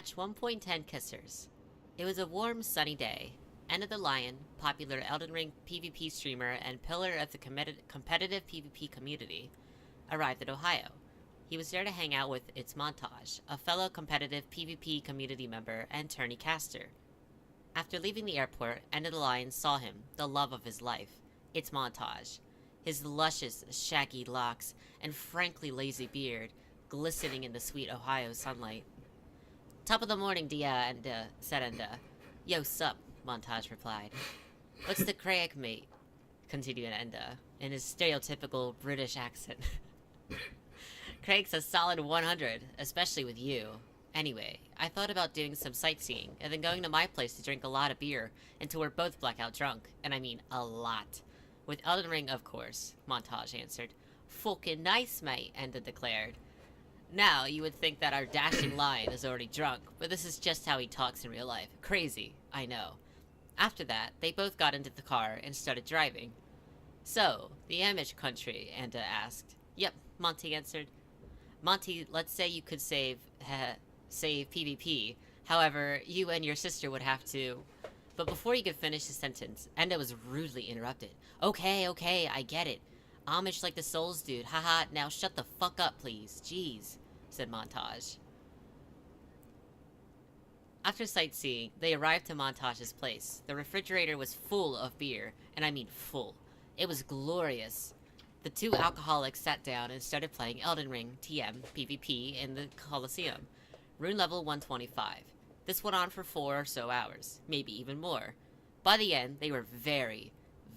Patch 1.10 Kissers. It was a warm, sunny day. End of the Lion, popular Elden Ring PvP streamer and pillar of the competitive PvP community, arrived at Ohio. He was there to hang out with It's Montage, a fellow competitive PvP community member and tourney caster. After leaving the airport, End of the Lion saw him, the love of his life, It's Montage. His luscious, shaggy locks and frankly lazy beard glistening in the sweet Ohio sunlight. "Top of the morning, Dia," said Enda. "Yo, sup," Montage replied. "What's the crack, mate?" continued Enda, in his stereotypical British accent. "Craig's a solid 100, especially with you. Anyway, I thought about doing some sightseeing, and then going to my place to drink a lot of beer, until we're both blackout drunk, and I mean a lot. With Elden Ring, of course," Montage answered. "Fucking nice, mate," Enda declared. Now, you would think that our dashing lion is already drunk, but this is just how he talks in real life. Crazy, I know. After that, they both got into the car and started driving. "So, the Amish country?" Anda asked. "Yep," Monty answered. "Monty, let's say you could save PvP. However, you and your sister would have to..." But before he could finish his sentence, Enda was rudely interrupted. Okay, I get it. Amish like the Souls dude. Haha, now shut the fuck up, please. Jeez," said Montage. After sightseeing, they arrived to Montage's place. The refrigerator was full of beer, and I mean full. It was glorious. The two alcoholics sat down and started playing Elden Ring TM PvP in the Coliseum. Rune level 125. This went on for 4 or so hours, maybe even more. By the end, they were very,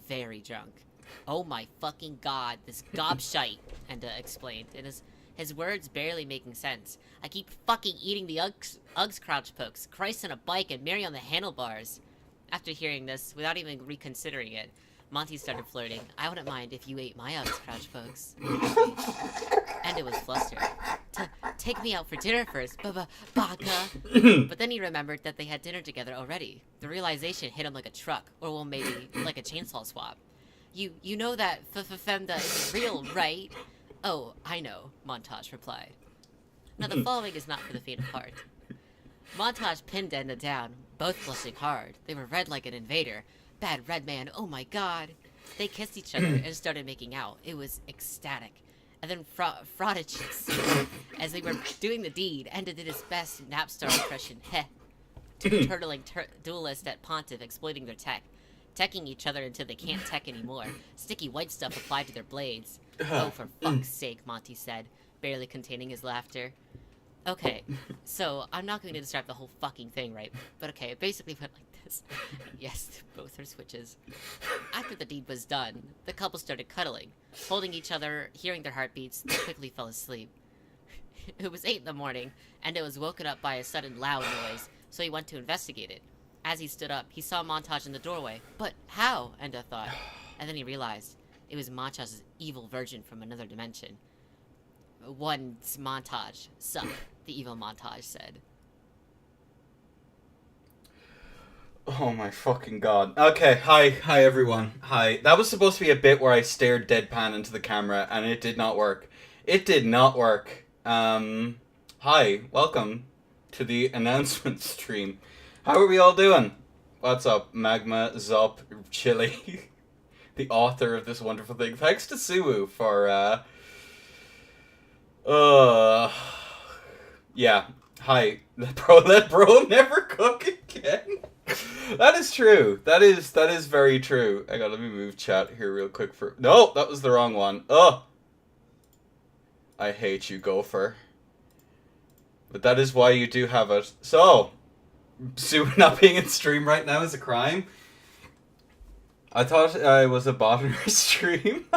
very drunk. "Oh my fucking god, this gobshite," Enda explained, and his words barely making sense. "I keep fucking eating the Uggs crouch pokes, Christ on a bike, and Mary on the handlebars." After hearing this, without even reconsidering it, Monty started flirting. "I wouldn't mind if you ate my Uggs crouch pokes." And it was flustered. Take me out for dinner first, baka." But then he remembered that they had dinner together already. The realization hit him like a truck, or well, maybe like a chainsaw swap. You know that Femda is real, right?" "Oh, I know," Montage replied. Now the following is not for the faint of heart. Montage pinned Enda down, both blushing hard. They were red like an invader. Bad red man, oh my god. They kissed each other and started making out. It was ecstatic. And then Frodichus, as they were doing the deed, Enda did his best Napstar impression. Heh. Two turtling duelists at Pontiff exploiting their tech. Teching each other until they can't tech anymore. Sticky white stuff applied to their blades. "Oh, for fuck's sake," Monty said, barely containing his laughter. Okay, so I'm not going to describe the whole fucking thing, right? But okay, it basically went like this. Yes, both are switches. After the deed was done, the couple started cuddling, holding each other, hearing their heartbeats. They quickly fell asleep. It was 8 in the morning, and it was woken up by a sudden loud noise, so he went to investigate it. As he stood up, he saw Montage in the doorway. But how? Enda thought. And then he realized it was Montage's evil virgin from another dimension. "One's Montage. Sup," the evil Montage said. Oh my fucking god. Okay, hi everyone. Hi. That was supposed to be a bit where I stared deadpan into the camera, and it did not work. It did not work. Hi, welcome to the announcement stream. How are we all doing? What's up, Magma, Zop, Chili, the author of this wonderful thing. Thanks to Suwu for, yeah. Hi. Let bro never cook again. That is true. That is very true. Hang on, let me move chat here real quick for... No, that was the wrong one. Oh! I hate you, Gopher. But that is why you do have it. So... Sue not being in stream right now is a crime. I thought I was a bot in her stream.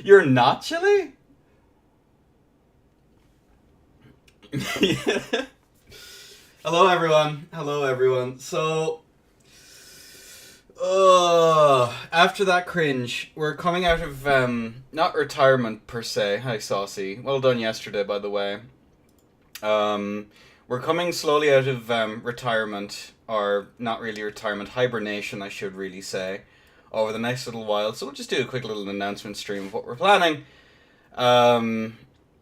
You're not, Chili? Yeah. Hello everyone. So after that cringe, we're coming out of not retirement per se. Hi Saucy. Well done yesterday, by the way. We're coming slowly out of retirement, or not really retirement, hibernation I should really say, over the next little while. So we'll just do a quick little announcement stream of what we're planning.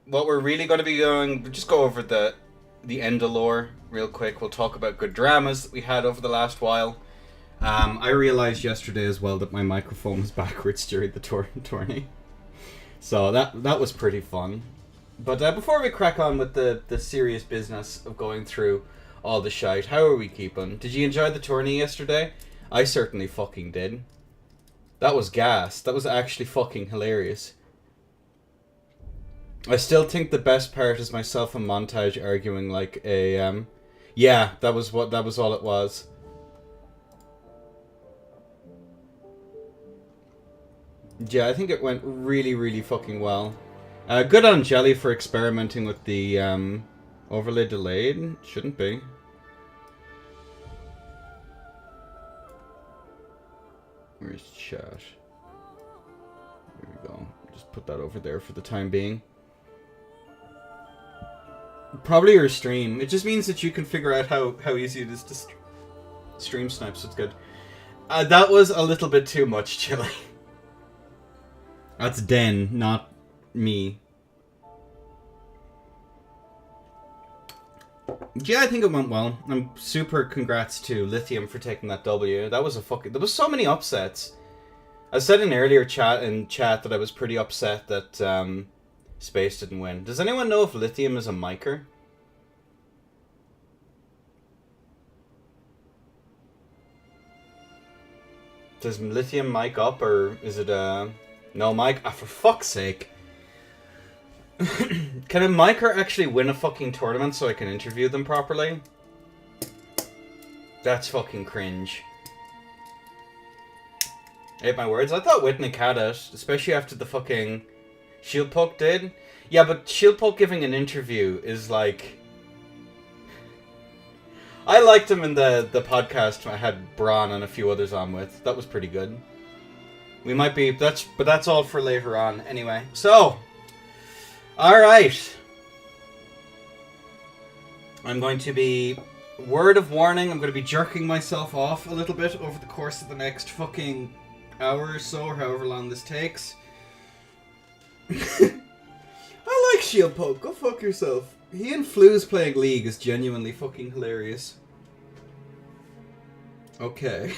what we're really going to be doing, we'll just go over the end of lore real quick. We'll talk about good dramas that we had over the last while. I realized yesterday as well that my microphone was backwards during the tourney. So that was pretty fun. But before we crack on with the serious business of going through all the shite, how are we keeping? Did you enjoy the tourney yesterday? I certainly fucking did. That was gas. That was actually fucking hilarious. I still think the best part is myself and Montage arguing like a yeah, that was all it was. Yeah, I think it went really, really fucking well. Good on Jelly for experimenting with the overlay delayed. Shouldn't be. Where's chat? There we go. Just put that over there for the time being. Probably your stream. It just means that you can figure out how easy it is to stream snipe, so it's good. That was a little bit too much, Chili. That's Den, not me. Yeah, I think it went well. I'm super congrats to Lithium for taking that W. That was there was so many upsets. I said in earlier chat that I was pretty upset that Space didn't win. Does anyone know if Lithium is a micer? Does Lithium mic up, or is it no mic? Ah, for fuck's sake. Can a micer actually win a fucking tournament so I can interview them properly? That's fucking cringe. Ate my words. I thought Whitnick had it, especially after the fucking Shield Poke did. Yeah, but Shield Poke giving an interview is like... I liked him in the podcast I had Braun and a few others on with. That was pretty good. We might be... but that's all for later on. Anyway, so... Alright. I'm going to be... Word of warning, I'm going to be jerking myself off a little bit over the course of the next fucking hour or so, or however long this takes. I like Shield Poke, go fuck yourself. He and Flu's playing League is genuinely fucking hilarious. Okay.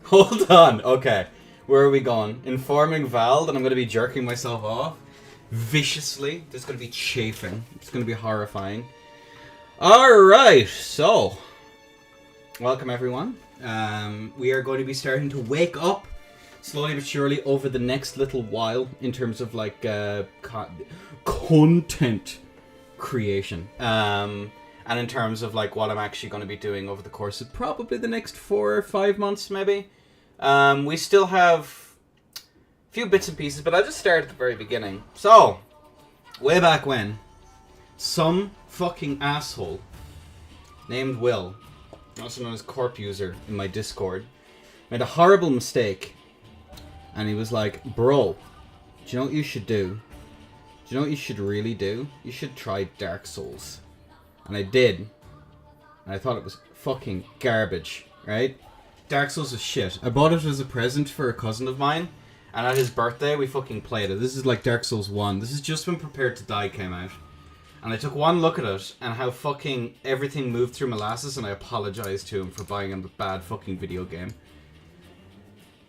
Hold on, okay. Where are we going? Informing Val that I'm going to be jerking myself off viciously. There's going to be chafing. It's going to be horrifying. Alright, so. Welcome everyone. We are going to be starting to wake up slowly but surely over the next little while in terms of like content creation. And in terms of like what I'm actually going to be doing over the course of probably the next 4 or 5 months maybe. We still have a few bits and pieces, but I'll just start at the very beginning. So, way back when, some fucking asshole named Will, also known as Corp User in my Discord, made a horrible mistake. And he was like, bro, do you know what you should do? Do you know what you should really do? You should try Dark Souls. And I did. And I thought it was fucking garbage, right? Dark Souls is shit. I bought it as a present for a cousin of mine. And at his birthday, we fucking played it. This is like Dark Souls 1. This is just when Prepare to Die came out. And I took one look at it, and how fucking everything moved through molasses, and I apologized to him for buying him a bad fucking video game.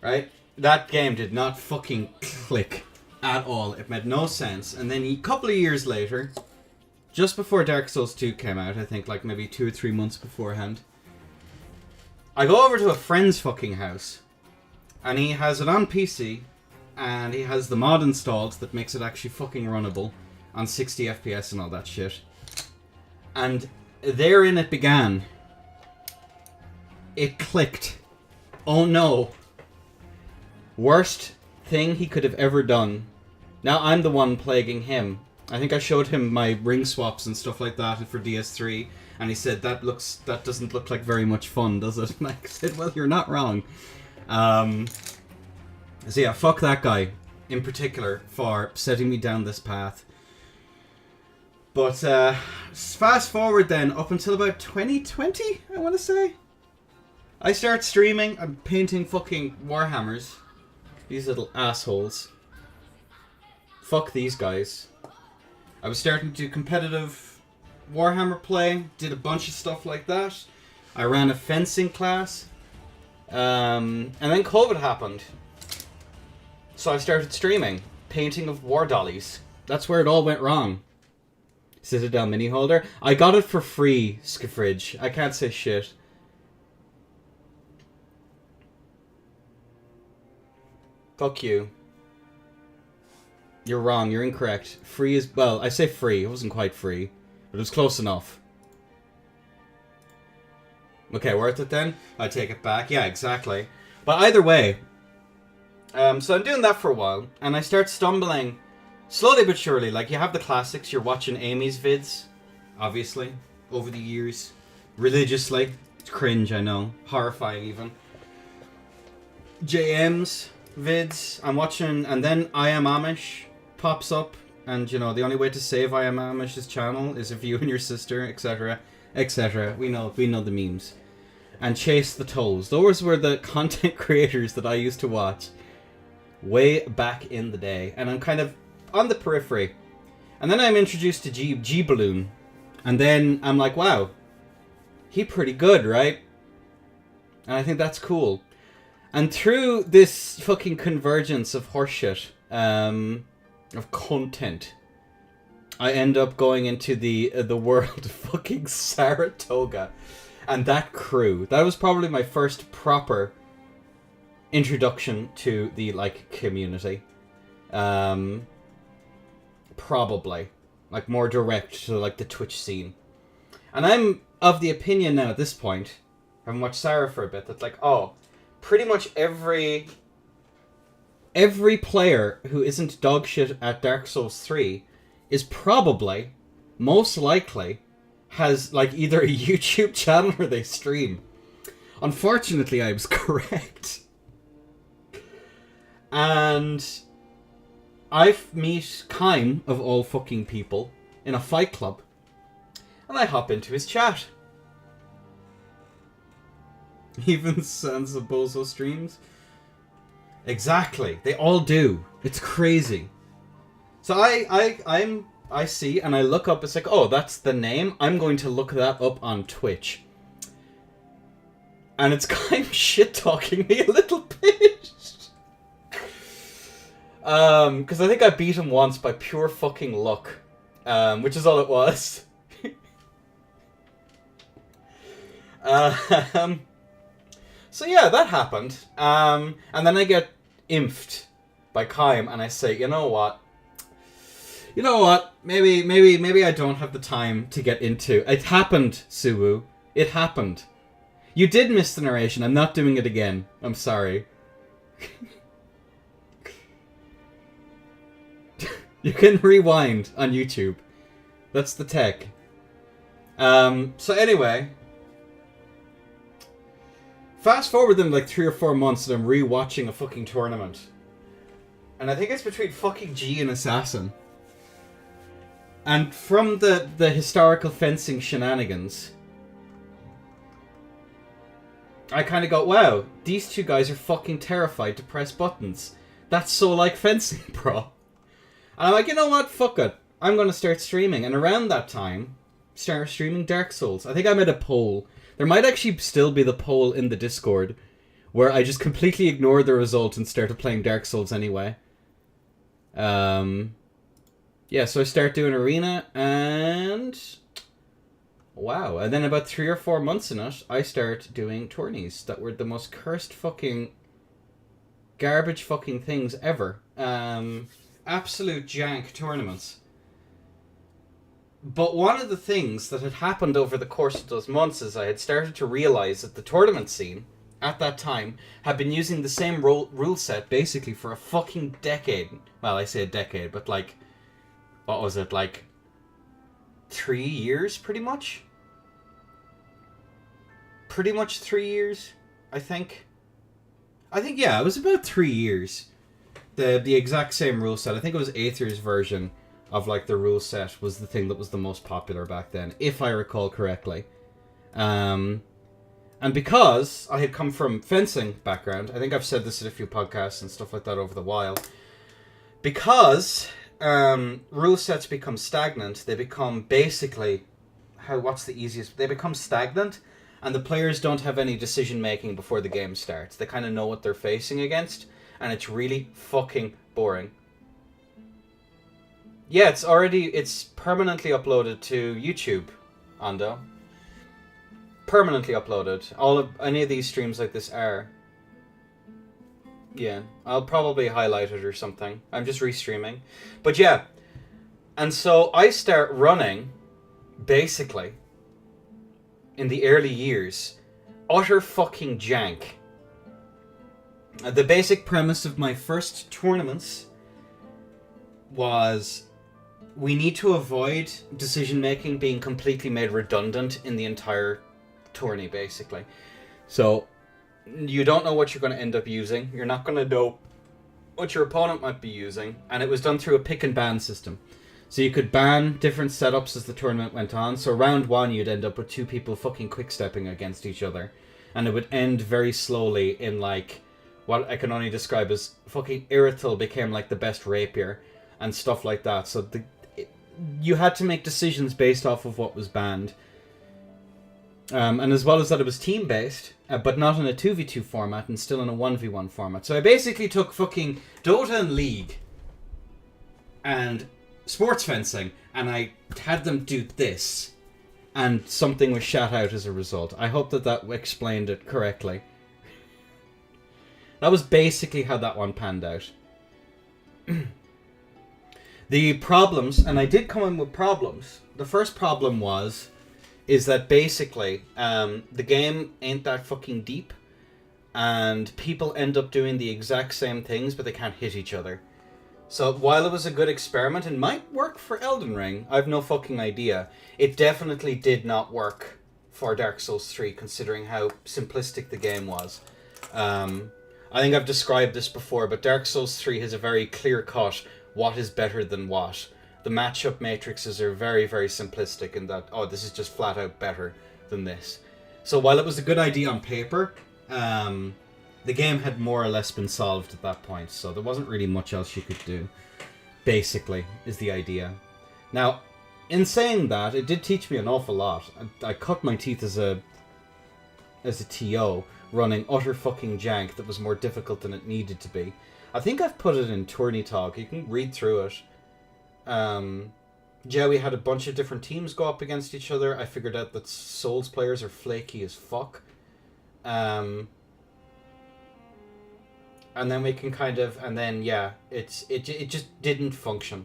Right? That game did not fucking click at all. It made no sense. And then a couple of years later, just before Dark Souls 2 came out, I think like maybe 2 or 3 months beforehand, I go over to a friend's fucking house, and he has it on PC, and he has the mod installed that makes it actually fucking runnable on 60 FPS and all that shit. And therein it began. It clicked. Oh no. Worst thing he could have ever done. Now I'm the one plaguing him. I think I showed him my ring swaps and stuff like that for DS3, and he said, that doesn't look like very much fun, does it? And I said, well, you're not wrong. So yeah, fuck that guy in particular for setting me down this path. But fast forward then, up until about 2020, I want to say. I start streaming, I'm painting fucking Warhammers. These little assholes. Fuck these guys. I was starting to do competitive Warhammer play, did a bunch of stuff like that. I ran a fencing class. And then COVID happened. So I started streaming. Painting of war dollies. That's where it all went wrong. Citadel mini holder. I got it for free, Skifridge. I can't say shit. Fuck you. You're wrong. You're incorrect. Free is... Well, I say free. It wasn't quite free. But it was close enough. Okay, worth it then? I take it back. Yeah, exactly. But either way. So I'm doing that for a while. And I start stumbling... Slowly but surely, like, you have the classics. You're watching Amy's vids, obviously, over the years. Religiously. It's cringe, I know. Horrifying, even. JM's vids. I'm watching, and then I Am Amish pops up. And, you know, the only way to save I Am Amish's channel is if you and your sister, etc., etc. We know the memes. And Chase the Toes. Those were the content creators that I used to watch way back in the day. And I'm kind of on the periphery. And then I'm introduced to G Balloon. And then I'm like, wow, he pretty good, right? And I think that's cool. And through this fucking convergence of horseshit, of content, I end up going into the world of fucking Saratoga. And that crew. That was probably my first proper introduction to the, like, community. Probably. Like, more direct to, like, the Twitch scene. And I'm of the opinion now at this point, having watched Sarah for a bit, that's like, oh, pretty much every player who isn't dogshit at Dark Souls 3 is probably, most likely, has, like, either a YouTube channel or they stream. Unfortunately, I was correct. And I meet Kaim, of all fucking people, in a fight club. And I hop into his chat. Even Sans of Bozo streams. Exactly. They all do. It's crazy. So I see and I look up, it's like, oh, that's the name. I'm going to look that up on Twitch. And it's kind of shit-talking me a little bit. Because I think I beat him once by pure fucking luck. Which is all it was. So yeah, that happened. And then I get infed by Kaim, and I say, you know what? Maybe I don't have the time to get into. It happened, Suwu. It happened. You did miss the narration. I'm not doing it again. I'm sorry. You can rewind on YouTube. That's the tech. So anyway. Fast forward them like 3 or 4 months and I'm re-watching a fucking tournament. And I think it's between fucking G and Assassin. And from the historical fencing shenanigans, I kind of go, wow, these two guys are fucking terrified to press buttons. That's so like fencing, bro. And I'm like, you know what? Fuck it. I'm going to start streaming. And around that time, start streaming Dark Souls. I think I made a poll. There might actually still be the poll in the Discord where I just completely ignored the result and started playing Dark Souls anyway. Yeah, so I start doing Arena and... Wow. And then about 3 or 4 months in it, I start doing tourneys that were the most cursed fucking... garbage fucking things ever. Absolute jank tournaments. But one of the things that had happened over the course of those months is I had started to realise that the tournament scene, at that time, had been using the same rule set basically for a fucking decade. Well, I say a decade, but like, what was it, like 3 years, pretty much? Pretty much 3 years, I think. Yeah, it was about 3 years. The exact same rule set. I think it was Aether's version of like the rule set was the thing that was the most popular back then, if I recall correctly. And because I had come from fencing background, I think I've said this in a few podcasts and stuff like that over the while. Because rule sets become stagnant, they become basically what's the easiest? They become stagnant, and the players don't have any decision making before the game starts. They kind of know what they're facing against, and it's really fucking boring. Yeah, it's permanently uploaded to YouTube, Ando. Permanently uploaded. Any of these streams like this are. Yeah, I'll probably highlight it or something. I'm just restreaming. But yeah, and so I start running, basically, in the early years, utter fucking jank. The basic premise of my first tournaments was we need to avoid decision-making being completely made redundant in the entire tourney, basically. So, you don't know what you're going to end up using. You're not going to know what your opponent might be using. And it was done through a pick and ban system. So you could ban different setups as the tournament went on. So round one, you'd end up with two people fucking quick-stepping against each other. And it would end very slowly in, like, what I can only describe as fucking Irithel became, like, the best rapier. And stuff like that. So you had to make decisions based off of what was banned. And as well as that, it was team-based, but not in a 2v2 format, and still in a 1v1 format. So I basically took fucking Dota and League and sports fencing, and I had them do this, and something was shot out as a result. I hope that explained it correctly. That was basically how that one panned out. The problems, and I did come in with problems. The first problem is that basically the game ain't that fucking deep, and people end up doing the exact same things, but they can't hit each other. So while it was a good experiment and might work for Elden Ring, I've no fucking idea. It definitely did not work for Dark Souls 3, considering how simplistic the game was. I think I've described this before, but Dark Souls 3 has a very clear-cut what is better than what. The matchup matrices are very, very simplistic in that, this is just flat out better than this. So while it was a good idea on paper, the game had more or less been solved at that point, so there wasn't really much else you could do, basically, is the idea. Now, in saying that, it did teach me an awful lot. I cut my teeth as a TO, running utter fucking jank that was more difficult than it needed to be. I think I've put it in Tourney Talk. You can read through it. Yeah, we had a bunch of different teams go up against each other. I figured out that Souls players are flaky as fuck. And then we can it just didn't function.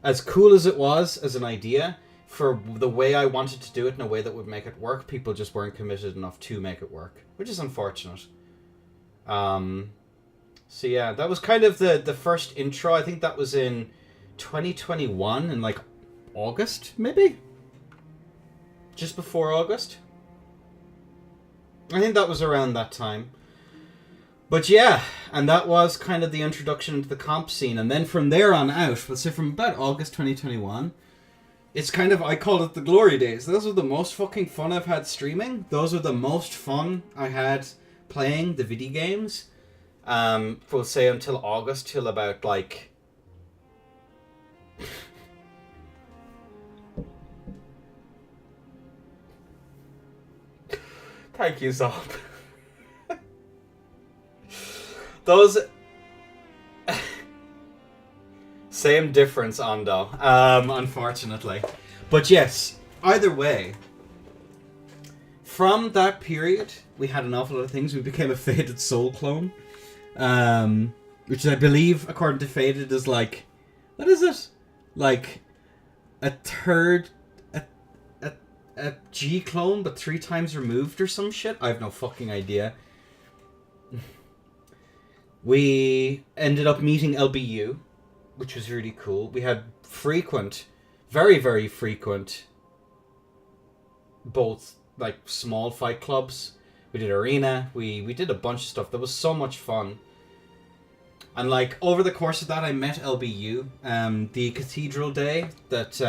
As cool as it was as an idea, for the way I wanted to do it in a way that would make it work, people just weren't committed enough to make it work, which is unfortunate. So yeah, that was kind of the first intro. I think that was in 2021, in like August, maybe? Just before August? I think that was around that time. But yeah, and that was kind of the introduction to the comp scene. And then from there on out, let's say from about August 2021, it's kind of, I call it the glory days. Those are the most fucking fun I've had streaming. Those are the most fun I had playing the video games. We'll say until August, till about like... Thank you, Zob. Those... Same difference, Ando. Unfortunately. But yes, either way, from that period, we had an awful lot of things. We became a Fated Soul clone. Which I believe, according to Fated, is like... What is it? Like a third... A G clone, but 3 times removed or some shit? I have no fucking idea. We ended up meeting LBU, which was really cool. We had frequent, very, very frequent, both, like, small fight clubs. We did arena. We did a bunch of stuff. That was so much fun. And, like, over the course of that, I met LBU. The Cathedral Day that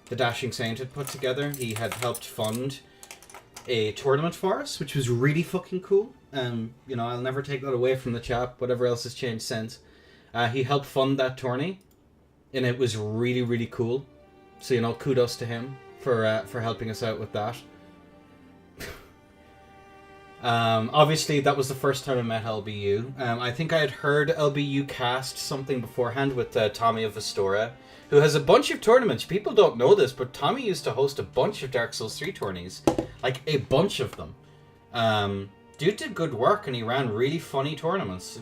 the Dashing Saint had put together, he had helped fund a tournament for us, which was really fucking cool. You know, I'll never take that away from the chap, whatever else has changed since. He helped fund that tourney and it was really, really cool. So, you know, kudos to him for helping us out with that. Obviously, that was the first time I met LBU. I think I had heard LBU cast something beforehand with Tommy of Astora, who has a bunch of tournaments. People don't know this, but Tommy used to host a bunch of Dark Souls 3 tourneys. Like, a bunch of them. Dude did good work, and he ran really funny tournaments.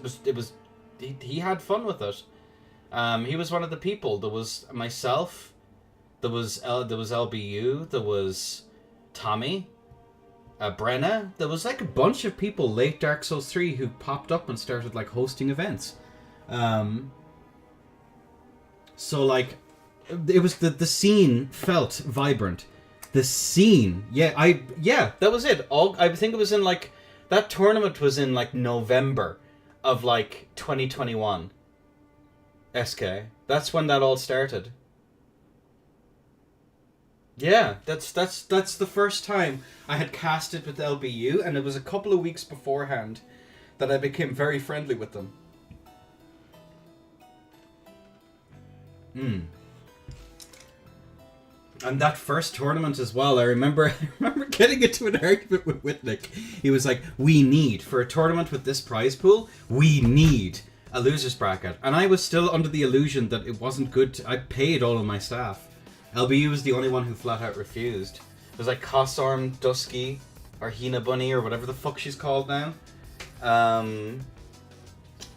He had fun with it. He was one of the people. There was myself, there was LBU, there was Tommy, Brenna. There was like a bunch of people late Dark Souls 3 who popped up and started like hosting events. So like, it was the scene felt vibrant. The scene, that was it. I think it was in like, that tournament was in like November of like 2021. SK. That's when that all started. Yeah, that's the first time I had casted with LBU, and it was a couple of weeks beforehand that I became very friendly with them. And that first tournament as well, I remember getting into an argument with Whitnick. He was like, we need, for a tournament with this prize pool, we need a loser's bracket. And I was still under the illusion that it wasn't good. I paid all of my staff. LBU was the only one who flat out refused. It was like Cossorm, Dusky, or Hina Bunny, or whatever the fuck she's called now.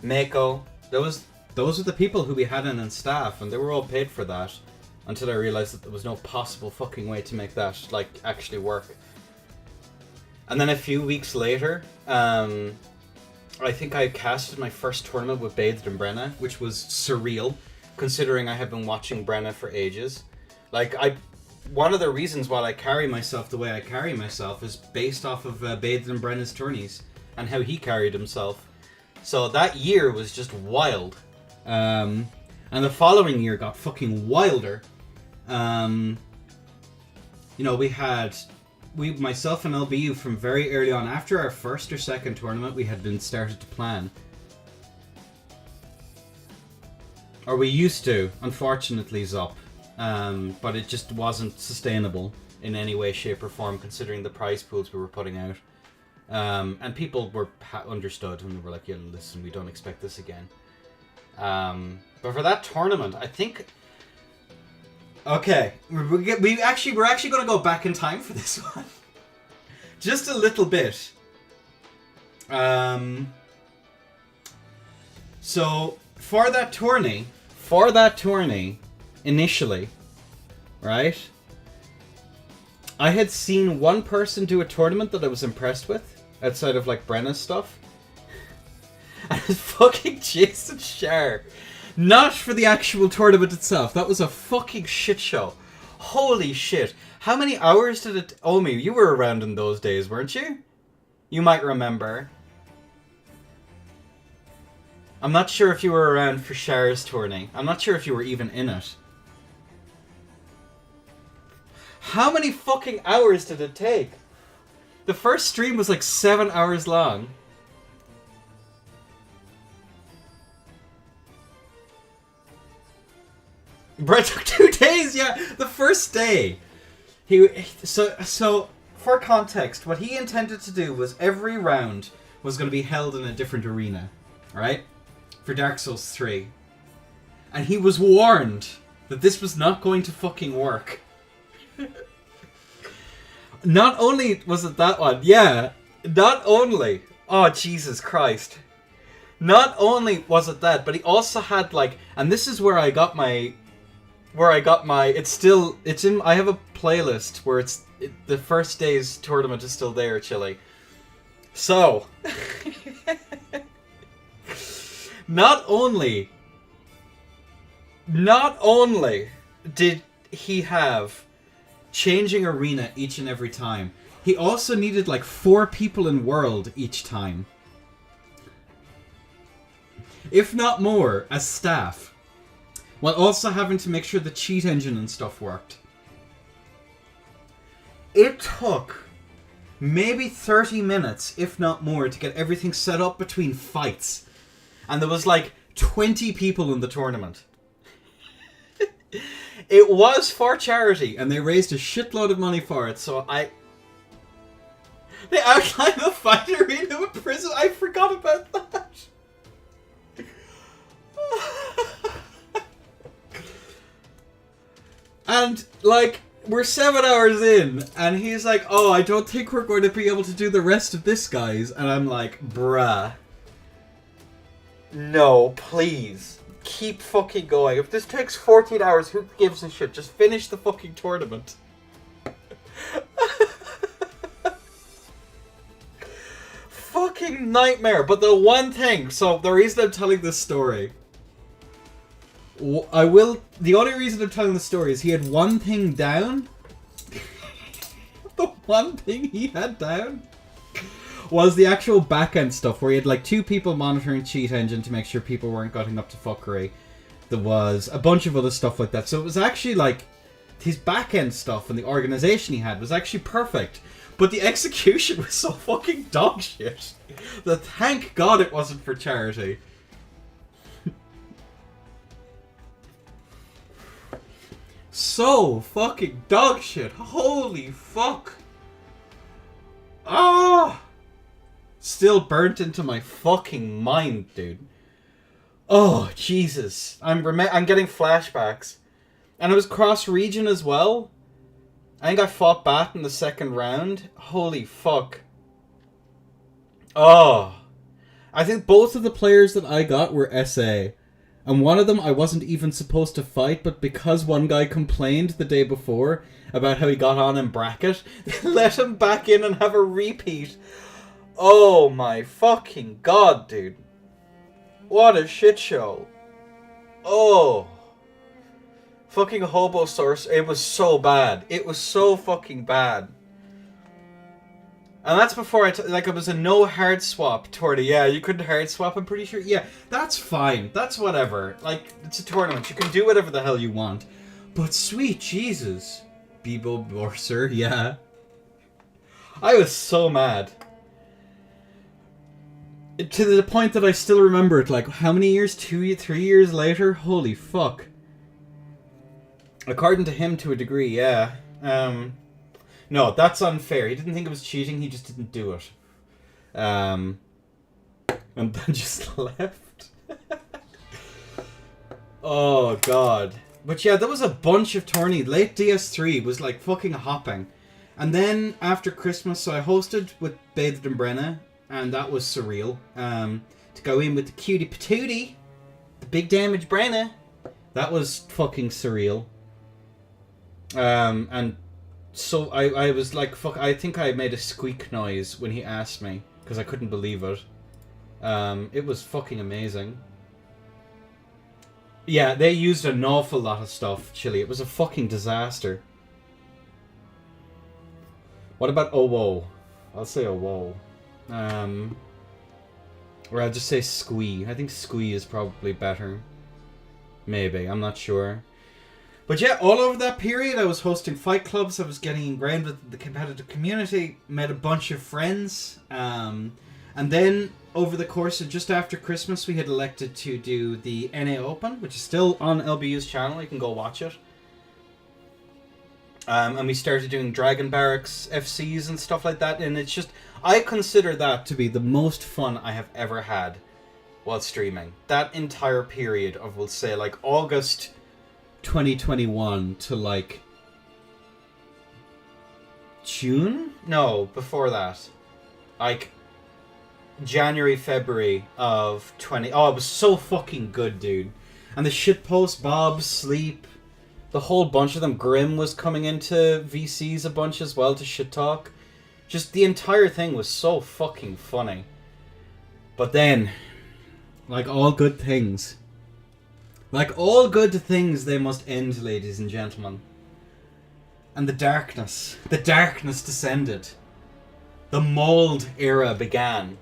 Mako. Those were the people who we had in staff, and they were all paid for that. Until I realised that there was no possible fucking way to make that, like, actually work. And then a few weeks later, I think I casted my first tournament with Bathed in Brenna, which was surreal, considering I have been watching Brenna for ages. Like, one of the reasons why I carry myself the way I carry myself is based off of Bathed in Brenna's tourneys, and how he carried himself. So that year was just wild. And the following year got fucking wilder. You know, myself and LBU from very early on, after our first or second tournament, we had been started to plan. Or we used to, unfortunately, Zup. But it just wasn't sustainable in any way, shape, or form, considering the prize pools we were putting out. And people were understood, and they were like, yeah, listen, we don't expect this again. But for that tournament, I think... Okay, we're actually going to go back in time for this one. Just a little bit. So, for that tourney, initially, right? I had seen one person do a tournament that I was impressed with, outside of, like, Brenna's stuff. And it's fucking Jason Shar. Not for the actual tournament itself. That was a fucking shit show. Holy shit. How many hours did it... Omi, you were around in those days, weren't you? You might remember. I'm not sure if you were around for Shar's tourney. I'm not sure if you were even in it. How many fucking hours did it take? The first stream was like 7 hours long. Brett took 2 days, yeah. The first day, so for context, what he intended to do was every round was going to be held in a different arena, right? For Dark Souls 3, and he was warned that this was not going to fucking work. Not only was it that one, yeah. Not only, oh Jesus Christ. Not only was it that, but he also had like, and this is where I got my. I have a playlist where the first day's tournament is still there, Chili. So, not only did he have changing arena each and every time, he also needed like 4 people in world each time. If not more, as staff. While also having to make sure the cheat engine and stuff worked. It took maybe 30 minutes, if not more, to get everything set up between fights. And there was like 20 people in the tournament. It was for charity, and they raised a shitload of money for it, so They outlined the fight arena with prison. I forgot about that. And, like, we're 7 hours in, and he's like, oh, I don't think we're going to be able to do the rest of this, guys. And I'm like, bruh. No, please. Keep fucking going. If this takes 14 hours, who gives a shit? Just finish the fucking tournament. Fucking nightmare. But the one thing, so the reason I'm telling this story, the only reason I'm telling the story is he had one thing down. The one thing he had down was the actual back-end stuff, where he had like 2 people monitoring Cheat Engine to make sure people weren't getting up to fuckery. There was a bunch of other stuff like that. So it was actually like, his back-end stuff and the organization he had was actually perfect. But the execution was so fucking dog shit that thank God it wasn't for charity. So fucking dog shit. Holy fuck. Ah! Still burnt into my fucking mind, dude. Oh, Jesus. I'm getting flashbacks. And it was cross-region as well. I think I fought Bat in the second round. Holy fuck. Oh. I think both of the players that I got were SA. And one of them I wasn't even supposed to fight, but because one guy complained the day before about how he got on in bracket, they let him back in and have a repeat. Oh my fucking god, dude. What a shit show. Oh. Fucking Hobo Source, it was so bad. It was so fucking bad. And that's before it was a no hard swap tournament. Yeah, you couldn't hard swap, I'm pretty sure. Yeah, that's fine. That's whatever. Like, it's a tournament. You can do whatever the hell you want. But sweet Jesus. Bebo Borser, yeah. I was so mad. To the point that I still remember it, like, how many years? 3 years later? Holy fuck. According to him, to a degree, yeah. No, that's unfair. He didn't think it was cheating, he just didn't do it. And then just left. Oh, God. But yeah, there was a bunch of tourneys. Late DS3 was like fucking hopping. And then after Christmas, so I hosted with Bathed in Brenna, and that was surreal. To go in with the cutie patootie, the big damage Brenna, that was fucking surreal. And so I was like, fuck, I think I made a squeak noise when he asked me, because I couldn't believe it. It was fucking amazing. Yeah, they used an awful lot of stuff, Chile. It was a fucking disaster. What about oh whoa? I'll say oh whoa. Or I'll just say squee. I think squee is probably better. Maybe, I'm not sure. But yeah, all over that period, I was hosting fight clubs. I was getting ingrained with the competitive community. Met a bunch of friends. And then, over the course of just after Christmas, we had elected to do the NA Open, which is still on LBU's channel. You can go watch it. And we started doing Dragon Barracks FCs and stuff like that. And it's just, I consider that to be the most fun I have ever had while streaming. That entire period of, we'll say, like August 2021 to like June? No, before that. Like January, February of 20... Oh, it was so fucking good, dude. And the shitpost, Bob, Sleep, the whole bunch of them. Grim was coming into VCs a bunch as well to shit talk. Just the entire thing was so fucking funny. But then, like all good things, they must end, ladies and gentlemen. And the darkness descended. The mold era began.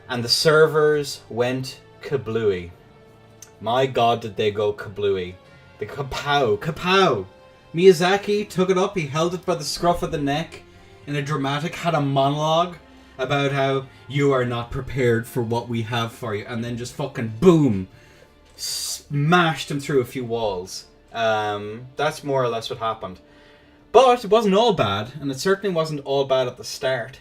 And the servers went kablooey. My god, did they go kablooey. The kapow. Miyazaki took it up, he held it by the scruff of the neck, in a dramatic, had a monologue about how you are not prepared for what we have for you, and then just fucking boom. smashed him through a few walls. That's more or less what happened. But it wasn't all bad, and it certainly wasn't all bad at the start.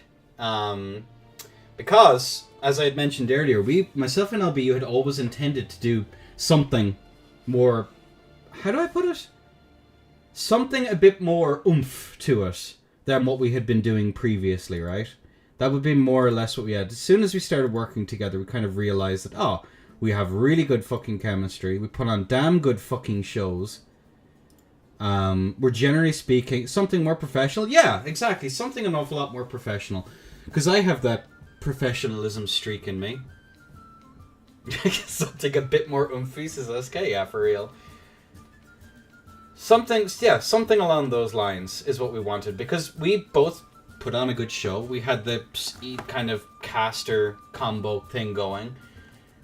Because, as I had mentioned earlier, myself and LBU had always intended to do something more... How do I put it? Something a bit more oomph to it than what we had been doing previously, right? That would be more or less what we had. As soon as we started working together, we kind of realized that, we have really good fucking chemistry. We put on damn good fucking shows. We're generally speaking something more professional. Yeah, exactly. Something an awful lot more professional. Because I have that professionalism streak in me. Something a bit more oomphy, says SK. Yeah, for real. Something along those lines is what we wanted. Because we both put on a good show. We had the kind of caster combo thing going,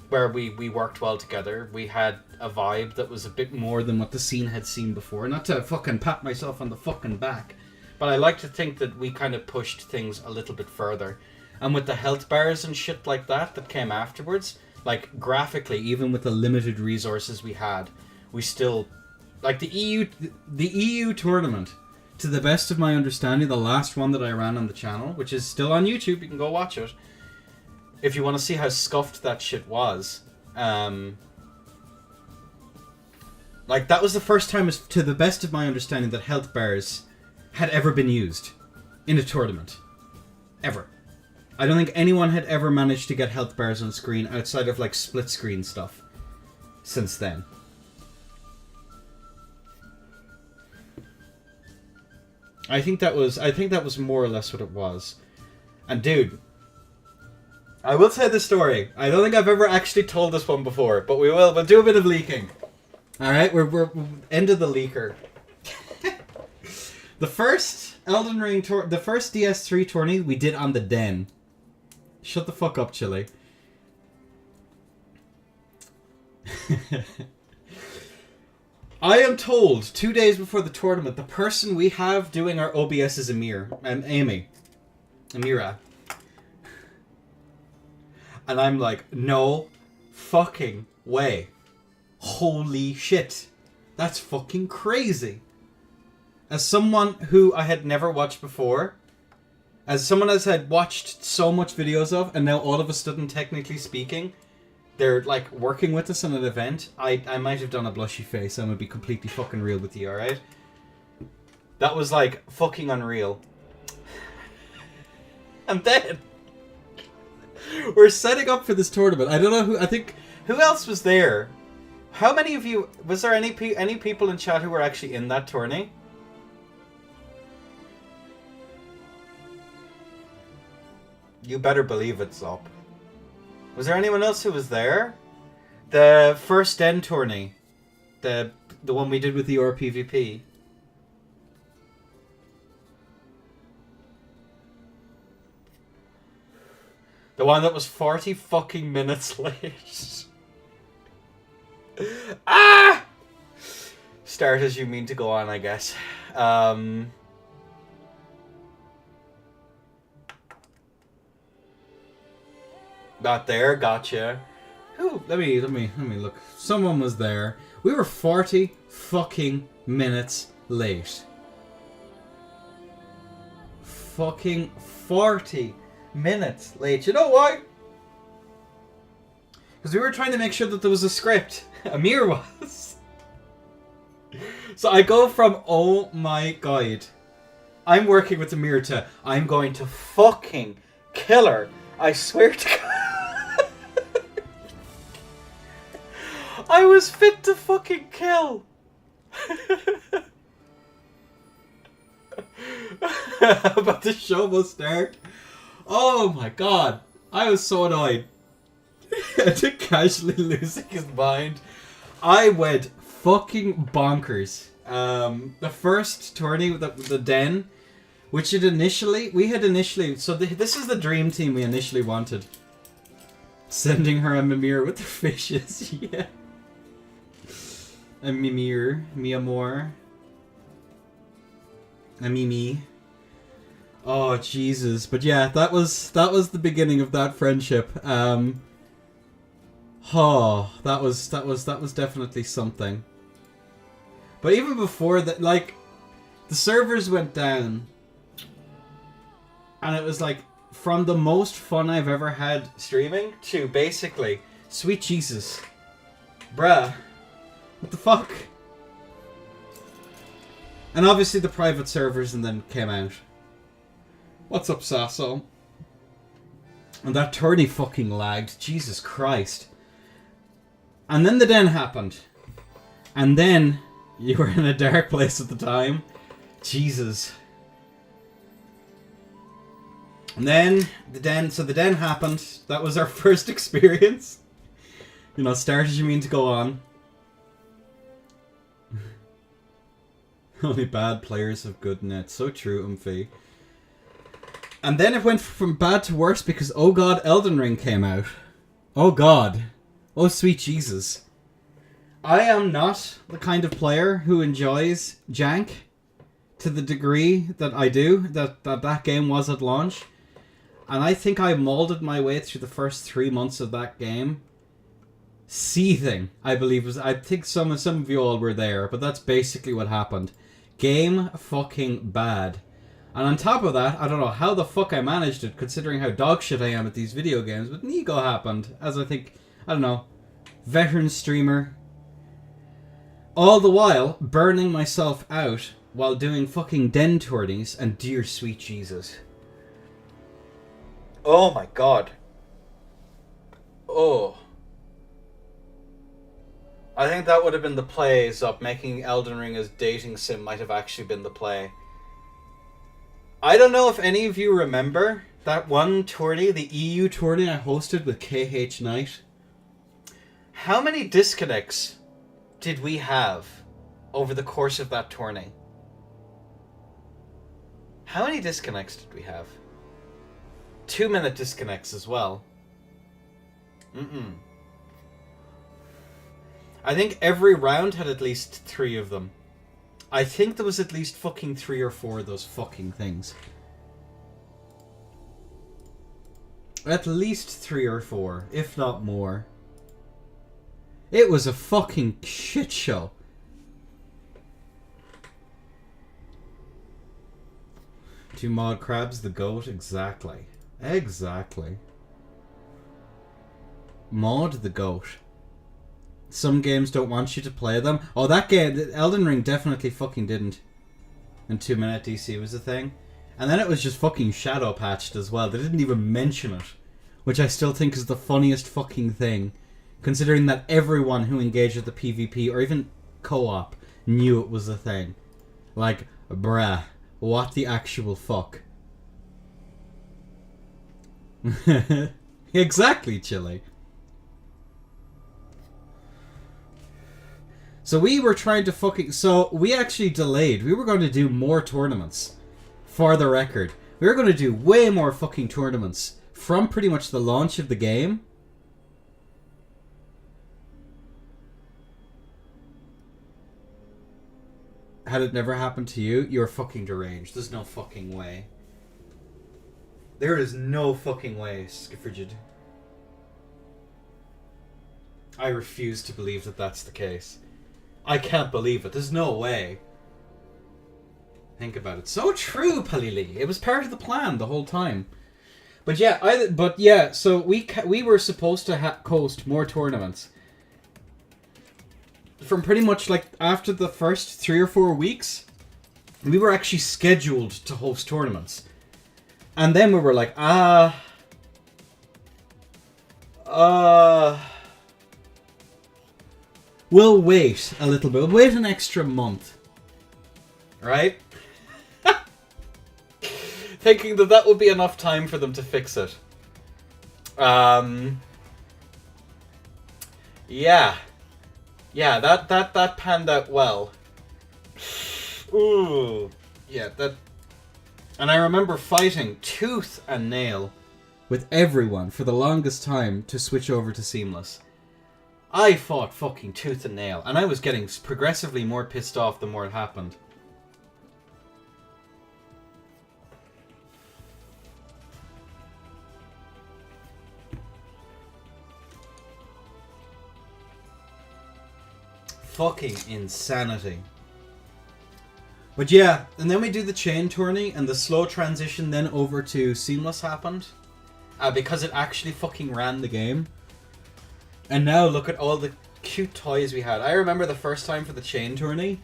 where we worked well together. We had a vibe that was a bit more than what the scene had seen before. Not to fucking pat myself on the fucking back, but I like to think that we kind of pushed things a little bit further. And with the health bars and shit like that came afterwards, like graphically, even with the limited resources we had, we still, like the EU tournament, to the best of my understanding, the last one that I ran on the channel, which is still on YouTube, you can go watch it if you want to see how scuffed that shit was. Like, that was the first time, to the best of my understanding, that health bars had ever been used in a tournament. Ever. I don't think anyone had ever managed to get health bars on screen outside of, like, split screen stuff since then. I think that was more or less what it was. And dude, I will say the story. I don't think I've ever actually told this one before, but we will. We'll do a bit of leaking. All right, we're end of the leaker. The first Elden Ring the first DS3 tourney we did on the Den. Shut the fuck up, Chili. I am told 2 days before the tournament, the person we have doing our OBS is Amira. And I'm like, no fucking way. Holy shit. That's fucking crazy. As someone who I had never watched before, as someone as had watched so much videos of, and now all of a sudden, technically speaking, they're like working with us on an event, I might have done a blushy face. I'm gonna be completely fucking real with you, alright? That was like fucking unreal. And then we're setting up for this tournament. I don't know who else was there. How many of you, was there any people in chat who were actually in that tourney? You better believe it's up. Was there anyone else who was there? The first Den tourney. The one we did with the PvP. The one that was 40 fucking minutes late. Ah! Start as you mean to go on, I guess. Got there, gotcha. Ooh, let me look. Someone was there. We were 40 fucking minutes late. Fucking 40 minutes late. You know why? Because we were trying to make sure that there was a script. Amir was. So I go from, oh my god, I'm working with Amir, to, I'm going to fucking kill her. I swear to God. I was fit to fucking kill. But the show will start. Oh my god. I was so annoyed. To casually losing his mind. I went fucking bonkers. The first tourney with the Den, which we had initially, so this is the dream team we initially wanted. Sending her a Mimir with the fishes, yeah. A Mimir, mi amor. A Mimi. Oh Jesus! But yeah, that was the beginning of that friendship. Oh, that was definitely something. But even before that, like, the servers went down, and it was like from the most fun I've ever had streaming to basically, sweet Jesus, bruh, what the fuck? And obviously the private servers and then came out. What's up, Sasso? And that tourney fucking lagged. Jesus Christ. And then the den happened. And then you were in a dark place at the time. Jesus. And then the den happened. That was our first experience. You know, start as you mean to go on. Only bad players have good nets. So true, Umfi. And then it went from bad to worse because, oh god, Elden Ring came out. Oh god. Oh sweet Jesus. I am not the kind of player who enjoys jank to the degree that I do, that game was at launch. And I think I molded my way through the first 3 months of that game. Seething, I believe. I think some of you all were there, but that's basically what happened. Game fucking bad. And on top of that, I don't know how the fuck I managed it, considering how dog shit I am at these video games, but Nego happened, as I think, I don't know, veteran streamer. All the while, burning myself out while doing fucking den tourneys, and dear sweet Jesus. Oh my god. Oh. I think that would have been the plays of making Elden Ring as dating sim might have actually been the play. I don't know if any of you remember that one tourney, the EU tourney I hosted with KH Knight. How many disconnects did we have over the course of that tourney? How many disconnects did we have? 2-minute disconnects as well. I think every round had at least 3 of them. I think there was at least fucking 3 or 4 of those fucking things. At least 3 or 4, if not more. It was a fucking shit show. Two mod crabs, the goat, exactly. Exactly. Mod the goat. Some games don't want you to play them. Oh, that game, Elden Ring definitely fucking didn't. And 2-minute DC was a thing. And then it was just fucking shadow patched as well. They didn't even mention it. Which I still think is the funniest fucking thing. Considering that everyone who engaged with the PvP or even co-op knew it was a thing. Like, bruh, what the actual fuck? Exactly, Chile. So we were trying to fucking... So we actually delayed. We were going to do more tournaments. For the record. We were going to do way more fucking tournaments. From pretty much the launch of the game. Had it never happened to you, you're fucking deranged. There's no fucking way. There is no fucking way, Skiffrigid. I refuse to believe that that's the case. I can't believe it. There's no way. Think about it. So true, Palili. It was part of the plan the whole time. But yeah, so we were supposed to host more tournaments. From pretty much like after the first 3 or 4 weeks, we were actually scheduled to host tournaments. And then we were like, we'll wait a little bit. We'll wait an extra month. Right? Thinking that would be enough time for them to fix it. Yeah. Yeah, that panned out well. Ooh. Yeah, that... And I remember fighting tooth and nail with everyone for the longest time to switch over to Seamless. I fought fucking tooth and nail, and I was getting progressively more pissed off the more it happened. fucking insanity. But yeah, and then we do the chain tourney, and the slow transition then over to seamless happened. Because it actually fucking ran the game. And now look at all the cute toys we had. I remember the first time for the chain tourney,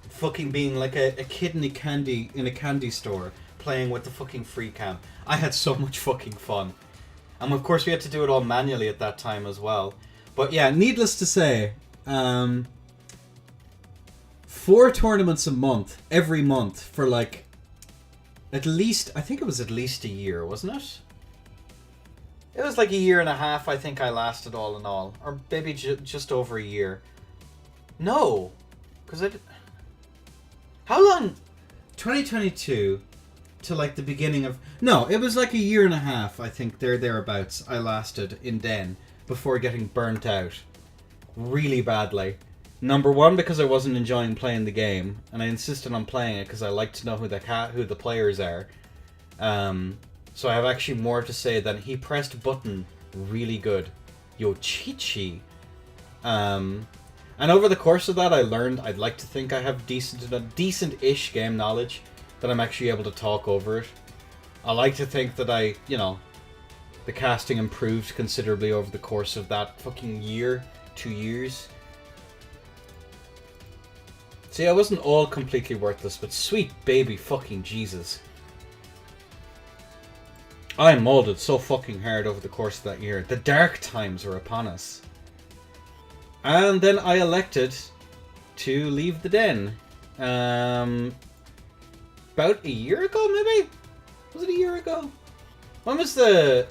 fucking being like a kid in a candy store, playing with the fucking free cam. I had so much fucking fun. And of course we had to do it all manually at that time as well. But yeah, needless to say, 4 tournaments a month, every month, for like, at least, I think it was at least a year, wasn't it? It was like a year and a half, I think I lasted all in all. Or maybe just over a year. No! Because how long? 2022 to like the beginning of... No, it was like a year and a half, I think, thereabouts, I lasted in Den before getting burnt out. Really badly. Number one, because I wasn't enjoying playing the game, and I insisted on playing it because I like to know who the players are. So I have actually more to say than he pressed button really good. Yo, Chi-Chi. And over the course of that, I learned, I'd like to think I have decent-ish game knowledge, that I'm actually able to talk over it. I like to think that the casting improved considerably over the course of that fucking year, 2 years. See, I wasn't all completely worthless, but sweet baby fucking Jesus. I molded so fucking hard over the course of that year. The dark times were upon us. And then I elected to leave the den. About a year ago, maybe? Was it a year ago? When was the...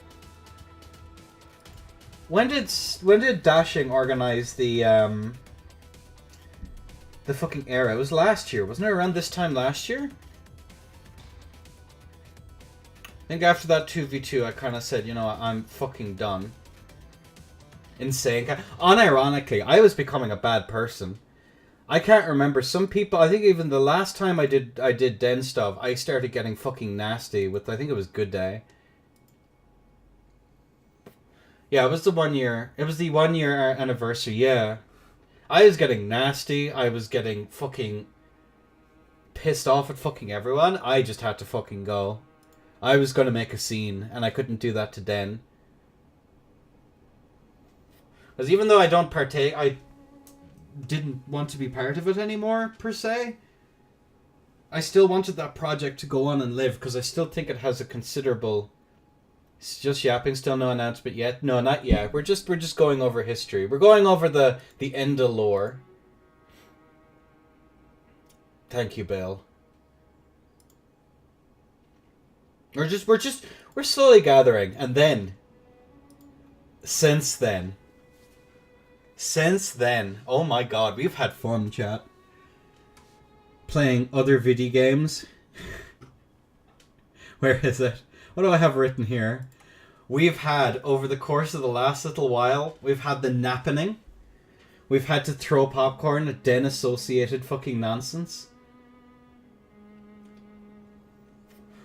When did Dashing organize the fucking era? It was last year, wasn't it? Around this time last year? I think after that 2v2, I kind of said, you know what, I'm fucking done. Insane. Unironically, I was becoming a bad person. I can't remember. Some people, I think even the last time I did Den stuff, I started getting fucking nasty with, I think it was Good Day. Yeah, it was the 1 year. It was the 1 year anniversary, yeah. I was getting nasty. I was getting fucking pissed off at fucking everyone. I just had to fucking go. I was going to make a scene, and I couldn't do that to Den. Because even though I don't partake, I didn't want to be part of it anymore, per se. I still wanted that project to go on and live, because I still think it has a considerable... It's just yapping, still no announcement yet? No, not yet. We're just going over history. We're going over the Enda lore. Thank you, Bale. We're slowly gathering, and then... Since then, oh my god, we've had fun, chat. Playing other video games. Where is it? What do I have written here? We've had, over the course of the last little while, we've had the nappening. We've had to throw popcorn at Den-associated fucking nonsense.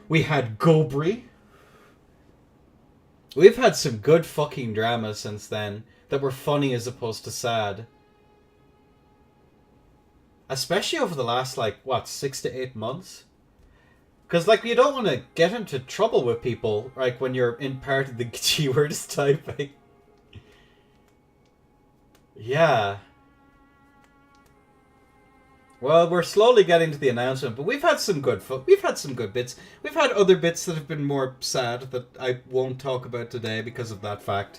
We had Gobri. We've had some good fucking drama since then that were funny as opposed to sad. Especially over the last, 6 to 8 months? Because, you don't want to get into trouble with people, when you're in part of the G-words typing. Yeah. Well, we're slowly getting to the announcement, but we've had some good bits. We've had other bits that have been more sad that I won't talk about today because of that fact.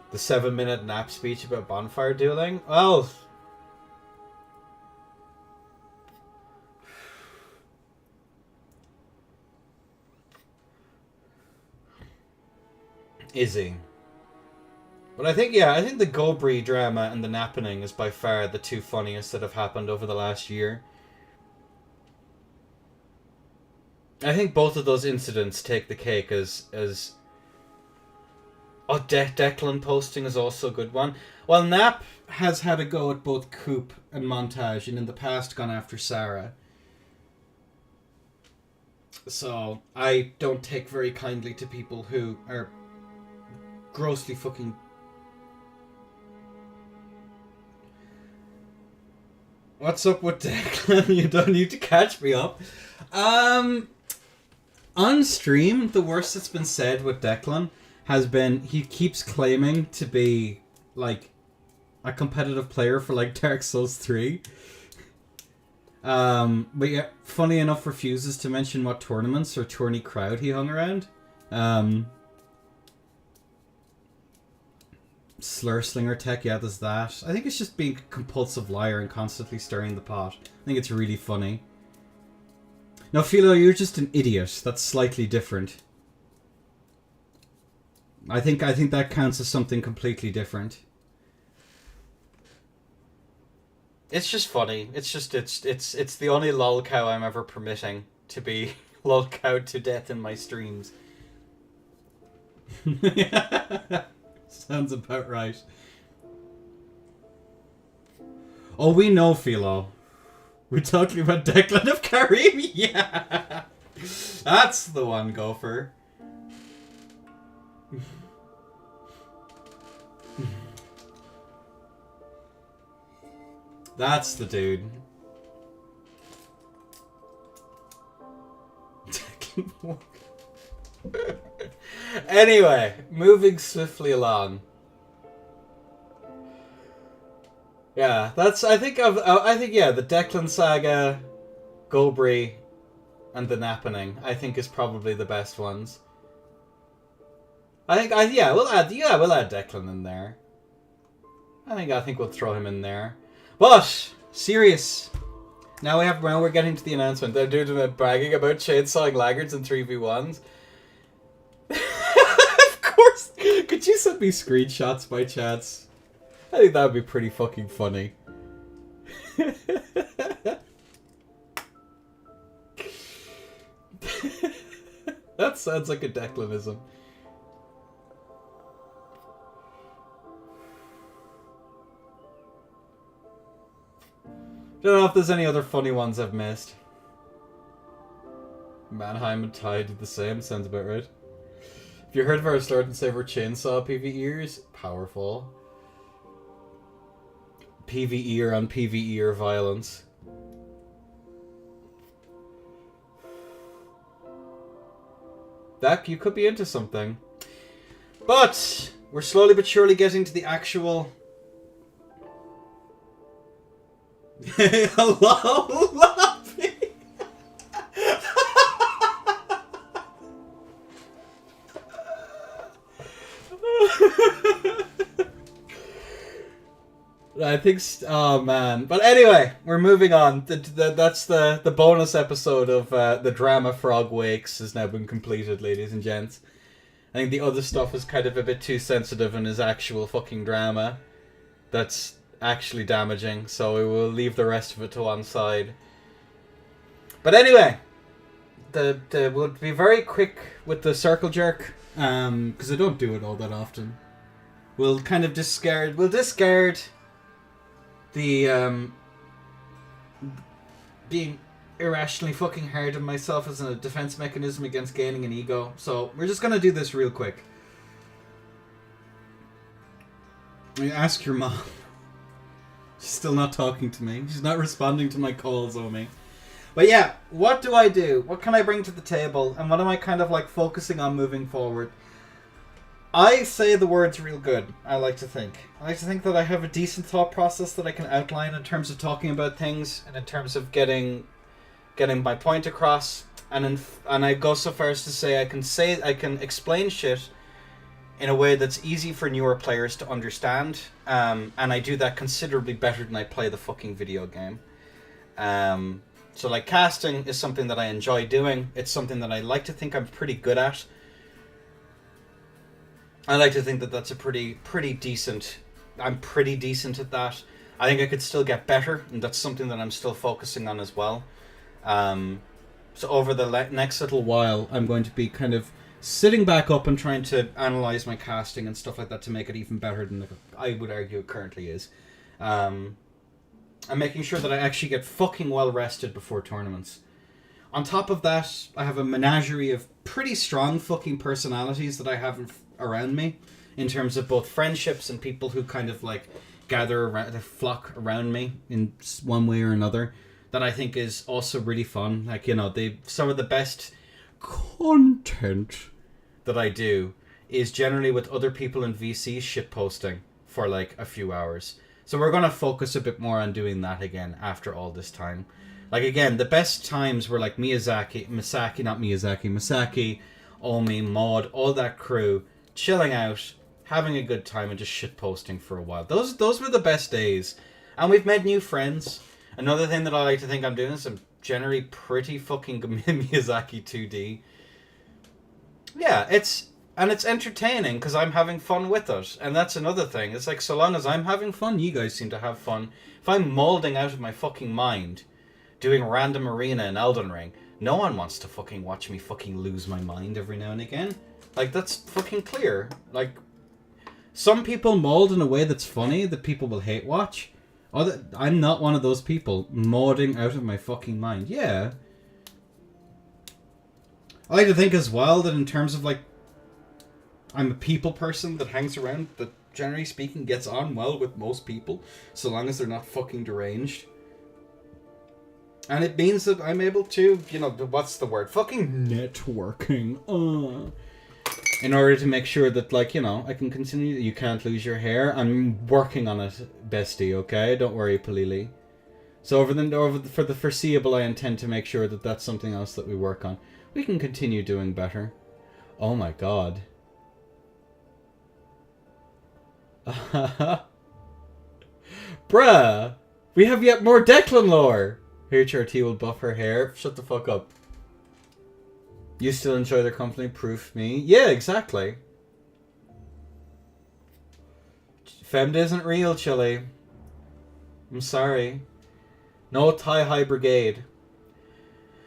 The 7-minute nap speech about bonfire dueling? Well... Izzy. But I think the Gobri drama and the nappening is by far the two funniest that have happened over the last year. I think both of those incidents take the cake as Declan posting is also a good one. Well, Nap has had a go at both Coop and Montage, and in the past gone after Sarah. So, I don't take very kindly to people who are grossly fucking What's up with Declan? You don't need to catch me up. On stream, the worst that's been said with Declan has been he keeps claiming to be like a competitive player for like Dark Souls 3. But yeah, funny enough, refuses to mention what tournaments or tourney crowd he hung around. Slur Slinger Tech, yeah, there's that. I think it's just being a compulsive liar and constantly stirring the pot. I think it's really funny. No, Philo, you're just an idiot. That's slightly different. I think that counts as something completely different. It's just funny. It's just it's the only lolcow I'm ever permitting to be lolcowed to death in my streams. Sounds about right. Oh, we know, Philo. We're talking about Declan of Karim? Yeah! That's the one, Gopher. That's the dude. Anyway, moving swiftly along. Yeah, that's I think the Declan Saga, Gobri, and the Nappening I think is probably the best ones. We'll add Declan in there. I think we'll throw him in there. But serious. Now we're getting to the announcement. They're doing bragging about chainsawing laggards in 3v1s. Of course. Could you send me screenshots by chance? I think that would be pretty fucking funny. That sounds like a Declanism. Don't know if there's any other funny ones I've missed. Mannheim and Tide did the same, sounds about right. Have you heard of our start and saver chainsaw PvEers? Powerful. PvEer on PvEer violence. That you could be into something. But we're slowly but surely getting to the actual... Hello, Luffy! I think... Oh, man. But anyway, we're moving on. That's the bonus episode of the drama Frog Wakes has now been completed, ladies and gents. I think the other stuff is kind of a bit too sensitive and is actual fucking drama. That's actually damaging, so we will leave the rest of it to one side. But anyway, we'll be very quick with the circle jerk, because I don't do it all that often. We'll kind of discard the being irrationally fucking hard on myself as a defense mechanism against gaining an ego. So we're just gonna do this real quick. Ask your mom. She's still not talking to me. She's not responding to my calls, Omi. But yeah, what do I do? What can I bring to the table? And what am I kind of like focusing on moving forward? I say the words real good, I like to think. I like to think that I have a decent thought process that I can outline in terms of talking about things and in terms of getting my point across. And I go so far as to say I can explain shit in a way that's easy for newer players to understand, and I do that considerably better than I play the fucking video game. So like casting is something that I enjoy doing. It's something that I like to think I'm pretty good at. I like to think that that's a pretty decent... I'm pretty decent at that. I think I could still get better, and that's something that I'm still focusing on as well. So over the next little while, I'm going to be kind of sitting back up and trying to analyze my casting and stuff like that to make it even better than I would argue it currently is. I'm making sure that I actually get fucking well rested before tournaments. On top of that, I have a menagerie of pretty strong fucking personalities that I have around me, in terms of both friendships and people who kind of like gather around, they flock around me in one way or another. That I think is also really fun. Like, you know, some of the best content that I do is generally with other people in VC shitposting for like a few hours. So we're going to focus a bit more on doing that again after all this time. Like, again, the best times were like Masaki, Omi, Maud, all that crew, chilling out, having a good time, and just shitposting for a while. Those were the best days. And we've made new friends. Another thing that I like to think I'm doing is I'm generally pretty fucking good at Miyazaki 2D. Yeah, it's entertaining because I'm having fun with it. And that's another thing. It's like, so long as I'm having fun, you guys seem to have fun. If I'm molding out of my fucking mind, doing random arena in Elden Ring, no one wants to fucking watch me fucking lose my mind every now and again. Like, that's fucking clear. Like, some people mold in a way that's funny that people will hate watch. I'm not one of those people modding out of my fucking mind. Yeah. I like to think as well that in terms of like, I'm a people person that hangs around, that generally speaking gets on well with most people, so long as they're not fucking deranged. And it means that I'm able to, you know, what's the word? Fucking networking. In order to make sure that, like, you know, I can continue. You can't lose your hair. I'm working on it, bestie, okay? Don't worry, Palili. So for the foreseeable, I intend to make sure that that's something else that we work on. We can continue doing better. Oh my god. Bruh! We have yet more Declan lore! HRT will buff her hair. Shut the fuck up. You still enjoy their company? Proof me. Yeah, exactly. Femd isn't real, Chile. I'm sorry. No Thai High Brigade.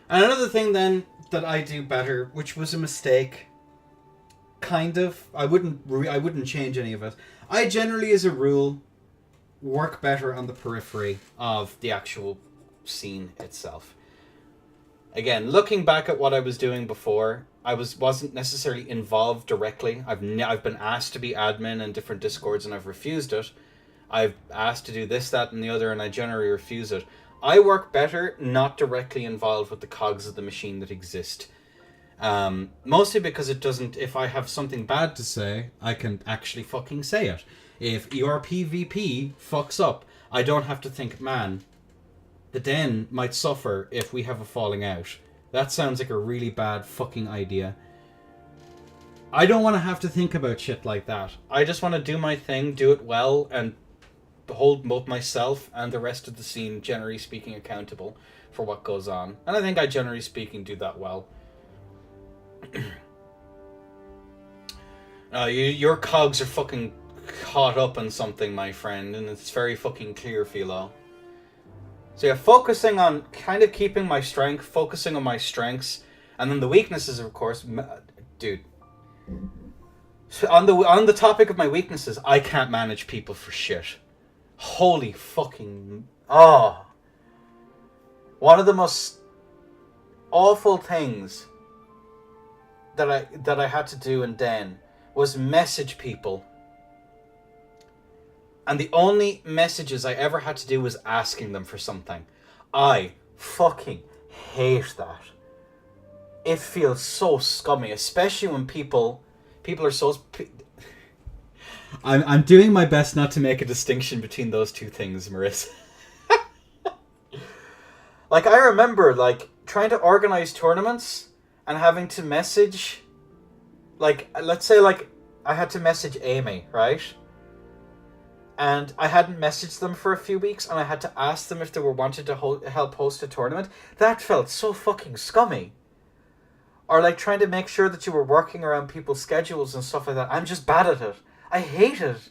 And another thing then that I do better, which was a mistake, kind of. I wouldn't change any of it. I generally, as a rule, work better on the periphery of the actual scene itself. Again, looking back at what I was doing before, I wasn't necessarily involved directly. I've been asked to be admin in different Discords and I've refused it. I've asked to do this, that, and the other, and I generally refuse it. I work better not directly involved with the cogs of the machine that exist. Mostly because it doesn't... If I have something bad to say, I can actually fucking say it. If ERPVP fucks up, I don't have to think, man, the den might suffer if we have a falling out. That sounds like a really bad fucking idea. I don't want to have to think about shit like that. I just want to do my thing, do it well, and hold both myself and the rest of the scene, generally speaking, accountable for what goes on. And I think I, generally speaking, do that well. Your cogs are fucking caught up on something, my friend, and it's very fucking clear, Philo. So yeah, focusing on kind of keeping my strength, focusing on my strengths, and then the weaknesses, of course. Dude, on the topic of my weaknesses, I can't manage people for shit. Holy fucking... Oh. One of the most awful things that I had to do in Den was message people. And the only messages I ever had to do was asking them for something. I fucking hate that. It feels so scummy, especially when people are so... I'm doing my best not to make a distinction between those two things, Marissa. Like, I remember, like, trying to organize tournaments and having to message... Like, let's say, like, I had to message Amy, right? And I hadn't messaged them for a few weeks, and I had to ask them if they were wanted to help host a tournament. That felt so fucking scummy. Or, like, trying to make sure that you were working around people's schedules and stuff like that. I'm just bad at it. I hate it.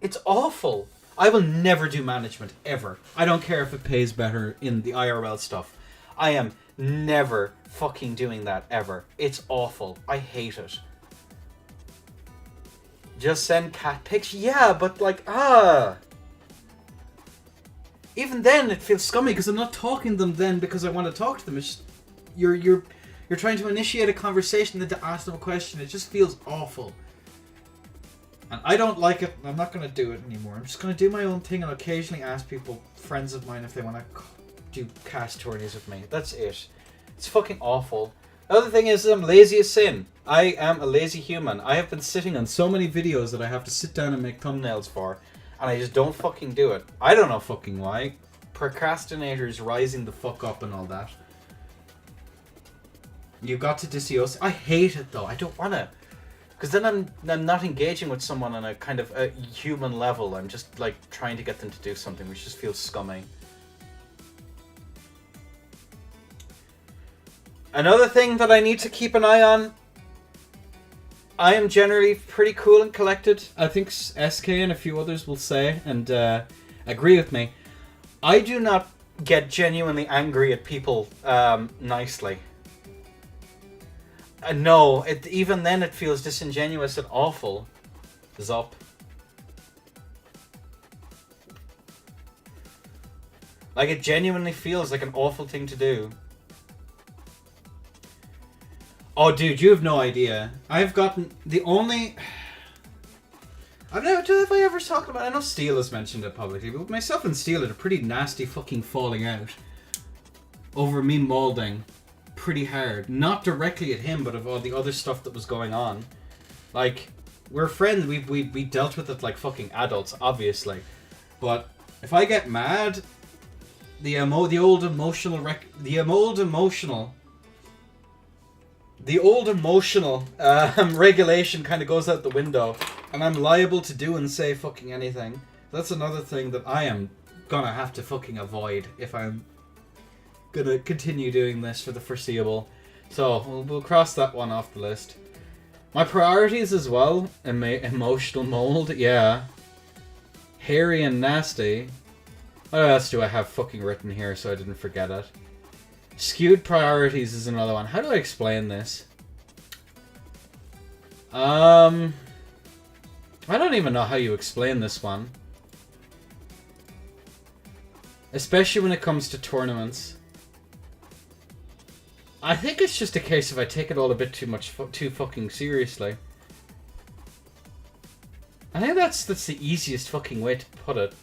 It's awful. I will never do management, ever. I don't care if it pays better in the IRL stuff. I am never fucking doing that, ever. It's awful. I hate it. Just send cat pics? Yeah, but like, Even then, it feels scummy, because I'm not talking to them then because I want to talk to them. It's just, you're trying to initiate a conversation, then to ask them a question. It just feels awful. And I don't like it. I'm not going to do it anymore. I'm just going to do my own thing and occasionally ask people, friends of mine, if they want to do cast tourneys with me. That's it. It's fucking awful. The other thing is I'm lazy as sin. I am a lazy human. I have been sitting on so many videos that I have to sit down and make thumbnails for, and I just don't fucking do it. I don't know fucking why. Procrastinators rising the fuck up and all that. You got to disoc. I hate it though. I don't want to. Because then I'm not engaging with someone on a kind of a human level. I'm just like trying to get them to do something, which just feels scummy. Another thing that I need to keep an eye on. I am generally pretty cool and collected. I think SK and a few others will say and agree with me. I do not get genuinely angry at people nicely. No, even then it feels disingenuous and awful. Zup. Like, it genuinely feels like an awful thing to do. Oh, dude, you have no idea. I've gotten the only... I don't know if I ever talked about it. I know Steele has mentioned it publicly, but myself and Steele had a pretty nasty fucking falling out over me molding pretty hard. Not directly at him, but of all the other stuff that was going on. Like, we're friends. We dealt with it like fucking adults, obviously. But if I get mad, the old emotional regulation kind of goes out the window, and I'm liable to do and say fucking anything. That's another thing that I am gonna have to fucking avoid if I'm gonna continue doing this for the foreseeable. So we'll cross that one off the list. My priorities as well. Emotional mold, yeah. Hairy and nasty. What else do I have fucking written here so I didn't forget it? Skewed priorities is another one. How do I explain this? I don't even know how you explain this one. Especially when it comes to tournaments. I think it's just a case of I take it all a bit too fucking seriously. I think that's the easiest fucking way to put it.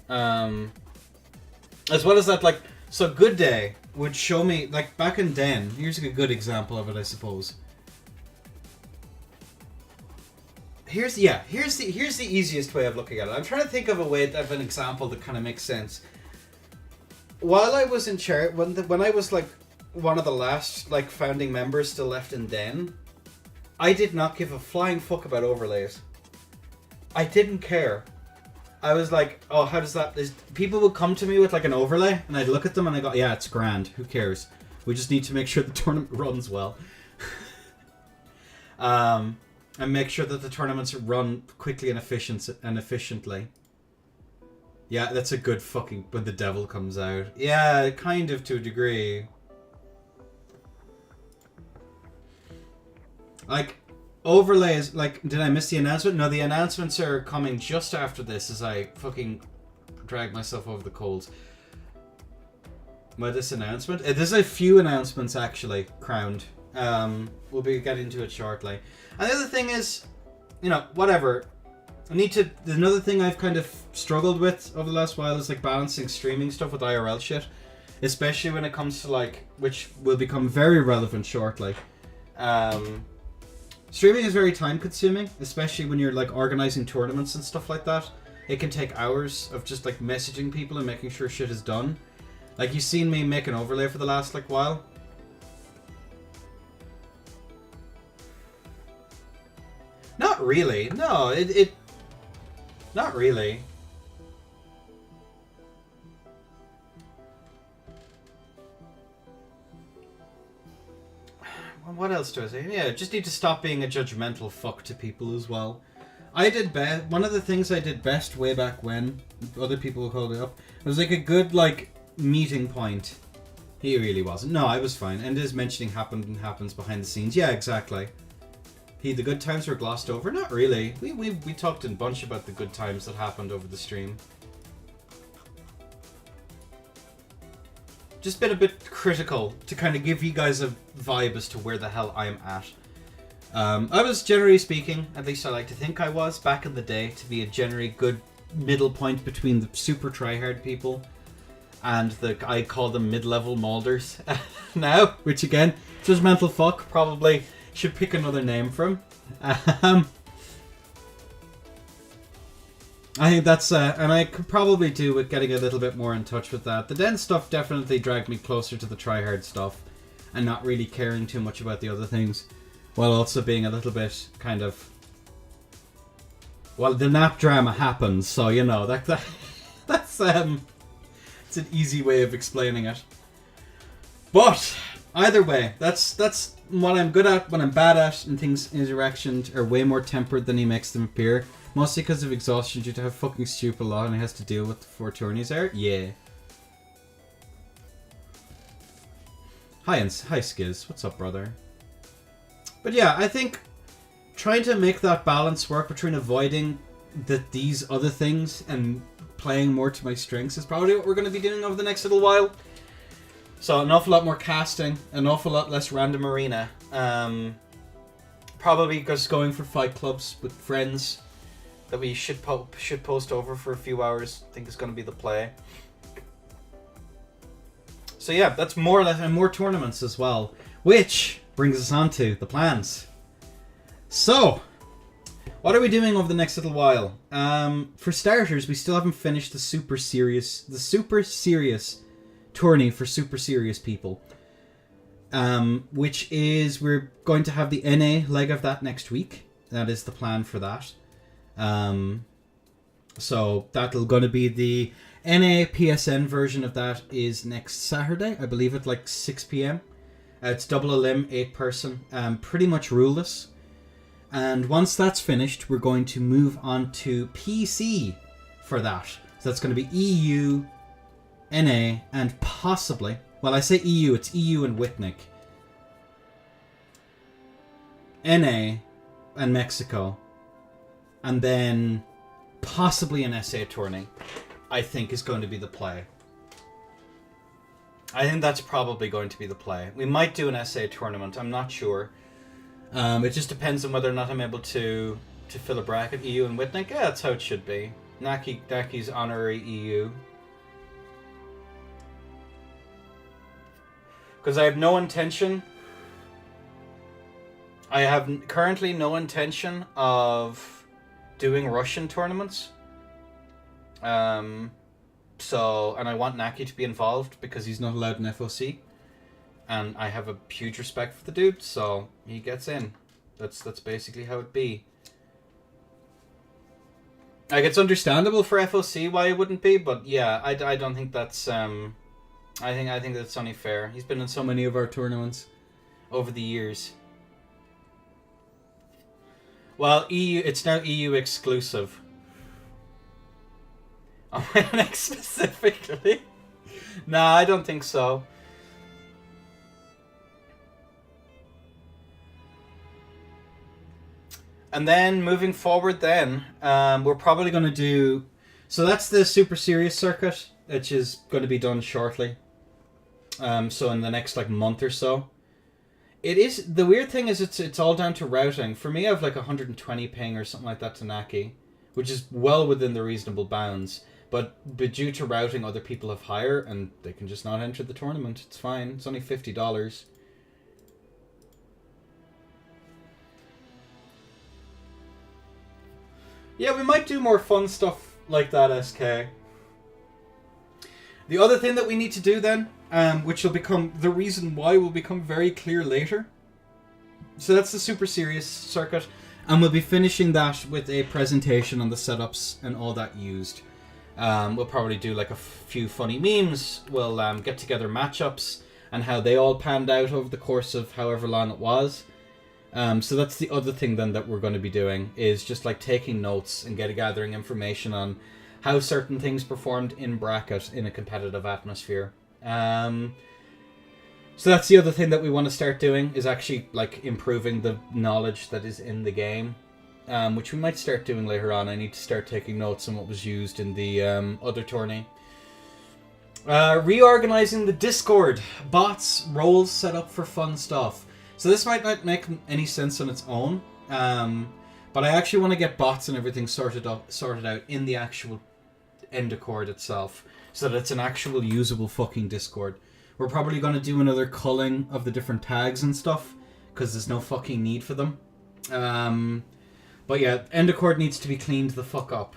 As well as that, like, so Good Day would show me, like, back in Den. Here's a good example of it, I suppose. Here's the easiest way of looking at it. I'm trying to think of an example that kind of makes sense. While I was in charge, when I was like one of the last like founding members still left in Den, I did not give a flying fuck about overlays. I didn't care. I was like, oh, how does that... People would come to me with like an overlay, and I'd look at them and I go, yeah, it's grand. Who cares? We just need to make sure the tournament runs well. And make sure that the tournaments run quickly and efficiently. Yeah, that's a good fucking... When the devil comes out. Yeah, kind of to a degree. Like... Overlays, like, did I miss the announcement? No, the announcements are coming just after this as I fucking drag myself over the coals. By this announcement? There's a few announcements, actually, crowned. We'll be getting to it shortly. And the other thing is, you know, whatever. Another thing I've kind of struggled with over the last while is, like, balancing streaming stuff with IRL shit. Especially when it comes to, like, which will become very relevant shortly. Streaming is very time consuming, especially when you're like organizing tournaments and stuff like that. It can take hours of just like messaging people and making sure shit is done. Like, you've seen me make an overlay for the last like while. Not really. No, it not really. What else do I say? Yeah, just need to stop being a judgmental fuck to people as well. One of the things I did best way back when, other people called it up, was like a good, like, meeting point. He really wasn't. No, I was fine. And his mentioning happens behind the scenes. Yeah, exactly. The good times were glossed over? Not really. We talked a bunch about the good times that happened over the stream. Just been a bit critical to kind of give you guys a vibe as to where the hell I'm at. I was, generally speaking, at least I like to think I was, back in the day, to be a generally good middle point between the super tryhard people and I call them mid-level molders now, which again, judgmental fuck, probably should pick another name from. I think that's, and I could probably do with getting a little bit more in touch with that. The Den stuff definitely dragged me closer to the tryhard stuff and not really caring too much about the other things, while also being a little bit kind of, well, the nap drama happens, so you know that's it's an easy way of explaining it. But either way, that's what I'm good at, what I'm bad at, and things his reactions are way more tempered than he makes them appear. Mostly because of exhaustion due to how fucking stupid a lot and he has to deal with the 4 tourneys are. Yeah. Hi Skiz, what's up, brother? But yeah, I think trying to make that balance work between avoiding these other things and playing more to my strengths is probably what we're going to be doing over the next little while. So an awful lot more casting, an awful lot less random arena. Probably just going for fight clubs with friends that we should post over for a few hours. I think is going to be the play. So yeah, that's more or less, and more tournaments as well, which brings us on to the plans. So, what are we doing over the next little while? For starters, we still haven't finished the super serious tourney for super serious people, which is we're going to have the NA leg of that next week. That is the plan for that. So that'll going to be the NA PSN version of that is next Saturday, I believe, at like 6 p.m. It's double elim, 8 person, pretty much ruleless. And once that's finished, we're going to move on to PC for that. So that's going to be EU, NA, and possibly, well, I say EU, it's EU and Whitnick. NA and Mexico. And then possibly an SA tourney, I think, is going to be the play. I think that's probably going to be the play. We might do an SA tournament, I'm not sure. It just depends on whether or not I'm able to fill a bracket. EU and Whitnick, yeah, that's how it should be. Naki's honorary EU. Because I have no intention... I have currently no intention of doing Russian tournaments. And I want Naki to be involved because he's not allowed in FOC. And I have a huge respect for the dude, so he gets in. That's basically how it be. Like, it's understandable for FOC why it wouldn't be, but yeah, I don't think that's I think that's only fair. He's been in so many of our tournaments over the years. Well, EU, it's now EU exclusive. On Winx specifically? Nah, I don't think so. And then, moving forward then, we're probably going to do... So that's the Super Serious circuit, which is going to be done shortly. So in the next, like, month or so. It is... The weird thing is it's all down to routing. For me, I have, like, 120 ping or something like that to Naki, which is well within the reasonable bounds. But due to routing, other people have higher, and they can just not enter the tournament. It's fine. It's only $50. Yeah, we might do more fun stuff like that, SK. The other thing that we need to do then, which will become the reason why will become very clear later. So that's the Super Serious circuit, and we'll be finishing that with a presentation on the setups and all that used. We'll probably do like a few funny memes. We'll get together matchups and how they all panned out over the course of however long it was. So that's the other thing then that we're going to be doing, is just like taking notes and gathering information on how certain things performed in bracket in a competitive atmosphere. So that's the other thing that we want to start doing, is actually like improving the knowledge that is in the game, which we might start doing later on. I need to start taking notes on what was used in the other tourney. Reorganizing the Discord, bots, roles set up for fun stuff. So this might not make any sense on its own, but I actually want to get bots and everything sorted out in the actual Endicord itself, so that it's an actual usable fucking Discord. We're probably going to do another culling of the different tags and stuff, because there's no fucking need for them. But yeah, Endicord needs to be cleaned the fuck up.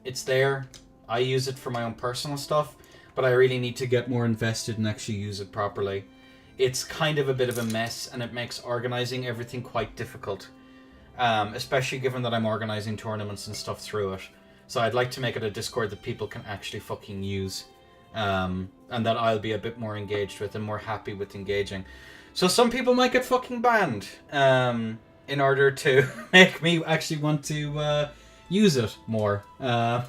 It's there. I use it for my own personal stuff, but I really need to get more invested and actually use it properly. It's kind of a bit of a mess, and it makes organizing everything quite difficult. Especially given that I'm organizing tournaments and stuff through it. So I'd like to make it a Discord that people can actually fucking use. And that I'll be a bit more engaged with and more happy with engaging. So some people might get fucking banned. In order to make me actually want to use it more. So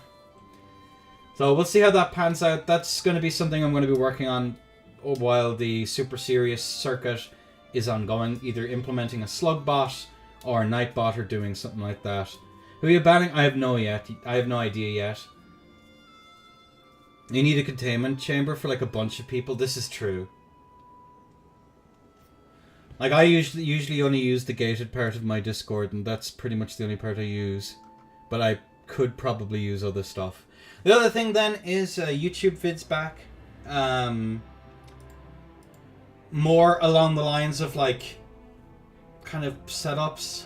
we'll see how that pans out. That's going to be something I'm going to be working on while the Super Serious circuit is ongoing. Either implementing a slug bot or a night bot or doing something like that. Who are you banning? I have no idea yet. You need a containment chamber for like a bunch of people. This is true. Like I usually only use the gated part of my Discord, and that's pretty much the only part I use. But I could probably use other stuff. The other thing then is YouTube vids back. More along the lines of like kind of setups.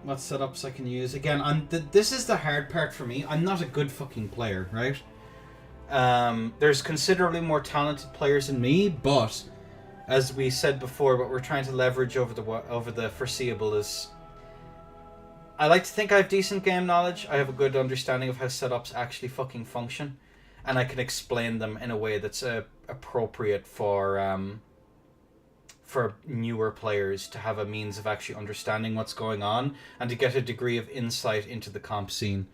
What setups I can use. Again, this is the hard part for me. I'm not a good fucking player, right? There's considerably more talented players than me, but as we said before, what we're trying to leverage over the foreseeable is, I like to think I have decent game knowledge. I have a good understanding of how setups actually fucking function, and I can explain them in a way that's appropriate for newer players to have a means of actually understanding what's going on and to get a degree of insight into the comp scene.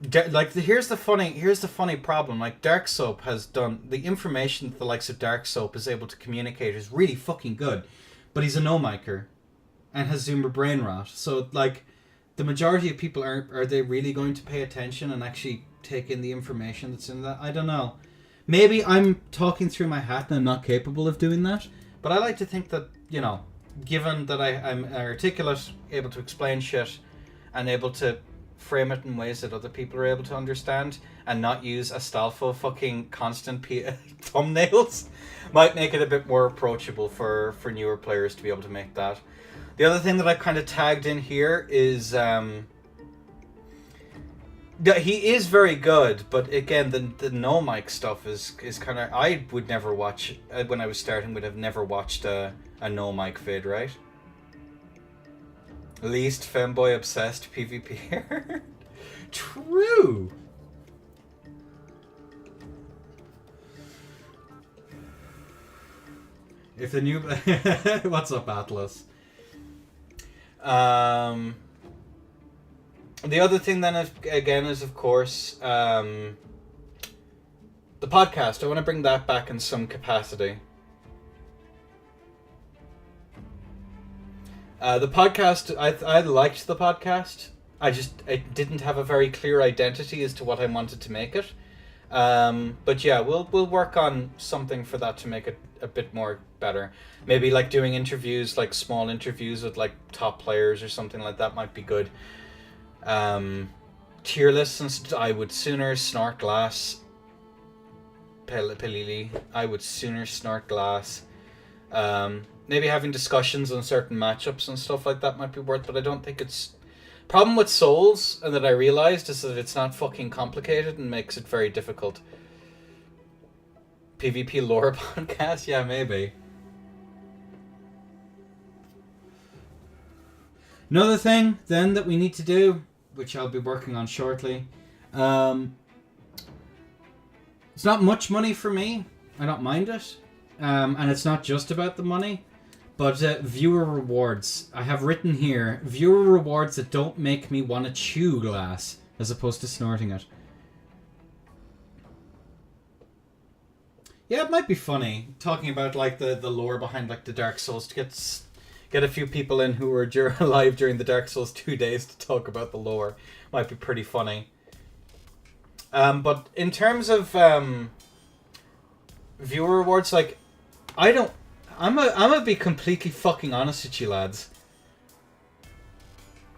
Here's the funny problem. Like Dark Soap has done the information that the likes of Dark Soap is able to communicate is really fucking good, but he's a no-micer and has Zoomer brain rot. So like the majority of people are they really going to pay attention and actually take in the information that's in that? I don't know. Maybe I'm talking through my hat and I'm not capable of doing that, but I like to think that, you know, given that I'm articulate, able to explain shit, and able to frame it in ways that other people are able to understand, and not use Astolfo fucking constant thumbnails, might make it a bit more approachable for newer players to be able to make that. The other thing that I've kind of tagged in here is he is very good, but again, the no mic stuff is kind of, I would never watch, when I was starting, would have never watched a no mic vid, right? Least femboy obsessed PvP. True. If the new what's up, Atlas? The other thing then is of course the podcast. I want to bring that back in some capacity. The podcast, I liked the podcast. I didn't have a very clear identity as to what I wanted to make it. But yeah, we'll work on something for that to make it a bit more better. Maybe like doing interviews, like small interviews with like top players or something like that might be good. Tier lists and I would sooner snort glass. Pelili. I would sooner snort glass. Maybe having discussions on certain matchups and stuff like that might be worth, but I don't think it's... Problem with Souls, and that I realized, is that it's not fucking complicated and makes it very difficult. PvP lore podcast? Yeah, maybe. Another thing, then, that we need to do, which I'll be working on shortly. It's not much money for me. I don't mind it. And it's not just about the money. But viewer rewards. I have written here, viewer rewards that don't make me want to chew glass, as opposed to snorting it. Yeah, it might be funny, talking about like the lore behind like the Dark Souls, to get a few people in who were alive during the Dark Souls 2 days to talk about the lore. Might be pretty funny. But in terms of viewer rewards, like, I don't. I'm gonna be completely fucking honest with you, lads.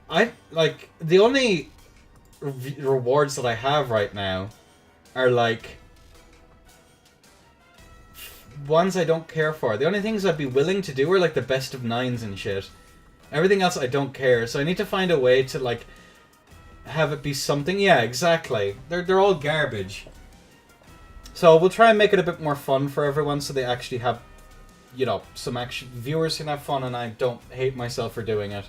I like the only rewards that I have right now are like ones I don't care for. The only things I'd be willing to do are like the best of 9s and shit. Everything else I don't care. So I need to find a way to like have it be something. Yeah, exactly. They're all garbage. So we'll try and make it a bit more fun for everyone, so they actually have, you know, some action. Viewers can have fun, and I don't hate myself for doing it.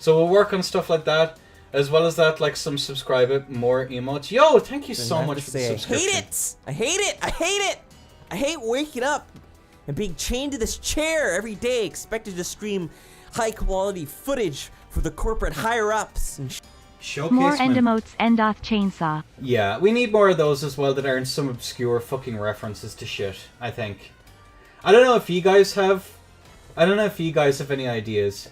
So we'll work on stuff like that, as well as that, like some subscribe it, more emotes. Yo, thank you so much for the subscription. I hate it! I hate it! I hate it! I hate waking up and being chained to this chair every day, expected to stream high-quality footage for the corporate higher-ups. And Showcase More end my- emotes, Endoth chainsaw. Yeah, we need more of those as well that aren't some obscure fucking references to shit, I think. I don't know if you guys have... I don't know if you guys have any ideas.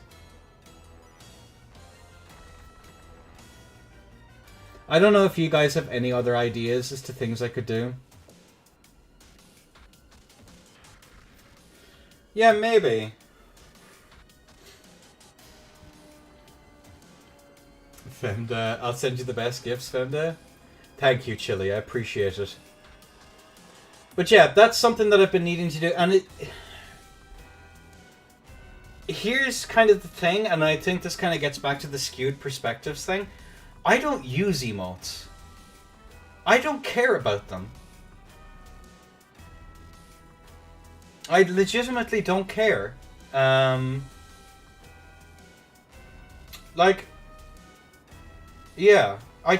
I don't know if you guys have any other ideas as to things I could do. Yeah, maybe. Femda, I'll send you the best gifts, Femda. Thank you, Chili. I appreciate it. But yeah, that's something that I've been needing to do, and it... Here's kind of the thing, and I think this kind of gets back to the skewed perspectives thing. I don't use emotes. I don't care about them. I legitimately don't care. Like... Yeah, I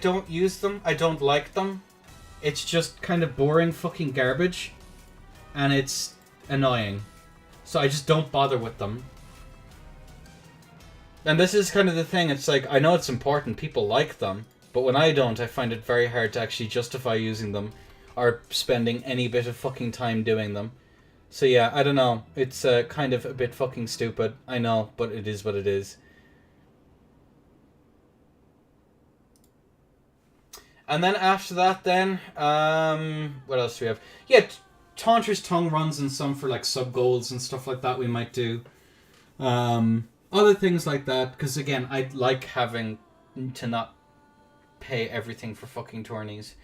don't use them. I don't like them. It's just kind of boring fucking garbage. And it's annoying. So I just don't bother with them. And this is kind of the thing. It's like, I know it's important. People like them. But when I don't, I find it very hard to actually justify using them. Or spending any bit of fucking time doing them. So yeah, I don't know. It's kind of a bit fucking stupid. I know, but it is what it is. And then after that, then, what else do we have? Yeah, Taunter's Tongue runs and some for like sub goals and stuff like that we might do. Other things like that, because again, I like having to not pay everything for fucking tourneys.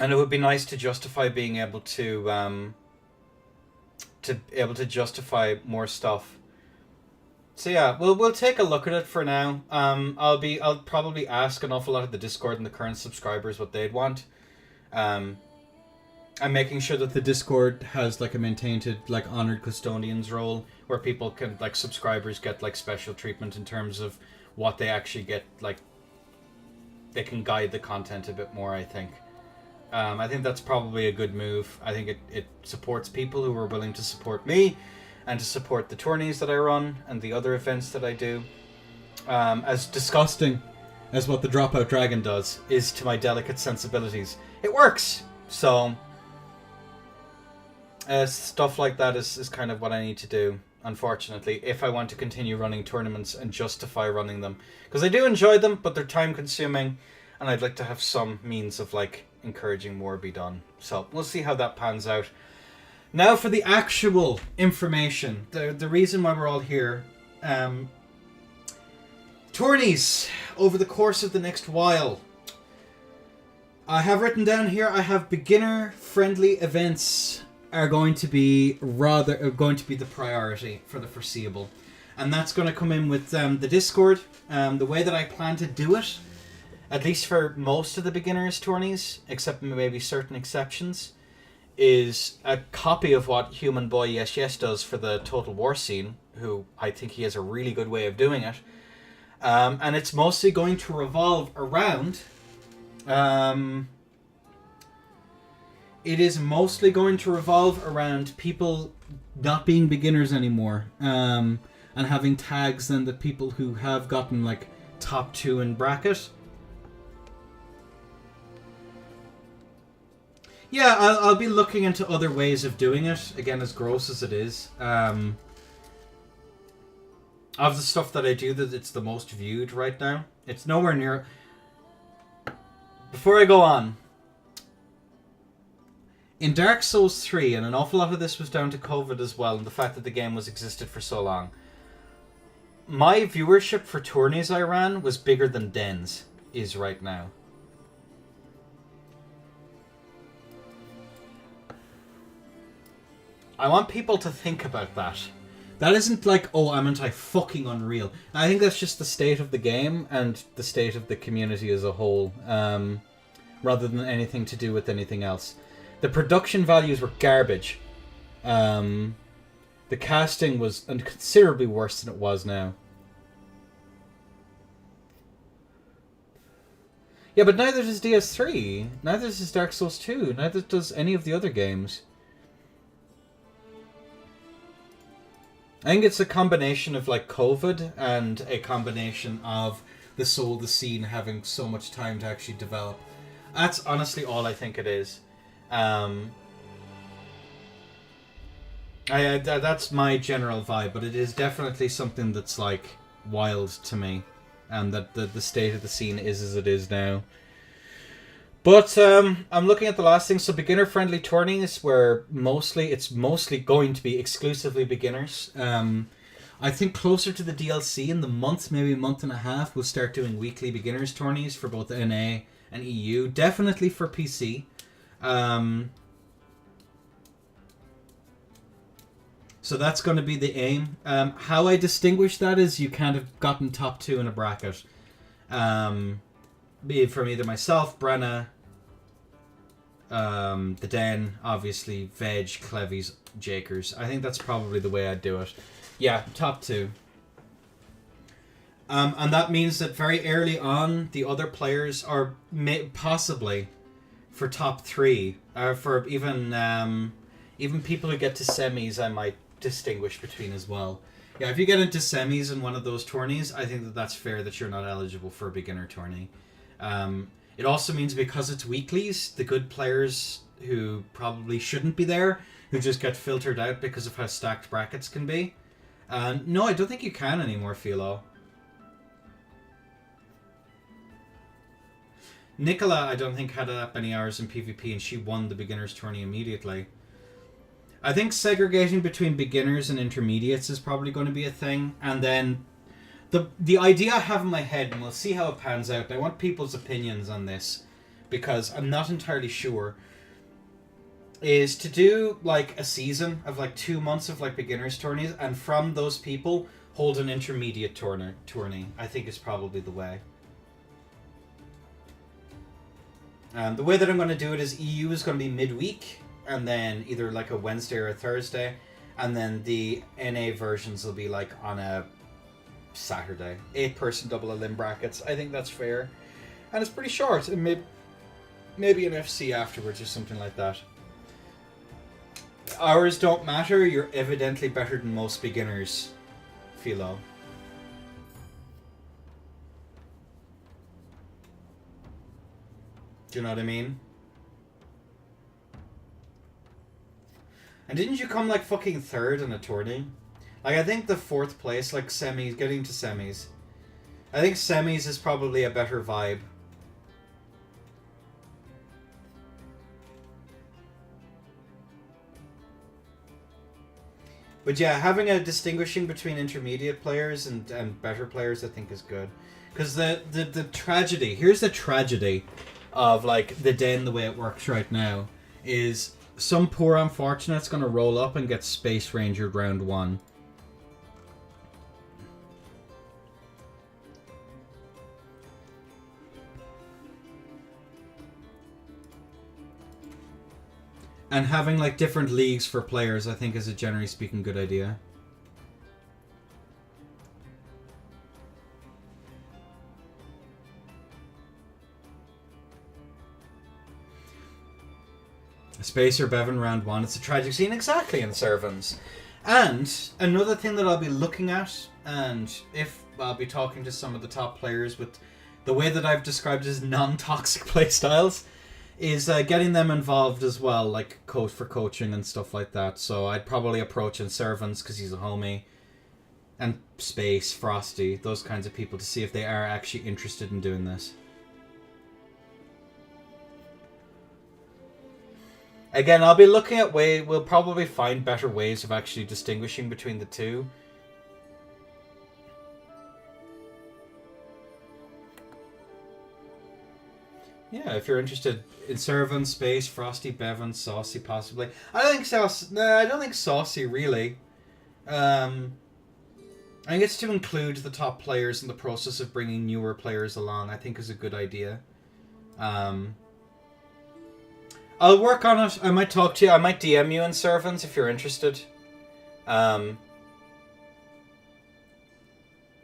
And it would be nice to justify being able to justify more stuff. So yeah, we'll take a look at it for now. I'll probably ask an awful lot of the Discord and the current subscribers what they'd want. I'm making sure that the Discord has like a maintained like honored custodians role where people can like subscribers get like special treatment in terms of what they actually get, like they can guide the content a bit more, I think. I think that's probably a good move. I think it supports people who are willing to support me and to support the tourneys that I run and the other events that I do. As disgusting as what the Dropout Dragon does is to my delicate sensibilities, it works! So, stuff like that is kind of what I need to do, unfortunately, if I want to continue running tournaments and justify running them. Because I do enjoy them, but they're time consuming, and I'd like to have some means of like encouraging more be done. So, we'll see how that pans out. Now for the actual information. The reason why we're all here. Tourneys over the course of the next while. I have written down here, I have beginner-friendly events are going to be the priority for the foreseeable. And that's going to come in with the Discord. The way that I plan to do it, at least for most of the beginners tourneys, except maybe certain exceptions, is a copy of what Human Boy Yes Yes does for the Total War scene, who I think he has a really good way of doing it. And it's mostly going to revolve around... it is mostly going to revolve around people not being beginners anymore. And having tags then the people who have gotten like top 2 in bracket. Yeah, I'll be looking into other ways of doing it, again, as gross as it is. Of the stuff that I do, that it's the most viewed right now. It's nowhere near... Before I go on, in Dark Souls 3, and an awful lot of this was down to COVID as well, and the fact that the game was existed for so long, my viewership for tourneys I ran was bigger than Den's is right now. I want people to think about that. That isn't like, oh, I'm anti-fucking Unreal. I think that's just the state of the game and the state of the community as a whole, rather than anything to do with anything else. The production values were garbage. The casting was considerably worse than it was now. Yeah, but neither does DS3. Neither does Dark Souls 2. Neither does any of the other games. I think it's a combination of like COVID and a combination of the scene having so much time to actually develop. That's honestly all I think it is. That's my general vibe, but it is definitely something that's like wild to me, and that the state of the scene is as it is now. But I'm looking at the last thing. So beginner-friendly tourneys, where it's mostly going to be exclusively beginners. I think closer to the DLC in the month, maybe a month and a half, we'll start doing weekly beginners tourneys for both NA and EU. Definitely for PC. So that's going to be the aim. How I distinguish that is you kind of gotten top 2 in a bracket. Be it from either myself, Brenna, the Den, obviously, Veg, Clevies, Jakers. I think that's probably the way I'd do it. Yeah, top 2. And that means that very early on, the other players are possibly for top 3, or for even people who get to semis, I might distinguish between as well. Yeah, if you get into semis in one of those tourneys, I think that's fair that you're not eligible for a beginner tourney. It also means because it's weeklies, the good players who probably shouldn't be there, who just get filtered out because of how stacked brackets can be. No, I don't think you can anymore, Philo. Nicola, I don't think, had that many hours in PvP, and she won the beginners tourney immediately. I think segregating between beginners and intermediates is probably going to be a thing, and then the idea I have in my head, and we'll see how it pans out, and I want people's opinions on this, because I'm not entirely sure, is to do like a season of like 2 months of like beginners tourneys, and from those people hold an intermediate tourney. I think is probably the way. The way that I'm going to do it is EU is going to be midweek, and then either like a Wednesday or a Thursday, and then the NA versions will be like on a Saturday. 8-person double elim brackets. I think that's fair. And it's pretty short, and maybe an FC afterwards or something like that. Hours don't matter, you're evidently better than most beginners, Philo. Do you know what I mean? And didn't you come like fucking 3rd in a tourney? Like, I think the 4th place, like semis, getting to semis. I think semis is probably a better vibe. But yeah, having a distinguishing between intermediate players and better players, I think is good. Because the tragedy, here's the tragedy of like the Den, the way it works right now, is some poor unfortunate's going to roll up and get Space Rangered round 1. And having like different leagues for players, I think, is a generally speaking good idea. Spacer Bevan round 1. It's a tragic scene, exactly, in Servants. And another thing that I'll be looking at, and if I'll be talking to some of the top players with the way that I've described as non-toxic playstyles, is getting them involved as well, like coach for coaching and stuff like that. So I'd probably approach in Servants because he's a homie, and Space, Frosty, those kinds of people, to see if they are actually interested in doing this. Again, I'll be looking at we'll probably find better ways of actually distinguishing between the two. Yeah, if you're interested in Servan, Space, Frosty, Bevan, Saucy, possibly. I don't think Saucy. No, I don't think Saucy really. I think it's to include the top players in the process of bringing newer players along. I think is a good idea. I'll work on it. I might talk to you. I might DM you in Servants if you're interested. Yeah,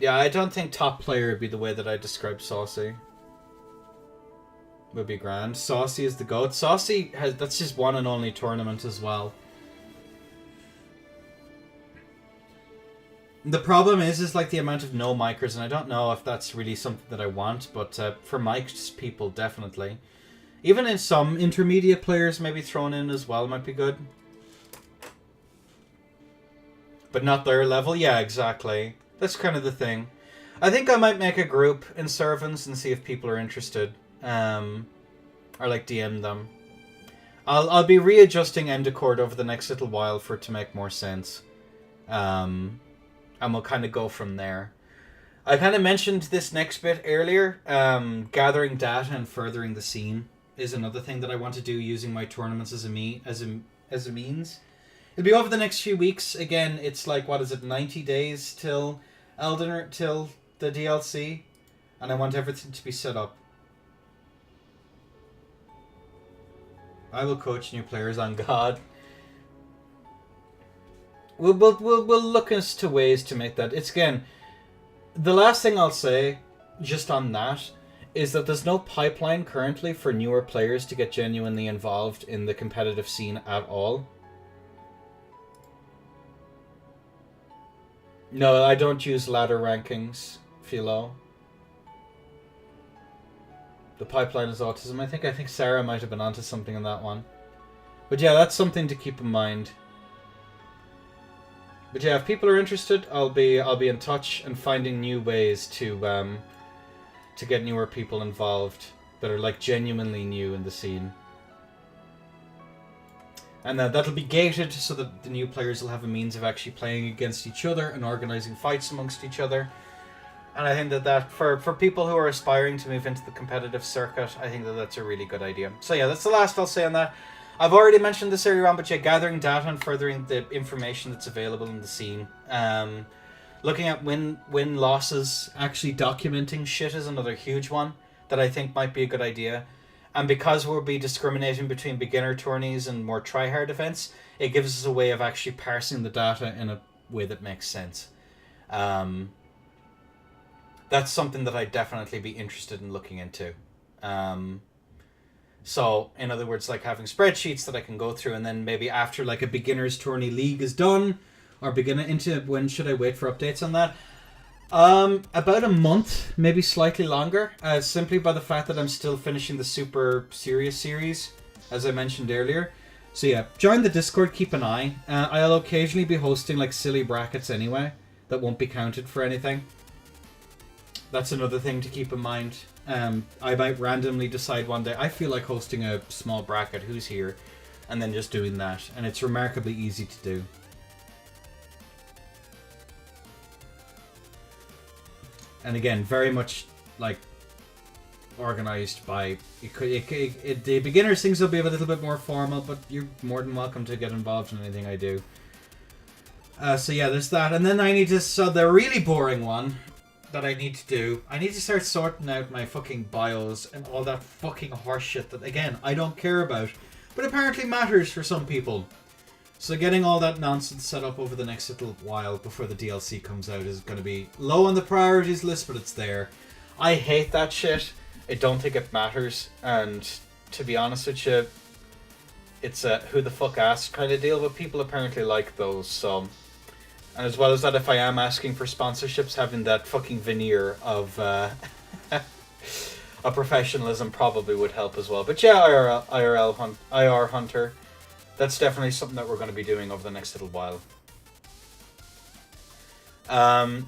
I don't think top player would be the way that I describe Saucy. Would be grand. Saucy is the GOAT. Saucy that's his one and only tournament as well. The problem is like the amount of no micers, and I don't know if that's really something that I want, but for mic'd people, definitely. Even in some intermediate players, maybe thrown in as well might be good. But not their level? Yeah, exactly. That's kind of the thing. I think I might make a group in Servants and see if people are interested. Or like DM them. I'll be readjusting Endicord over the next little while for it to make more sense. And we'll kind of go from there. I kind of mentioned this next bit earlier. Gathering data and furthering the scene is another thing that I want to do using my tournaments as a means. It'll be over the next few weeks. Again, it's like, what is it, 90 days till till the DLC, and I want everything to be set up. I will coach new players on God. We'll look as to ways to make that. It's again, the last thing I'll say, just on that, is that there's no pipeline currently for newer players to get genuinely involved in the competitive scene at all. No, I don't use ladder rankings, Philo. The pipeline is autism. I think Sarah might have been onto something on that one. But yeah, that's something to keep in mind. But yeah, if people are interested, I'll be in touch and finding new ways to get newer people involved that are like genuinely new in the scene. And that'll be gated so that the new players will have a means of actually playing against each other and organizing fights amongst each other. And I think that for people who are aspiring to move into the competitive circuit, I think that's a really good idea. So yeah, that's the last I'll say on that. I've already mentioned this earlier on, but yeah, gathering data and furthering the information that's available in the scene. Looking at win losses, actually documenting shit is another huge one that I think might be a good idea. And because we'll be discriminating between beginner tourneys and more try-hard events, it gives us a way of actually parsing the data in a way that makes sense. That's something that I'd definitely be interested in looking into. So, in other words, like having spreadsheets that I can go through, and then maybe after like a beginner's tourney league is done, or when should I wait for updates on that? About a month, maybe slightly longer, simply by the fact that I'm still finishing the Super Serious series, as I mentioned earlier. So yeah, join the Discord, keep an eye. I'll occasionally be hosting like silly brackets anyway, that won't be counted for anything. That's another thing to keep in mind. I might randomly decide one day, I feel like hosting a small bracket, who's here, and then just doing that. And it's remarkably easy to do. And again, very much like organized by the beginners. Things will be a little bit more formal, but you're more than welcome to get involved in anything I do. So yeah, there's that, and then so the really boring one that I need to do. I need to start sorting out my fucking bios and all that fucking horse shit that again I don't care about, but apparently matters for some people. So getting all that nonsense set up over the next little while before the DLC comes out is going to be low on the priorities list, but it's there. I hate that shit. I don't think it matters, and to be honest with you, it's a who the fuck asked kind of deal, but people apparently like those, so... And as well as that, if I am asking for sponsorships, having that fucking veneer of a professionalism probably would help as well. But yeah, IR Hunter, that's definitely something that we're going to be doing over the next little while.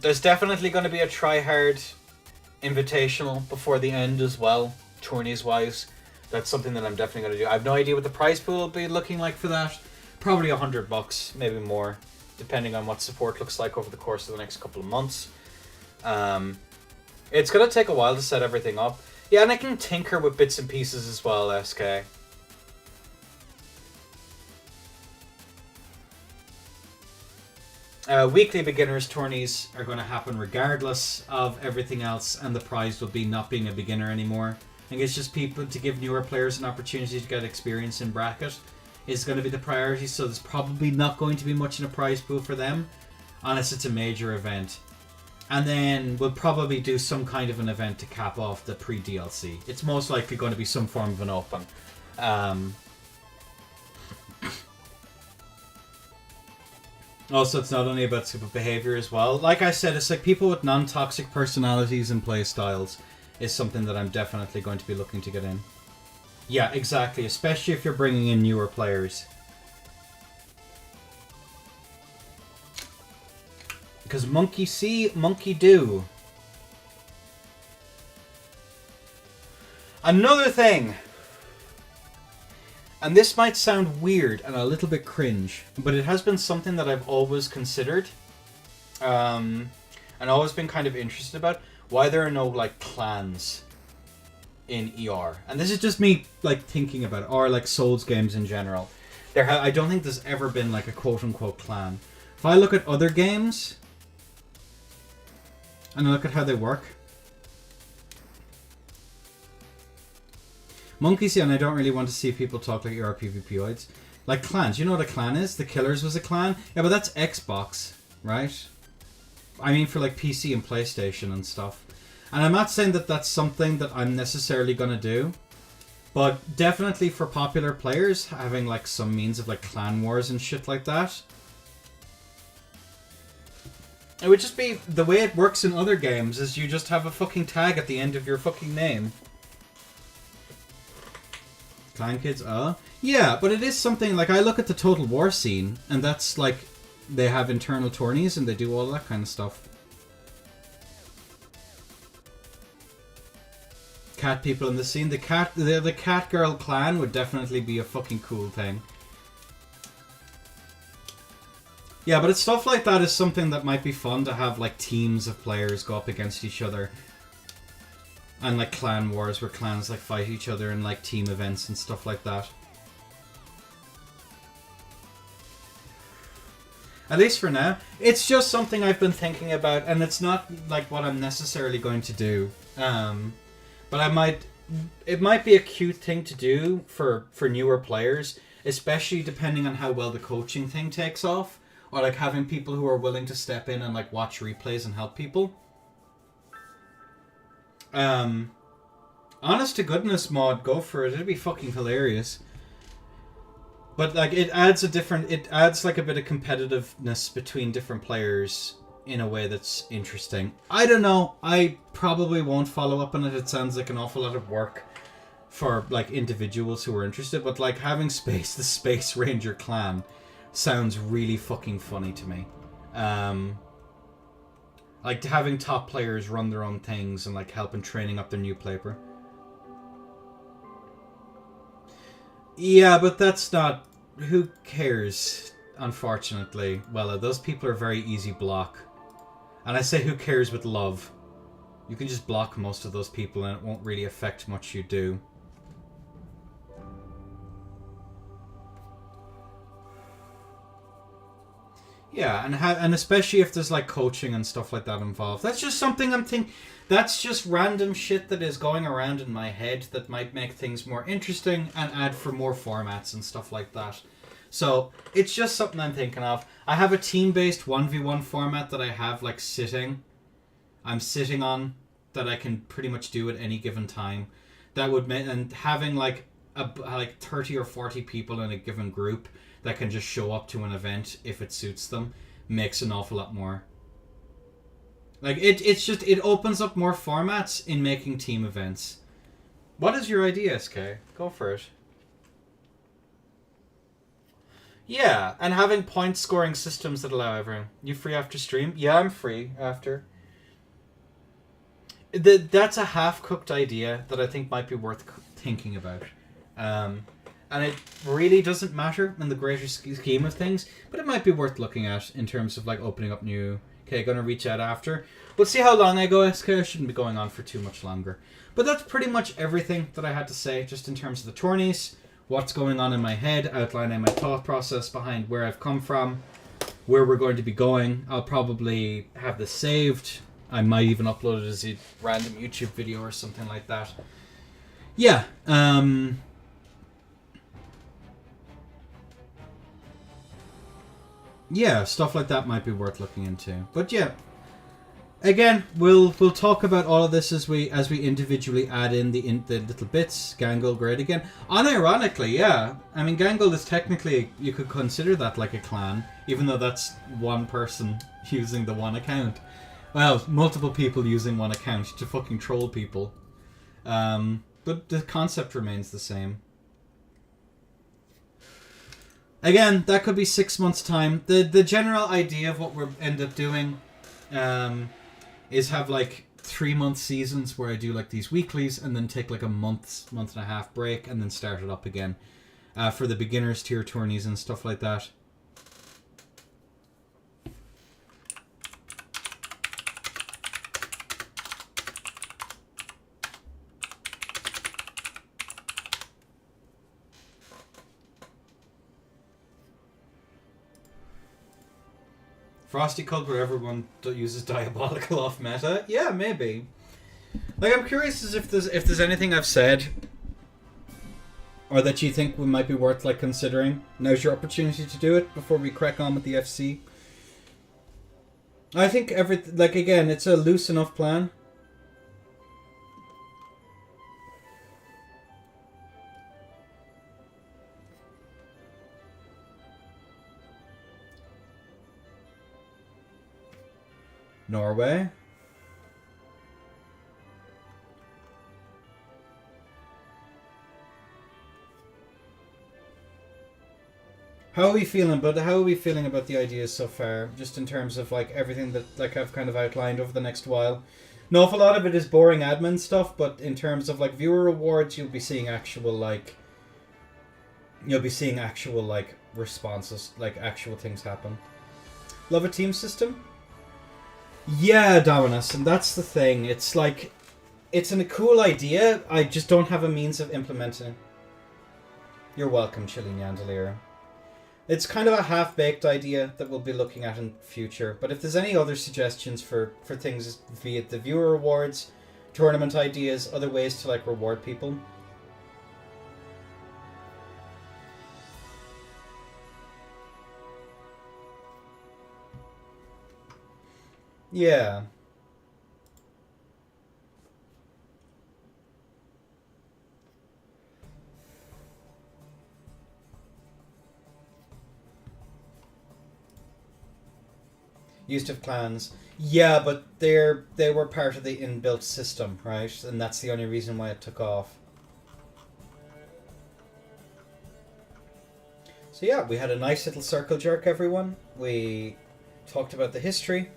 There's definitely going to be a try-hard invitational before the end as well, tourneys-wise. That's something that I'm definitely going to do. I have no idea what the prize pool will be looking like for that. Probably $100, maybe more, depending on what support looks like over the course of the next couple of months. It's going to take a while to set everything up. Yeah, and I can tinker with bits and pieces as well, SK. Weekly beginners tourneys are going to happen regardless of everything else, and the prize will be not being a beginner anymore. I think it's just people to give newer players an opportunity to get experience in bracket is going to be the priority, so there's probably not going to be much in a prize pool for them unless it's a major event. And then we'll probably do some kind of an event to cap off the pre-DLC. It's most likely going to be some form of an open. Also, it's not only about super behavior as well. Like I said, it's like people with non-toxic personalities and play styles is something that I'm definitely going to be looking to get in. Yeah, exactly. Especially if you're bringing in newer players. Because monkey see, monkey do. Another thing. And this might sound weird and a little bit cringe, but it has been something that I've always considered. And always been kind of interested about. Why there are no, like, clans in ER. And this is just me, like, thinking about it. Or, like, Souls games in general. I don't think there's ever been, like, a quote-unquote clan. If I look at other games, and I look at how they work. Monkeys, yeah, and I don't really want to see people talk like ER PvPoids. Like clans. You know what a clan is? The Killers was a clan? Yeah, but that's Xbox, right? I mean for like PC and PlayStation and stuff. And I'm not saying that that's something that I'm necessarily going to do. But definitely for popular players, having like some means of like clan wars and shit like that. It would just be the way it works in other games is you just have a fucking tag at the end of your fucking name. Clan kids, yeah, but it is something like I look at the Total War scene and that's like they have internal tourneys and they do all that kind of stuff. Cat people in the scene, the cat girl clan would definitely be a fucking cool thing. Yeah, but it's stuff like that is something that might be fun to have like teams of players go up against each other. And like clan wars where clans like fight each other in like team events and stuff like that. At least for now. It's just something I've been thinking about and it's not like what I'm necessarily going to do. But it might be a cute thing to do for newer players, especially depending on how well the coaching thing takes off. Or like having people who are willing to step in and like watch replays and help people. Honest to goodness mod, go for it. It'd be fucking hilarious. But like it adds like a bit of competitiveness between different players in a way that's interesting. I don't know. I probably won't follow up on it. It sounds like an awful lot of work for like individuals who are interested. But like having the Space Ranger clan sounds really fucking funny to me. Like having top players run their own things and like helping training up their new player. Yeah, but that's not... Who cares, unfortunately? Well, those people are very easy block. And I say who cares with love. You can just block most of those people and it won't really affect much you do. Yeah, and especially if there's like coaching and stuff like that involved. That's just something I'm thinking. That's just random shit that is going around in my head that might make things more interesting and add for more formats and stuff like that. So it's just something I'm thinking of. I have a team-based 1v1 format that I have like I'm sitting on that I can pretty much do at any given time. That would make, and having like 30 or 40 people in a given group that can just show up to an event if it suits them makes an awful lot more. Like it opens up more formats in making team events. What is your idea, SK? Go for it. Yeah, and having point scoring systems that allow everyone. You free after stream? Yeah, I'm free after. That's a half-cooked idea that I think might be worth thinking about. And it really doesn't matter in the greater scheme of things, but it might be worth looking at in terms of like opening up new. Okay, gonna reach out after. We'll see how long I go, SK. I shouldn't be going on for too much longer. But that's pretty much everything that I had to say, just in terms of the tourneys, what's going on in my head, outlining my thought process behind where I've come from, where we're going to be going. I'll probably have this saved. I might even upload it as a random YouTube video or something like that. Yeah, yeah, stuff like that might be worth looking into. But yeah, again, we'll talk about all of this as we individually add in the little bits. Gangle, great again. Unironically, yeah. I mean, Gangle is technically, you could consider that like a clan, even though that's one person using the one account. Well, multiple people using one account to fucking troll people. But the concept remains the same. Again, that could be 6 months' time. The general idea of what we'll end up doing is have like 3-month seasons where I do like these weeklies and then take like a month and a half break and then start it up again for the beginners tier tourneys and stuff like that. Frosty Cult where everyone uses diabolical off meta? Yeah, maybe. Like, I'm curious as if there's anything I've said or that you think might be worth like considering. Now's your opportunity to do it before we crack on with the FC. I think again, it's a loose enough plan. Norway. How are we feeling about the ideas so far? Just in terms of like everything that like I've kind of outlined over the next while. An awful lot of it is boring admin stuff, but in terms of like viewer rewards, you'll be seeing actual responses, like actual things happen. Love a team system? Yeah, Dominus, and that's the thing. It's like, it's a cool idea. I just don't have a means of implementing. You're welcome, Chili Nyandalier. It's kind of a half-baked idea that we'll be looking at in future. But if there's any other suggestions for things, be it the viewer rewards, tournament ideas, other ways to like reward people. Yeah. Used to have clans. Yeah, but they were part of the inbuilt system, right? And that's the only reason why it took off. So yeah, we had a nice little circle jerk, everyone. We talked about the history.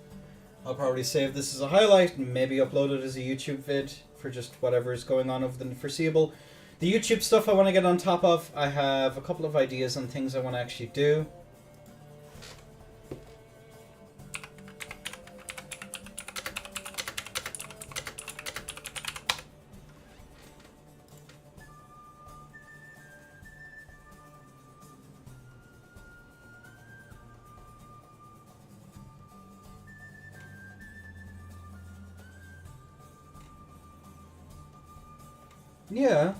I'll probably save this as a highlight and maybe upload it as a YouTube vid for just whatever is going on over the foreseeable. The YouTube stuff I want to get on top of, I have a couple of ideas on things I want to actually do. Yeah.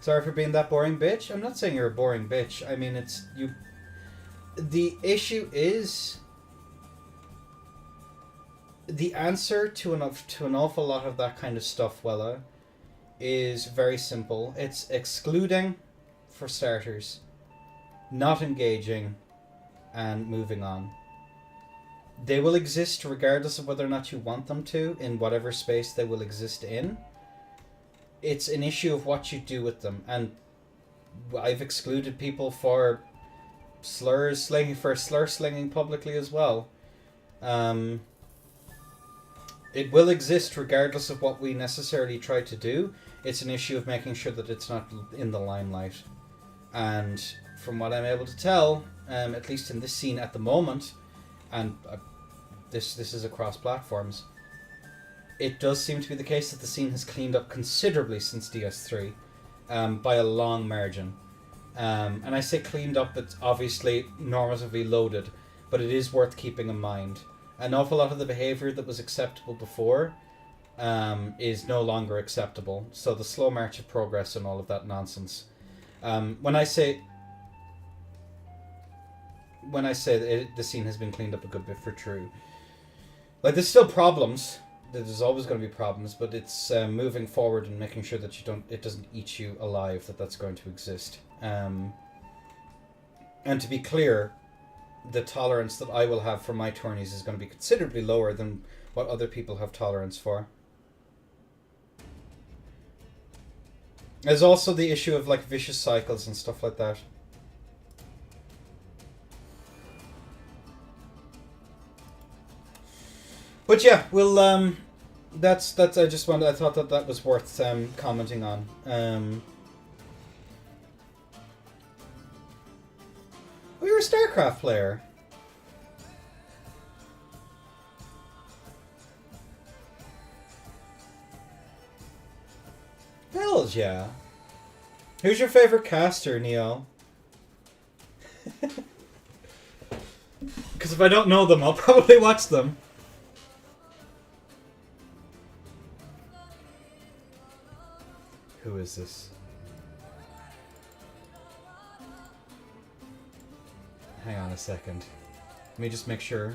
Sorry for being that boring bitch. I'm not saying you're a boring bitch. I mean, it's you. The issue is the answer to an awful lot of that kind of stuff, Wella, is very simple. It's excluding, for starters, not engaging, and moving on. They will exist regardless of whether or not you want them to, in whatever space they will exist in. It's an issue of what you do with them, and I've excluded people for slur slinging publicly as well. It will exist regardless of what we necessarily try to do. It's an issue of making sure that it's not in the limelight. And from what I'm able to tell, at least in this scene at the moment, and this is across platforms, it does seem to be the case that the scene has cleaned up considerably since DS3, by a long margin. And I say cleaned up, it's obviously normatively loaded, but it is worth keeping in mind. An awful lot of the behaviour that was acceptable before is no longer acceptable. So the slow march of progress and all of that nonsense. When I say that the scene has been cleaned up a good bit for true. Like, there's still problems. There's always going to be problems, but it's moving forward and making sure that it doesn't eat you alive, that's going to exist. And to be clear, the tolerance that I will have for my tourneys is going to be considerably lower than what other people have tolerance for. There's also the issue of like vicious cycles and stuff like that. But yeah, we'll that's I thought that was worth commenting on. Oh, you're a StarCraft player. Hell yeah. Who's your favorite caster, Neo? Because if I don't know them, I'll probably watch them. Who is this? Hang on a second. Let me just make sure.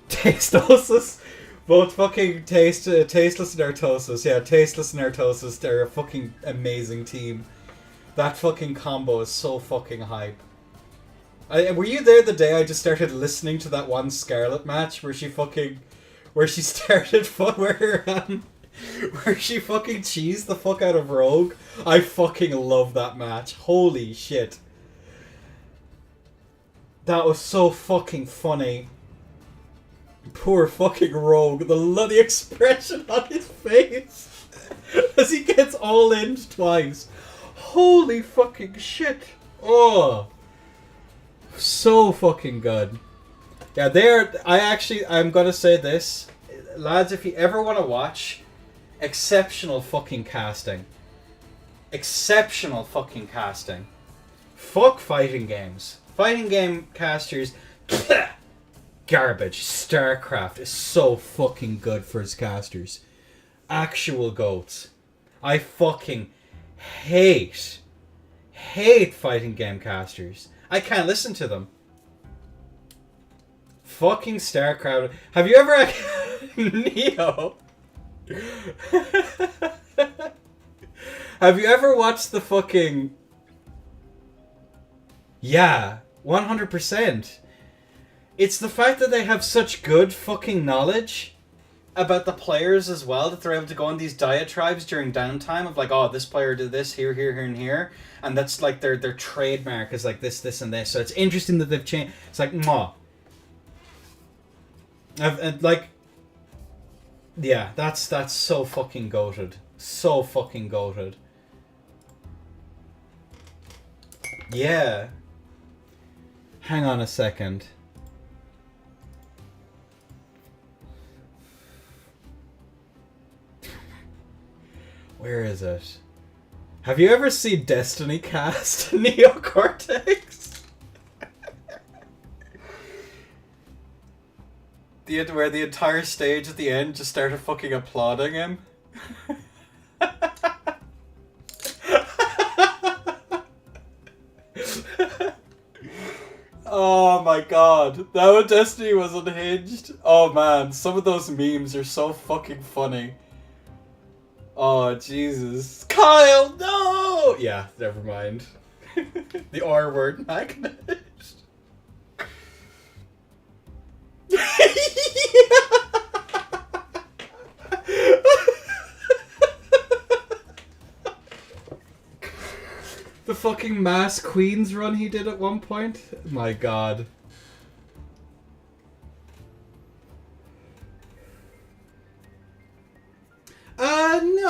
Tastosis? Both fucking Tasteless and Artosis. Yeah, Tasteless and Artosis, they're a fucking amazing team. That fucking combo is so fucking hype. Were you there the day I just started listening to that one Scarlet match where she fucking... Where she started... Where she fucking cheesed the fuck out of Rogue? I fucking love that match. Holy shit. That was so fucking funny. Poor fucking Rogue. The expression on his face as he gets all in twice. Holy fucking shit. Oh. So fucking good. Yeah, I'm gonna say this. Lads, if you ever want to watch exceptional fucking casting. Exceptional fucking casting. Fuck fighting games. Fighting game casters... Garbage. StarCraft is so fucking good for its casters. Actual goats. I fucking hate fighting game casters. I can't listen to them. Fucking StarCraft. Have you ever... Neo? Have you ever watched the fucking... Yeah, 100%. It's the fact that they have such good fucking knowledge about the players as well, that they're able to go on these diatribes during downtime of like, oh, this player did this here, and here, and that's like their trademark is like this, and this. So it's interesting that they've changed. It's like, mwah. Yeah, that's so fucking goated. So fucking goated. Yeah. Hang on a second. Where is it? Have you ever seen Destiny cast Neo Cortex? Where the entire stage at the end just started fucking applauding him? Oh my god. That when Destiny was unhinged. Oh man, some of those memes are so fucking funny. Oh, Jesus. Kyle, no! Yeah, never mind. The R word magnet. The fucking Mass Queens run he did at one point? My god.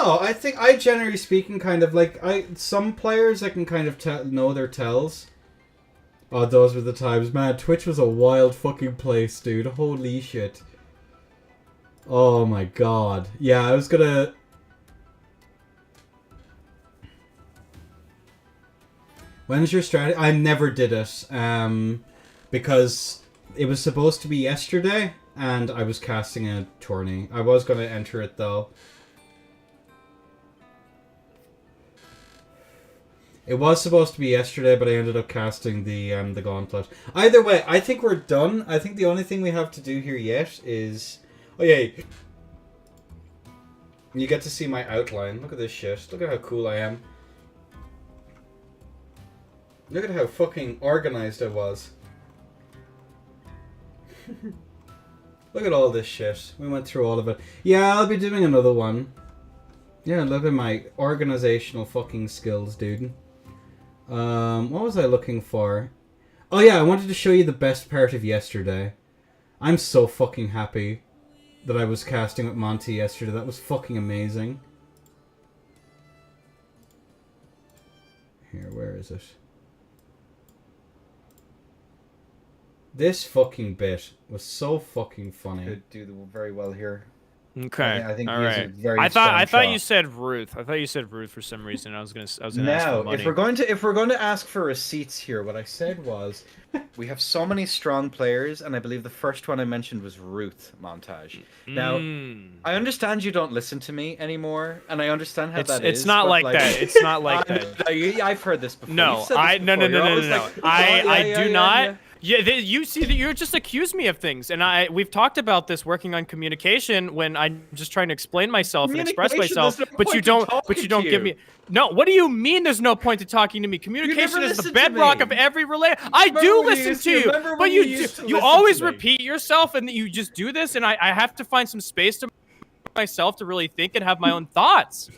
No, I think I generally speaking kind of like some players I can kind of know their tells. Oh, those were the times, man. Twitch was a wild fucking place, dude. Holy shit. Oh my god. Yeah, I was gonna. When's your strategy? I never did it, because it was supposed to be yesterday, and I was casting a tourney. I was gonna enter it though. It was supposed to be yesterday, but I ended up casting the gauntlet. Either way, I think we're done. I think the only thing we have to do here yet is... Oh yeah, you get to see my outline. Look at this shit. Look at how cool I am. Look at how fucking organized I was. Look at all this shit. We went through all of it. Yeah, I'll be doing another one. Yeah, look at my organizational fucking skills, dude. What was I looking for? Oh yeah, I wanted to show you the best part of yesterday. I'm so fucking happy that I was casting with Monty yesterday. That was fucking amazing. Here, where is it? This fucking bit was so fucking funny. Could do very well here. Okay. I think all he is a right. very I strong thought you shot. said Ruth. I thought you said Ruth for some reason. I was gonna ask Now, for money. if we're going to ask for receipts here, what I said was, we have so many strong players, and I believe the first one I mentioned was Ruth Montage. Now, I understand you don't listen to me anymore, and I understand how that is. It's not but, like that. It's not like that. I've heard this before. No, You've said this no. before. You're always like, "Oh, I do not. yeah." Yeah, you see that you just accuse me of things, and we've talked about this working on communication when I'm just trying to explain myself and express Communication, myself, there's no but you point don't. in But you talking don't to give you. me. No, what do you mean? There's no point to talking to me. Communication is the listen to bedrock me. of every relation. I Remember do when you listen used to to- you, remember but when you you used to you listen always to me? repeat yourself, and you just do this, and I have to find some space to myself to really think and have my own thoughts.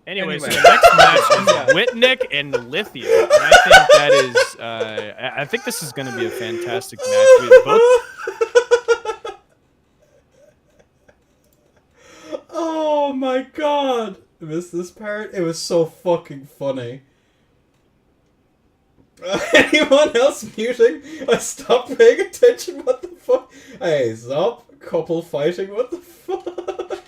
Anyway, so Anyway. the next match is Whitnick and Lithia. And I think that is, I think this is going to be a fantastic match. We have both. Oh my god! I missed this part. It was so fucking funny. Anyone else muting? I stopped paying attention. What the fuck? Hey, stop. Couple fighting. What the fuck?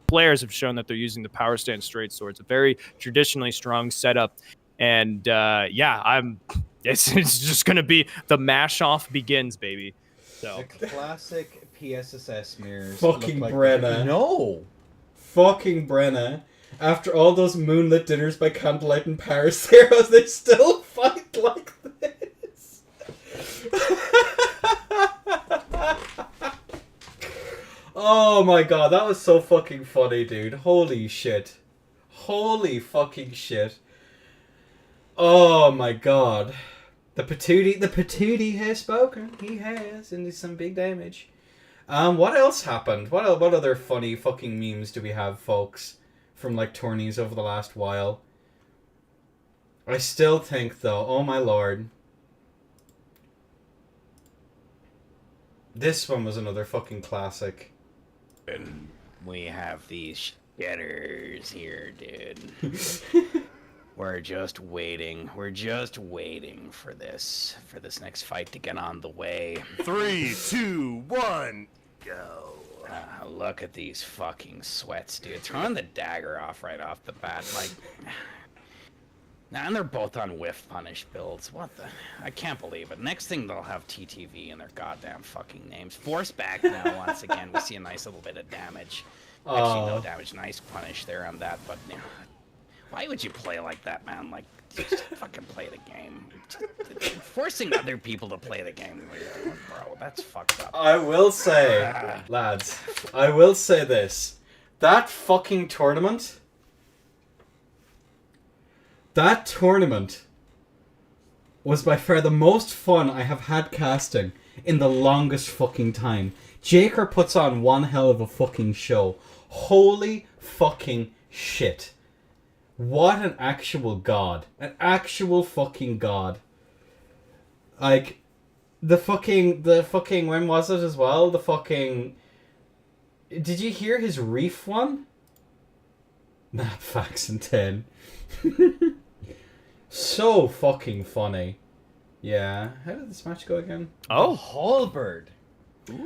Players have shown that they're using the power stance straight swords, a very traditionally strong setup. And yeah, it's just going to be the mash off begins, baby. So The classic PSSS mirrors. Fucking look like Brenna. No. Fucking Brenna. After all those moonlit dinners by candlelight in Paris, heroes, they still fight like this. Oh my god, that was so fucking funny, dude. Holy shit. Holy fucking shit. Oh my god. The patootie has spoken. He has, and there's some big damage. What else happened? What other funny fucking memes do we have, folks, from like tourneys over the last while? I still think though, oh my lord. This one was another fucking classic. And we have these shitters here, dude. We're just waiting. We're just waiting for this next fight to get on the way. 3, 2, 1, go. Look at these fucking sweats, dude. Throwing the dagger off right off the bat, like. And they're both on whiff punish builds. What the? I can't believe it. Next thing they'll have TTV in their goddamn fucking names. Force back now once again. We see a nice little bit of damage. Actually, no damage. Nice punish there on that. But you know, why would you play like that, man? Like, just fucking play the game. Forcing other people to play the game the way you're doing, bro. That's fucked up. I will say, lads, I will say this. That fucking tournament... That tournament was by far the most fun I have had casting in the longest fucking time. Jaker puts on one hell of a fucking show. Holy fucking shit. What an actual god. An actual fucking god. Like, the fucking, when was it as well? The fucking Did you hear his Reef one? Map facts and 10. So fucking funny. Yeah. How did this match go again? Oh. Halberd.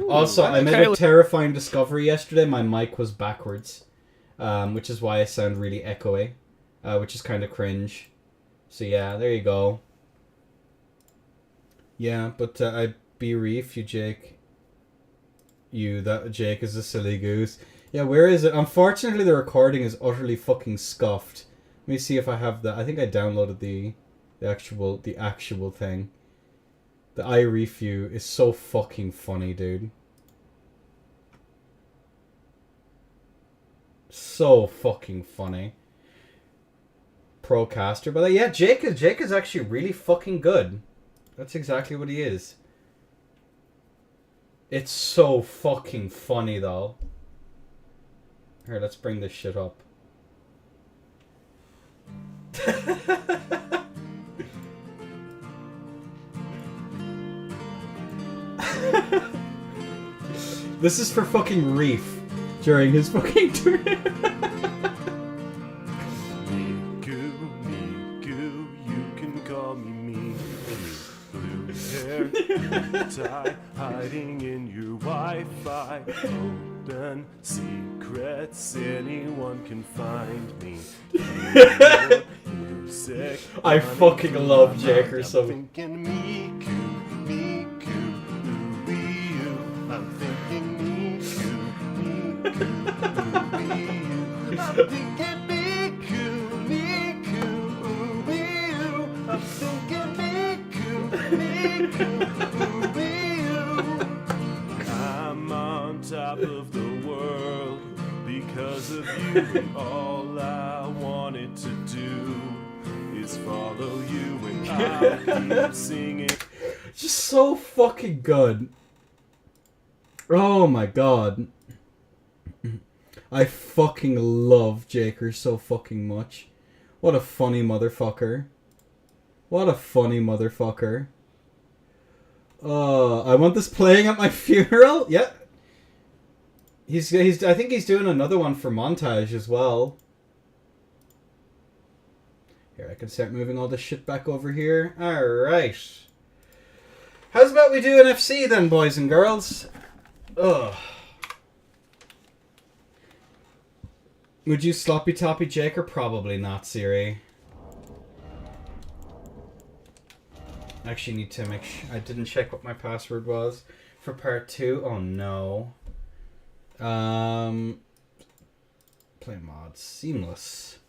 Also, I made okay. a terrifying discovery yesterday. My mic was backwards, which is why I sound really echoey, which is kind of cringe. So yeah, there you go. Yeah, but I bereaf you, Jake. That Jake is a silly goose. Yeah, where is it? Unfortunately, the recording is utterly fucking scuffed. Let me see if I have that. I think I downloaded the actual thing. The I reef you is so fucking funny, dude. So fucking funny. Procaster, but yeah, Jake is actually really fucking good. That's exactly what he is. It's so fucking funny though. Here, let's bring this shit up. This is for fucking Reef during his fucking tour. Miku, Miku, you can call me Miku. Blue hair, blue tie, hiding in your Wi-Fi. Open secrets, anyone can find me. Music, I fucking love Jaker so. I'm thinking Miku, Miku, ooh-wee-oo. I'm thinking Miku, Miku, ooh-wee-oo. I'm thinking Miku, Miku, ooh-wee-oo. I'm thinking Miku, Miku, ooh-wee-oo. I'm on top of the world because of you, and all I wanted to do is follow you, and I'll keep singing. Just so fucking good. Oh my god. I fucking love Jaker so fucking much. What a funny motherfucker. What a funny motherfucker. I want this playing at my funeral? Yeah. I think he's doing another one for montage as well. Here, I can start moving all this shit back over here. Alright. How's about we do an FC then, boys and girls? Ugh. Would you sloppy toppy Jaker? Probably not, Siri. I actually need to make sure. I didn't check what my password was for part 2. Oh no. Play mods. Seamless.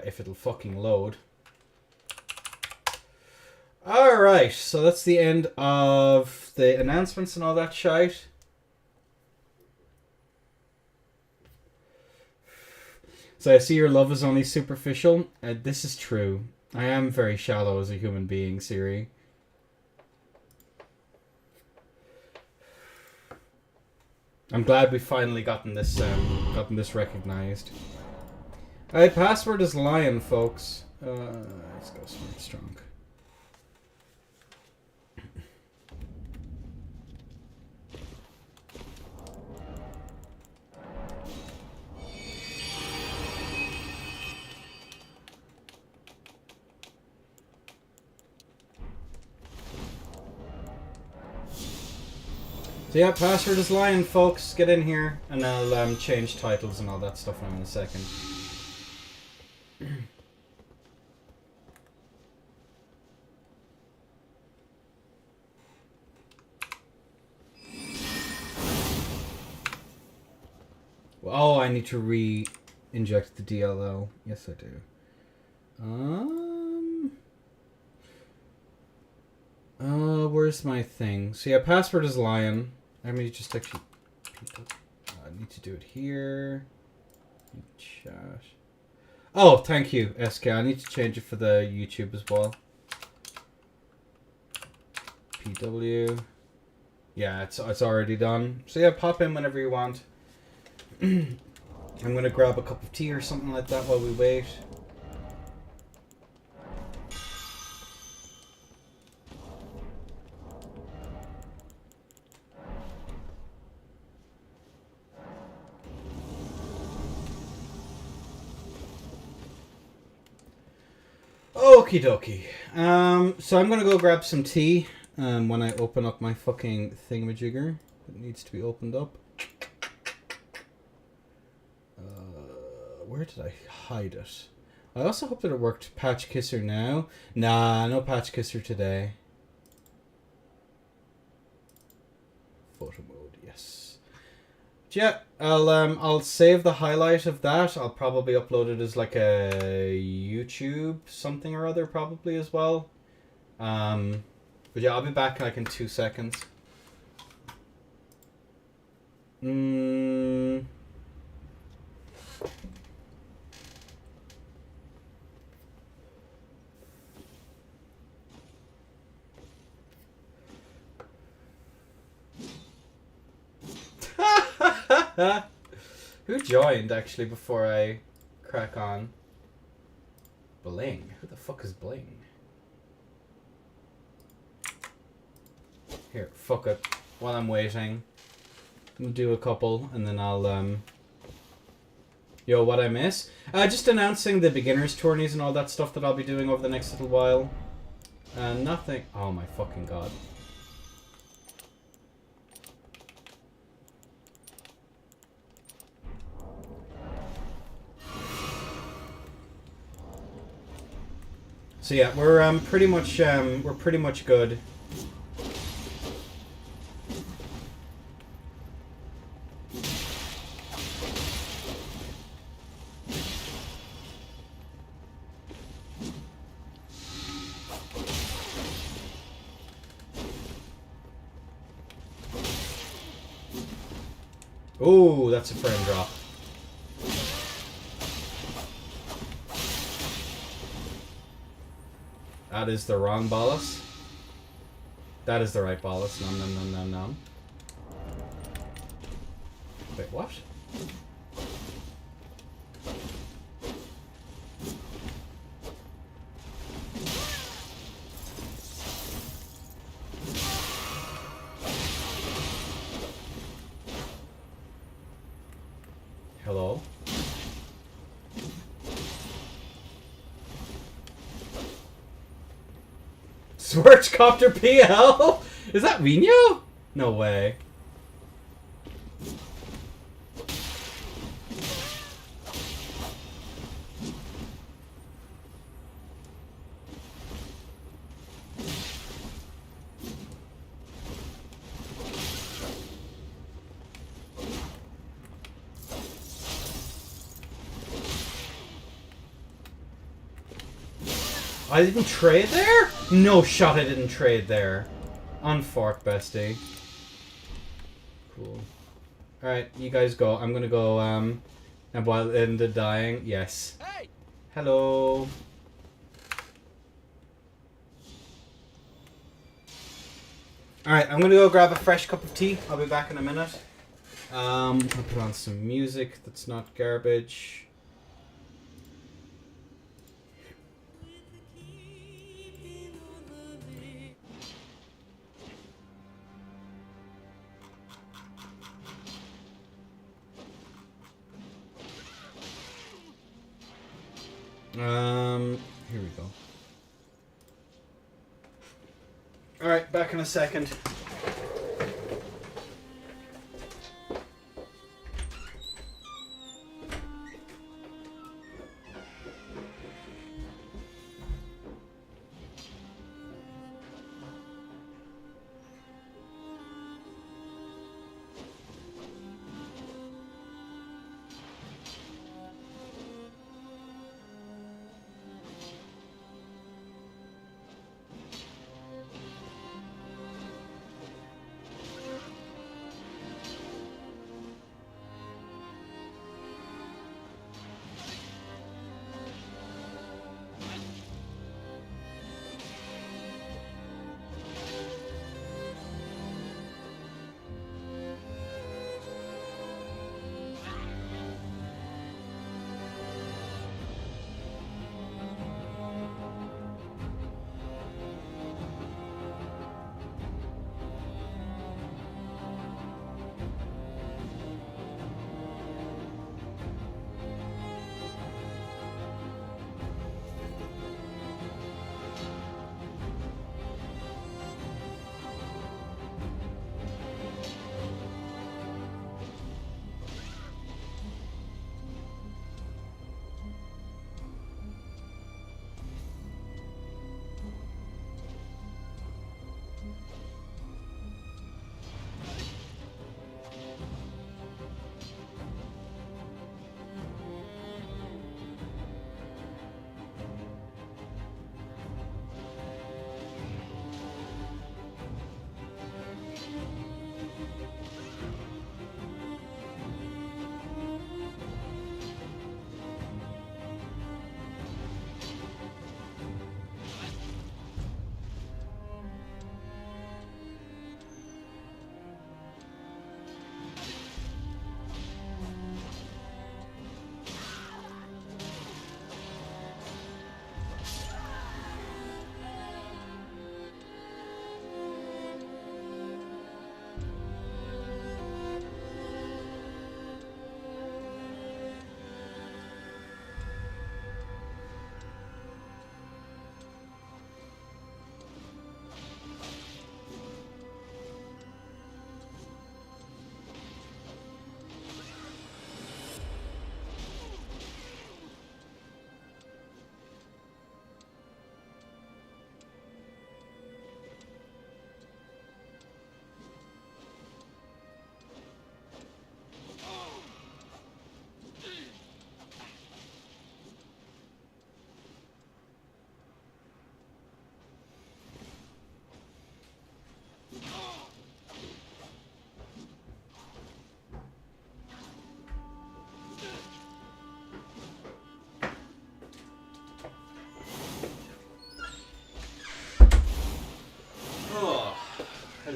If it'll fucking load. Alright, so that's the end of the announcements and all that shite. So I see your love is only superficial. This is true. I am very shallow as a human being, Siri. I'm glad we finally gotten this recognized. Alright, password is lion, folks. Let's go smart strong. So yeah, password is lion, folks. Get in here, and I'll change titles and all that stuff now in a second. Oh, I need to re-inject the DLL. Yes, I do. Where's my thing? So yeah, password is lion. Let me just actually. I need to do it here. Chat. Oh, thank you, SK. I need to change it for the YouTube as well. PW. Yeah, it's already done. So yeah, pop in whenever you want. I'm gonna grab a cup of tea or something like that while we wait. Okie dokie. So I'm gonna go grab some tea. When I open up my fucking thingamajigger, it needs to be opened up. Where did I hide it? I also hope that it worked. Patch Kisser now. Nah, no Patch Kisser today. Photo mode, yes. Yeah, I'll save the highlight of that. I'll probably upload it as like a YouTube something or other probably as well. But yeah, I'll be back like in 2 seconds. Who joined actually before I crack on? Bling. Who the fuck is Bling? Here, fuck it. While I'm waiting, I'm gonna do a couple and then I'll Yo, what I miss? Just announcing the beginners tourneys and all that stuff that I'll be doing over the next little while. Nothing. Oh my fucking god. So yeah, we're pretty much good. Oh, that's a frame drop. That is the wrong bolus. That is the right bolus. Nom nom nom nom nom. Wait, what? Hello? Swirchcopter PL? Is that Reno? No way. I didn't trade there? No shot I didn't trade there. Unfork, bestie. Cool. Alright, you guys go. I'm gonna go, and while in the dying, yes. Hey! Hello. Alright, I'm gonna go grab a fresh cup of tea. I'll be back in a minute. I'll put on some music that's not garbage. Here we go. Alright, back in a second.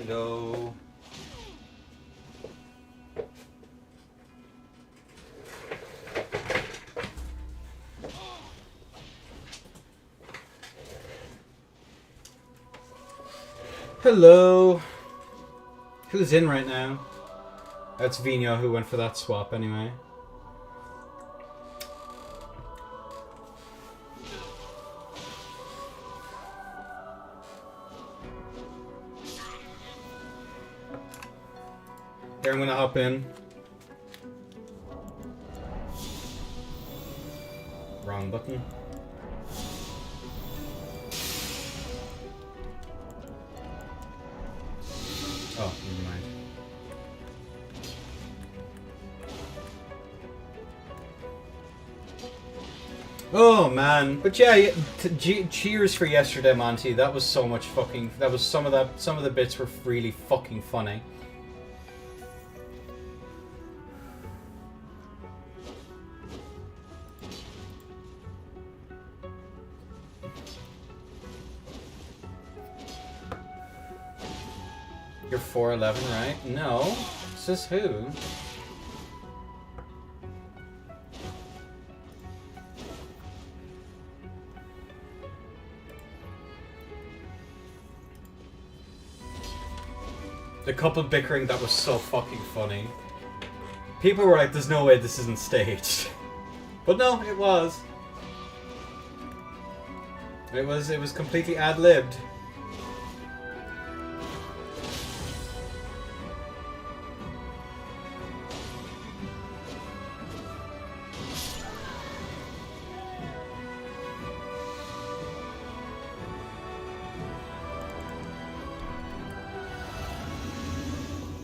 Hello. Hello. Who's in right now? That's Vino who went for that swap anyway. Here, I'm gonna hop in. Wrong button. Oh, never mind. Oh man, but yeah, cheers for yesterday, Monty. That was so much fucking. That was some of the bits were really fucking funny. You're 4'11", right? No. Says who? The couple bickering, that was so fucking funny. People were like, there's no way this isn't staged. But no, it was. It was completely ad-libbed.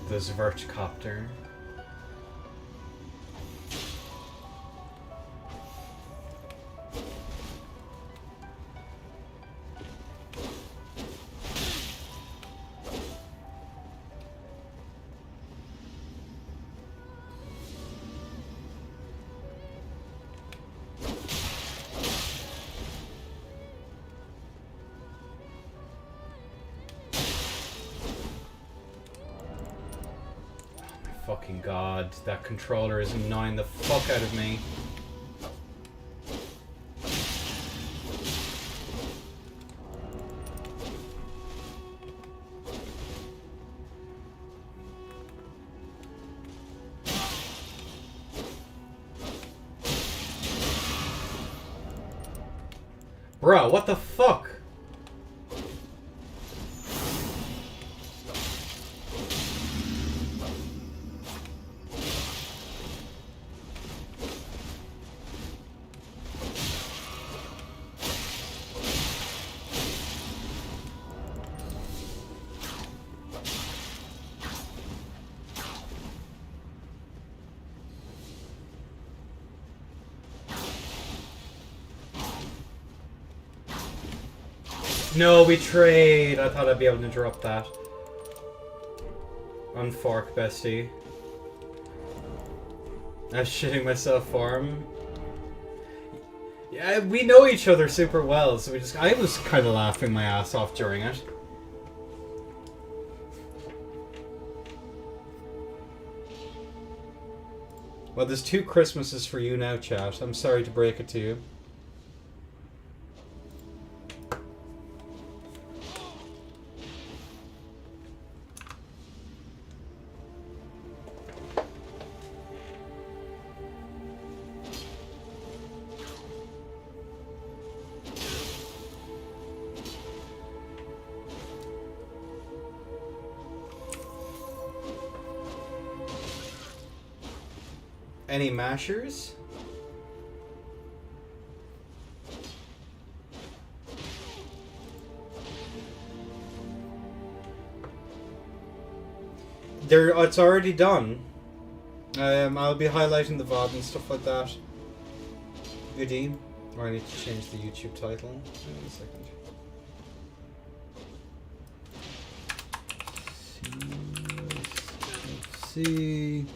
The Zverchcopter. Fucking god, that controller is annoying the fuck out of me. Bro, what the fuck? No, we trade. I thought I'd be able to drop that. Unfork, bestie. I'm shitting myself for him. Yeah, we know each other super well, so I was kind of laughing my ass off during it. Well, there's 2 Christmases for you now, chat. I'm sorry to break it to you. Any mashers? It's already done. I'll be highlighting the VOD and stuff like that. Goodie. Or I need to change the YouTube title. Hang on a second. Let's see.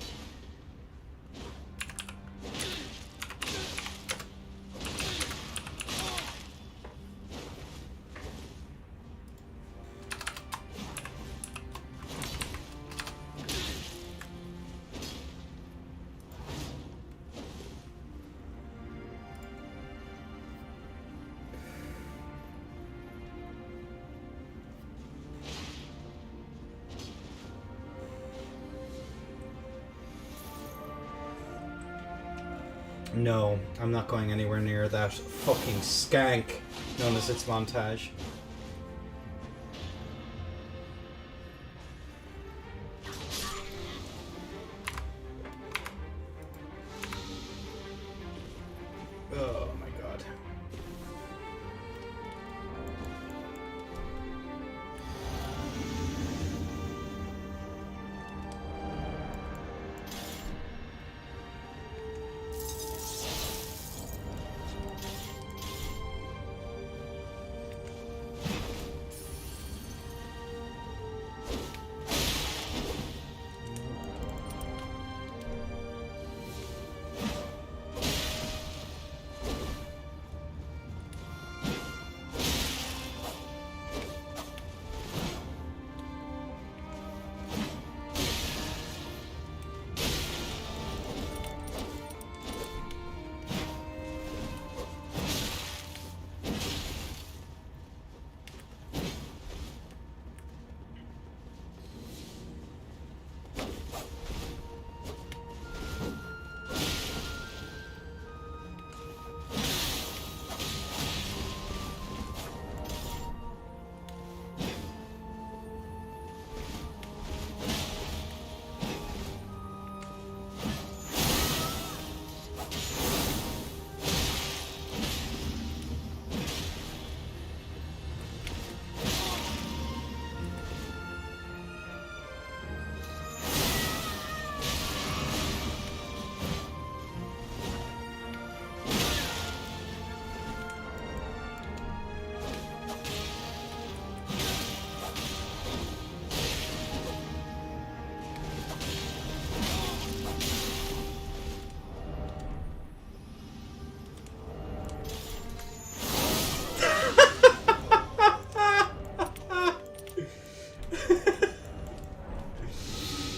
No, I'm not going anywhere near that fucking skank known as its montage. Oh my god.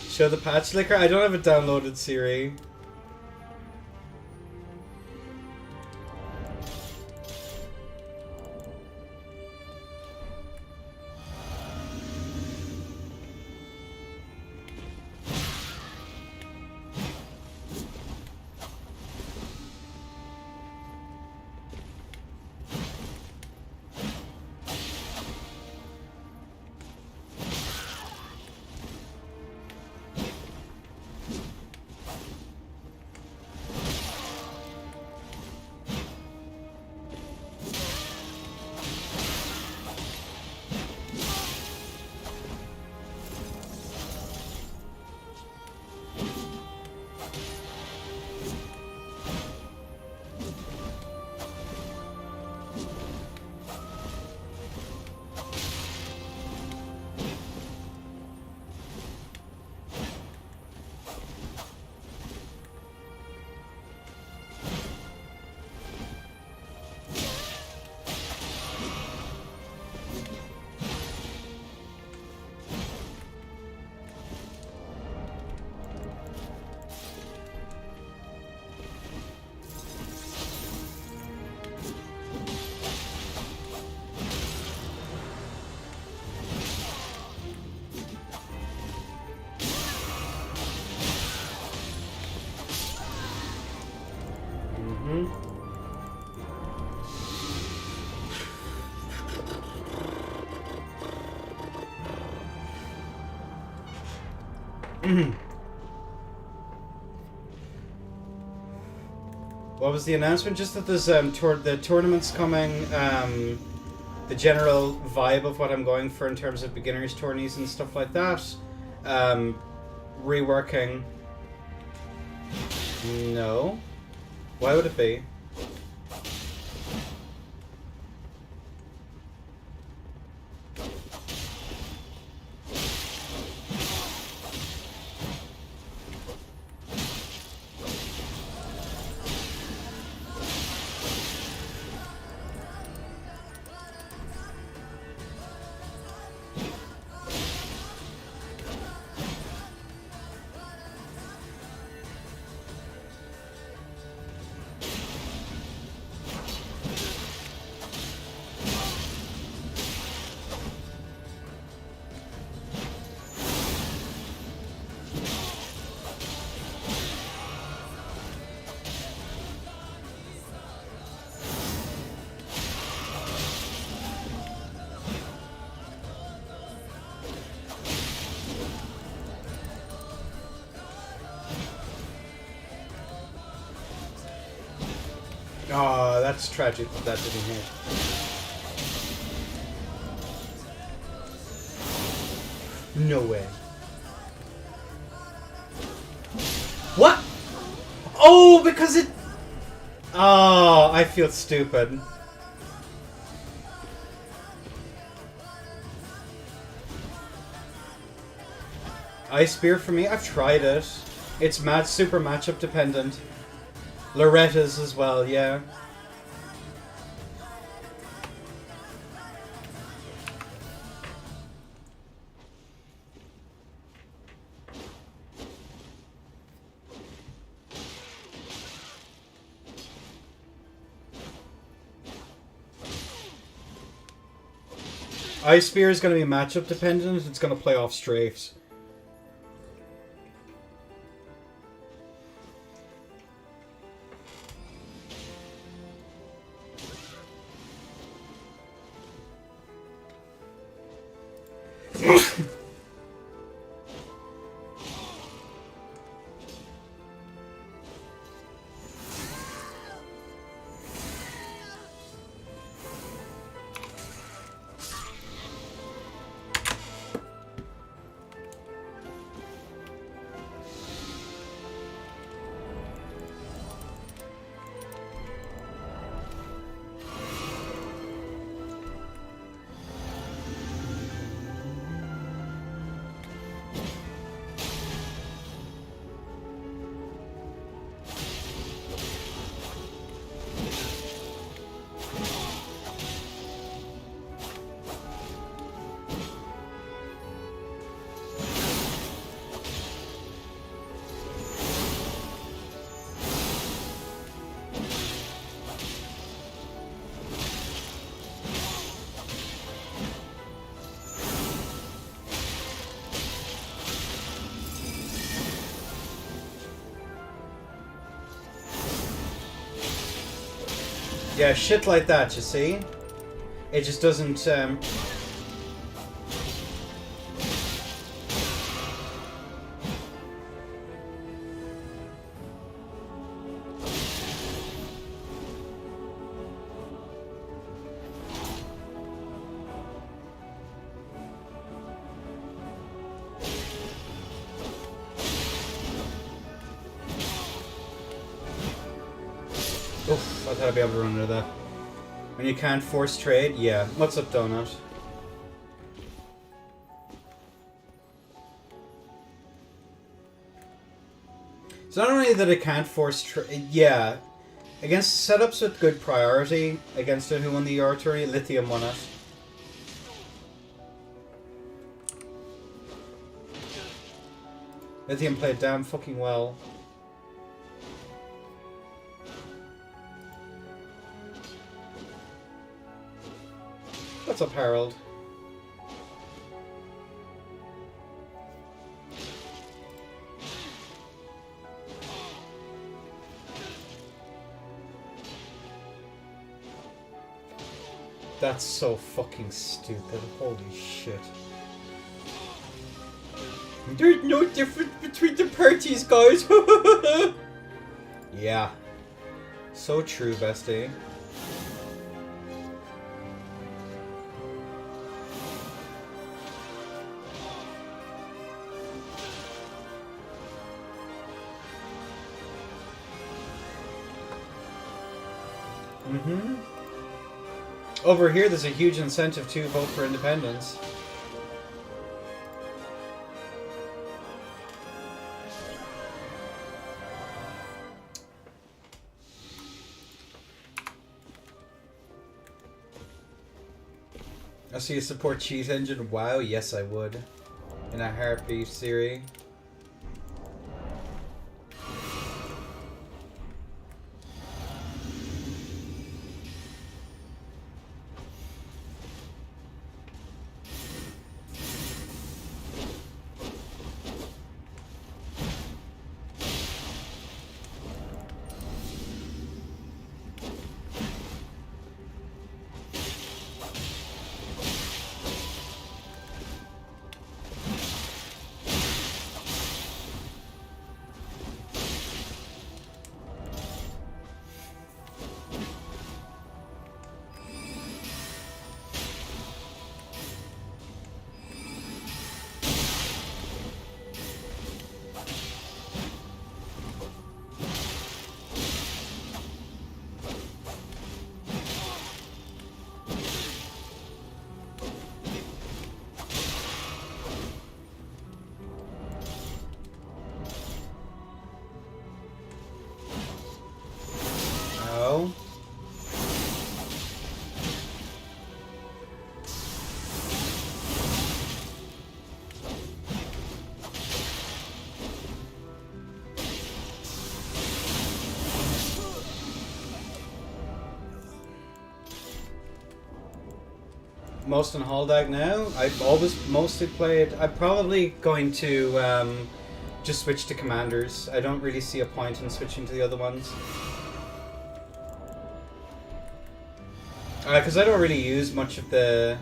Show the patch licker? I don't have it downloaded, Siri. What was the announcement? Just that there's the tournament's coming. The general vibe of what I'm going for in terms of beginners tourneys and stuff like that. Reworking. No. Why would it be? Oh, that's tragic that didn't hit. No way. What? Oh, because it... Oh, I feel stupid. Ice Spear for me? I've tried it. It's super matchup dependent. Loretta's as well, yeah. Ice Spear is going to be matchup dependent. It's going to play off strafes. Yeah, shit like that, you see? It just doesn't, Oof, I thought I'd be able to run into that. When you can't force trade, yeah. What's up, Donut? It's not only that it can't force trade, yeah. Against setups with good priority, against it who won the Euro Tourney, Lithium won it. Lithium played damn fucking well. What's up, Harold? That's so fucking stupid. Holy shit. There's no difference between the parties, guys. Yeah. So true, bestie. Over here, there's a huge incentive to vote for independence. I see you support Cheese Engine. Wow, yes I would. In a heartbeat, Siri. most on Haldag now. I've always mostly played. I'm probably going to just switch to commanders. I don't really see a point in switching to the other ones. Because I don't really use much of the...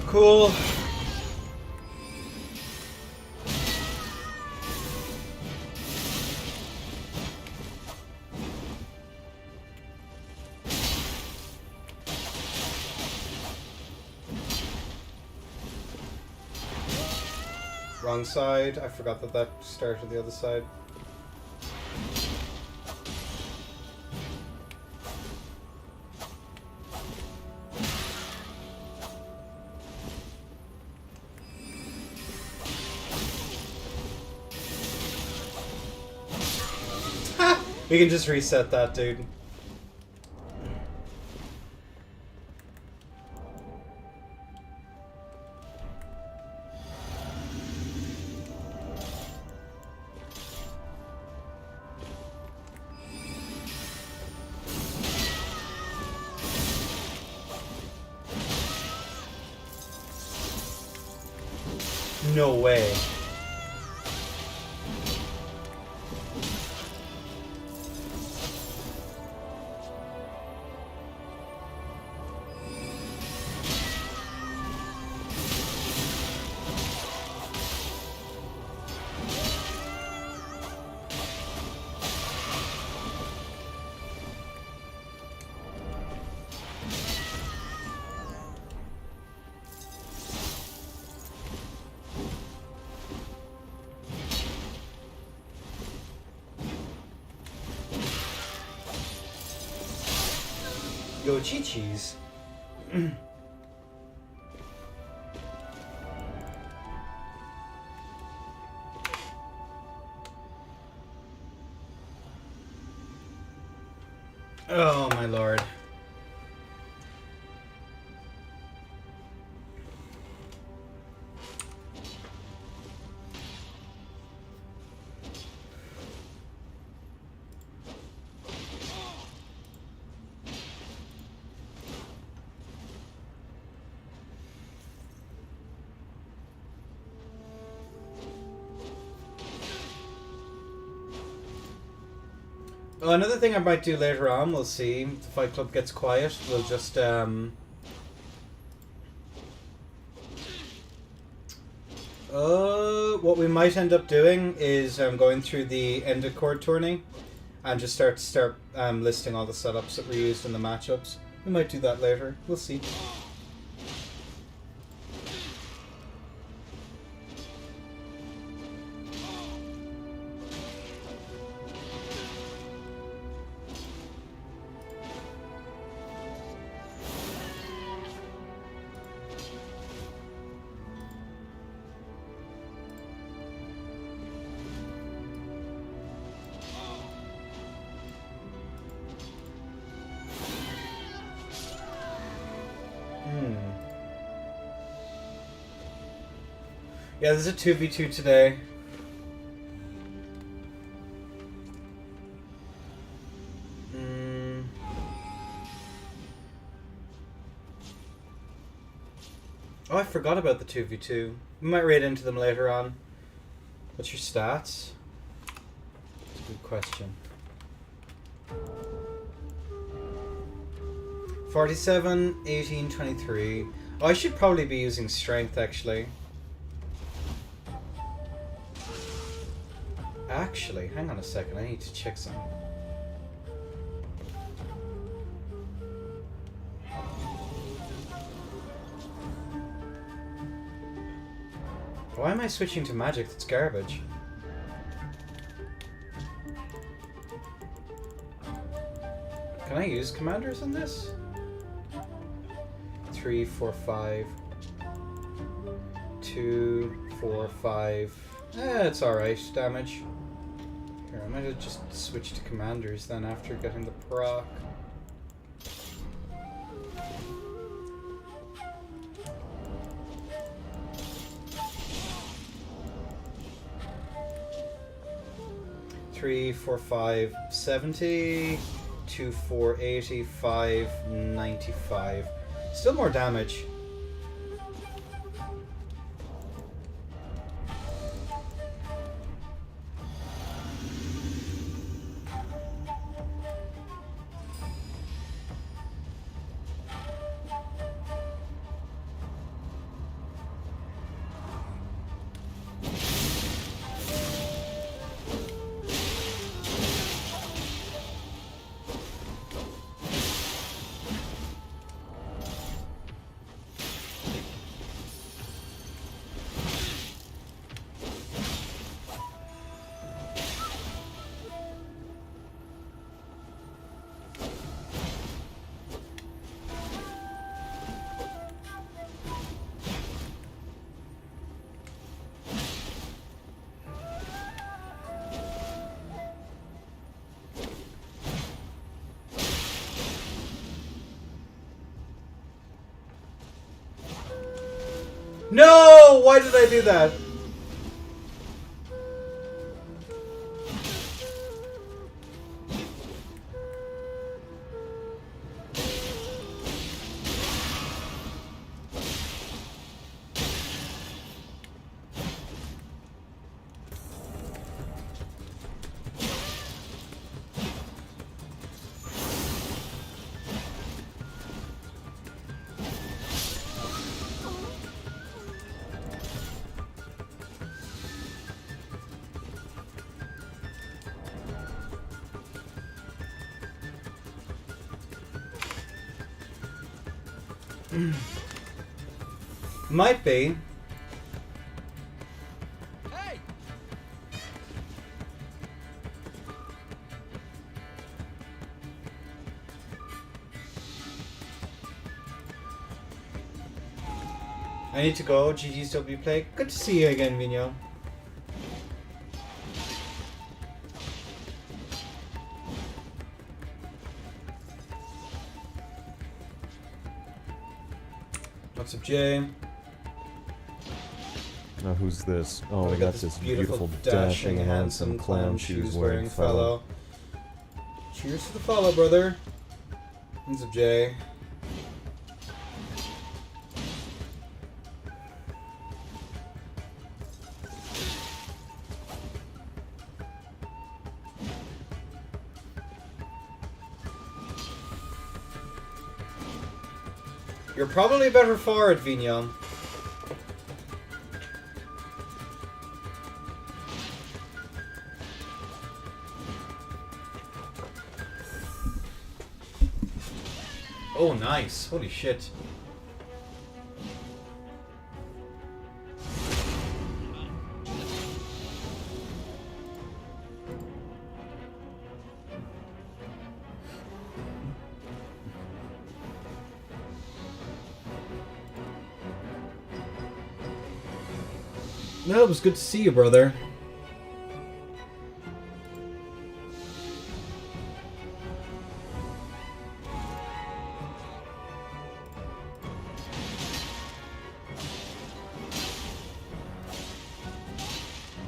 Cool. Wrong side. I forgot that that started the other side. We can just reset that, dude. No way. Yo, Chi-Chi's. Oh, my lord. Oh, another thing I might do later on, we'll see. If the Fight Club gets quiet, we'll just, what we might end up doing is going through the end of chord tourney and just start listing all the setups that were used in the matchups. We might do that later. We'll see. Yeah, there's a 2v2 today. Oh, I forgot about the 2v2. We might raid into them later on. What's your stats? That's a good question. 47, 18, 23. Oh, I should probably be using strength, actually. Actually, hang on a second. I need to check something. Why am I switching to magic? That's garbage. Can I use commanders on this? 3, 4, 5. 2, 4, 5. It's alright, damage. Here, I might have just switched to commanders then after getting the proc. Three, 4, 5, 70. 2, 4, 80. 5, 95. Still more damage. No! Why did I do that? Might be. Hey! I need to go. GG's W play. Good to see you again, Vino. What's up, Jay? Now who's this? Oh, We we got this beautiful, dashing, handsome clown shoes wearing fellow. Cheers to the follow, brother. What's up, Jay? You're probably better for it, Vignon. Oh, nice. Holy shit. No, it was good to see you, brother.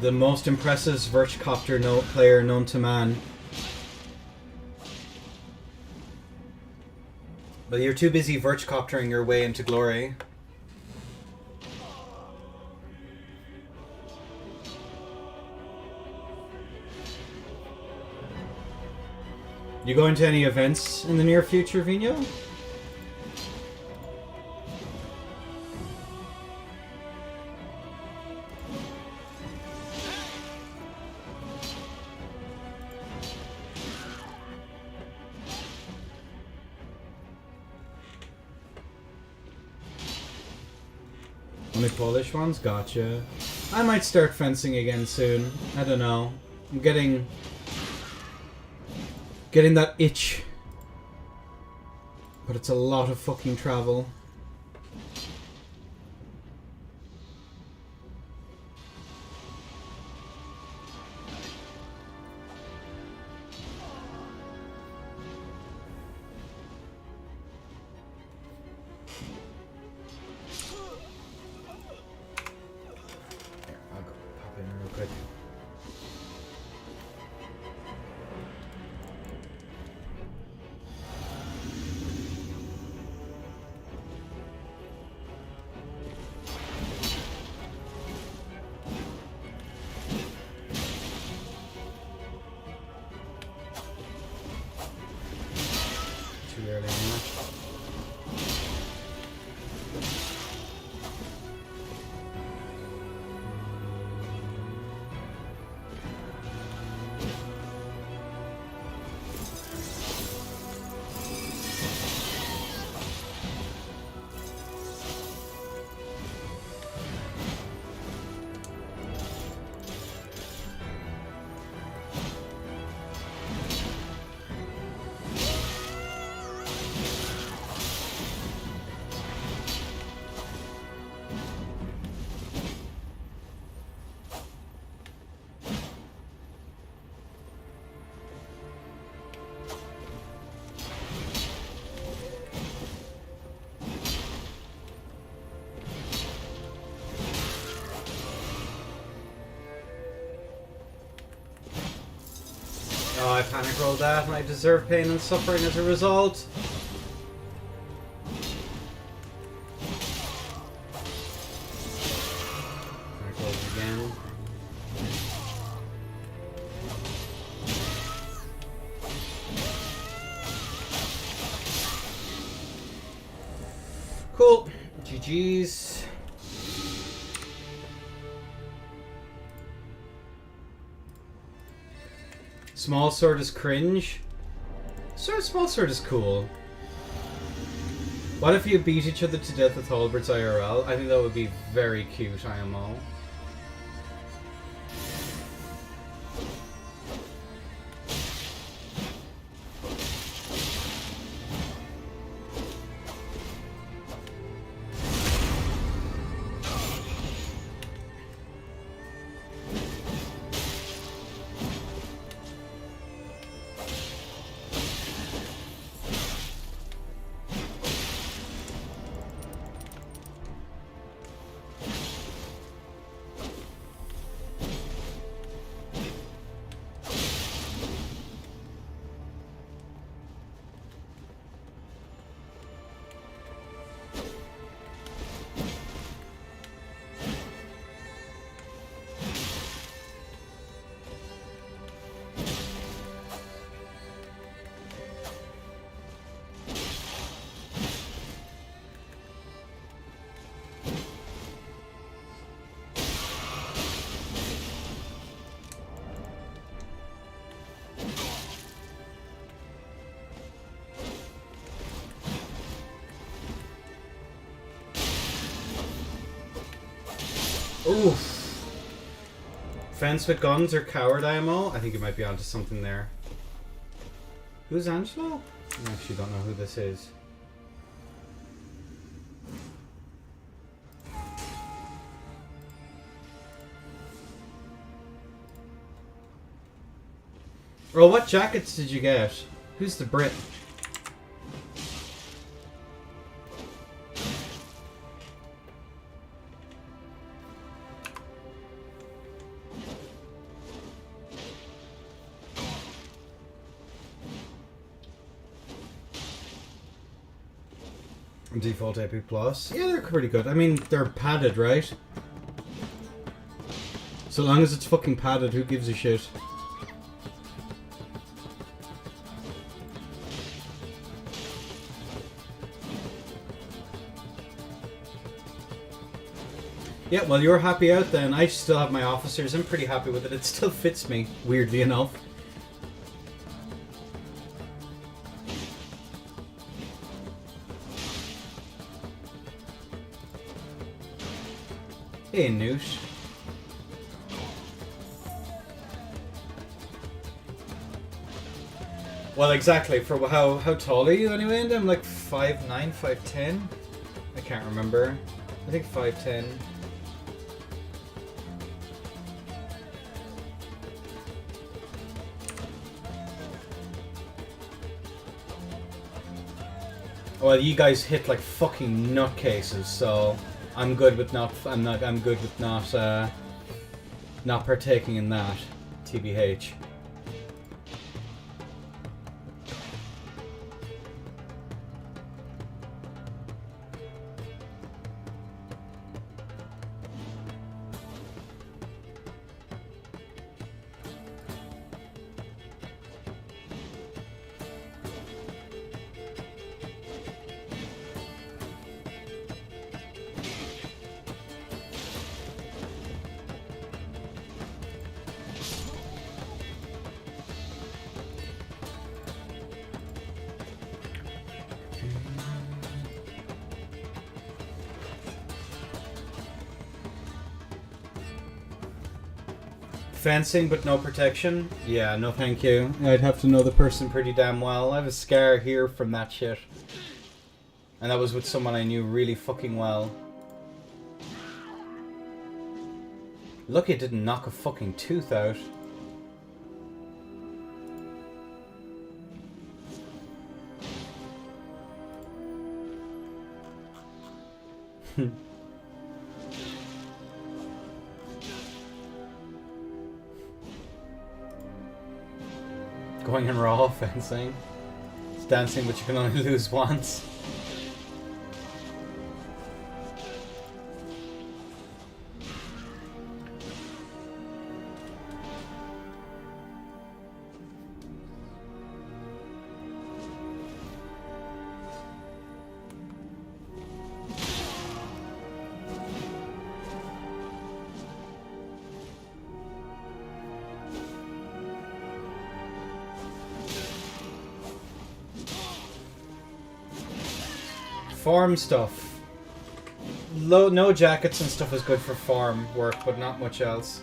The most impressive Virchcopter player known to man. But you're too busy Virchcoptering your way into glory. You going to any events in the near future, Vino? Only Polish ones? Gotcha. I might start fencing again soon. I don't know. I'm getting that itch. But it's a lot of fucking travel. I'll go pop in real quick. Too early anyway. Oh, I panic rolled that and I deserve pain and suffering as a result. Panic rolled again. Cool. GG's. Small sword is cringe. Small sword is cool. What if you beat each other to death with halberds IRL? I think that would be very cute, IMO. Oof. Fence with guns or coward IMO? I think you might be onto something there. Who's Angelo? I actually don't know who this is. Well, what jackets did you get? Who's the Brit? Default AP Plus. Yeah, they're pretty good. I mean, they're padded, right? So long as it's fucking padded, who gives a shit? Yeah, well, you're happy out then. I still have my officers. I'm pretty happy with it. It still fits me, weirdly enough. Hey, Noosh. Well, exactly. For how tall are you anyway? And I'm like 5'9", 5'10". I can't remember. I think 5'10". Well, you guys hit like fucking nutcases, so I'm good with not. I'm good with not partaking in that. TBH. Fencing but no protection? Yeah, no thank you. I'd have to know the person pretty damn well. I have a scar here from that shit. And that was with someone I knew really fucking well. Lucky it didn't knock a fucking tooth out. Going in raw fencing. It's dancing, but you can only lose once. Farm stuff. No jackets and stuff is good for farm work, but not much else.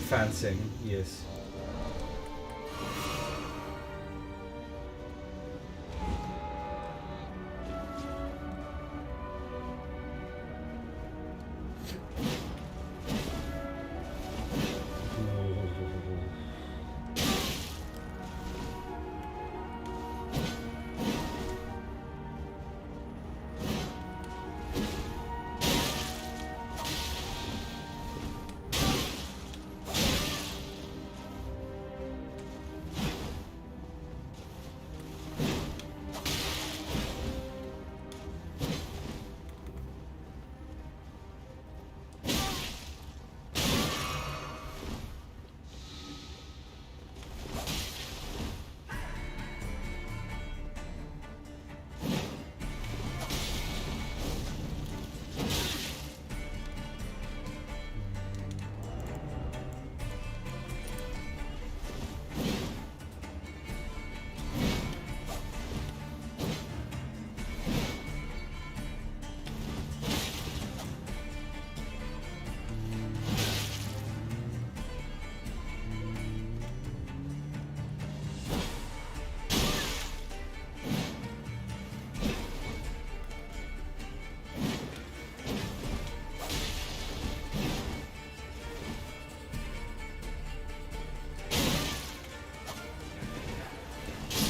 Fencing, yes.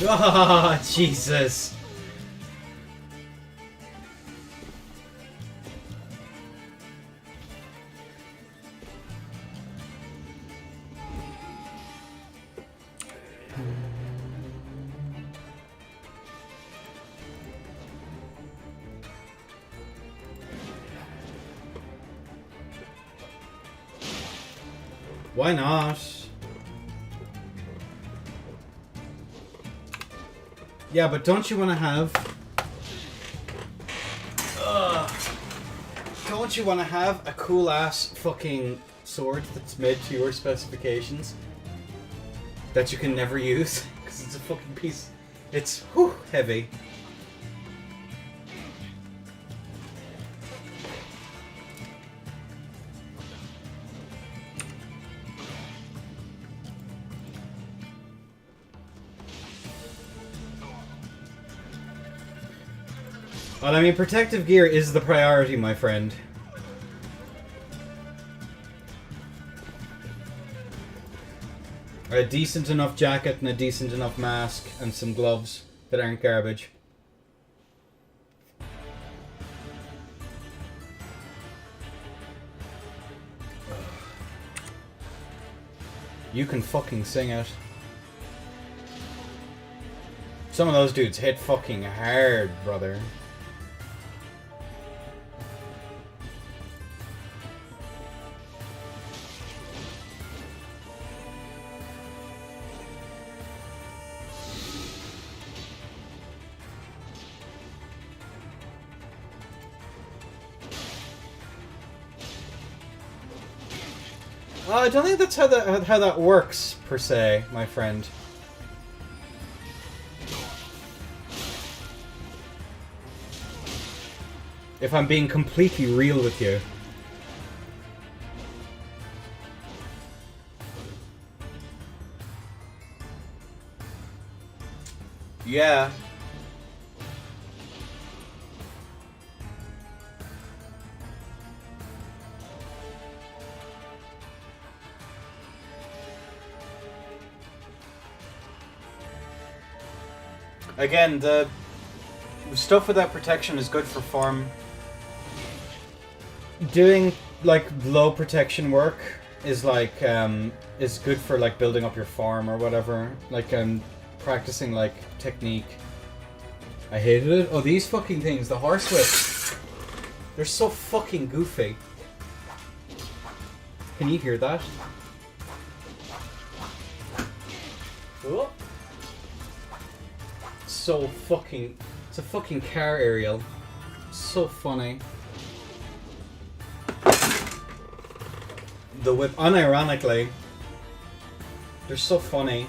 Ah, Jesus. Why not? Yeah, but don't you want to have... Don't you want to have a cool-ass fucking sword that's made to your specifications? That you can never use? Because it's a fucking piece... It's, heavy. Well, I mean, protective gear is the priority, my friend. A decent enough jacket and a decent enough mask and some gloves that aren't garbage. You can fucking sing it. Some of those dudes hit fucking hard, brother. I don't think that's how that works, per se, my friend. If I'm being completely real with you. Yeah. Again, the stuff without protection is good for farm. Doing like low protection work is like is good for like building up your farm or whatever. Like practicing like technique. I hated it. Oh, these fucking things, the horse whips. They're so fucking goofy. Can you hear that? Oh. So fucking... It's a fucking car aerial. So funny. The whip, unironically, they're so funny.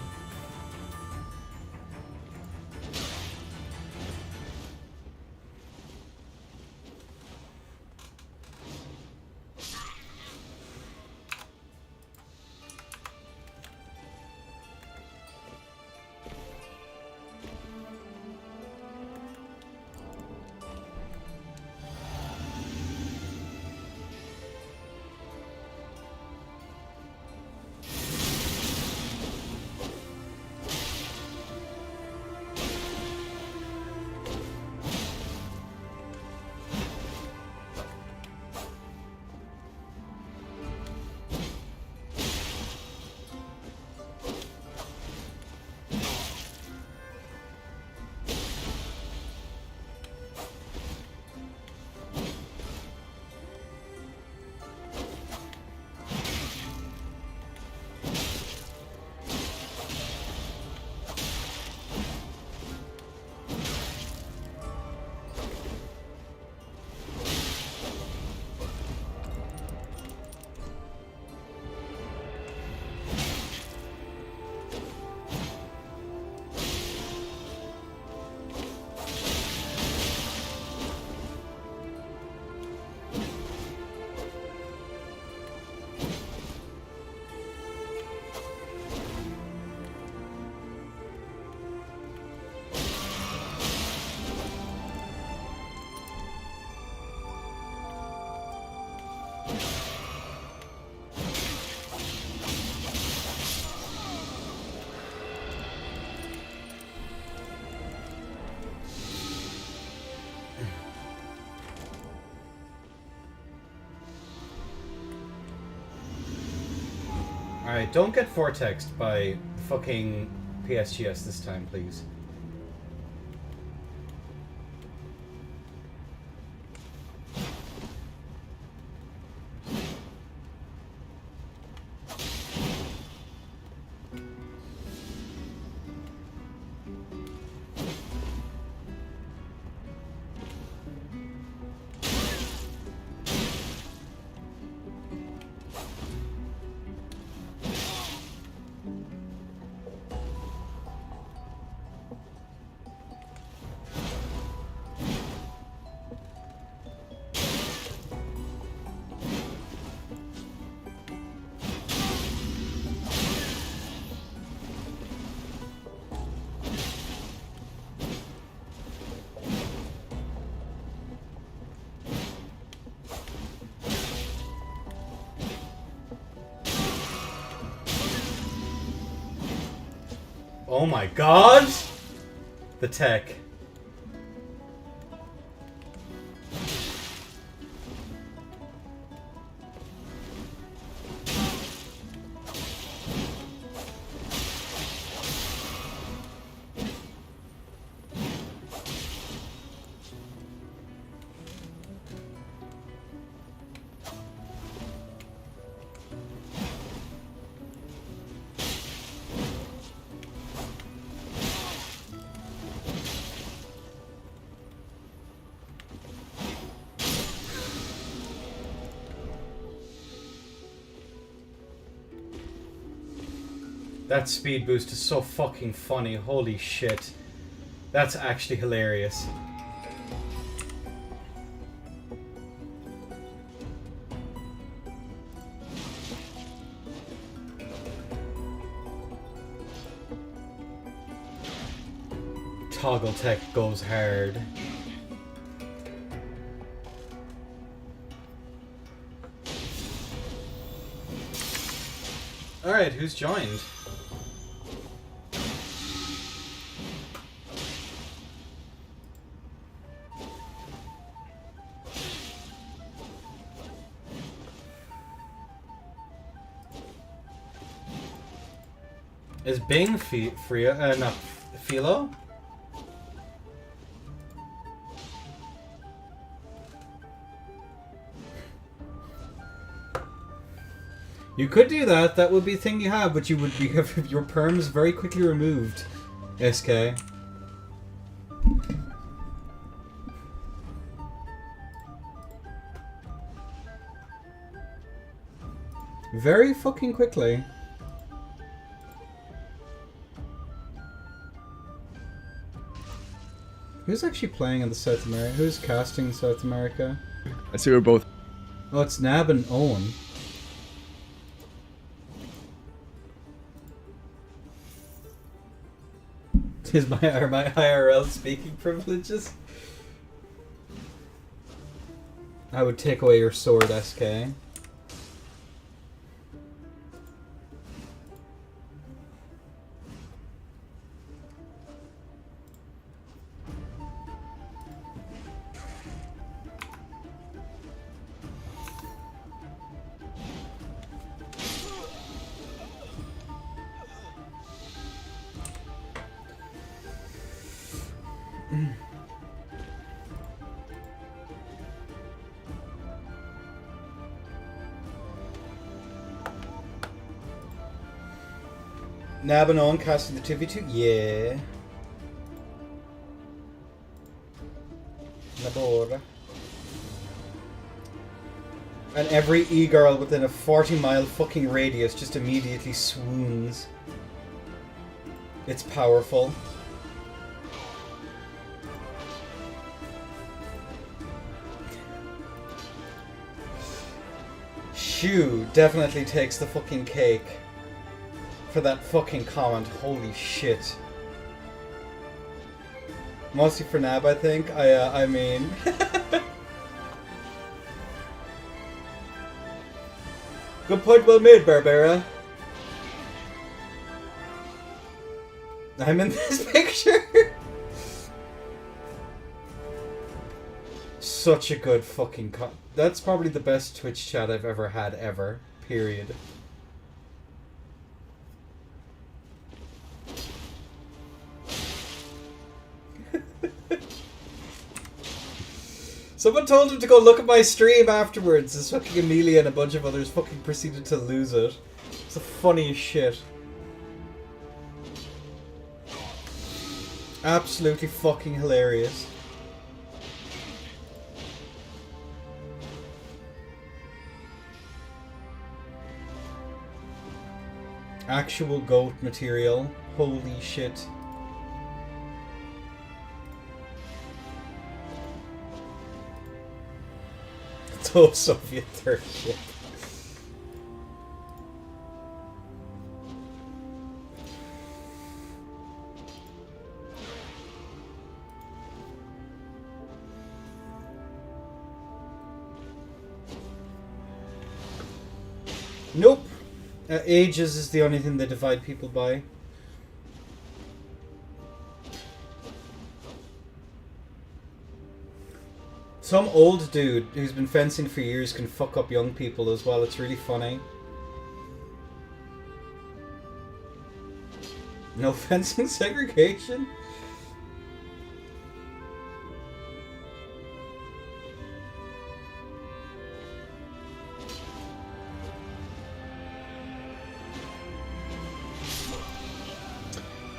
Alright, don't get vortexed by fucking PSGS this time, please. Oh my god! The tech. That speed boost is so fucking funny. Holy shit. That's actually hilarious. Toggle tech goes hard. Alright, who's joined? Is Bing Fria, not Philo? You could do that, that would be a thing you have, but you would be have your perms very quickly removed, SK. Very fucking quickly. Who's actually playing in the South America? Who's casting South America? I see we're both. Oh, it's Nab and Owen. Are my IRL speaking privileges? I would take away your sword, SK. Nab and Owen casting the 2v2? Yeah. Labora. And every e-girl within a 40-mile fucking radius just immediately swoons. It's powerful. Shu definitely takes the fucking cake for that fucking comment. Holy shit. Mostly for Nab, I think. I mean... Good point, well made, Barbara. I'm in this picture. Such a good fucking that's probably the best Twitch chat I've ever had, ever. Period. Someone told him to go look at my stream afterwards. This fucking Amelia and a bunch of others fucking proceeded to lose it. It's the funniest shit. Absolutely fucking hilarious. Actual goat material. Holy shit. So Soviet third shit. Nope. Ages is the only thing they divide people by. Some old dude who's been fencing for years can fuck up young people as well. It's really funny. No fencing segregation?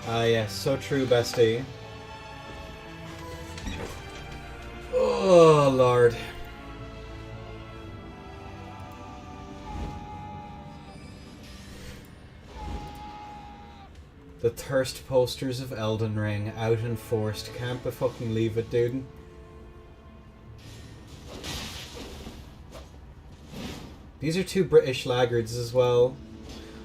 Ah, yes, so true, bestie. Oh, Lord. The thirst posters of Elden Ring, out enforced. Can't be fucking leave it, dude. These are two British laggards as well.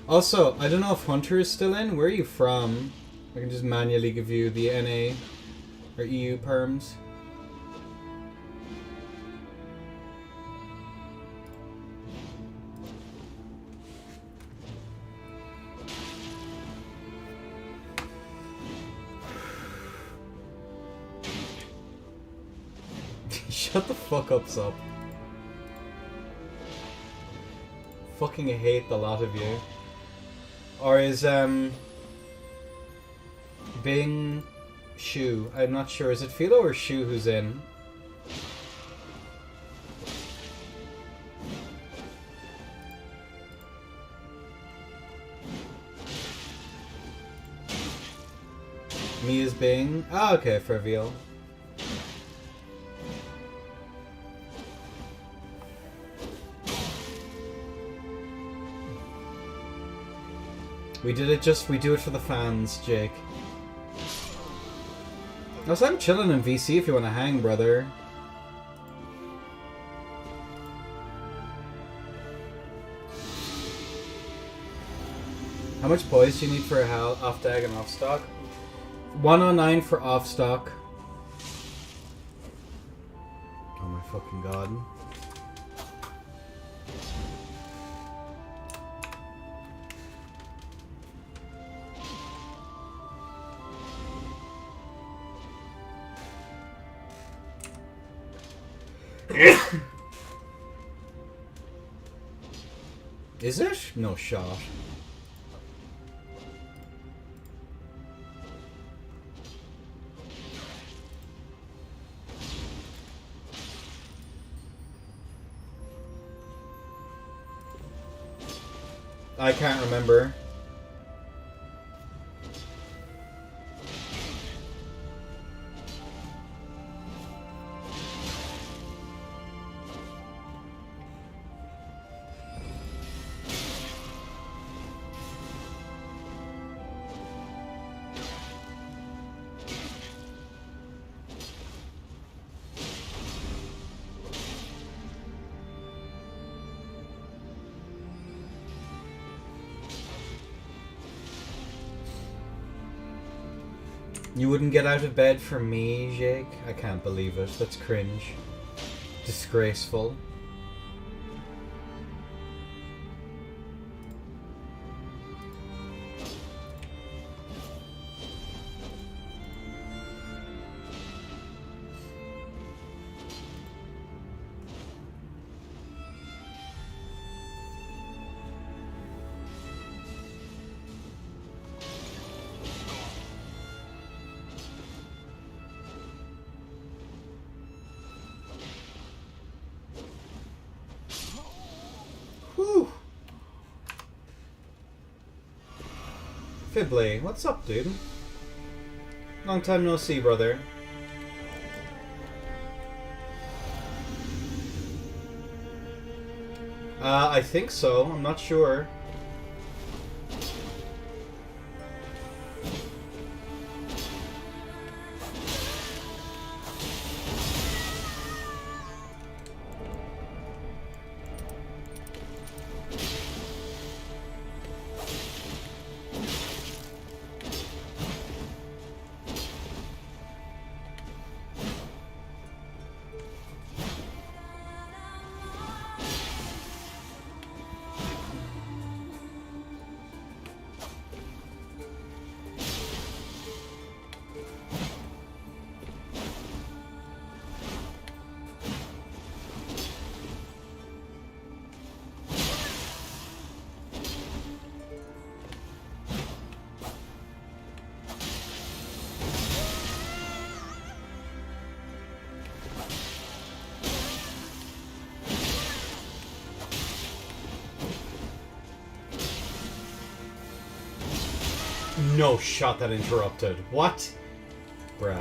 Also, I don't know if Hunter is still in. Where are you from? I can just manually give you the NA or EU perms. Shut the fuck up, Sup. Fucking hate the lot of you. Or is, Bing Shu? I'm not sure. Is it Philo or Shu who's in? Me is Bing? Ah, okay, for reveal. We do it for the fans, Jake. Also, I'm chilling in VC if you want to hang, brother. How much poise do you need for a off tag and off stock? 109 for off stock. Oh my fucking god. Is it? No shot. I can't remember. You wouldn't get out of bed for me, Jake? I can't believe it. That's cringe. Disgraceful. Whew. Fibley, what's up, dude? Long time no see, brother. I think so. I'm not sure. No shot that interrupted. What? Bruh.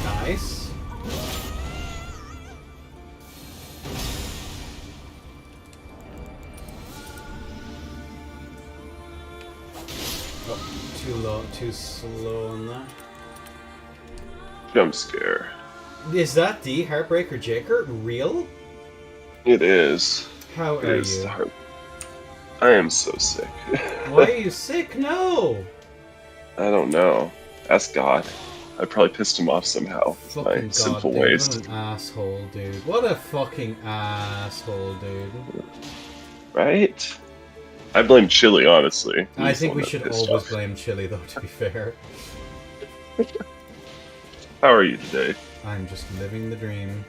Nice. Oh, too low, too slow on that. Jump scare. Is that the Heartbreaker Jaker real? It is. How It are is you? the heart. I am so sick. Why are you sick? No! I don't know. Ask God. I probably pissed him off somehow. with My Fucking God, sinful dude. ways. What an asshole, dude. What a fucking asshole, dude. Right? I blame Chili, honestly. I He's the think one we that should pissed always off. blame Chili, though, to be fair. How are you today? I'm just living the dream.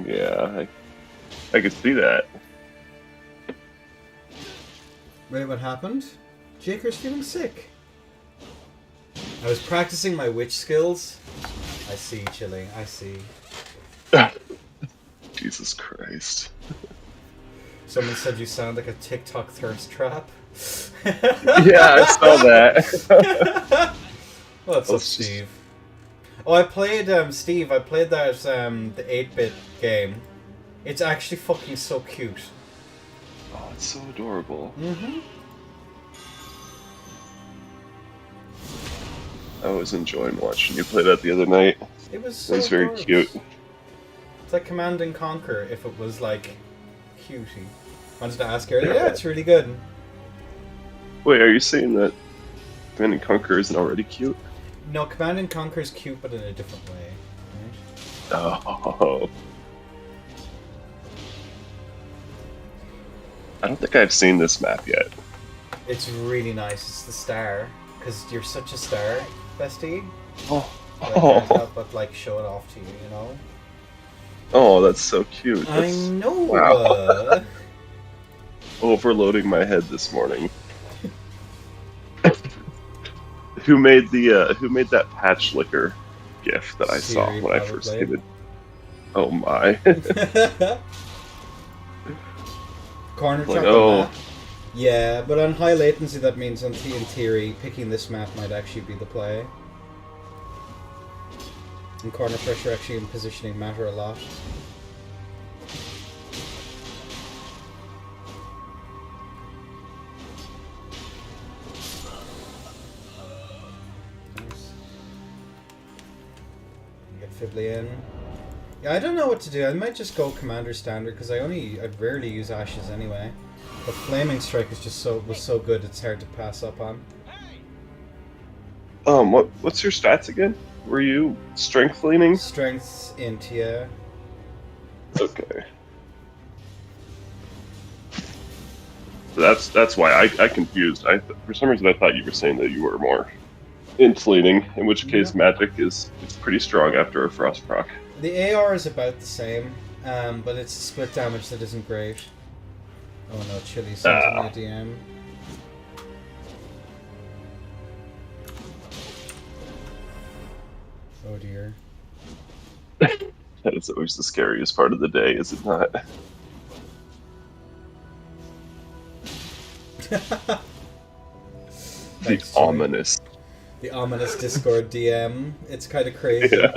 Yeah, I could see that. Wait, what happened? Jaker's feeling sick. I was practicing my witch skills. I see, Chili. I see. Jesus Christ. Someone said you sound like a TikTok thirst trap. Yeah, I saw that. What's up, Let's just- Steve? Oh, I played, Steve, I played that, the 8-bit game. It's actually fucking so cute. Oh, it's so adorable. Mm-hmm. I was enjoying watching you play that the other night. It was so It was very adorable. cute. It's like Command and Conquer if it was, like, cutie. Wanted to ask her, yeah, it's really good. Wait, are you saying that Command and Conquer isn't already cute? No, Command and Conquer is cute, but in a different way. Right? Oh. I don't think I've seen this map yet. It's really nice. It's the star, because you're such a star, bestie. Oh. I can't help but like show it off to you, you know. Oh, that's so cute. I That's know. wow. Overloading my head this morning. Who made that patch liquor gif that I saw Siri, when I first probably. hit it? Oh my. Corner Like, track oh. on that. Yeah, but on high latency, that means in theory, picking this map might actually be the play. And corner pressure actually and positioning matter a lot. Nice. Get Fibbly in. Yeah, I don't know what to do. I might just go Commander Standard because I rarely use Ashes anyway. But Flaming Strike is just was so good it's hard to pass up on. What's your stats again? Were you strength leaning? Strength's int, yeah. Okay. That's why I confused. For some reason I thought you were saying that you were more int leaning, in which case magic is pretty strong after a frost proc. The AR is about the same, but it's split damage that isn't great. Oh no, Chili sent me a DM. Oh dear. That is always the scariest part of the day, is it not? Thanks, The Chili. ominous. The ominous Discord DM. It's kind of crazy. Yeah.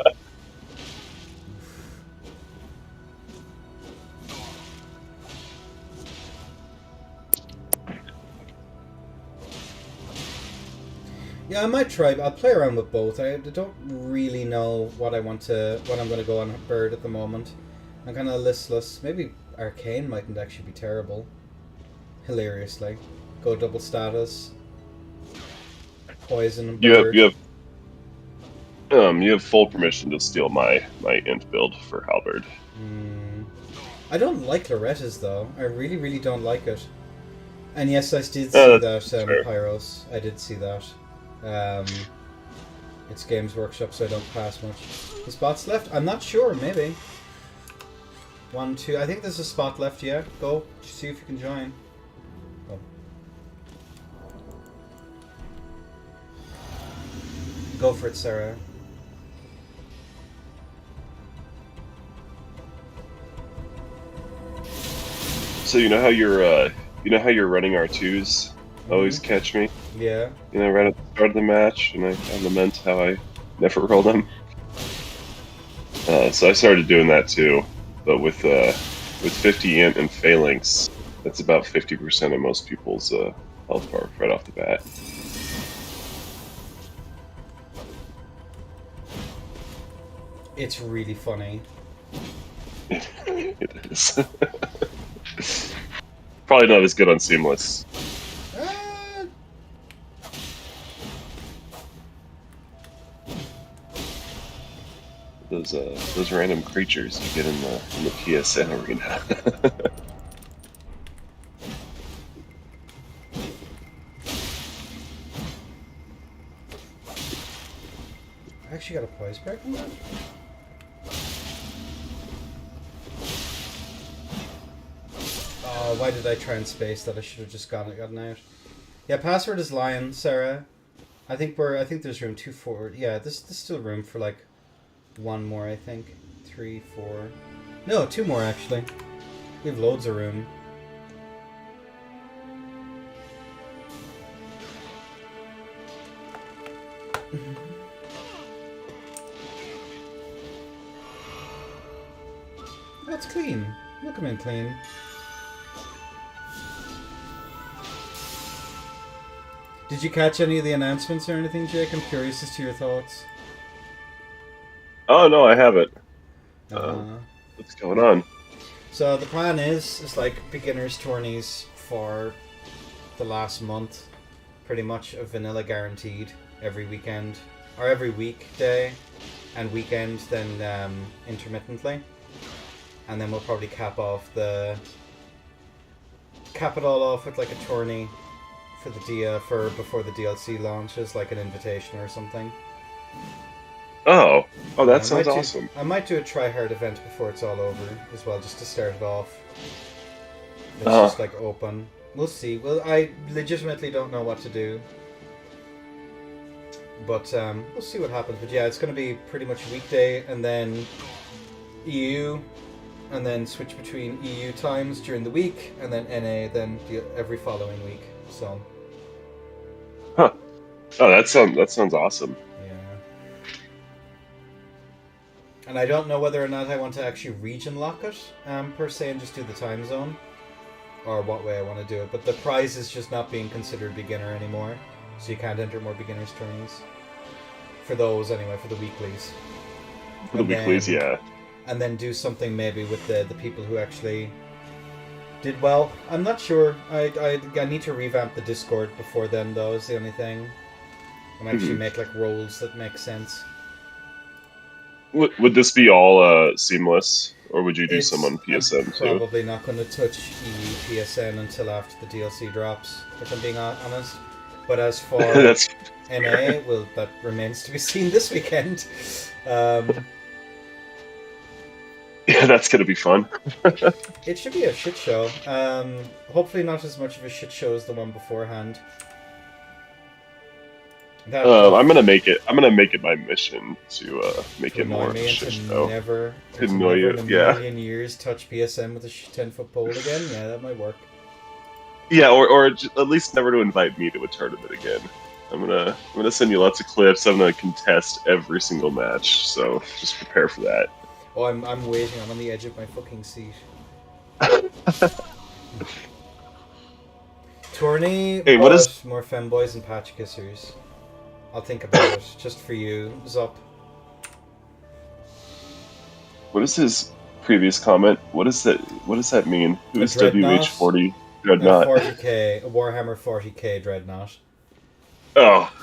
Yeah, I might try. I'll play around with both. I don't really know what I'm going to go on Bird at the moment. I'm kind of listless. Maybe Arcane mightn't actually be terrible. Hilariously, go double status. Poison and Bird. You have full permission to steal my int build for Halberd. I don't like Loretta's though. I really don't like it. And yes, I did see that's that fair. Pyros. I did see that. It's Games Workshop, so I don't pass much. The spots left? I'm not sure. Maybe. 1, 2. I think there's a spot left. Yeah, go. See if you can join. Oh. Go for it, Sarah. So you know how you're running R2s always catch me? Yeah. You know, right at the start of the match, and I lament how I never roll them. So I started doing that too, but with 50 int and phalanx, that's about 50% of most people's health bar right off the bat. It's really funny. It is. Probably not as good on Seamless. Those random creatures you get in the PSN arena. I actually got a poise break on that. Oh, why did I try and space that? I should have just gotten out. Yeah, password is lion, Sarah. I think there's room 2, 4. Yeah, there's still room for like 1 more, I think. 3, 4. No, 2 more actually. We have loads of room. That's clean. Look at him clean. Did you catch any of the announcements or anything, Jake? I'm curious as to your thoughts. Oh no, I haven't. What's going on? So the plan is like beginners tourneys for the last month, pretty much a vanilla guaranteed every weekend or every weekday and weekend, then intermittently, and then we'll probably cap it all off with like a tourney for the before the DLC launches, like an invitation or something. Oh, that sounds awesome. I might do a try-hard event before it's all over as well, just to start it off. It's just like open. We'll see. Well, I legitimately don't know what to do, but we'll see what happens. But yeah, it's going to be pretty much weekday, and then EU, and then switch between EU times during the week, and then NA then every following week. So. Huh. Oh, that sounds awesome. And I don't know whether or not I want to actually region lock it, per se, and just do the time zone, or what way I want to do it. But the prize is just not being considered beginner anymore, so you can't enter more beginners tourneys. For those, anyway, for the weeklies. For the weeklies, yeah. And then do something maybe with the people who actually did well. I'm not sure. I need to revamp the Discord before then, though, is the only thing. And actually make, like, roles that make sense. Would this be all seamless, or would you do some on PSN too? Probably not going to touch EU PSN until after the DLC drops, if I'm being honest. But as for NA, well, that remains to be seen this weekend. Yeah, that's going to be fun. It should be a shit show. Hopefully not as much of a shit show as the one beforehand. I'm gonna make it my mission to make it more of a shit show. Never annoy you, in a million years touch PSN with a 10-foot pole again. Yeah, that might work. Yeah, or at least never to invite me to a tournament again. I'm gonna send you lots of clips. I'm gonna contest every single match, so just prepare for that. Oh, I'm waiting. I'm on the edge of my fucking seat. Tourney, hey, what is more femboys and patch kissers? I'll think about it, just for you, Zup. What is his previous comment? What does that mean? Who is WH40 Dreadnought? 40k, a Warhammer 40k Dreadnought. Oh.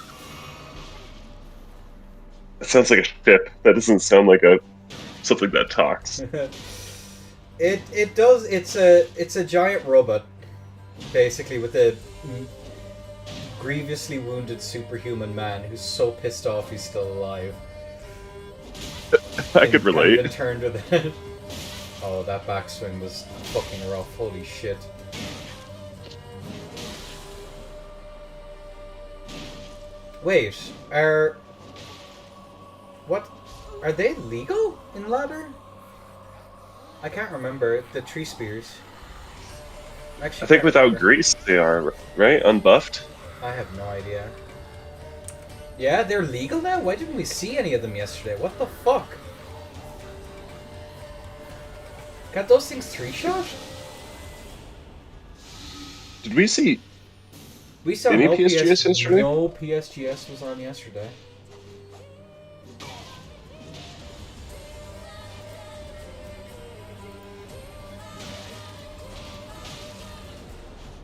That sounds like a ship. That doesn't sound like something that talks. It does. It's a giant robot, basically, with a grievously wounded superhuman man who's so pissed off he's still alive. I could relate. Been turned with it. Oh, that backswing was fucking rough. Holy shit. Wait, what? Are they legal in ladder? I can't remember. The tree spears. Actually, I think can't without remember. grease they are, right? Unbuffed? I have no idea. Yeah, they're legal now? Why didn't we see any of them yesterday? What the fuck? Got those things 3-shot? Did we see We saw any no PSGS yesterday? No PSGS was on yesterday.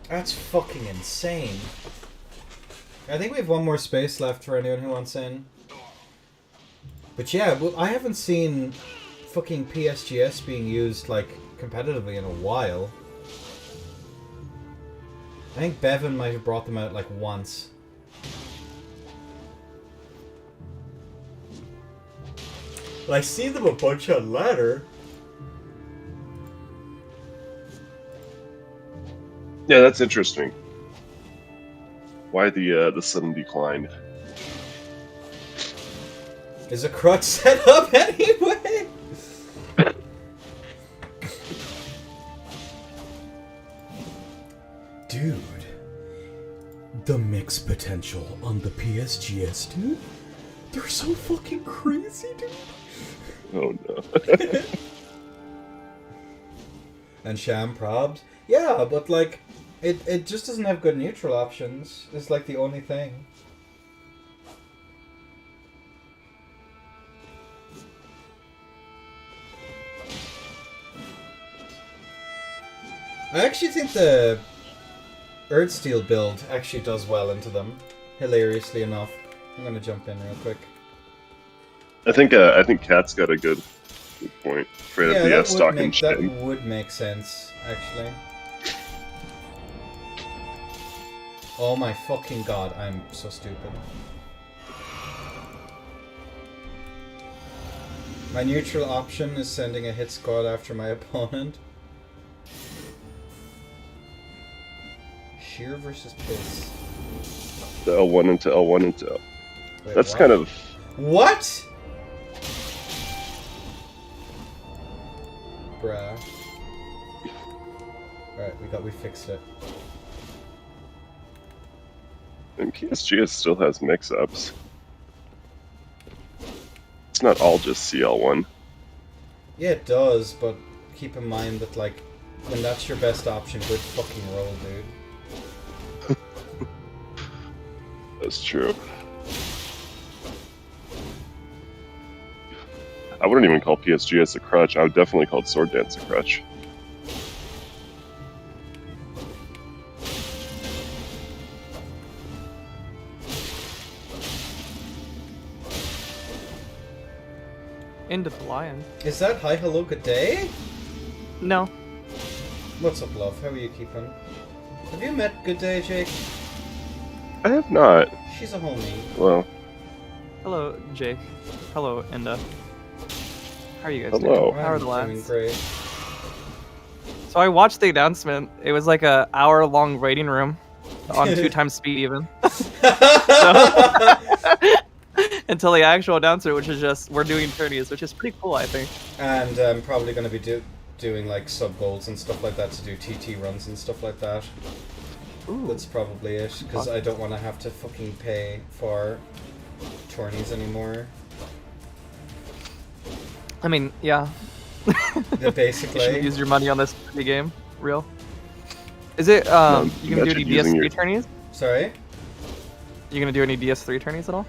That's fucking insane. I think we have one more space left for anyone who wants in. But yeah, well, I haven't seen fucking PSGS being used, like, competitively in a while. I think Bevan might have brought them out, like, once. But I see them a bunch on ladder. Yeah, that's interesting. Why the sudden decline? Is a crutch set up anyway? Dude, the mix potential on the PSGS, dude. They're so fucking crazy, dude. Oh no. And sham probs. Yeah, but like, it just doesn't have good neutral options. It's like the only thing. I actually think the Earthsteel build actually does well into them, hilariously enough. I'm gonna jump in real quick. I think Cat's got a good point. Afraid of the stock and that shit. would make sense, actually. Oh my fucking god, I'm so stupid. My neutral option is sending a hit squad after my opponent. Sheer versus Piss. The L1 into L1 into L. Wait, That's what? kind of... What? Bruh. Alright, we fixed it. And PSGS still has mix-ups. It's not all just CL1. Yeah, it does, but keep in mind that, like, when that's your best option, good fucking roll, dude. That's true. I wouldn't even call PSGS a crutch. I would definitely call Sword Dance a crutch. Into the lion. Is that hi, hello, good day? No. What's up, love? How are you keeping? Have you met Good Day, Jake? I have not. She's a homie. Well, Hello, Jake. Hello, Inda. hello. How are you guys doing? How are the I'm doing lads? great. So I watched the announcement. It was like a hour-long waiting room on 2x speed even. Until the actual announcer, which is just, we're doing tourneys, which is pretty cool, I think. And I'm probably going to be doing like sub goals and stuff like that to do TT runs and stuff like that. Ooh. That's probably it, because I don't want to have to fucking pay for tourneys anymore. I mean, yeah. Basically. You should use your money on this pretty game. Real. Is it, you gonna do any DS3 tourneys? Sorry? You gonna do any DS3 tourneys at all?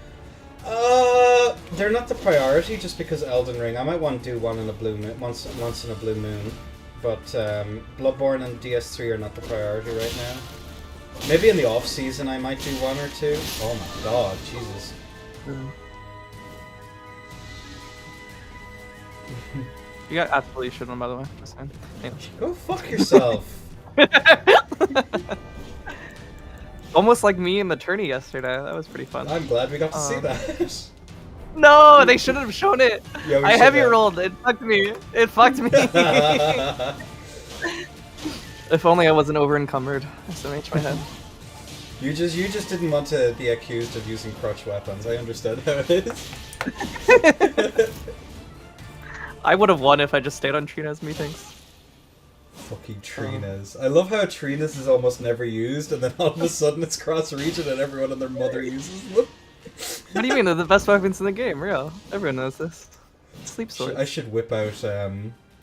They're not the priority just because Elden Ring. I might want to do one in a blue moon, once in a blue moon. But Bloodborne and DS3 are not the priority right now. Maybe in the off season I might do one or two. Oh my god, Jesus. You got absolutely shit on, by the way. Just saying. Anyway. Go fuck yourself. Almost like me in the tourney yesterday. That was pretty fun. I'm glad we got to see that. No, they shouldn't have shown it. Yeah, we I should heavy have. rolled. It fucked me. It fucked me. If only I wasn't over encumbered. SMH my head. You just didn't want to be accused of using crutch weapons. I understand how it is. I would have won if I just stayed on Trina's meetings. Fucking Trinas. I love how Trinas is almost never used, and then all of a sudden it's cross-region and everyone and their mother uses them. What do you mean? They're the best weapons in the game, real. Everyone knows this. Sleep sword. I should whip out,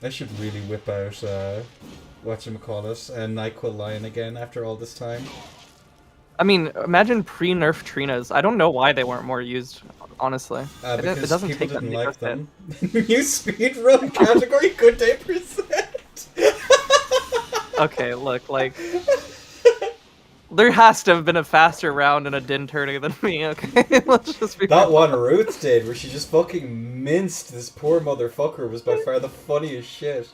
I should really whip out, whatchamacallit, NyQuil Lion again after all this time. I mean, imagine pre-nerf Trinas. I don't know why they weren't more used, honestly. It Because doesn't people take that didn't many like to hit. them. New speedrun category, good day percent! Okay, look, like... There has to have been a faster round in a Din tourney than me, okay? Let's just be That real. one Ruth did, where she just fucking minced this poor motherfucker, was by far the funniest shit.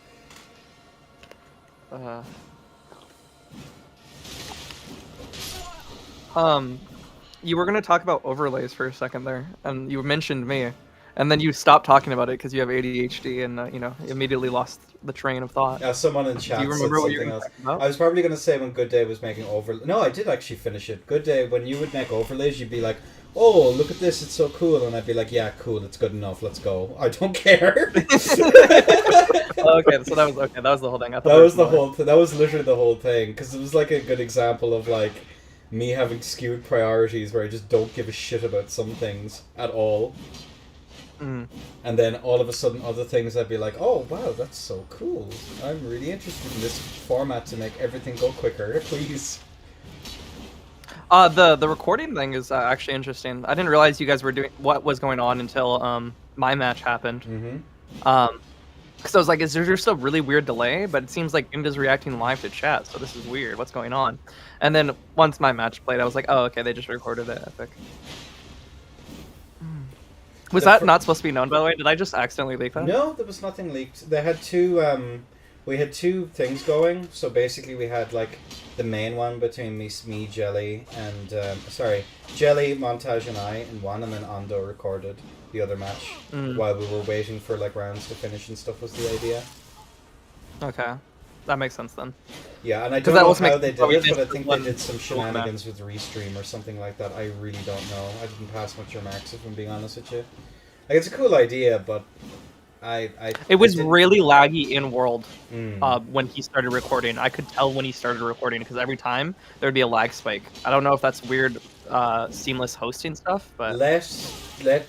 You were gonna talk about overlays for a second there, and you mentioned me, and then you stopped talking about it because you have ADHD, and you know, immediately lost the train of thought. Yeah, someone in chat Do you said remember what you something were else. talking about? I was probably gonna say when Good Day was making No, I did actually finish it. Good Day, when you would make overlays, you'd be like, "Oh, look at this, it's so cool," and I'd be like, "Yeah, cool, it's good enough. Let's go. I don't care." Okay, so that was okay. That was the whole thing. I thought That there was the more. whole. That was literally the whole thing, because it was like a good example of like me having skewed priorities, where I just don't give a shit about some things at all. Mm. And then all of a sudden, other things I'd be like, "Oh wow, that's so cool. I'm really interested in this format to make everything go quicker, please." The recording thing is actually interesting. I didn't realize you guys were doing what was going on until my match happened. Mm-hmm. Because I was like, is there just a really weird delay? But it seems like Inda's reacting live to chat, so this is weird. What's going on? And then once my match played, I was like, oh, okay, they just recorded it. Epic. Was that not supposed to be known, by the way? Did I just accidentally leak that? No, there was nothing leaked. They had two. We had two things going. So basically, we had like the main one between me, Jelly, and Jelly, Montage, and I in one, and then Ando recorded the other match while we were waiting for like rounds to finish and stuff. Was the idea? Okay, that makes sense then. Yeah, and I don't that know also how makes they sense did how we it, but I missed think the they one did some full map. shenanigans with Restream or something like that. I really don't know. I didn't pass much remarks, if I'm being honest with you. Like, it's a cool idea, but It was didn't- really laggy in world Mm. when he started recording. I could tell when he started recording because every time there'd be a lag spike. I don't know if that's weird seamless hosting stuff, but let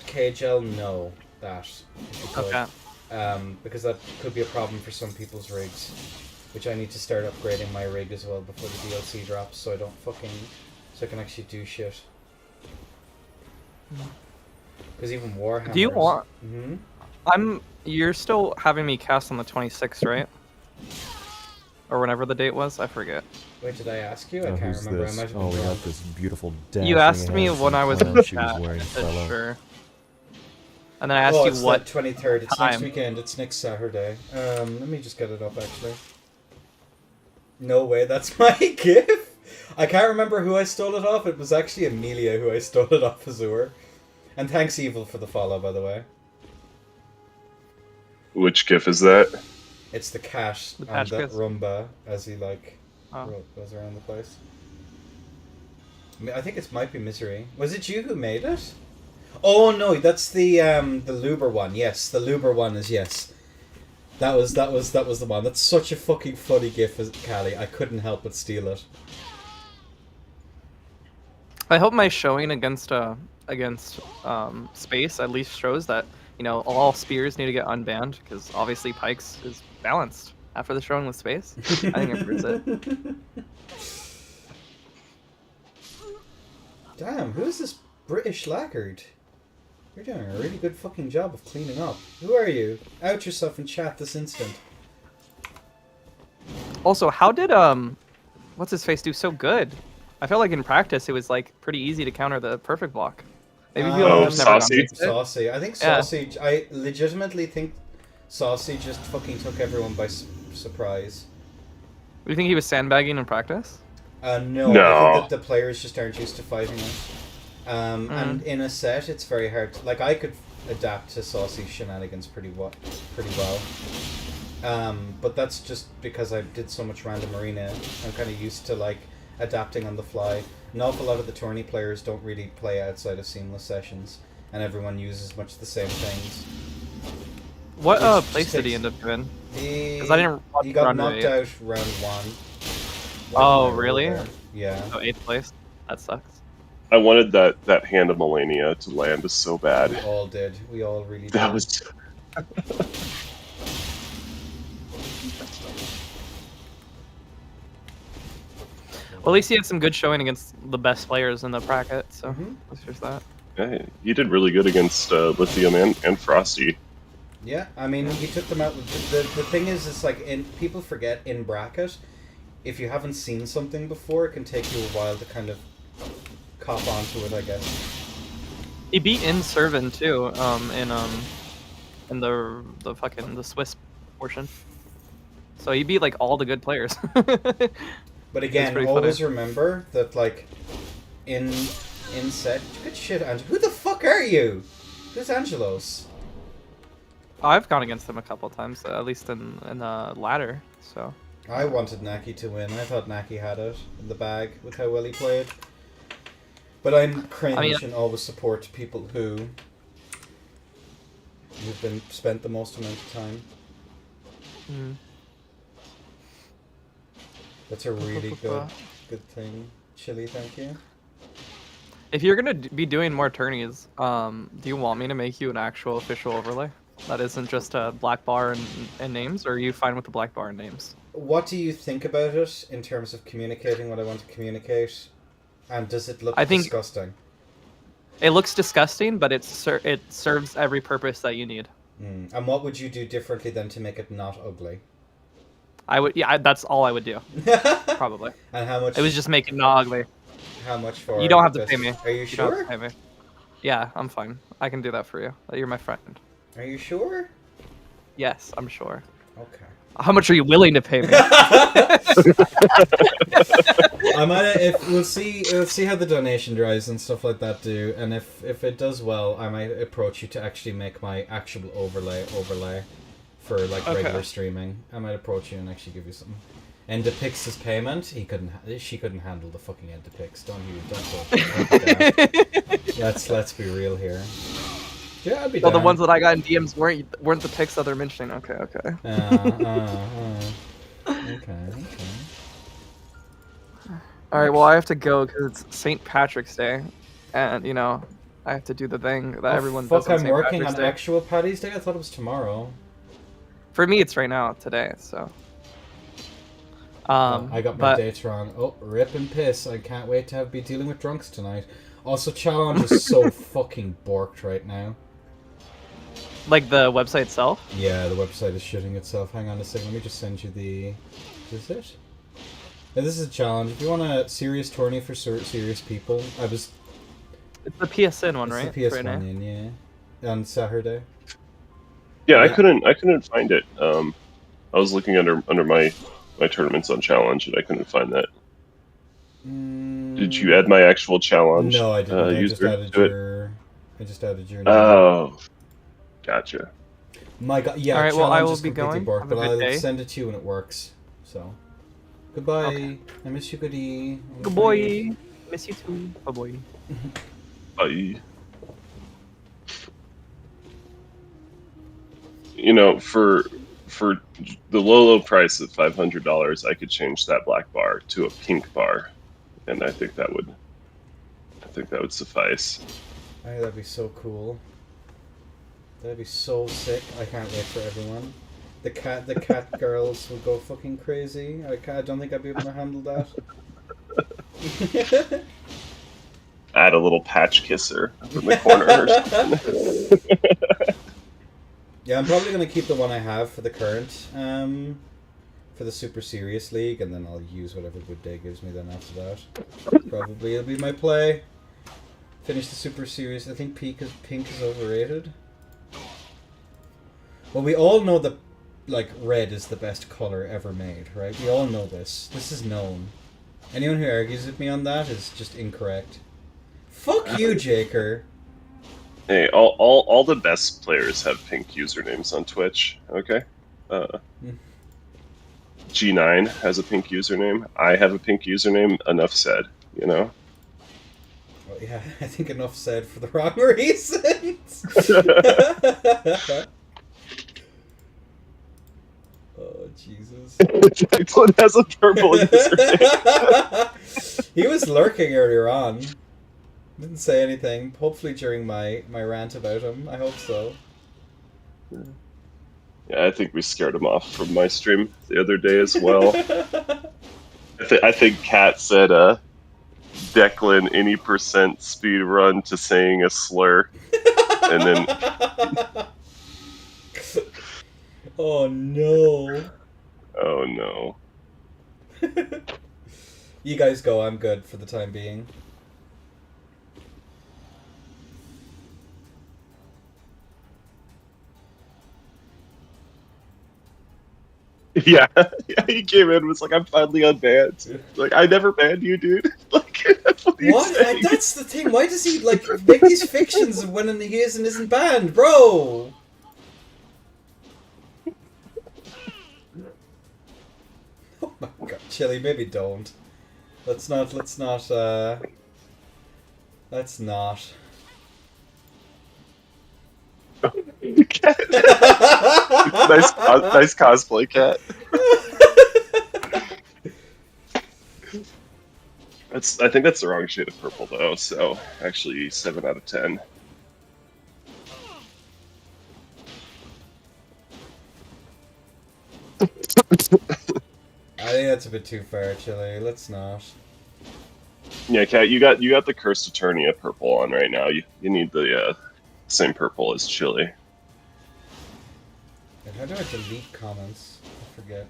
KGL know that. If you could. okay. Because that could be a problem for some people's rigs, which I need to start upgrading my rig as well before the DLC drops, so I can actually do shit. Because even Warhammer. Do you want? Mm-hmm. You're still having me cast on the 26th, right? Or whenever the date was, I forget. Wait, did I ask you? I Oh, can't who's remember. this? I might have Oh, been we wrong. got this beautiful You asked me when I was in in the she was chat. wearing I said fellow. sure. And then I asked Oh, you it's what the 23rd. It's time. next weekend. It's next Saturday. Let me just get it up, actually. No way, that's my GIF? I can't remember who I stole it off. It was actually Amelia who I stole it off Azure. And thanks, Evil, for the follow, by the way. Which GIF is that? It's the cat The and patch that kiss. Rumba as he, like, Oh. goes around the place. I think it might be Misery. Was it you who made it? Oh no, that's the Luber one. Yes, the Luber one is yes. That was the one. That's such a fucking funny gif, Callie. I couldn't help but steal it. I hope my showing against space at least shows that, you know, all spears need to get unbanned because obviously Pikes is balanced after the showing with space. I think it proves it. Damn, who is this British laggard? You're doing a really good fucking job of cleaning up. Who are you? Out yourself in chat this instant. Also, how did what's his face do so good? I felt like in practice it was like pretty easy to counter the perfect block. Maybe people have just never Saucy? done it. Saucy. I think Yeah. Saucy. I legitimately think Saucy just fucking took everyone by surprise. Do you think he was sandbagging in practice? No, No. I think that the players just aren't used to fighting it. And in a set, it's very hard. Like, I could adapt to Saucy shenanigans pretty well. But that's just because I did so much random arena. I'm kind of used to, like, adapting on the fly. An awful lot of the tourney players don't really play outside of seamless sessions, and everyone uses much the same things. What Which place just did he takes- end up in? He, 'Cause I didn't watch he got round knocked eight. out round 1. Oh, Like, really? Yeah. Oh, 8th place. That sucks. I wanted that hand of Melania to land so bad. We all did. We all really did. That was. Well, at least he had some good showing against the best players in the bracket, so that's just that. Hey, he did really good against Lithium and Frosty. Yeah, I mean, he took them out. The thing is, it's like, people forget in bracket, if you haven't seen something before, it can take you a while to kind of cop onto it, I guess. He beat in Servan too, in the fucking the Swiss portion. So he beat like all the good players. But again, pretty always funny. remember that, like, in set, good shit, Angelo. Who the fuck are you? Who's Angelos? I've gone against him a couple times, at least in the ladder. So I wanted Naki to win. I thought Naki had it in the bag with how well he played. But I'm cringe and always support people who have been spent the most amount of time. That's a really good thing. Chili, thank you. if you're gonna be doing more tourneys, do you want me to make you an actual official overlay that isn't just a black bar and names, or are you fine with the black bar and names? What do you think about it in terms of communicating what I want to communicate? And does it look I think- disgusting? It looks disgusting, but it serves every purpose that you need. And what would you do differently then to make it not ugly? That's all I would do. Probably. And how much? It was just make it not ugly. How much for? You don't have to this? pay me. Are you You don't have sure? to pay me. Yeah, I'm fine. I can do that for you. You're my friend. Are you sure? Yes, I'm sure. Okay. How much are you willing to pay me? I might we'll see how the donation drives and stuff like that do, and if it does well, I might approach you to actually make my actual overlay for like regular streaming. I might approach you and actually give you some. Endopix's payment, she couldn't handle the fucking Endopix. Don't let's be real here. Yeah, I'd be So down. the ones that I got in DMs weren't the pics that they're mentioning. Okay. Okay. All right. Well, I have to go because it's St. Patrick's Day, and I have to do the thing that everyone does Fuck, on I'm St. working Patrick's on Day. actual Paddy's Day? I thought it was tomorrow. For me, it's right now, today. So. I got my but- dates wrong. Oh, rip and piss. I can't wait to be dealing with drunks tonight. Also, Challenge is so fucking borked right now. Like the website itself? Yeah, the website is shitting itself. Hang on a second. Let me just send you the... Is it? Yeah, this is a challenge. If you want a serious tourney for serious people, It's the PSN one, right? It's the PS1 Right now? in, yeah. On Saturday. Yeah, I couldn't find it. I was looking under my tournaments on challenge and I couldn't find that. Did you add my actual challenge? No, I didn't. I just added your name. Oh, gotcha. My God, yeah. All right, well, I challenge will is be completely going. borked, Have a but good I'll day. send it to you when it works. So, goodbye. Okay. I miss you, goodie. Good boy. Miss you too. Bye boy. Bye. For the low price of $500, I could change that black bar to a pink bar, and I think that would suffice. I think that'd be so cool. That'd be so sick. I can't wait for everyone. The cat girls would go fucking crazy. I don't think I'd be able to handle that. Add a little patch kisser in the corner. Or something. Yeah, I'm probably gonna keep the one I have for the current, for the Super Serious League, and then I'll use whatever Good Day gives me then after that. Probably it'll be my play. Finish the Super Serious. I think pink is overrated. Well, we all know that, like, red is the best color ever made, right? We all know this. This is known. Anyone who argues with me on that is just incorrect. Fuck you, Jaker. Hey, all the best players have pink usernames on Twitch. Okay. G9 has a pink username. I have a pink username. Enough said. You know. Well, yeah, I think enough said for the wrong reasons. Oh, Jesus. Declan has a purple username. He was lurking earlier on. Didn't say anything. Hopefully during my rant about him. I hope so. Yeah, I think we scared him off from my stream the other day as well. I think Kat said, Declan, any % speed run to saying a slur. And then... Oh, no. Oh, no. You guys go. I'm good for the time being. Yeah, he came in and was like, I'm finally unbanned. Like, I never banned you, dude. Like, what? That's the thing. Why does he, like, make these fictions of when he is and isn't banned, bro? Oh my god, Chili, maybe don't. Let's not. Let's not. nice cosplay, Cat. I think that's the wrong shade of purple, though, so actually 7 out of 10. I think that's a bit too far, Chili. Let's not. Yeah, Cat, you got the Cursed Eternia purple on right now. You need the same purple as Chili. And how do I delete comments? I forget.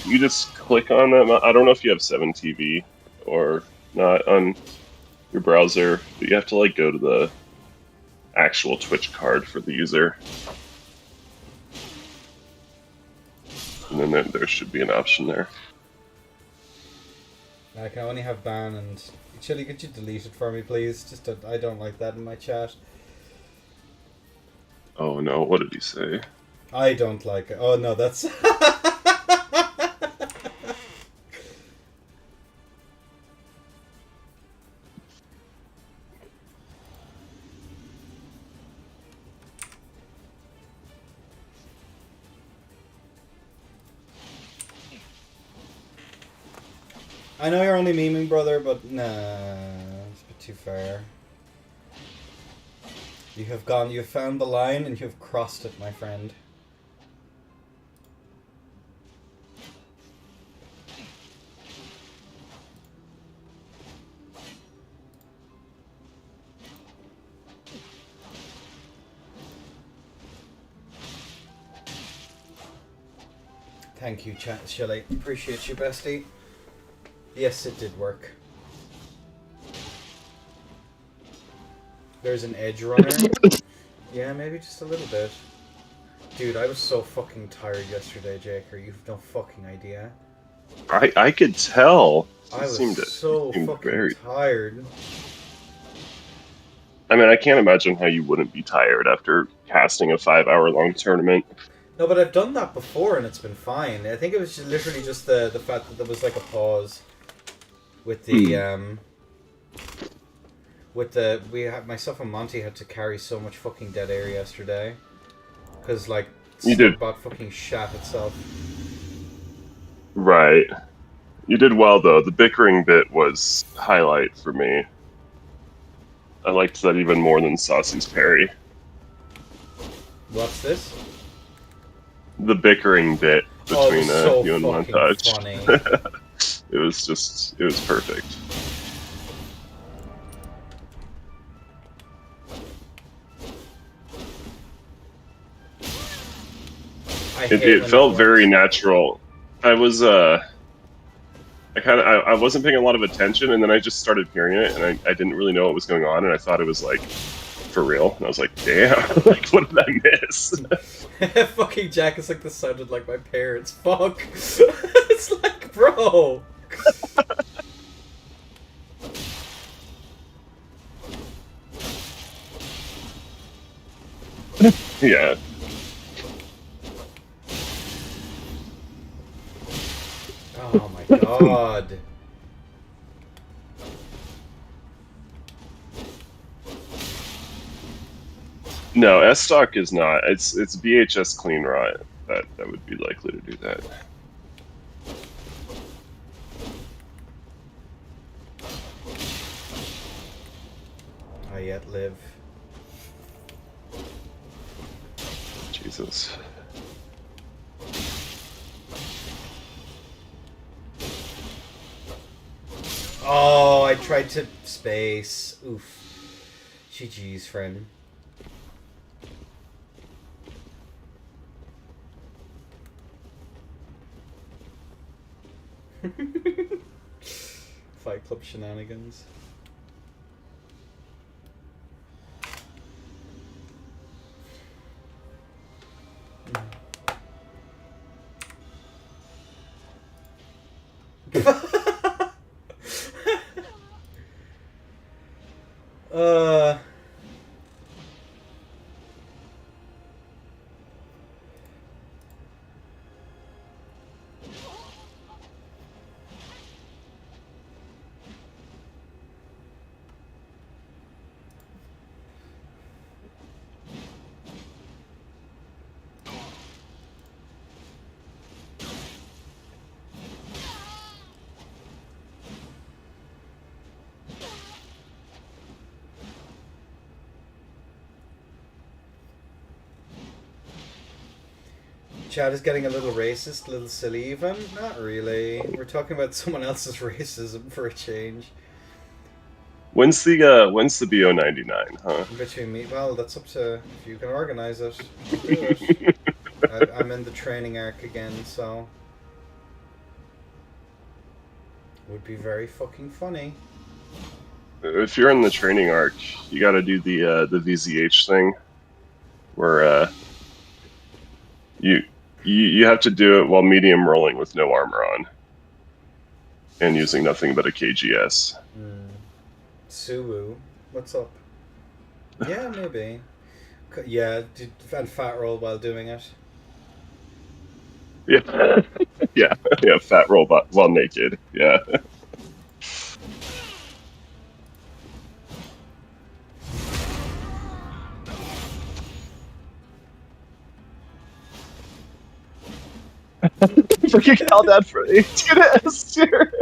You just click on them. I don't know if you have 7TV or not on your browser, but you have to like go to the actual Twitch card for the user. And then there should be an option there. I can only have ban and... Chili, could you delete it for me, please? Just I don't like that in my chat. Oh no, what did he say? I don't like it. Oh no, that's... I know you're only memeing, brother, but nah, it's a bit too far. You have found the line and you have crossed it, my friend. Thank you, Shelly. Appreciate you, bestie. Yes, it did work. There's an edge runner. Yeah, maybe just a little bit. Dude, I was so fucking tired yesterday, Jaker. You've no fucking idea. I could tell. I was so fucking tired. I mean, I can't imagine how you wouldn't be tired after casting a 5-hour-long tournament. No, but I've done that before and it's been fine. I think it was literally just the fact that there was like a pause with the myself and Monty had to carry so much fucking dead air yesterday because like about fucking shat itself. Right. You did well though. The bickering bit was highlight for me. I liked that even more than Saucy's parry. What's this? The bickering bit between so you and Montage. Funny. It was perfect. It felt very natural. I was I wasn't paying a lot of attention, and then I just started hearing it, and I didn't really know what was going on, and I thought it was like for real, and I was like, damn, like what did I miss? Fucking Jack is like, this sounded like my parents. Fuck. It's like, bro. Yeah. Oh my god. No, S stock is not. It's VHS clean raw that would be likely to do that. I yet live. Jesus. Oh, I tried to space. Oof. GG's, friend. Fight Club shenanigans. uh Chad is getting a little racist, a little silly even. Not really. We're talking about someone else's racism for a change. When's the BO99, huh? Between me, well, that's up to if you can organize it. I'll do it. I'm in the training arc again, so would be very fucking funny. If you're in the training arc, you got to do the VZH thing, where you have to do it while medium rolling with no armor on, and using nothing but a KGS. Suwu, what's up? Yeah, maybe. Yeah, and fat roll while doing it. Yeah, yeah, fat roll while naked. Yeah. Freaking hell, Dad for 18 S tier.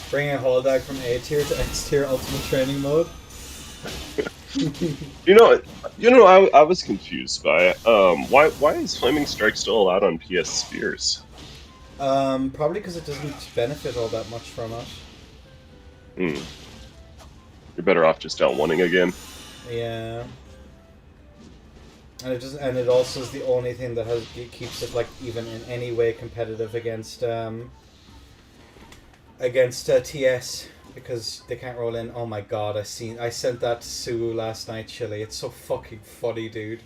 Bringing a holodeck from A tier to X tier ultimate training mode. You know, I was confused by it. Why is Flaming Strike still allowed on PS Spheres? Probably because it doesn't benefit all that much from it. You're better off just out-wanting again. Yeah. And it also is the only thing that keeps it like even in any way competitive against TS, because they can't roll in. Oh my god, I sent that to Suwu last night, Chili. It's so fucking funny, dude.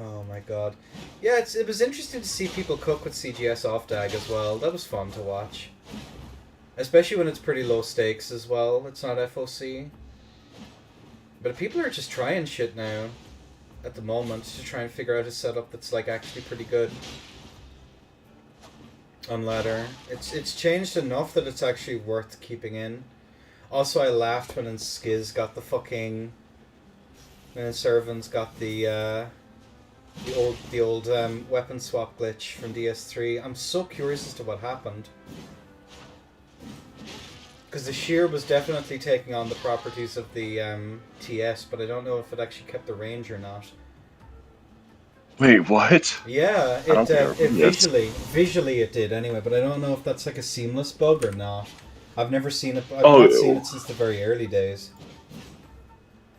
Oh my god. Yeah, it was interesting to see people cook with CGS off dag as well. That was fun to watch. Especially when it's pretty low stakes as well. It's not FOC. But people are just trying shit now at the moment to try and figure out a setup that's like actually pretty good on ladder. It's changed enough that it's actually worth keeping in. Also, I laughed when Skiz got the fucking... when Servants got the old weapon swap glitch from DS3. I'm so curious as to what happened. Because the shear was definitely taking on the properties of the TS, but I don't know if it actually kept the range or not. Wait, what? Yeah, I don't think I it remember this. visually it did anyway, but I don't know if that's like a seamless bug or not. I've never seen it. I've Oh, not seen it since the very early days.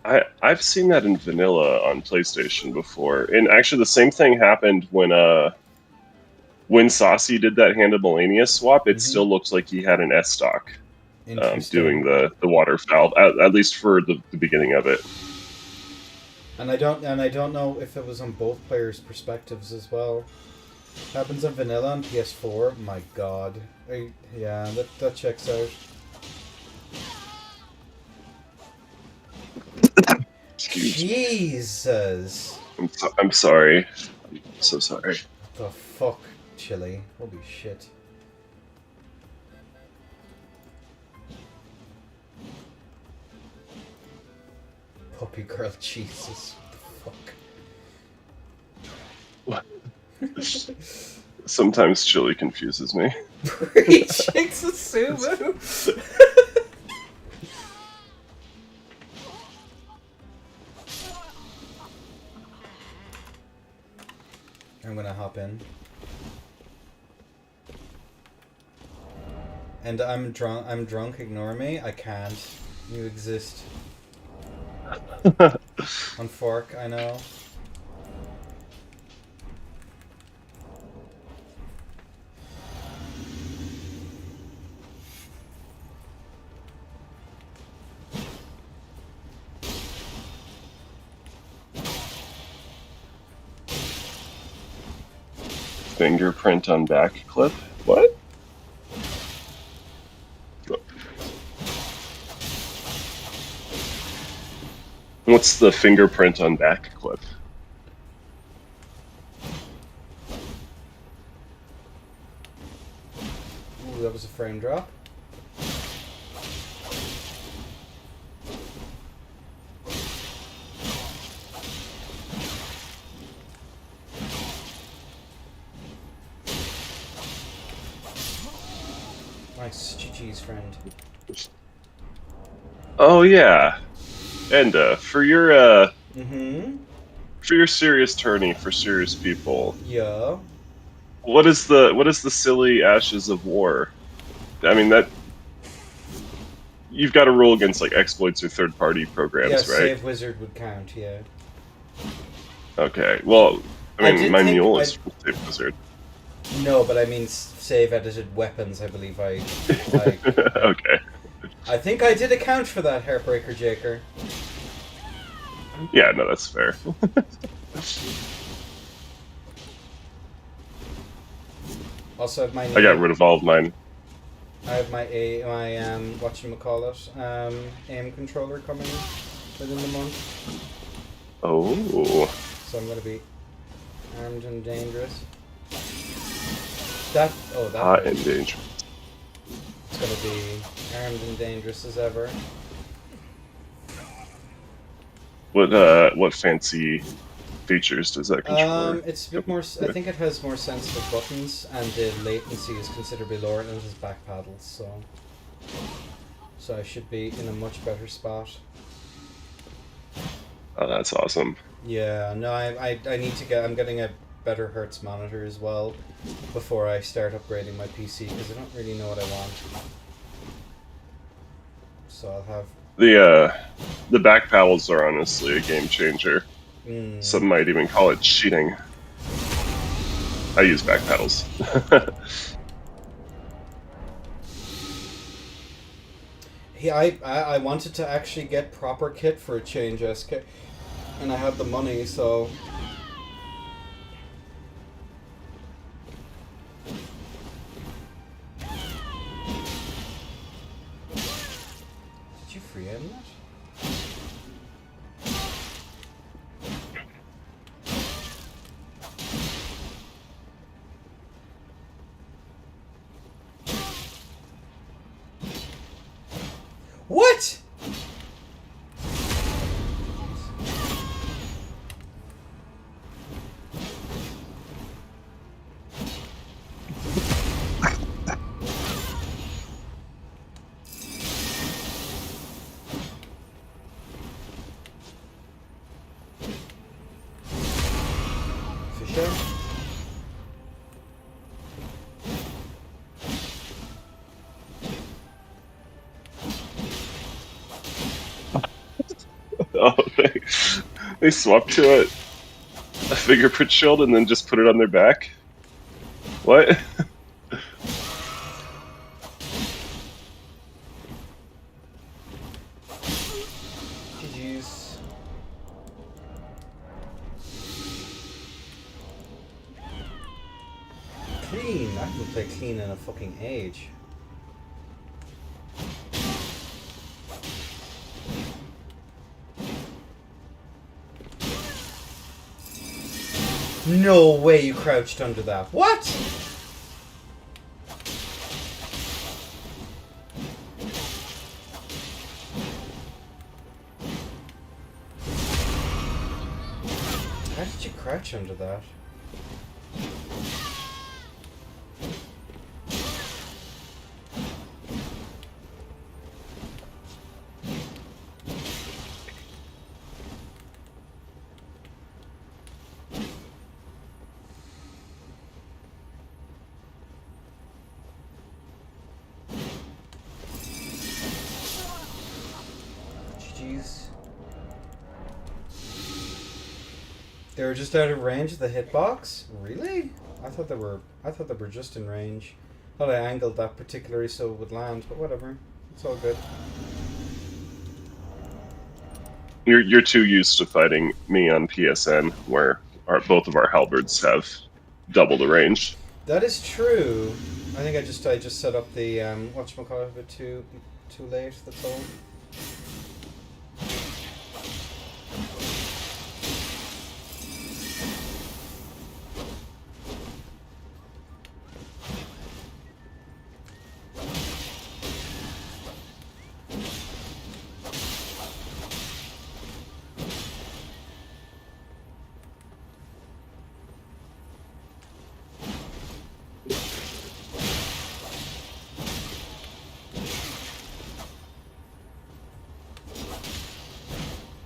I've seen that in vanilla on PlayStation before, and actually the same thing happened when Saucy did that Hand of Melania swap. It still looked like he had an S stock doing the waterfowl, at least for the beginning of it. And I don't know if it was on both players' perspectives as well. Happens on vanilla on PS4. My God, yeah, that checks out. Jesus. I'm sorry. I'm so sorry. What the fuck, Chili? Holy shit. Puppy girl, Jesus. What the fuck? Sometimes chili confuses me. Breaching's a Subaru. I'm gonna hop in. And I'm drunk, ignore me. I can't. You exist. On fork, I know. Fingerprint on back clip? What? What's the fingerprint on back clip? Ooh, that was a frame drop. Nice, GG's friend. Oh yeah, and for your serious tourney for serious people. Yeah. What is the silly Ashes of War? I mean that you've got a rule against like exploits or third-party programs, Yeah, right? Save Wizard would count. Yeah. Okay. Well, I mean, my mule is from Save Wizard. No, but I mean save edited weapons. I believe I. Okay. I think I did account for that, Heartbreaker Jaker. Yeah, no, that's fair. Also, have my. I got rid of all of mine. I have my whatchamacallit, aim controller coming within the month. Oh. So I'm gonna be armed and dangerous. Hot and dangerous. It's gonna be armed and dangerous as ever. What fancy features does that controller? It's a bit more. I think it has more sensitive buttons, and the latency is considerably lower, and it has back paddles, so I should be in a much better spot. Oh, that's awesome. Yeah, no, I need to get. I'm getting a better Hertz monitor as well before I start upgrading my PC because I don't really know what I want. So I'll have the back paddles are honestly a game changer. Some might even call it cheating. I use back paddles. Yeah, I wanted to actually get proper kit for a change SK, and I have the money, so. Did you free aim that? What? there. Oh, they swapped to a fingerprint shield and then just put it on their back? What? GG's. Clean. I haven't played clean in a fucking age. No way you crouched under that. What? How did you crouch under that? GG's. They were just out of range of the hitbox? Really? I thought they were just in range. Thought I angled that particularly so it would land, but whatever. It's all good. You're too used to fighting me on PSN, where both of our halberds have double the range. That is true. I think I just set up the whatchamacallit a bit too late, that's all.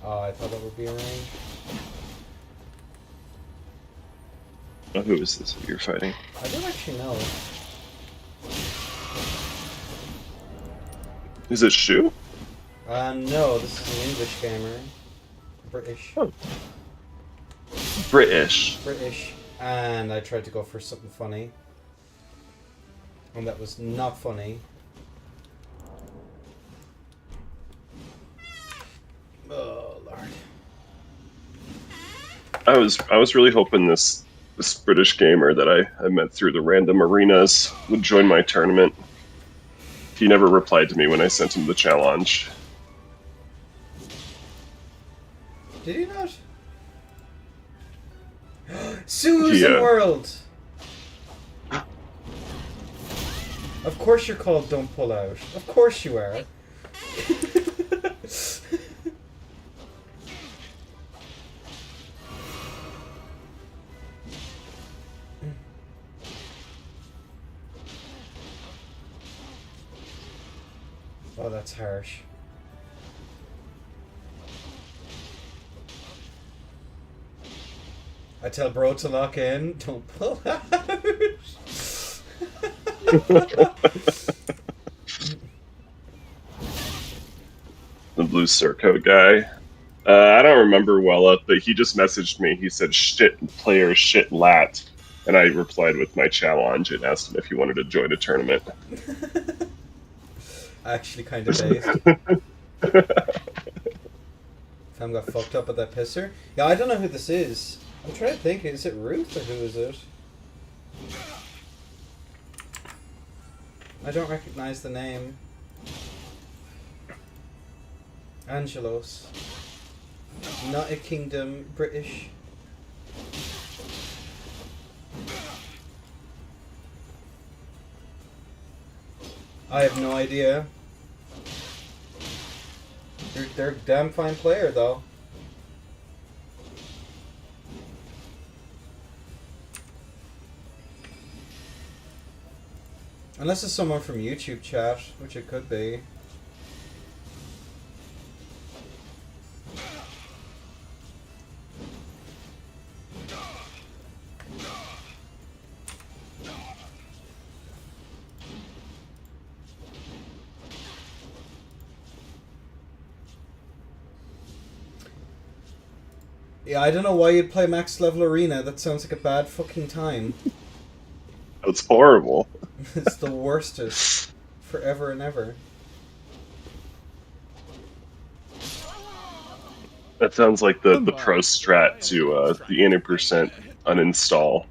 Oh, I thought that would be a range. Oh, who is this that you're fighting? I don't actually know. Is it Shu? No, this is an English gamer. British. Oh. British. British. And I tried to go for something funny. And that was not funny. Oh, Lord. I was really hoping this British gamer that I met through the random arenas would join my tournament. He never replied to me when I sent him the challenge. Did he not? Susan World! Of course you're called Don't Pull Out. Of course you are. Oh, that's harsh. I tell bro to lock in, don't pull out. The blue surcoat guy. I don't remember Wella, but he just messaged me. He said, "Shit player, shit lat," and I replied with my challenge and asked him if he wanted to join a tournament. Actually, kind of based. Fam got fucked up with that pisser. Yeah, I don't know who this is. I'm trying to think. Is it Ruth or who is it? I don't recognize the name. Angelos. United Kingdom, British. I have no idea. They're a damn fine player, though. Unless it's someone from YouTube chat, which it could be. Yeah, I don't know why you'd play max level arena. That sounds like a bad fucking time. That's horrible. It's the worstest. Forever and ever. That sounds like the pro strat to the 80% uninstall.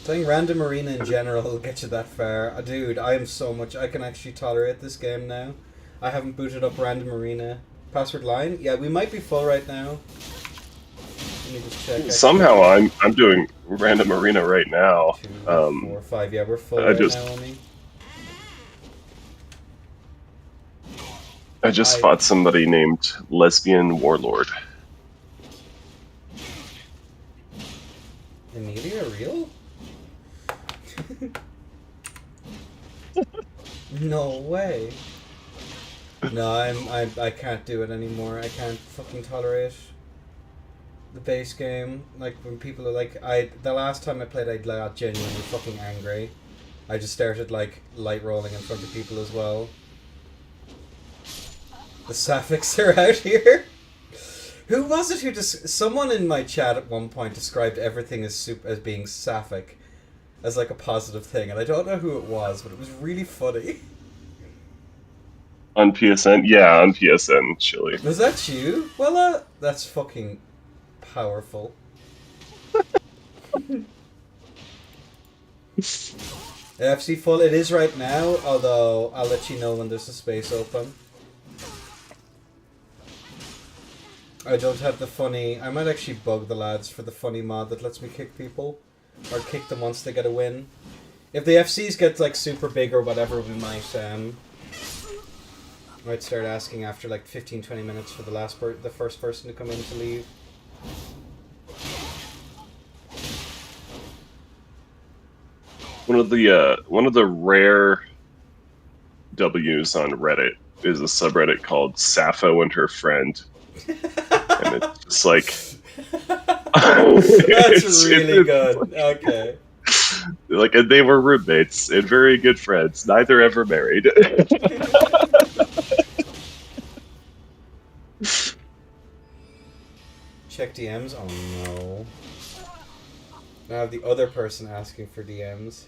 Playing random arena in general will get you that far. Dude, I am so much... I can actually tolerate this game now. I haven't booted up random arena. Password line? Yeah, we might be full right now. Let me just check. Somehow I'm doing random arena right now. 2, 4, 5. Yeah, we're full right now, Omi. I just fought somebody named Lesbian Warlord. Amelia, real? No way. No, I can't do it anymore. I can't fucking tolerate the base game. Like when people are like, the last time I played, I got genuinely fucking angry. I just started like light rolling in front of people as well. The Sapphics are out here. Who was it who someone in my chat at one point described everything as being Sapphic as like a positive thing, and I don't know who it was, but it was really funny. On PSN? Yeah, on PSN, Chili. Was that you? Well, that's fucking powerful. FC full, it is right now, although I'll let you know when there's a space open. I don't have the funny... I might actually bug the lads for the funny mod that lets me kick people. Or kick them once they get a win. If the FCs get like super big or whatever, we might start asking after like 15-20 minutes for the first person to come in to leave. One of the rare W's on Reddit is a subreddit called Sappho and Her Friend. And it's just like That's really good. Okay. Like, and they were roommates and very good friends. Neither ever married. Check DMs? Oh no. Now I have the other person asking for DMs.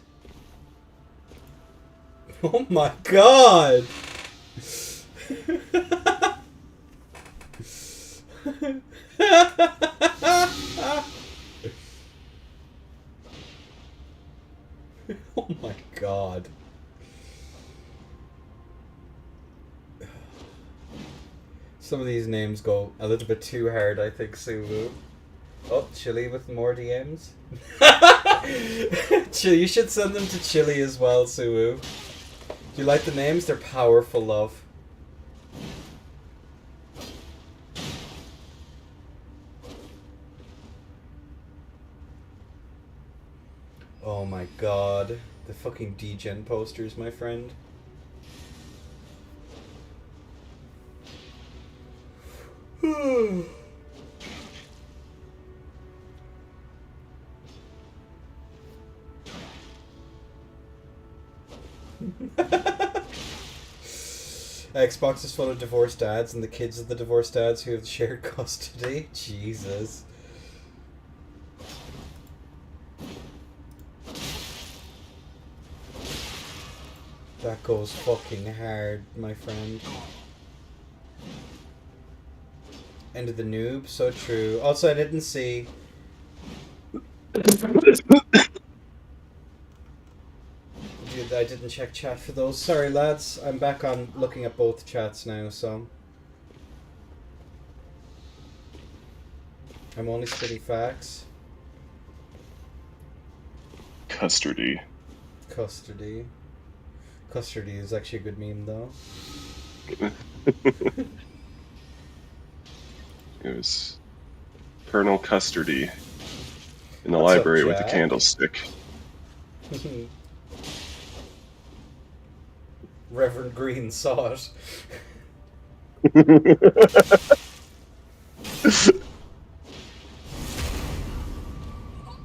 Oh my god! Oh my god. Some of these names go a little bit too hard, I think, Suwu. Oh, Chili with more DMs. Chili, you should send them to Chili as well, Suwu. Do you like the names? They're powerful, love. Oh my god. The fucking degen posters, my friend. Xbox is full of divorced dads and the kids of the divorced dads who have shared custody. Jesus. That goes fucking hard, my friend. End of the noob, so true. Also, I didn't see... I didn't check chat for those. Sorry, lads. I'm back on looking at both chats now, so... I'm only spitting facts. Custardy. Custardy. Custardy is actually a good meme, though. It was Colonel Custardy in the What's library up, with a Jack? candlestick. Reverend Green saw it.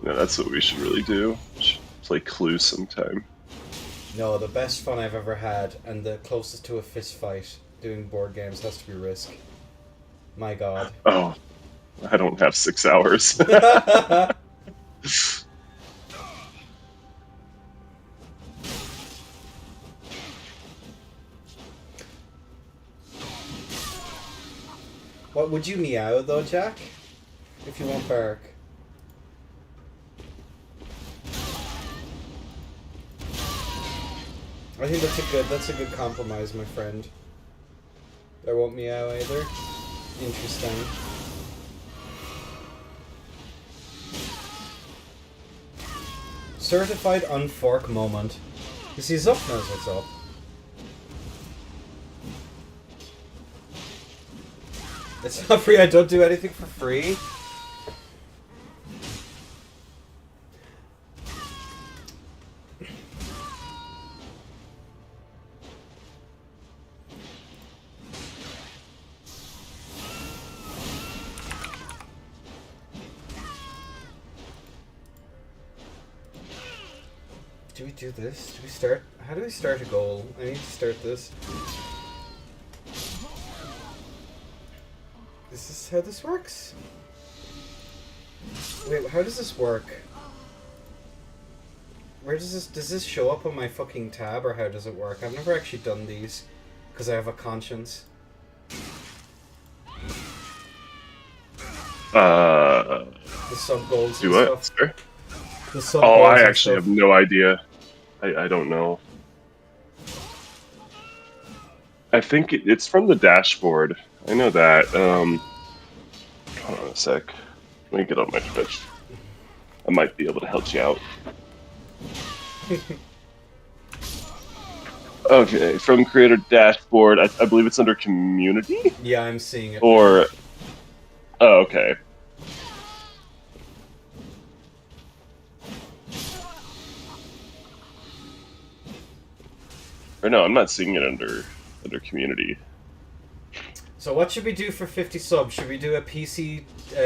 Yeah, that's what we should really do. We should play Clue sometime. No, the best fun I've ever had, and the closest to a fist fight doing board games has to be Risk. My god. Oh, I don't have 6 hours. What would you meow though, Jack? If you want bark. I think that's a good compromise, my friend. I won't meow either. Interesting. Certified unfork moment. You see, Zup knows what's up. It's not free, I don't do anything for free. Do we do this? Do we start? How do we start a goal? I need to start this. Is this how this works? Wait, how does this work? Where does this show up on my fucking tab, or how does it work? I've never actually done these, because I have a conscience. The sub goals do and what, stuff. sir? The sub Oh, goals I and actually stuff. have no idea. I don't know. I think it's from the dashboard. I know that. Hold on a sec. Let me get on my Twitch. I might be able to help you out. Okay, from creator dashboard, I believe it's under community? Yeah, I'm seeing it. Or... Oh, okay. Or no, I'm not seeing it under community. So what should we do for 50 subs? Should we do a PC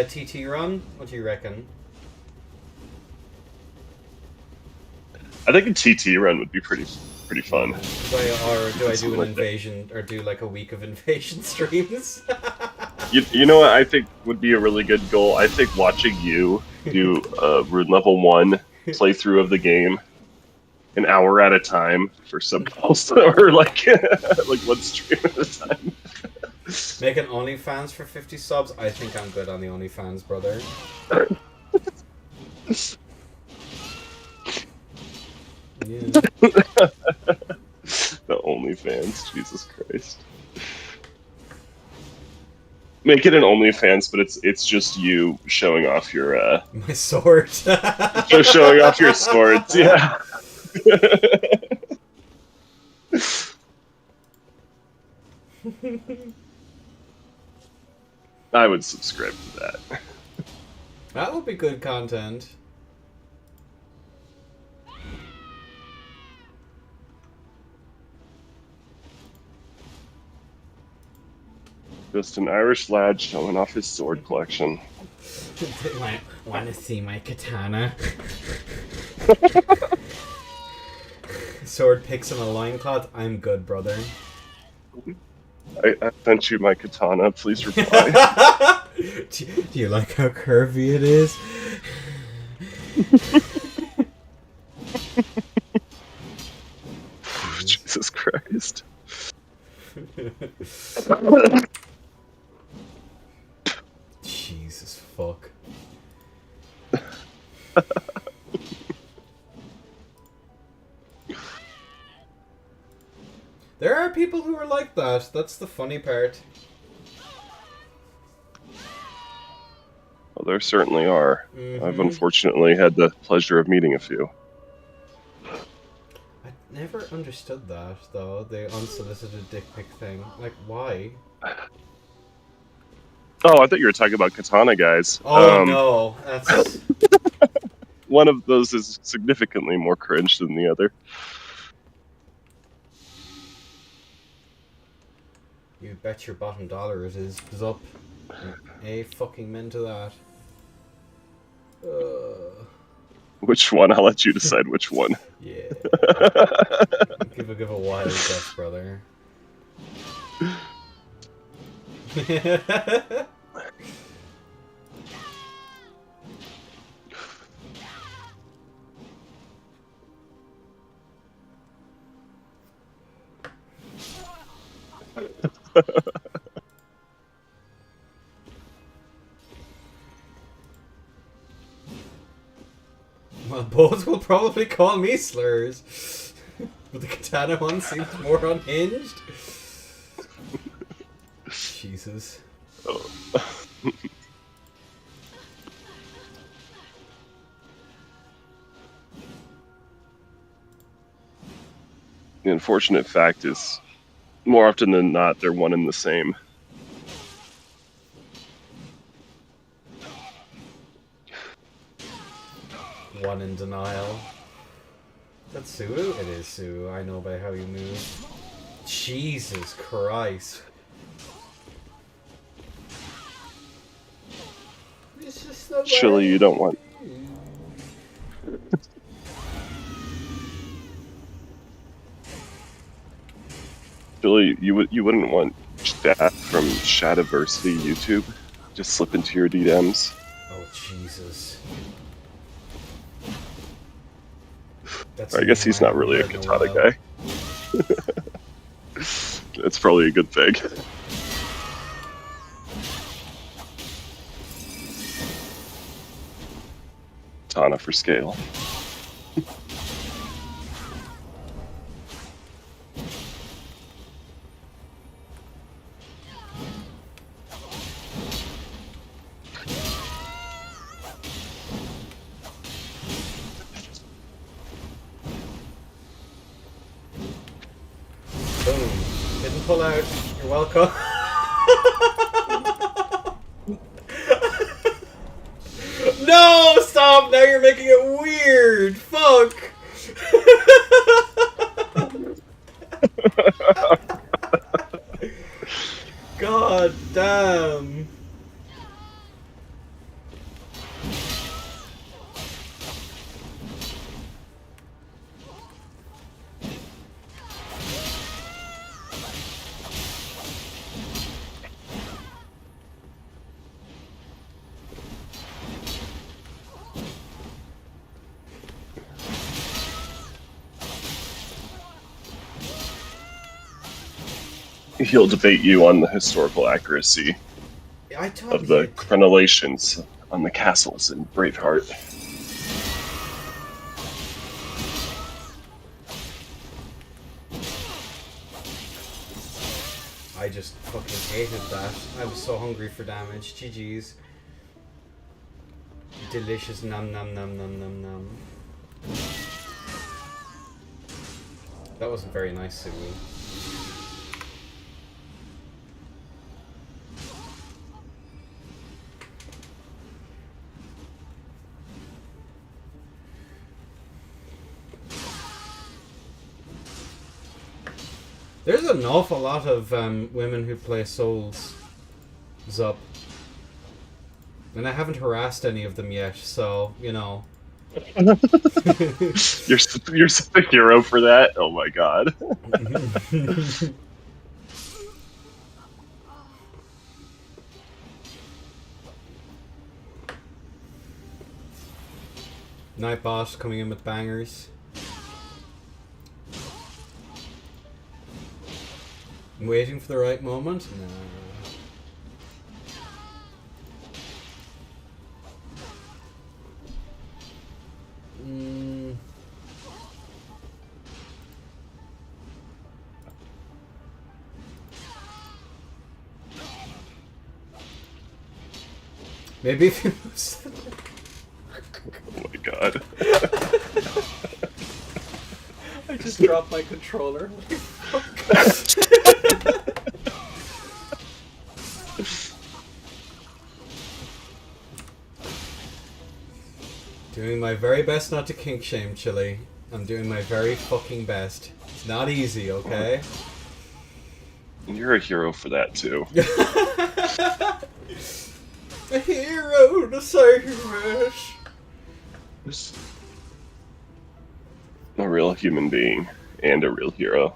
TT run? What do you reckon? I think a TT run would be pretty fun. Do I do an invasion, or do like a week of invasion streams? You know what I think would be a really good goal? I think watching you do a Rune Level 1 playthrough of the game, an hour at a time for sub calls, or like like one stream at a time. Make an OnlyFans for 50 subs? I think I'm good on the OnlyFans, brother. Yeah. The OnlyFans, Jesus Christ. Make it an OnlyFans, but it's just you showing off your my sword. showing off your swords, yeah. I would subscribe to that. That would be good content. Just an Irish lad showing off his sword collection. Want to see my katana? Sword picks in a loincloth. I'm good, brother. I sent you my katana. Please reply. Do you like how curvy it is? Jesus Christ. Jesus fuck. There are people who are like that. That's the funny part. Well, there certainly are. Mm-hmm. I've unfortunately had the pleasure of meeting a few. I never understood that, though, the unsolicited dick pic thing. Like, why? Oh, I thought you were talking about katana guys. Oh, no. That's... One of those is significantly more cringe than the other. You bet your bottom dollar it is up. A fucking men to that. Which one? I'll let you decide which one. Yeah. Give a wild guess, brother. Well, both will probably call me slurs. But the katana one seems more unhinged. Jesus. Oh. The unfortunate fact is, more often than not, they're one and the same. One in denial. That's Sue? It is Sue. I know by how you move. Jesus Christ. It's just the Chili, way. you don't want. Chili, you wouldn't want that from Shadiversity YouTube. Just slip into your DMs. Oh Jesus. I guess he's not really a katana guy. That's probably a good thing. Katana for scale. Boom. Didn't pull out. You're welcome. No! Stop! Now you're making it weird! Fuck! God damn. He'll debate you on the historical accuracy I told of the you. crenellations on the castles in Braveheart. I just fucking hated that. I was so hungry for damage. GG's. Delicious num num num num num num. That wasn't very nice, Sue. There's an awful lot of women who play Souls, Zup. And I haven't harassed any of them yet, so, you know. You're such a hero for that? Oh my god. Nightbot coming in with bangers. I'm waiting for the right moment. No. Maybe if you Oh my god. I just dropped my controller. doing my very best not to kink shame, Chili. I'm doing my very fucking best. It's not easy, okay? You're a hero for that too. A hero to save us. A real human being and a real hero.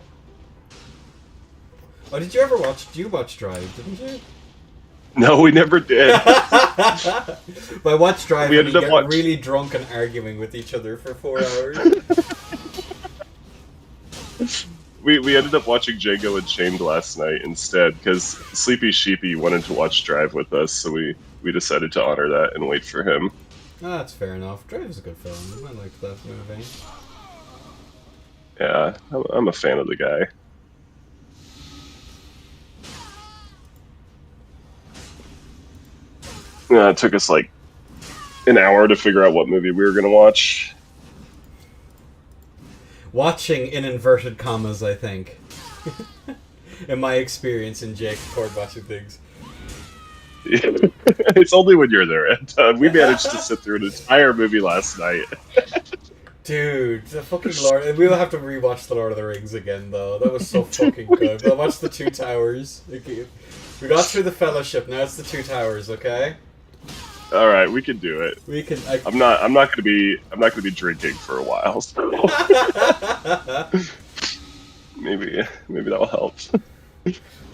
Oh, did you ever watch? You watched Drive, didn't you? No, we never did. By watch drive, We we ended up get watch- really drunk and arguing with each other for 4 hours. We ended up watching Django Unchained last night instead because Sleepy Sheepy wanted to watch Drive with us, so we decided to honor that and wait for him. Oh, that's fair enough. Drive is a good film. I liked that movie. Yeah, I'm a fan of the guy. It took us like an hour to figure out what movie we were gonna watch. Watching in inverted commas, I think. In my experience in Jake Cord watching things. It's only when you're there, Anton. We managed to sit through an entire movie last night. Dude, the fucking Lord... We'll have to rewatch The Lord of the Rings again, though. That was so fucking good. We'll watch The Two Towers. We got through The Fellowship, now it's The Two Towers, okay? All right, we can do it. We can... I'm not gonna be drinking for a while, so maybe that'll help.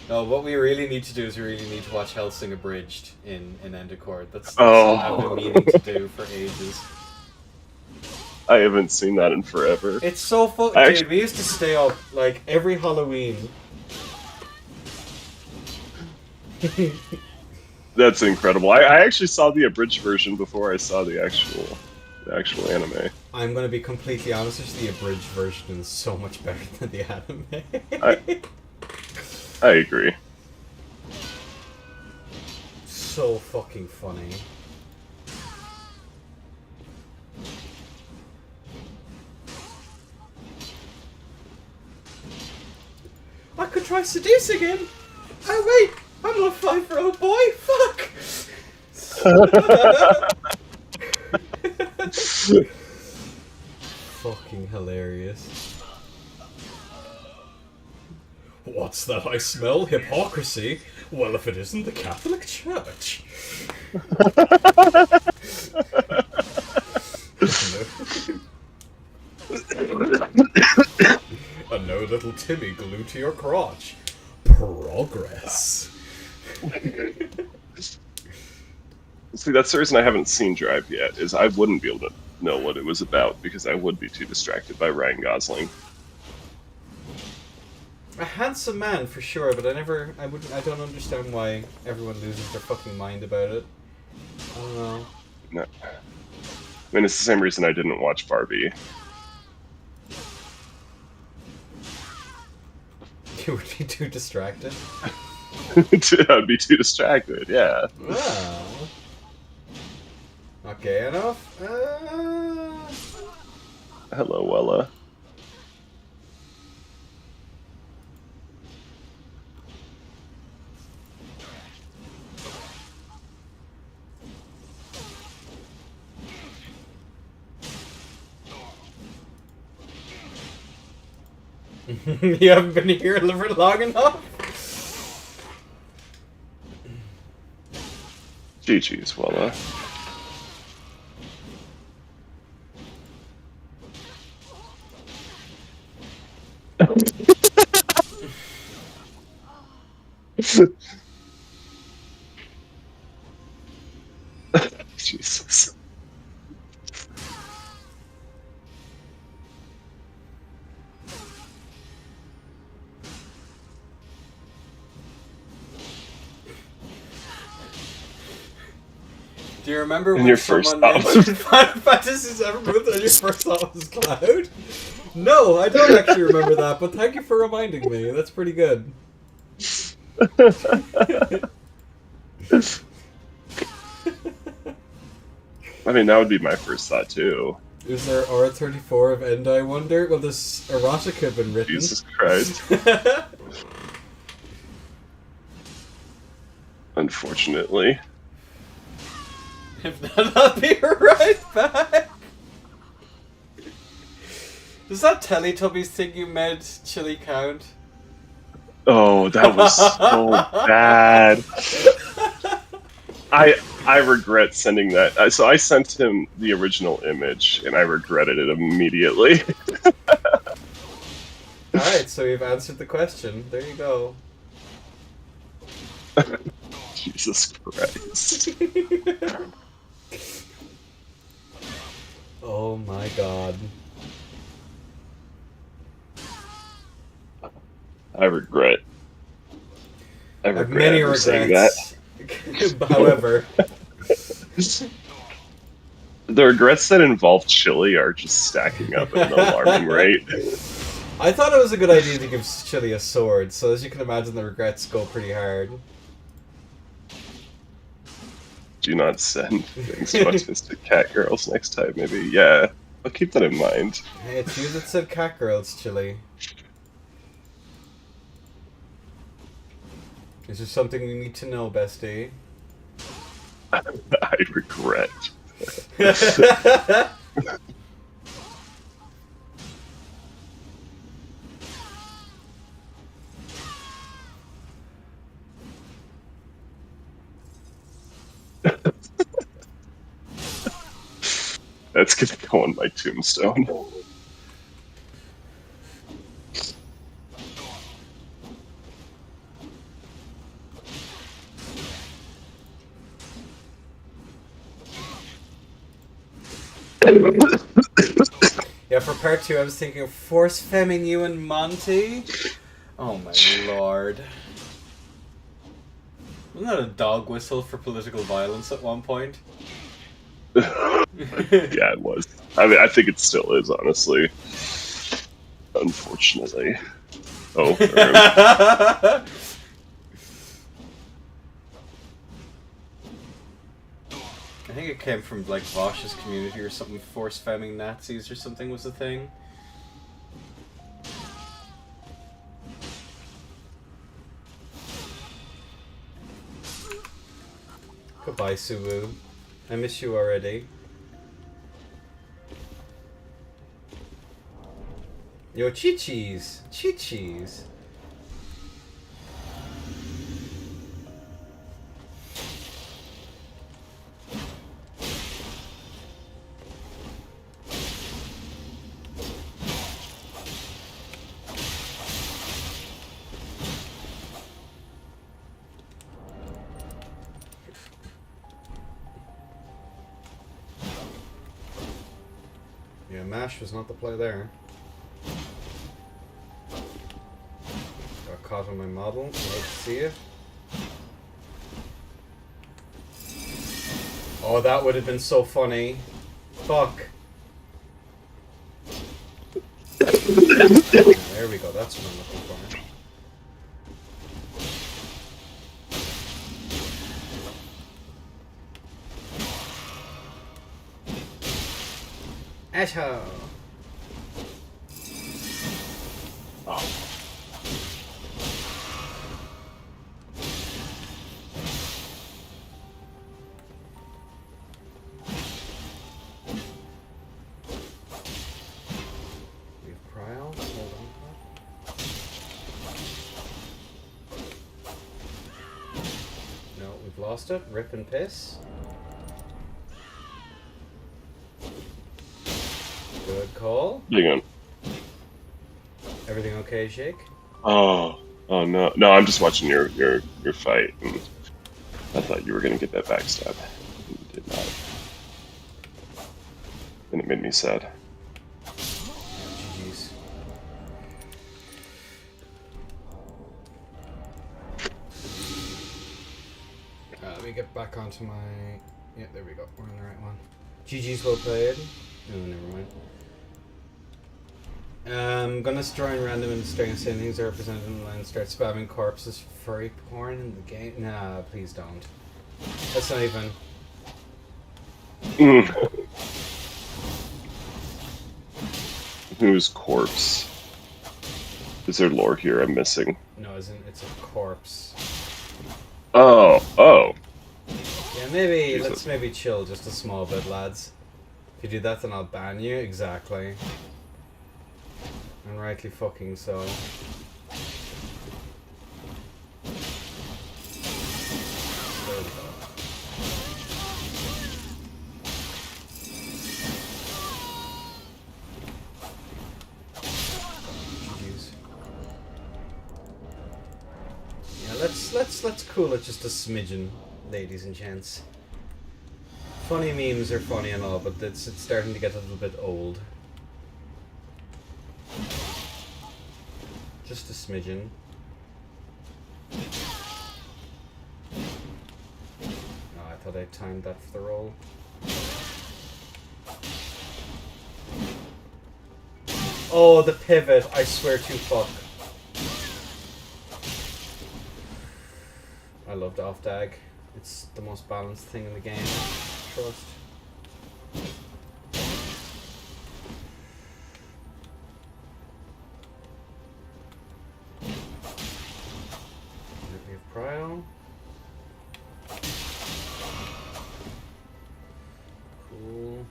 No, what we really need to do is we really need to watch Hellsing Abridged in Endaccord. That's Oh. something I've been meaning to do for ages. I haven't seen that in forever. It's so fun, dude. Actually- We used to stay up like every Halloween. That's incredible. I actually saw the abridged version before I saw the actual anime. I'm gonna be completely honest with you, the abridged version is so much better than the anime. I agree. So fucking funny. I could try seducing him! Oh wait! I'm a 5-year-old boy! Fuck! Fucking hilarious. What's that I smell? Hypocrisy? Well, if it isn't the Catholic Church. And no little Timmy glued to your crotch. Progress. See, that's the reason I haven't seen Drive yet, is I wouldn't be able to know what it was about because I would be too distracted by Ryan Gosling. A handsome man for sure, but I don't understand why everyone loses their fucking mind about it. I don't know. No. I mean, it's the same reason I didn't watch Barbie. You would be too distracted. I'd be too distracted, yeah. Well. Okay, enough. Hello, Wella. You haven't been here for long enough? GG's, Wella. Jesus. Do you remember And when your first someone thought mentioned Final Fantasy VII and your first thought was Cloud? No, I don't actually remember that, but thank you for reminding me. That's pretty good. I mean, that would be my first thought, too. Is there R34 of End, I wonder? Will this erotica been written? Jesus Christ. Unfortunately. If not, I'll be right back. Does that Teletubbies thing you made chili count? Oh, that was so bad. I regret sending that. So I sent him the original image, and I regretted it immediately. Alright, so you've answered the question. There you go. Jesus Christ. Oh my god. I regret. I I have regret many ever saying that. regrets. However, The regrets that involve chili are just stacking up at an alarming rate. I thought it was a good idea to give Chili a sword, so as you can imagine, the regrets go pretty hard. Do not send things to autistic cat girls next time, maybe. Yeah, I'll keep that in mind. Hey, it's you that said cat girls, Chili. Is there something we need to know, bestie? I regret. That's gonna go on my tombstone. Yeah, for part 2, I was thinking of force femming you and Monty. Oh my lord. Wasn't that a dog whistle for political violence at one point? Yeah, it was. I mean, I think it still is, honestly. Unfortunately. Oh, I think it came from like Vosh's community or something. Force femming Nazis or something was the thing. Goodbye, Suwu. I miss you already. Yo, Chi-Chi's! Chi-Chi's! Yeah, MASH was not the play there. Got caught on my model. Love to see it. Oh, that would have been so funny. Fuck. There we go, that's what I'm looking for. Asshole. Oh. We have Prial. Hold on. No, we've lost it. Rip and piss. Good call. hang on. Everything okay, Jake? Oh no. No, I'm just watching your fight, and I thought you were gonna get that backstab. And you did not. And it made me sad. GG's. Let me get back onto my... Yeah, there we go. We're on the right one. GG's well played. No, never mind. I'm gonna join random and starting saying things are represented in the line and start spamming corpses for furry porn in the game. Nah, please don't. That's not even... Whose corpse? Is there lore here I'm missing? No, it's a corpse. Oh. Yeah, maybe, Jesus. let's maybe chill just a small bit, lads. If you do that, then I'll ban you. Exactly. And rightly fucking so. There we go. GG's. Yeah, let's let's cool it just a smidgen, ladies and gents. Funny memes are funny and all, but it's starting to get a little bit old. Just a smidgen. Oh, I thought I timed that for the roll. Oh, the pivot! I swear to fuck. I love the off dag. It's the most balanced thing in the game. Trust. We have Prio. Cool.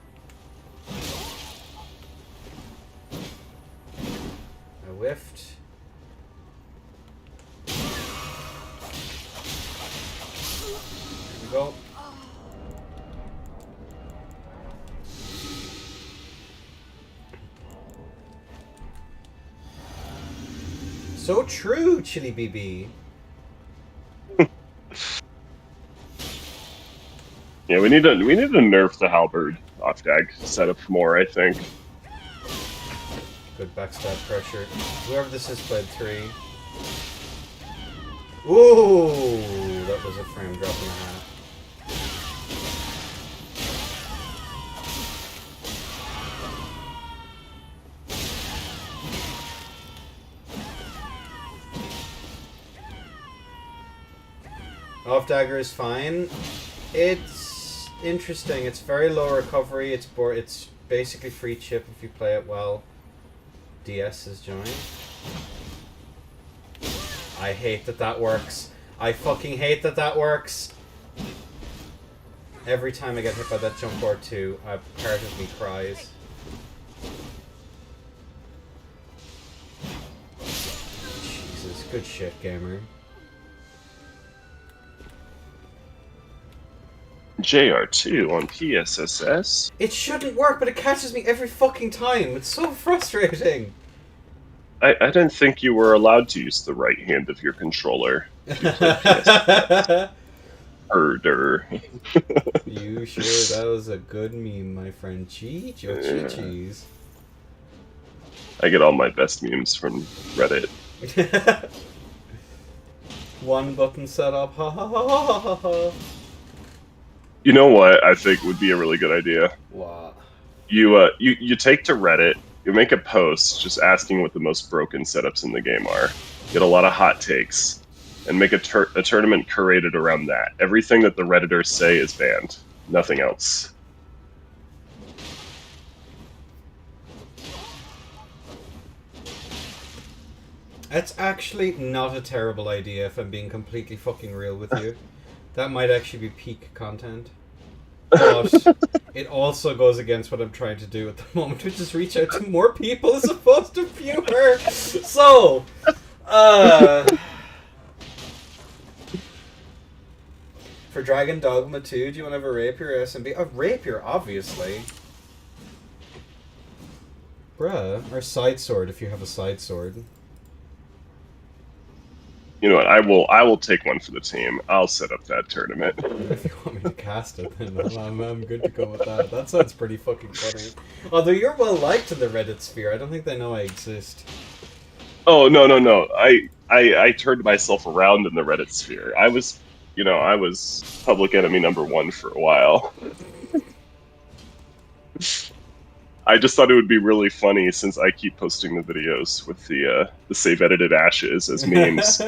I whiffed. Here we go. So true, Chili BB. Yeah, we need to nerf the halberd off dag setup more, I think. Good backstab pressure. Whoever this is played 3. Ooh, that was a frame drop and a half. Off dagger is fine. It's interesting. It's very low recovery. It's basically free chip if you play it well. DS is joined. I hate that that works. I fucking hate that that works. Every time I get hit by that jump board too, a part of me cries. Jesus, good shit, gamer. JR2 on PSSS. It shouldn't work, but it catches me every fucking time. It's so frustrating. I didn't think you were allowed to use the right hand of your controller. Herder. You sure? That was a good meme, my friend. Cheese or cheese? I get all my best memes from Reddit. One button setup. Ha ha ha ha ha ha. You know what I think would be a really good idea? What? You take to Reddit, you make a post just asking what the most broken setups in the game are. Get a lot of hot takes, and make a tournament curated around that. Everything that the Redditors say is banned. Nothing else. That's actually not a terrible idea if I'm being completely fucking real with you. That might actually be peak content. But it also goes against what I'm trying to do at the moment, which is reach out to more people as opposed to fewer. So, for Dragon Dogma 2, do you want to have a rapier SMB? A rapier, obviously. Bruh. Or side sword if you have a side sword. You know what? I will take one for the team. I'll set up that tournament. If you want me to cast it, then I'm good to go with that. That sounds pretty fucking funny. Although you're well liked in the Reddit sphere, I don't think they know I exist. Oh no! I turned myself around in the Reddit sphere. I was public enemy #1 for a while. I just thought it would be really funny since I keep posting the videos with the save edited ashes as memes,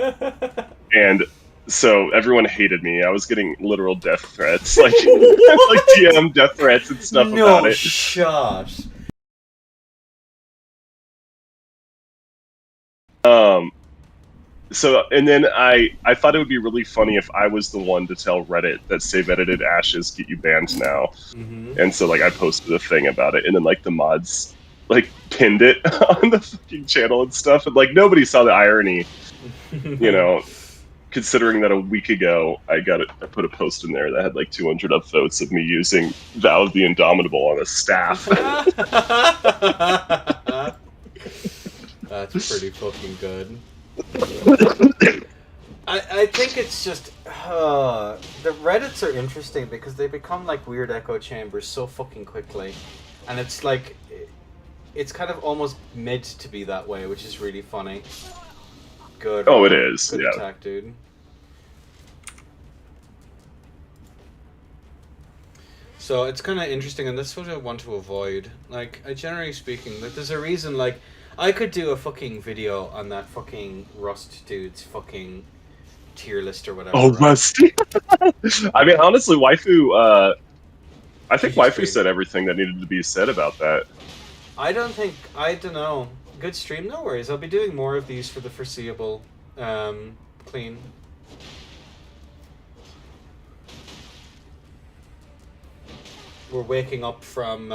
and so everyone hated me. I was getting literal death threats, like like DM death threats and stuff about it. No shot. So, and then I thought it would be really funny if I was the one to tell Reddit that save edited ashes get you banned now. Mm-hmm. And so, like, I posted a thing about it, and then, like, the mods, like, pinned it on the fucking channel and stuff, and, like, nobody saw the irony, you know, considering that a week ago I put a post in there that had, like, 200 upvotes of me using Vow of the Indomitable on a staff. That's pretty fucking good. I think it's just the Reddits are interesting because they become like weird echo chambers so fucking quickly, and it's like it's kind of almost meant to be that way, which is really funny. Good. Oh, it is. Good Yeah. attack, dude. So it's kind of interesting, and this is what I want to avoid. Like, generally speaking, like, there's a reason. Like, I could do a fucking video on that fucking Rust dude's fucking tier list or whatever. Oh, right? Rusty. I mean, honestly, Waifu. I think She's Waifu great. said everything that needed to be said about that. I don't know. Good stream, no worries. I'll be doing more of these for the foreseeable. Clean. We're waking up from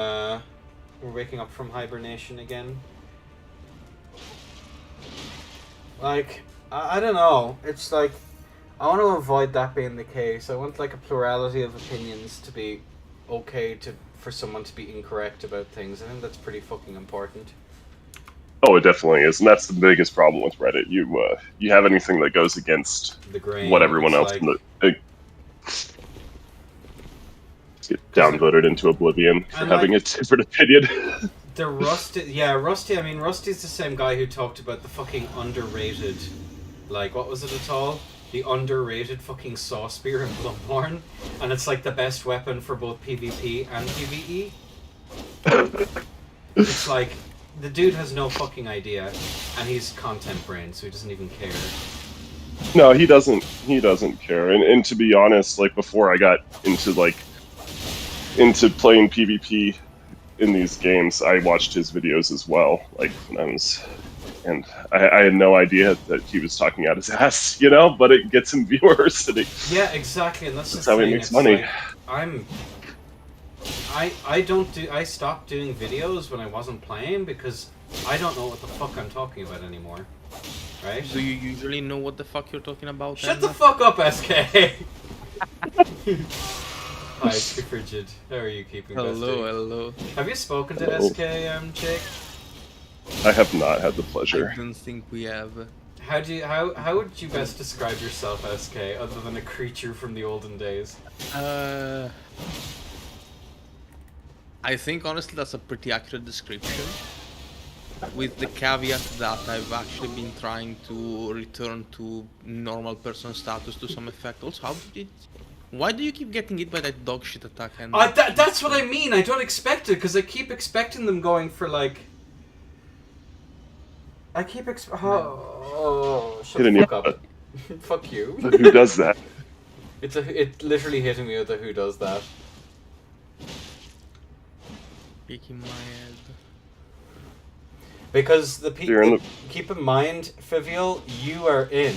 hibernation again. Like, I don't know. It's like, I want to avoid that being the case. I want like a plurality of opinions to be okay for someone to be incorrect about things. I think that's pretty fucking important. Oh, it definitely is, and that's the biggest problem with Reddit. You have anything that goes against The grain. what everyone it's else like, in the get downvoted into oblivion for And, having like, a different opinion. The Rusty, Rusty. I mean, Rusty's the same guy who talked about the fucking underrated, like, what was it at all? The underrated fucking saw spear in Bloodborne, and it's like the best weapon for both PvP and PvE. It's like the dude has no fucking idea, and he's content brain, so he doesn't even care. No, he doesn't. He doesn't care. And to be honest, like before I got into playing PvP in these games, I watched his videos as well. Like when I had no idea that he was talking out his ass, you know. But it gets him viewers, and Yeah, exactly, and that's that's the how thing. he makes it's money. Like, I stopped doing videos when I wasn't playing because I don't know what the fuck I'm talking about anymore. Right? Do you usually know what the fuck you're talking about? Shut then? the fuck up, SK! Hi, Frigid. How are you keeping, Hello, bestie? hello. Have you spoken to Hello. SK, Jake? I have not had the I pleasure. don't think we have. How would you best describe yourself, SK, other than a creature from the olden days? I think honestly that's a pretty accurate description. With the caveat that I've actually been trying to return to normal person status to some effect. Also, why do you keep getting hit by that dog shit attack? And That's what I mean. I don't expect it because I keep expecting them going for like. I keep oh, shut Hitting the you. fuck up. Fuck you. Who does that? It literally hitting me with a who does that. Kicking my head. Because You're in the- keep in mind, Fivial, you are in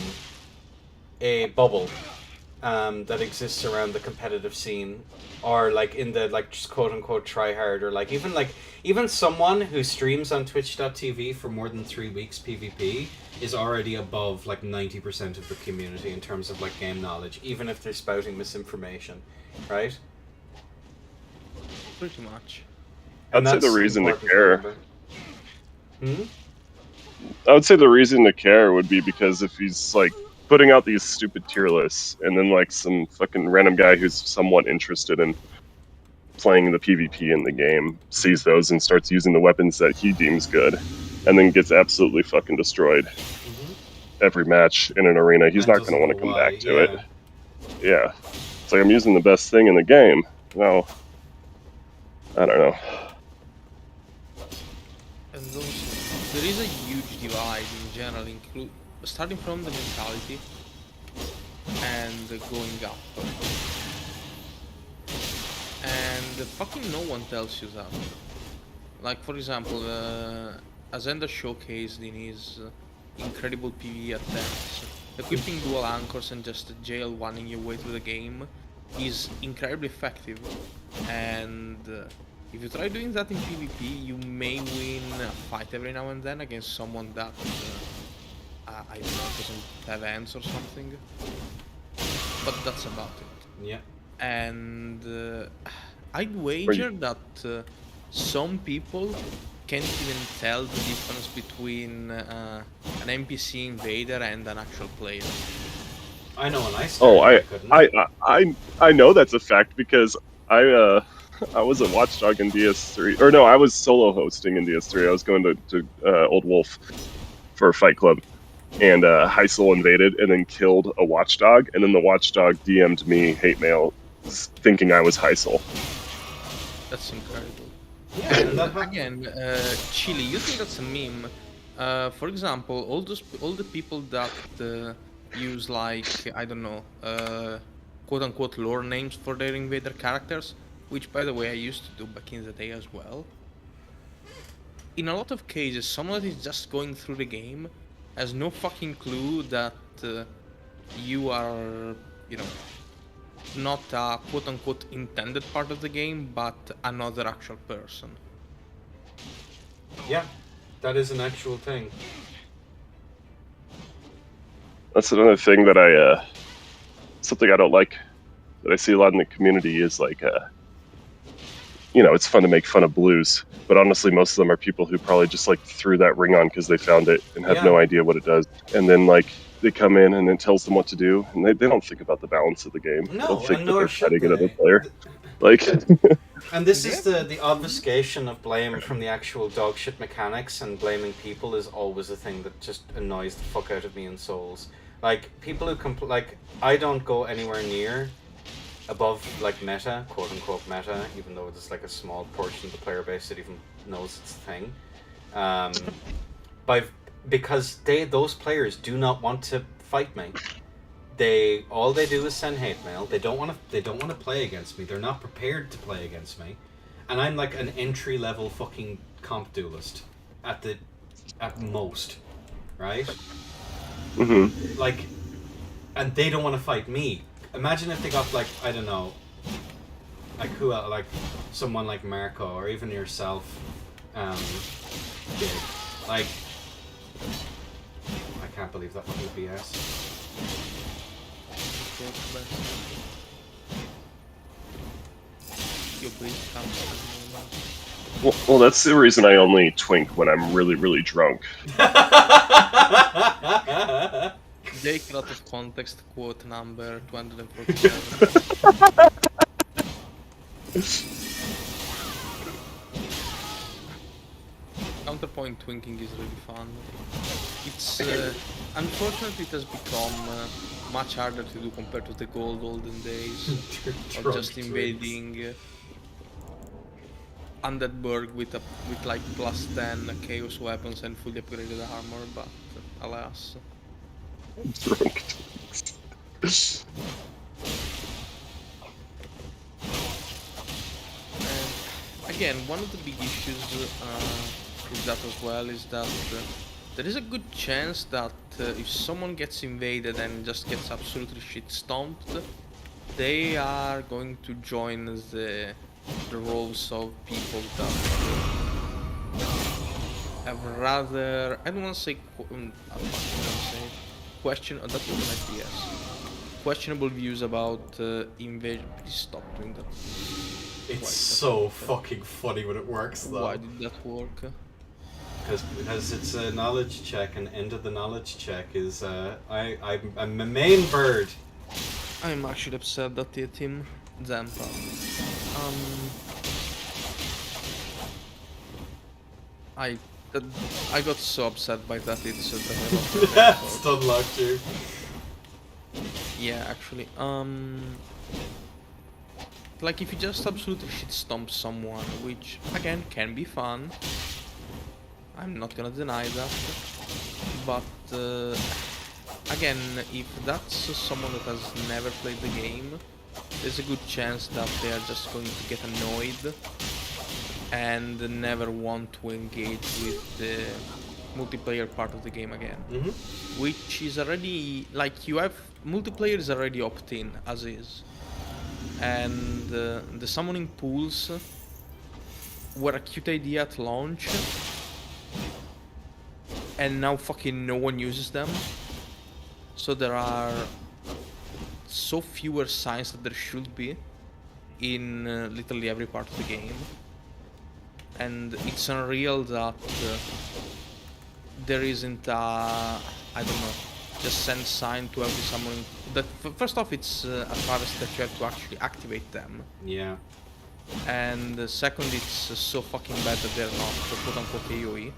a bubble that exists around the competitive scene, or like in the like just quote unquote try hard, or like even someone who streams on Twitch.tv for more than 3 weeks PvP is already above like 90% of the community in terms of like game knowledge, even if they're spouting misinformation, right? Pretty much. And I'd say the that's reason to important care. remember. Hmm? I would say the reason to care would be because if he's like putting out these stupid tier lists, and then like some fucking random guy who's somewhat interested in playing the PvP in the game sees those and starts using the weapons that he deems good, and then gets absolutely fucking destroyed every match in an arena, he's And not going to doesn't want to know come why, back to it. Yeah. It's like I'm using the best thing in the game. No. I don't know. And there is a huge divide in general, starting from the mentality and going up. And fucking no one tells you that. Like, for example, Azenda showcased in his incredible PvE attempts, equipping dual anchors and just JL1ing your way through the game is incredibly effective. And if you try doing that in PvP, you may win a fight every now and then against someone that, I don't know, doesn't have hands or something. But that's about it. Yeah. And I'd wager that some people can't even tell the difference between an NPC invader and an actual player. I know when I Oh, started, I know that's a fact because I was a watchdog in DS3, or no, I was solo hosting in DS3. I was going to Old Wolf for Fight Club, and Heisel invaded and then killed a watchdog, and then the watchdog DM'd me hate mail, thinking I was Heisel. That's incredible. Yeah, And that again, Chili, you think that's a meme? For example, all the people that use like I don't know, quote unquote lore names for their invader characters, which by the way I used to do back in the day as well. In a lot of cases, someone that is just going through the game has no fucking clue that you are, you know, not a quote unquote intended part of the game, but another actual person. Yeah, that is an actual thing. That's another thing that something I don't like that I see a lot in the community is like, you know, it's fun to make fun of blues, but honestly, most of them are people who probably just like threw that ring on because they found it and have no idea what it does, and then like they come in and it tells them what to do, and they don't think about the balance of the game. No, they don't think and that nor they're should fighting another they. player. Like, And this is the obfuscation of blame from the actual dog shit mechanics, and blaming people is always a thing that just annoys the fuck out of me in Souls. Like, people who like, I don't go anywhere near above, like, meta, quote-unquote meta, even though it's like a small portion of the player base that even knows it's a thing. Because those players do not want to fight me. All they do is send hate mail. They don't want to play against me. They're not prepared to play against me. And I'm like an entry level fucking comp duelist at most, right? mm-hmm. Like, and they don't want to fight me. Imagine if they got like, I don't know, like who like someone like Marco or even yourself did. Like, I can't believe that was BS. Well, that's the reason I only twink when I'm really, really drunk. Take out of context quote number 247. Counterpoint twinking is really fun. It's unfortunately it has become much harder to do compared to the olden days of just invading Undead Burg with like +10 chaos weapons and fully upgraded armor, but alas. Drunk. Again, one of the big issues with that as well is that there is a good chance that if someone gets invaded and just gets absolutely shit stomped, they are going to join the roles of people that have rather, I don't want to say questionable views about invasion. Please stop doing that. It's so fucking funny when it works, though. Why did that work? Because it's a knowledge check, and end of the knowledge check is I'm a main bird. I'm actually upset that hit him. Zampa. I got so upset by that hit, so that I lost That's unlocked you. Yeah, actually. Like if you just absolutely shit stomp someone, which again can be fun. I'm not gonna deny that. But again, if that's someone that has never played the game, there's a good chance that they are just going to get annoyed and never want to engage with the multiplayer part of the game again. Which is already, like, you have multiplayer is already opt-in as is. And the summoning pools were a cute idea at launch, and now fucking no one uses them. So there are so fewer signs that there should be in literally every part of the game, and it's unreal that there isn't a, I don't know, just send sign to every summoning. First off, it's a travesty that you have to actually activate them. Yeah. And second, it's so fucking bad that they're not quote-unquote AoE.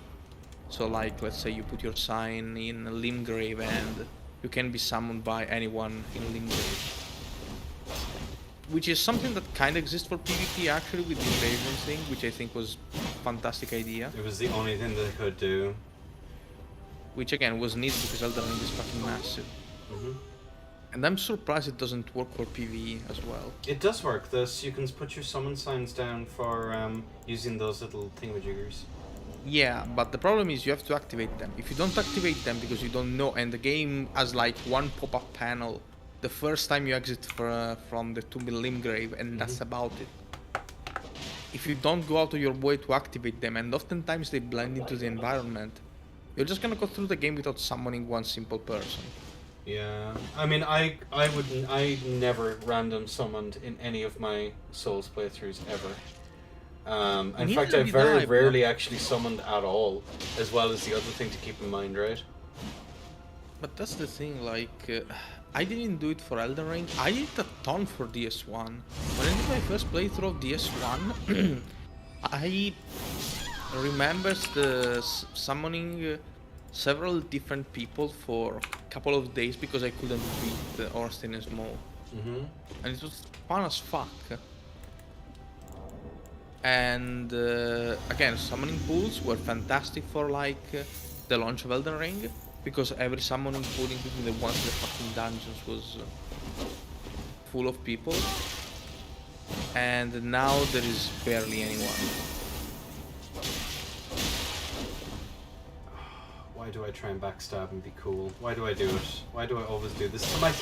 So like, let's say you put your sign in Limgrave and you can be summoned by anyone in Limgrave. Which is something that kind of exists for PvP actually with the invasion thing, which I think was a fantastic idea. It was the only thing they could do. Which again was needed because Elden Ring is fucking massive. And I'm surprised it doesn't work for PvE as well. It does work. You can put your summon signs down for using those little thingamajiggers. Yeah, but the problem is you have to activate them. If you don't activate them because you don't know, and the game has like one pop-up panel the first time you exit from the Tomb in Limgrave, and that's about it. If you don't go out of your way to activate them, and oftentimes they blend into the environment, you're just gonna go through the game without summoning one simple person. Yeah, I mean, I never random summoned in any of my Souls playthroughs ever. In fact, I very rarely actually summoned at all, as well as the other thing to keep in mind, right? But that's the thing, like, I didn't do it for Elden Ring. I did a ton for DS1. When I did my first playthrough of DS1, I remember summoning several different people for a couple of days because I couldn't beat Ornstein and Smough. And it was fun as fuck. And again, summoning pools were fantastic for like the launch of Elden Ring, because every summoning pool, including the ones in the fucking dungeons, was full of people. And now there is barely anyone. Why do I try and backstab and be cool? Why do I do it? Why do I always do this to my...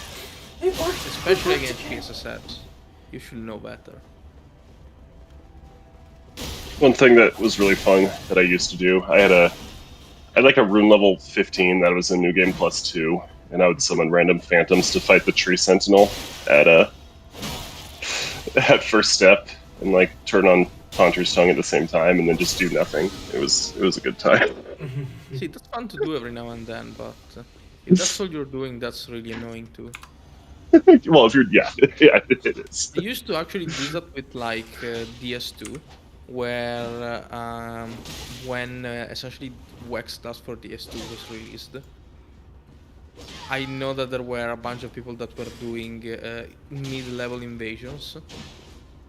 It works! Especially against PSSFs. You should know better. One thing that was really fun that I used to do, I had like a rune level 15 that was in New Game Plus 2, and I would summon random phantoms to fight the Tree Sentinel at first step, and like turn on Haunter's Tongue at the same time, and then just do nothing. It was a good time. See, that's fun to do every now and then, but if that's all you're doing, that's really annoying too. Well, if you're, yeah, it is. I used to actually do that with like DS2, where when essentially Wex Dust for DS2 was released, I know that there were a bunch of people that were doing mid-level invasions,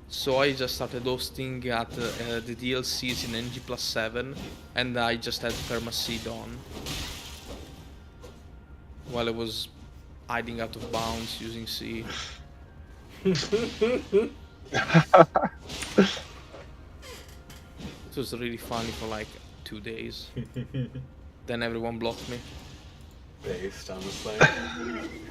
so I just started hosting at the DLCs in NG+7, and I just had Permaseed on while I was hiding out of bounds using C. It was really funny for like 2 days. Then everyone blocked me. Based, honestly.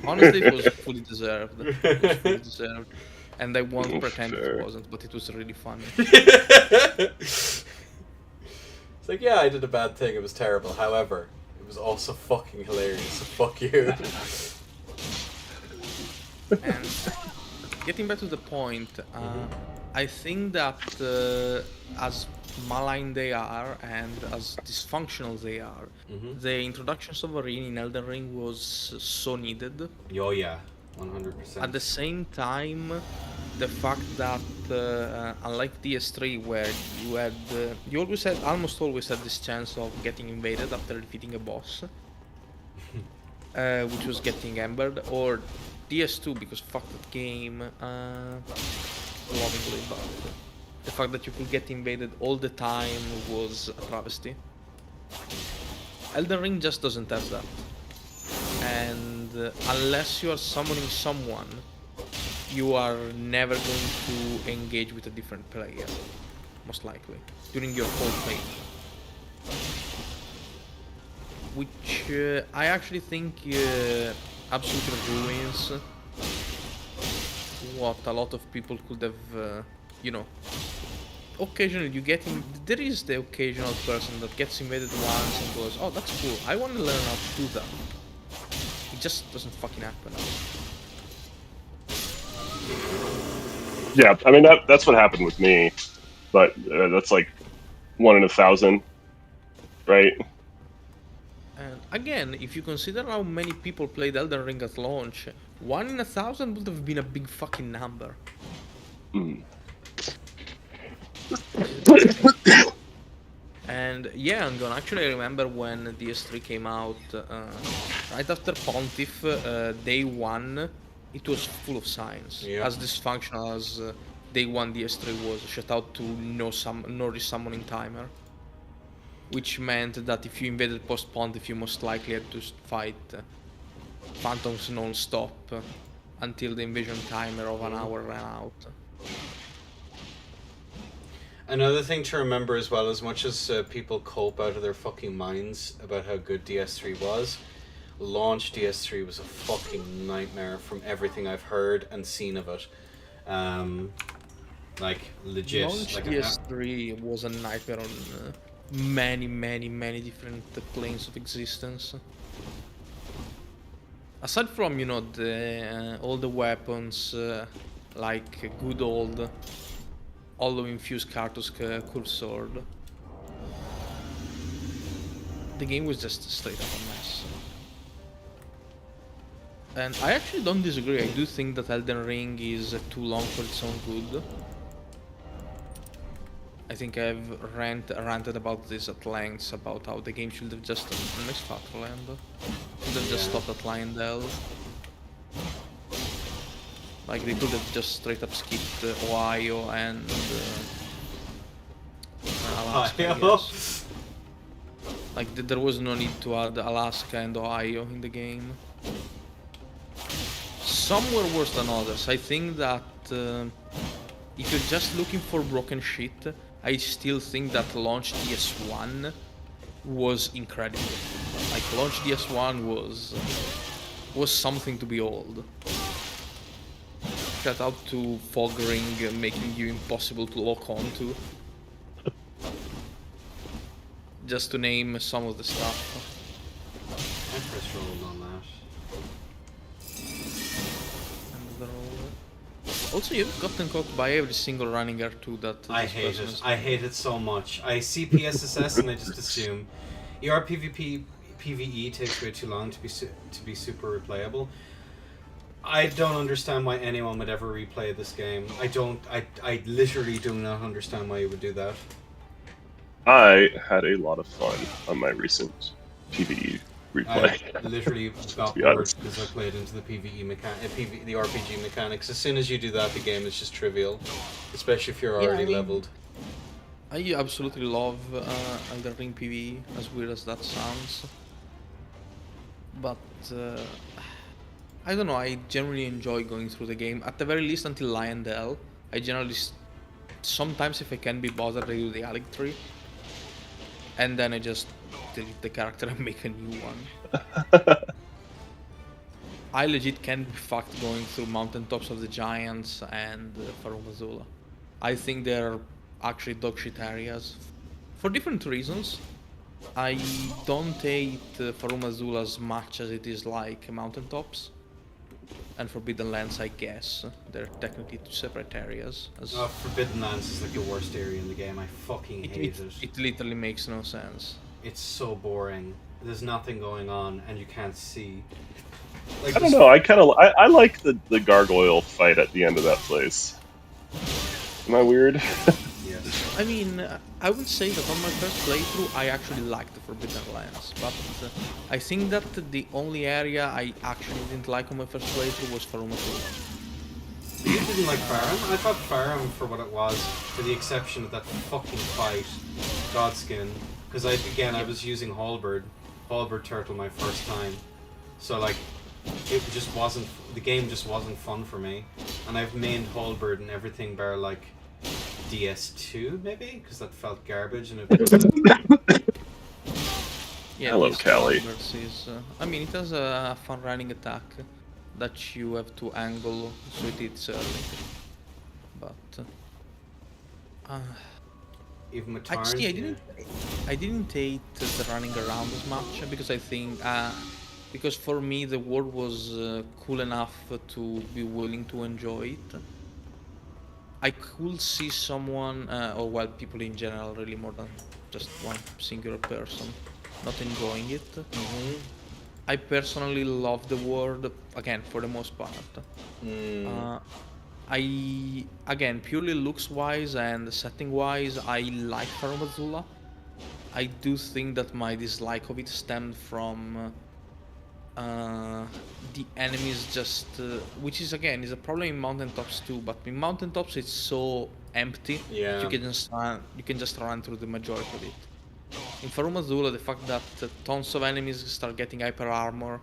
Honestly, it was fully deserved. It was fully deserved. And I won't pretend it wasn't, but it was really funny. It's like, yeah, I did a bad thing, it was terrible. However, it was also fucking hilarious, so fuck you. And getting back to the point, I think that as malign they are and as dysfunctional they are, the introductions of Arene in Elden Ring was so needed. Oh yeah, 100%. At the same time, the fact that unlike DS3, where you had you almost always had this chance of getting invaded after defeating a boss, which was getting embered, or DS2, because fuck that game, lovingly, but the fact that you could get invaded all the time was a travesty. Elden Ring just doesn't have that. And unless you are summoning someone, you are never going to engage with a different player, most likely, during your whole play. Which I actually think absolutely ruins what a lot of people could have, you know. Occasionally you get there is the occasional person that gets invaded once and goes, oh, that's cool, I want to learn how to do that. It just doesn't fucking happen. Yeah, I mean, that's what happened with me, but that's like 1 in 1,000, right? And again, if you consider how many people played Elden Ring at launch, 1 in 1,000 would have been a big fucking number. Mm. And yeah, I'm gonna actually remember when DS3 came out, right after Pontiff, day 1, it was full of signs. Yeah. As dysfunctional as day 1 DS3 was, shut out to no resummoning timer. Which meant that if you invaded post-Pontiff, you most likely had to fight Phantoms non-stop until the invasion timer of an hour ran out. Another thing to remember as well, as much as people cope out of their fucking minds about how good DS3 was, launch DS3 was a fucking nightmare from everything I've heard and seen of it. Like, legit. Launch like DS3 was a nightmare on many different planes of existence. Aside from, you know, all the weapons, like good old infused Cartus Curved Sword, the game was just straight up a mess. And I actually don't disagree. I do think that Elden Ring is too long for its own good. I think I've ranted about this at length, about how the game should have just missed Fatherland. Should have just stopped at Lionel. Like, they could have just straight up skipped Ohio and Alaska, I guess. Like, there was no need to add Alaska and Ohio in the game. Some were worse than others. I think that if you're just looking for broken shit, I still think that launch DS1 was incredible. Like, launch DS1 was something to behold. Shout out to Fog Ring making you impossible to lock onto. Just to name some of the stuff. Empress rolled on that. Also, you've gotten caught by every single running R2 that I hate it. I hate it so much. I see PSSS and I just assume. PvP PvE takes way too long to be super replayable. I don't understand why anyone would ever replay this game. I literally do not understand why you would do that. I had a lot of fun on my recent PvE replay. I literally got bored because I played into the PvE the RPG mechanics. As soon as you do that, the game is just trivial, especially if you're already leveled. I absolutely love Elden Ring PvE, as weird as that sounds. But I don't know, I generally enjoy going through the game, at the very least until Lionel. I generally, sometimes if I can be bothered, I do the Alec tree. And then I just delete the character and make a new one. I legit can be fucked going through Mountaintops of the Giants and Farum Azula. I think they're actually dogshit areas. For different reasons. I don't hate Farum Azula as much as it is like Mountaintops. And Forbidden Lands, I guess. They're technically two separate areas. Forbidden Lands is like the worst area in the game. I fucking hate it. It literally makes no sense. It's so boring. There's nothing going on and you can't see. Like, I don't know, I like the gargoyle fight at the end of that place. Am I weird? Yes. I mean, I would say that on my first playthrough, I actually liked the Forbidden Lands, but I think that the only area I actually didn't like on my first playthrough was Farum Azula. You didn't like Farum? I thought Farum, for what it was, for the exception of that fucking fight, Godskin, because I was using Halberd Turtle my first time, so like, the game just wasn't fun for me, and I've mained Halberd and everything bar like DS2 maybe, because that felt garbage and it was yeah, hello, Callie. I mean, it has a fun running attack that you have to angle so it hits early. But even with I didn't hate the running around as much because I think because for me the world was cool enough to be willing to enjoy it. I could see someone, or well, people in general, really more than just one singular person, not enjoying it. Mm-hmm. I personally love the world, again, for the most part. I, again, purely looks-wise and setting-wise, I like Farum. I do think that my dislike of it stemmed from the enemies just, which is again is a problem in mountaintops too. But in mountaintops it's so empty, Yeah. you can just run through the majority of it. In Farum, the fact that tons of enemies start getting hyper armor,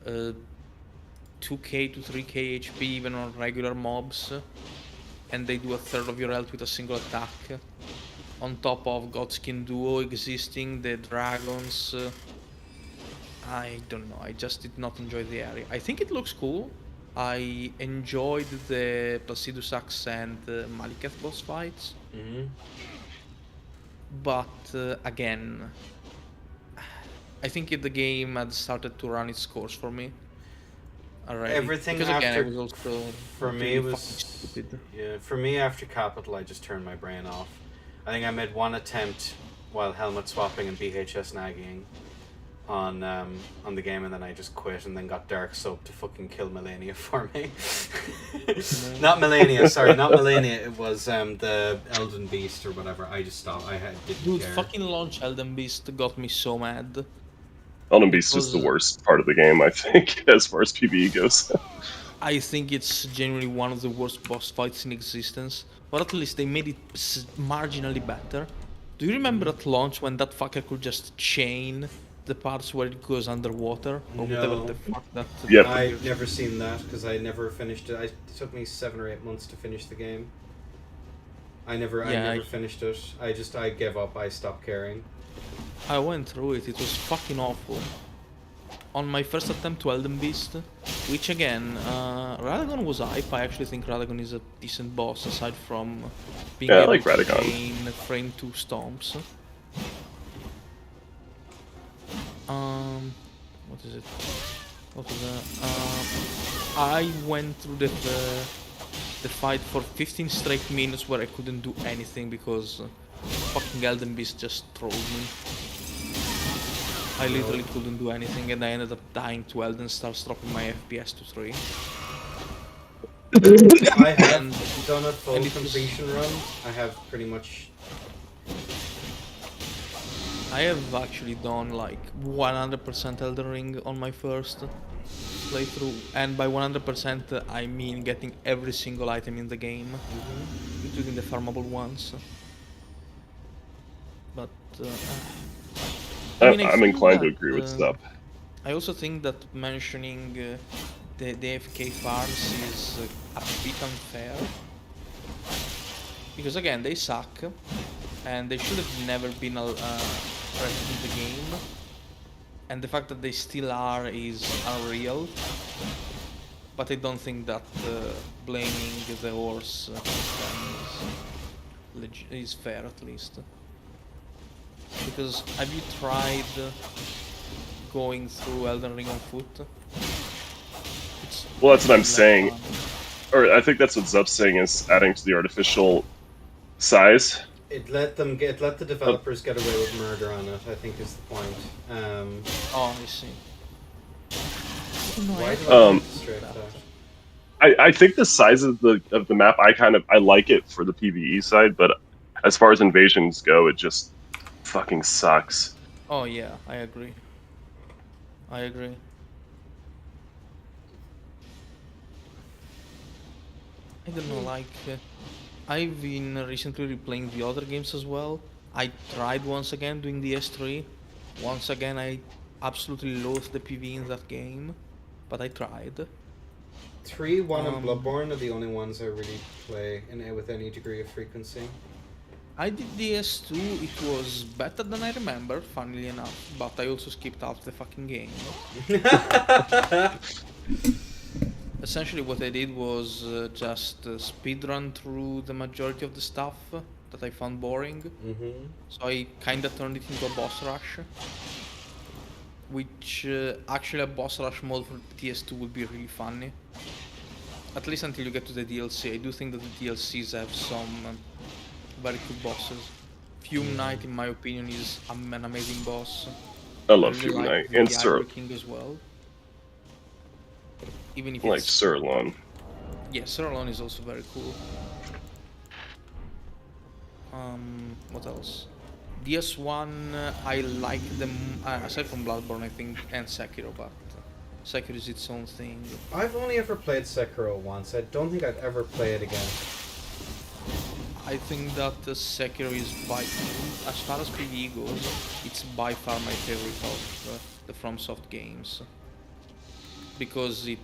2k to 3k HP even on regular mobs, and they do a third of your health with a single attack. On top of Godskin Duo existing, the dragons. I don't know, I just did not enjoy the area. I think it looks cool. I enjoyed the Placidus Axe and Maliketh boss fights. Mm-hmm. But again, I think the game had started to run its course for me. Alright. Everything because again, after I was also for me really was fucking stupid. yeah. For me, after Capital, I just turned my brain off. I think I made one attempt while helmet swapping and BHS nagging on the game, and then I just quit, and then got Dark Soap to fucking kill Melania for me. Not Melania, sorry, not Melania. It was the Elden Beast or whatever. I just stopped. Didn't Dude, care. fucking launch Elden Beast got me so mad. Elden Beast is the worst part of the game, I think, as far as PvE goes. I think it's genuinely one of the worst boss fights in existence. Or at least they made it marginally better. Do you remember at launch when that fucker could just chain the parts where it goes underwater? Or whatever the fuck that... Yep. I've never seen that because I never finished it. It took me 7 or 8 months to finish the game. I never finished it. I gave up. I stopped caring. I went through it. It was fucking awful. On my first attempt to Elden Beast, which again, Radagon was hype. I actually think Radagon is a decent boss aside from being I able like to Radagon. gain frame 2 stomps. What is it? What was that? I went through the fight for 15 straight minutes where I couldn't do anything because fucking Elden Beast just trolled me. I literally couldn't do anything, and I ended up dying to Elden Stars, dropping my FPS to 3. I have done a full completion run. I have pretty much... I have actually done like 100% Elden Ring on my first playthrough, and by 100% I mean getting every single item in the game, including the farmable ones. But I I'm inclined to that, agree with Stubb. I also think that mentioning the AFK farms is a bit unfair. Because again, they suck, and they should have never been present in the game. And the fact that they still are is unreal. But I don't think that blaming the horse is fair, at least. Because have you tried going through Elden Ring on foot? Well, that's what I'm saying. Or I think that's what Zup's saying, is adding to the artificial size. It let the developers get away with murder on it, I think is the point. Oh, I see. Why do I straight that? I think the size of the map, I like it for the PvE side, but as far as invasions go, it just fucking sucks. Oh yeah, I agree. I agree. I don't know, like, I've been recently replaying the other games as well. I tried once again doing the S3. Once again, I absolutely loathe the PvE in that game, but I tried. 3, 1, and Bloodborne are the only ones I really play with any degree of frequency. I did the S2, it was better than I remember, funnily enough, but I also skipped half the fucking game. Essentially what I did was just speedrun through the majority of the stuff that I found boring. So I kinda turned it into a boss rush. Which actually a boss rush mode for TS2 would be really funny. At least until you get to the DLC. I do think that the DLCs have some very cool bosses. Fume Knight, in my opinion, is an amazing boss. I I love really Human like Knight the and Ivory King as well. Even if like it's Sirloin. yeah, Sirloin is also very cool. What else? DS1, I like them aside from Bloodborne, I think, and Sekiro, but Sekiro is its own thing. I've only ever played Sekiro once. I don't think I'd ever play it again. I think that Sekiro is by, as far as PvE goes, it's by far my favorite of the FromSoft games. Because it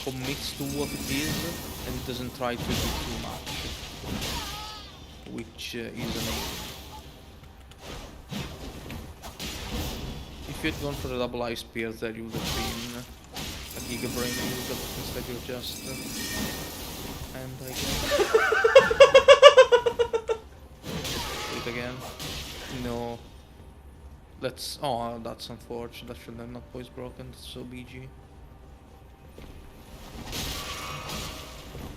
commits to what it is and it doesn't try to do too much. Which is amazing. If you had gone for the double eye spears, there you would have been a gigabrain user, but instead you're just... and I guess... Do it again. No. That's... oh, that's unfortunate. That should have not voice broken. That's so BG.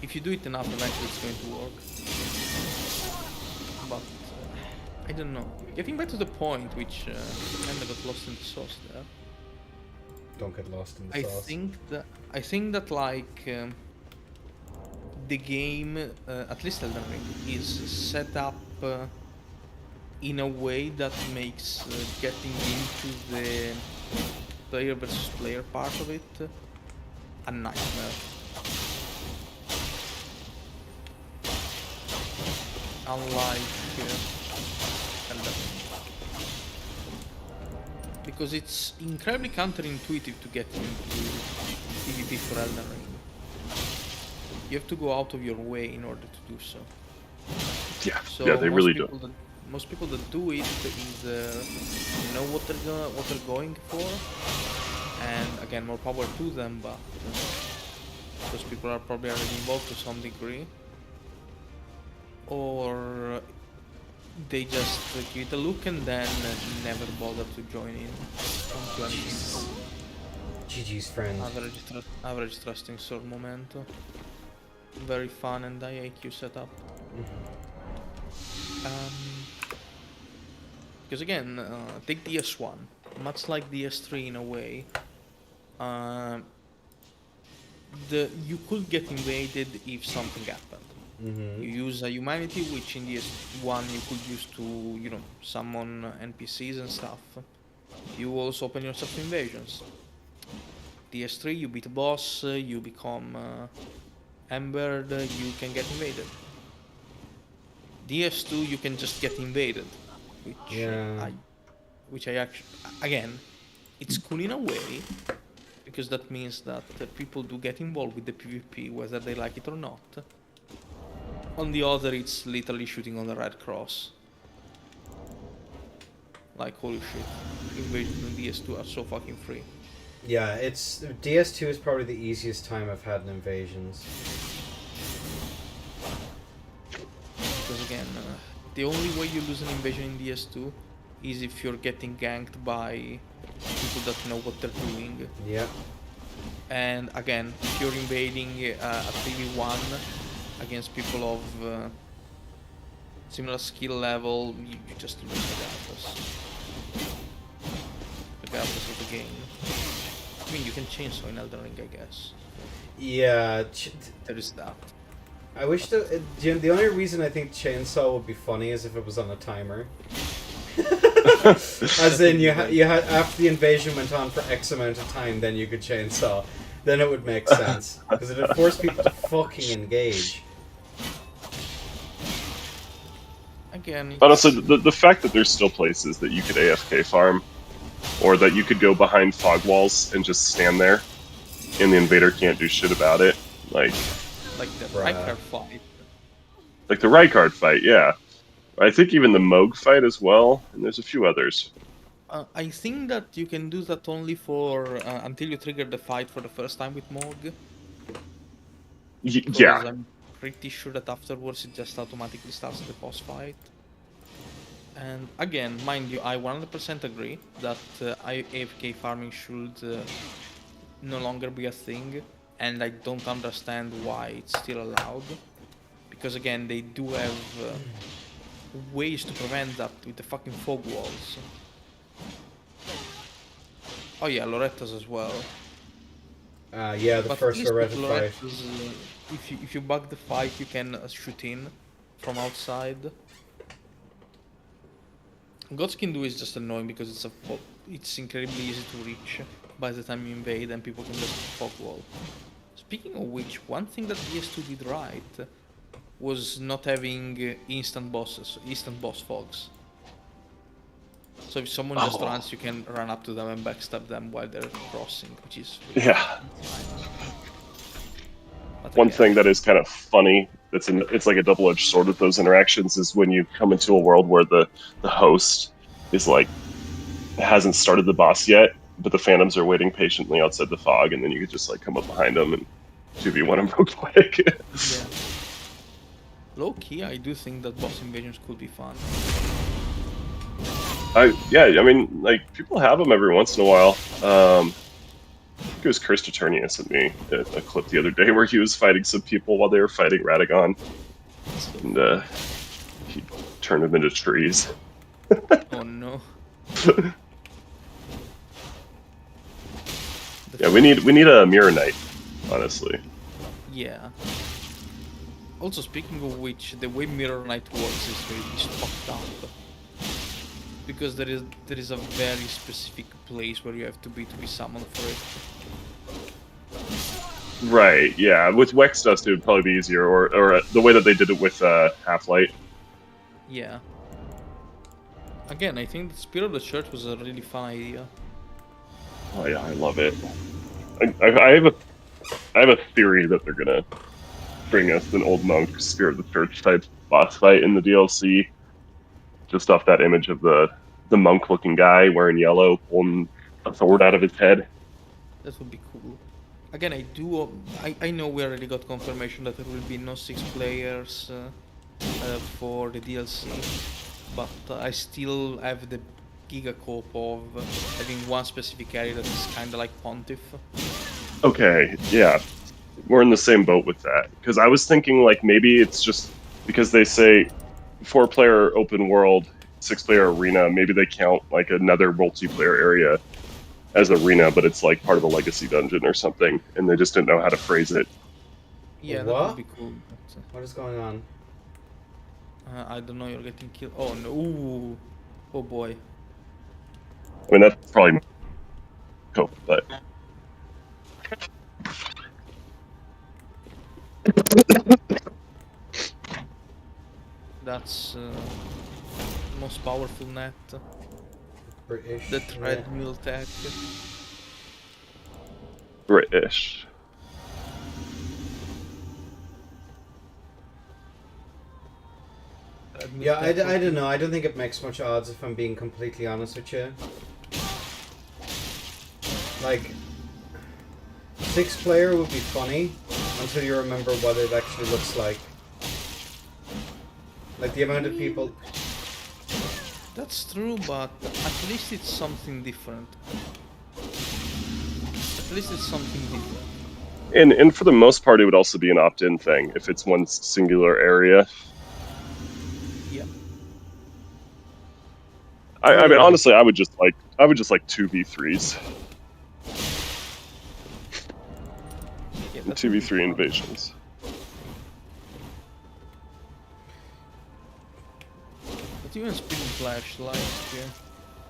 If you do it enough, eventually it's going to work. But I don't know. Getting back to the point, which kinda got lost in the sauce there. Don't get lost in the I sauce. think that like the game, at least Elden Ring, is set up in a way that makes getting into the player versus player part of it a nightmare. Unlike Elden Ring. Because it's incredibly counterintuitive to get into PvP for Elden Ring. You have to go out of your way in order to do so. Yeah, So yeah, they really do. Most people that do it either know what they're going for, and again, more power to them. But those people are probably already involved to some degree, or they just give it a look and then never bother to join in onto anything. GG's friend. Average trusting sword momento. Very fun and IAQ setup. Because again, take DS1, much like DS3 in a way. You could get invaded if something happened. You use a humanity, which in DS1 you could use to, you know, summon NPCs and stuff. You also open yourself to invasions. DS3, you beat a boss, you become embered, you can get invaded. DS2, you can just get invaded, which I actually, again, it's cool in a way, because that means that people do get involved with the PvP, whether they like it or not. On the other, it's literally shooting on the red cross. Like, holy shit, invasions in DS2 are so fucking free. Yeah, it's DS2 is probably the easiest time I've had in invasions. Because again, the only way you lose an invasion in DS2 is if you're getting ganked by people that know what they're doing. Yeah. And again, if you're invading a 3v1 against people of similar skill level, you just lose regardless of the game. I mean, you can chainsaw in Elden Ring, I guess. Yeah. There is that. I wish the only reason I think chainsaw would be funny is if it was on a timer. As in, you had after the invasion went on for X amount of time, then you could chainsaw. Then it would make sense because it would force people to fucking engage. Again, honestly, the fact that there's still places that you could AFK farm, or that you could go behind fog walls and just stand there, and the invader can't do shit about it, like the Rykard fight. Like the Rykard fight, yeah. I think even the Moog fight as well, and there's a few others. I think that you can do that only for until you trigger the fight for the first time with Moog. Yeah. I'm pretty sure that afterwards it just automatically starts the boss fight. And again, mind you, I 100% agree that AFK farming should no longer be a thing, and I don't understand why it's still allowed. Because again, they do have ways to prevent that with the fucking fog walls. Oh yeah, Loretta's as well. Yeah, the But at first least with Loretta fight. Loretta's, if you bug the fight, you can shoot in from outside. Godskin Do is just annoying because it's incredibly easy to reach by the time you invade, and people can just fog wall. Speaking of which, one thing that PS2 did right was not having instant boss fogs. So if someone just runs, you can run up to them and backstab them while they're crossing, which is really Yeah. But One again, thing that is kind of funny, it's like a double-edged sword with those interactions, is when you come into a world where the host is like hasn't started the boss yet, but the phantoms are waiting patiently outside the fog, and then you could just like come up behind them and 2v1 them real quick. yeah. Low key, I do think that boss invasions could be fun. I mean, like, people have them every once in a while. I think it was Cursed Eternius sent me a clip the other day where he was fighting some people while they were fighting Radagon, and he turned them into trees. Oh no. Yeah, we need a Mirror Knight, honestly. Yeah. Also, speaking of which, the way Mirror Knight works is fucked up. Because there is a very specific place where you have to be summoned for it. Right, yeah. With Wex Dust, it would probably be easier, or the way that they did it with Half-Light. Yeah. Again, I think the Spirit of the Church was a really fun idea. Oh yeah, I love it. I have a theory that they're gonna bring us an old monk Spirit of the Church type boss fight in the DLC, just off that image of the monk-looking guy wearing yellow pulling a sword out of his head. That would be cool. Again, I know we already got confirmation that there will be no 6 players for the DLC, but I still have the gigacope of having one specific area that is kind of like Pontiff. Okay, yeah, we're in the same boat with that. Because I was thinking, like, maybe it's just because they say 4-player open world, 6-player arena, maybe they count, like, another multiplayer area as arena, but it's, like, part of the legacy dungeon or something, and they just didn't know how to phrase it. Yeah, What? that would be cool. But, What is going on? I don't know, you're getting killed. Oh no. Ooh. Oh boy. I mean, that's probably cool, but... That's most powerful net. British. The treadmill tech. British. Yeah, I don't know. I don't think it makes much odds if I'm being completely honest with you. Like, 6-player would be funny until you remember what it actually looks like. Like the amount of people. That's true, but at least it's something different. At least it's something different. And for the most part, it would also be an opt-in thing if it's one singular area. Yeah. I mean, honestly, I would just like 2v3s. Yeah, 2v3 invasions. But even Spinning Flash, like,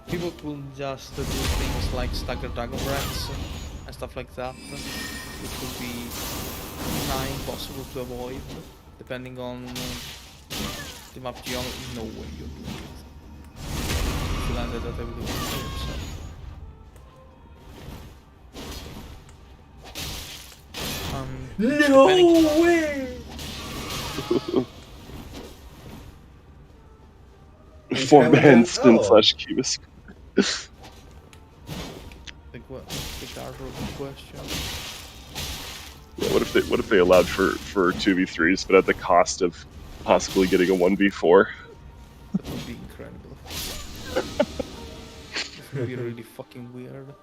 people could just do things like stagger Dragon Rats and stuff like that, which would be kind of impossible to avoid, depending on the map geometry. No way you're doing it. If you landed at everything by yourself. No way! 4-man spin slash Cubus. Like what? The cardboard question. Yeah, what if they allowed for 2v3s, but at the cost of possibly getting a 1v4? That would be incredible. That would be really fucking weird.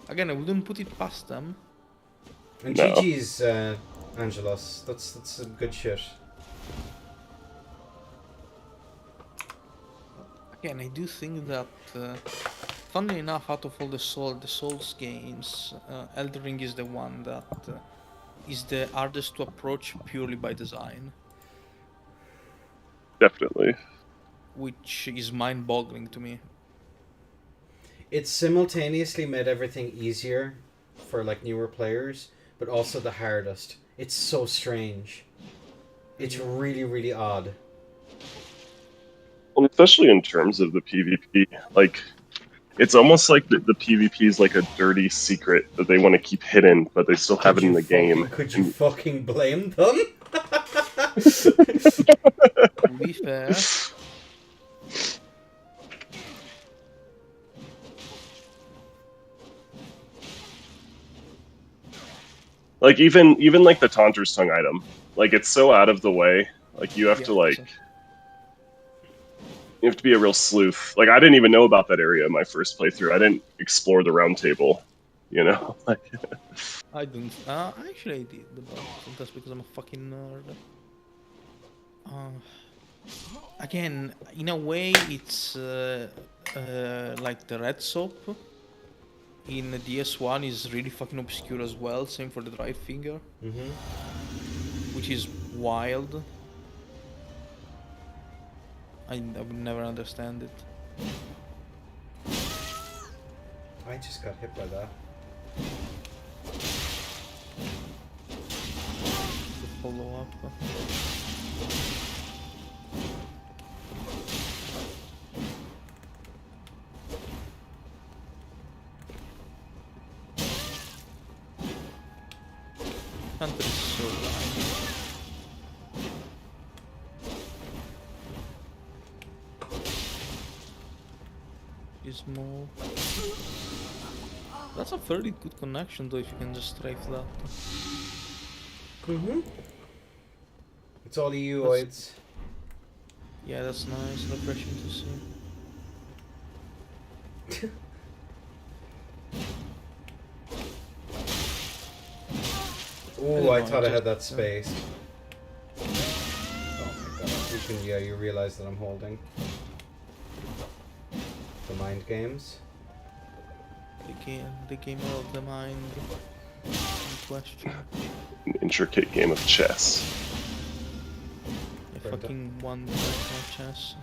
Again, I wouldn't put it past them. And No. GG's, Angelos. That's some good shit. Again, I do think that Funnily enough, out of all the Souls games, Elden Ring is the one that is the hardest to approach purely by design, Definitely. which is mind-boggling to me. It's simultaneously made everything easier for like newer players, but also the hardest. It's so strange. It's really, really odd. Well, especially in terms of the PvP, like it's almost like the PvP is like a dirty secret that they want to keep hidden, but they still have it in the game. Could you fucking blame them? To be fair, Like even like the Taunter's Tongue item, like it's so out of the way. Like you have to like. You have to be a real sleuth. Like I didn't even know about that area in my first playthrough. I didn't explore the round table, you know. Like I didn't. Actually, I did, but that's because I'm a fucking nerd. Again, in a way, it's like the red soap in the DS1 is really fucking obscure as well. Same for the right finger, which is wild. I would never understand it. I just got hit by that. To follow up. Hunter is so blind. More. That's a fairly good connection though if you can just strafe that. It's all EUoids. Yeah, that's nice, refreshing to see. Ooh, I thought I had that space. Oh my god. Yeah, you realize that I'm holding. The mind games. The game of the mind. In question. an intricate game of chess. Yeah, fucking one chess.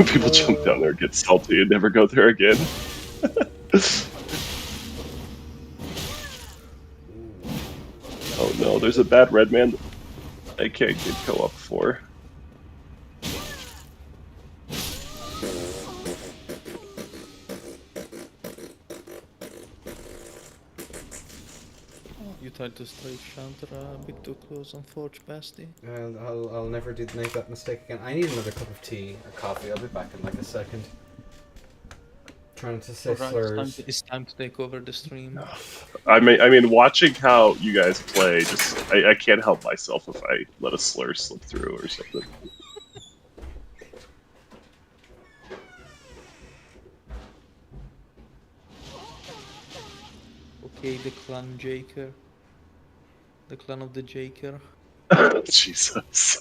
People jump down there, get salty, and never go there again. Oh no, there's a bad red man I can't get co-op for. You tried to stray Chandra a bit too close on Forge Basti. I'll never make that mistake again. I need another cup of tea or coffee. I'll be back in like a second. Trying to say slurs. It's time to take over the stream. I mean, watching how you guys play, I can't help myself if I let a slur slip through or something. Okay, the clan Jaker. The clan of the Jaker. Jesus.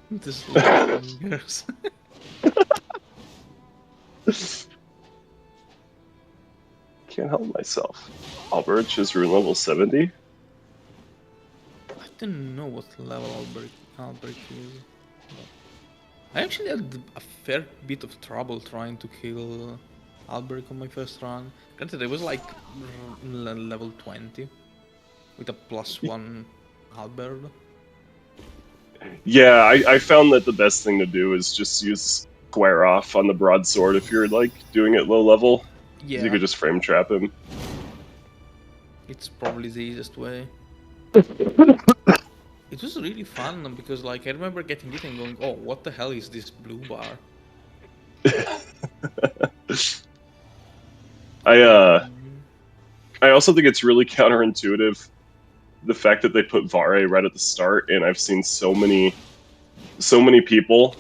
This fingers. Can't help myself. Albrecht is rune level 70. I don't know what level Albrecht is. I actually had a fair bit of trouble trying to kill Albrecht on my first run. Granted, it was like level 20 with a +1 halberd. Yeah, I found that the best thing to do is just use square off on the broadsword if you're like doing it low level. Yeah. You could just frame trap him. It's probably the easiest way. It was really fun because like I remember getting it and going, oh, what the hell is this blue bar? I also think it's really counterintuitive the fact that they put Vare right at the start, and I've seen so many people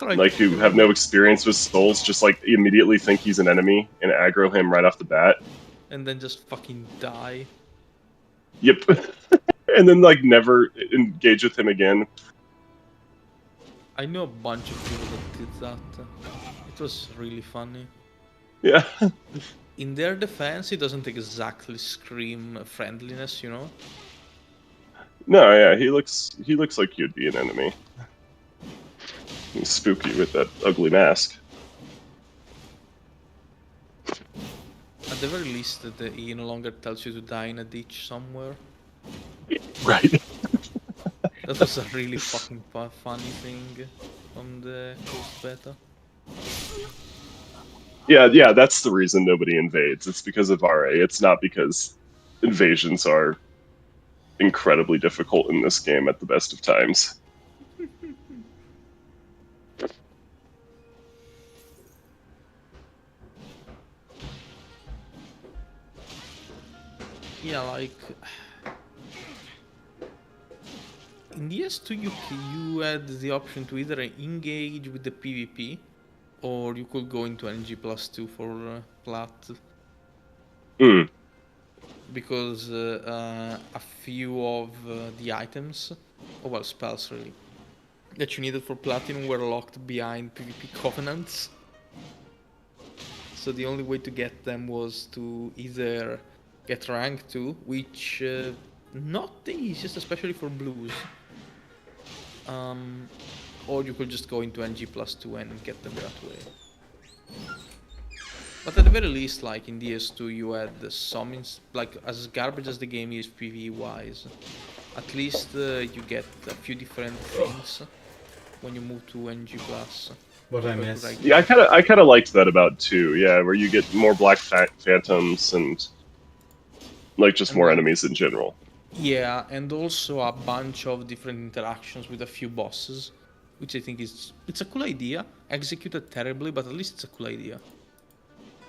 like who have no experience with souls just like immediately think he's an enemy and aggro him right off the bat. And then just fucking die. Yep. And then like never engage with him again. I know a bunch of people that did that. It was really funny. Yeah. In their defense, it doesn't exactly scream friendliness, you know? No, yeah, he looks like you'd be an enemy. He's spooky with that ugly mask. At the very least, that he no longer tells you to die in a ditch somewhere. Right. That was a really fucking funny thing from the post beta. Yeah, that's the reason nobody invades. It's because of RA. It's not because invasions are incredibly difficult in this game at the best of times. Yeah, like in DS2 you had the option to either engage with the PvP or you could go into NG+2 for plat. Mm. Because a few of the items, oh well, spells really, that you needed for platinum were locked behind PvP covenants. So the only way to get them was to either get rank 2, which not the easiest, especially for blues. Or you could just go into NG+2 and get them that way. But at the very least, like in DS2, you had some, like as garbage as the game is PvE-wise, at least you get a few different things when you move to NG+. What I miss? Yeah, I kind of liked that about 2. Yeah, where you get more black phantoms and like just more enemies in general. Yeah, and also a bunch of different interactions with a few bosses, which I think it's a cool idea. Executed terribly, but at least it's a cool idea.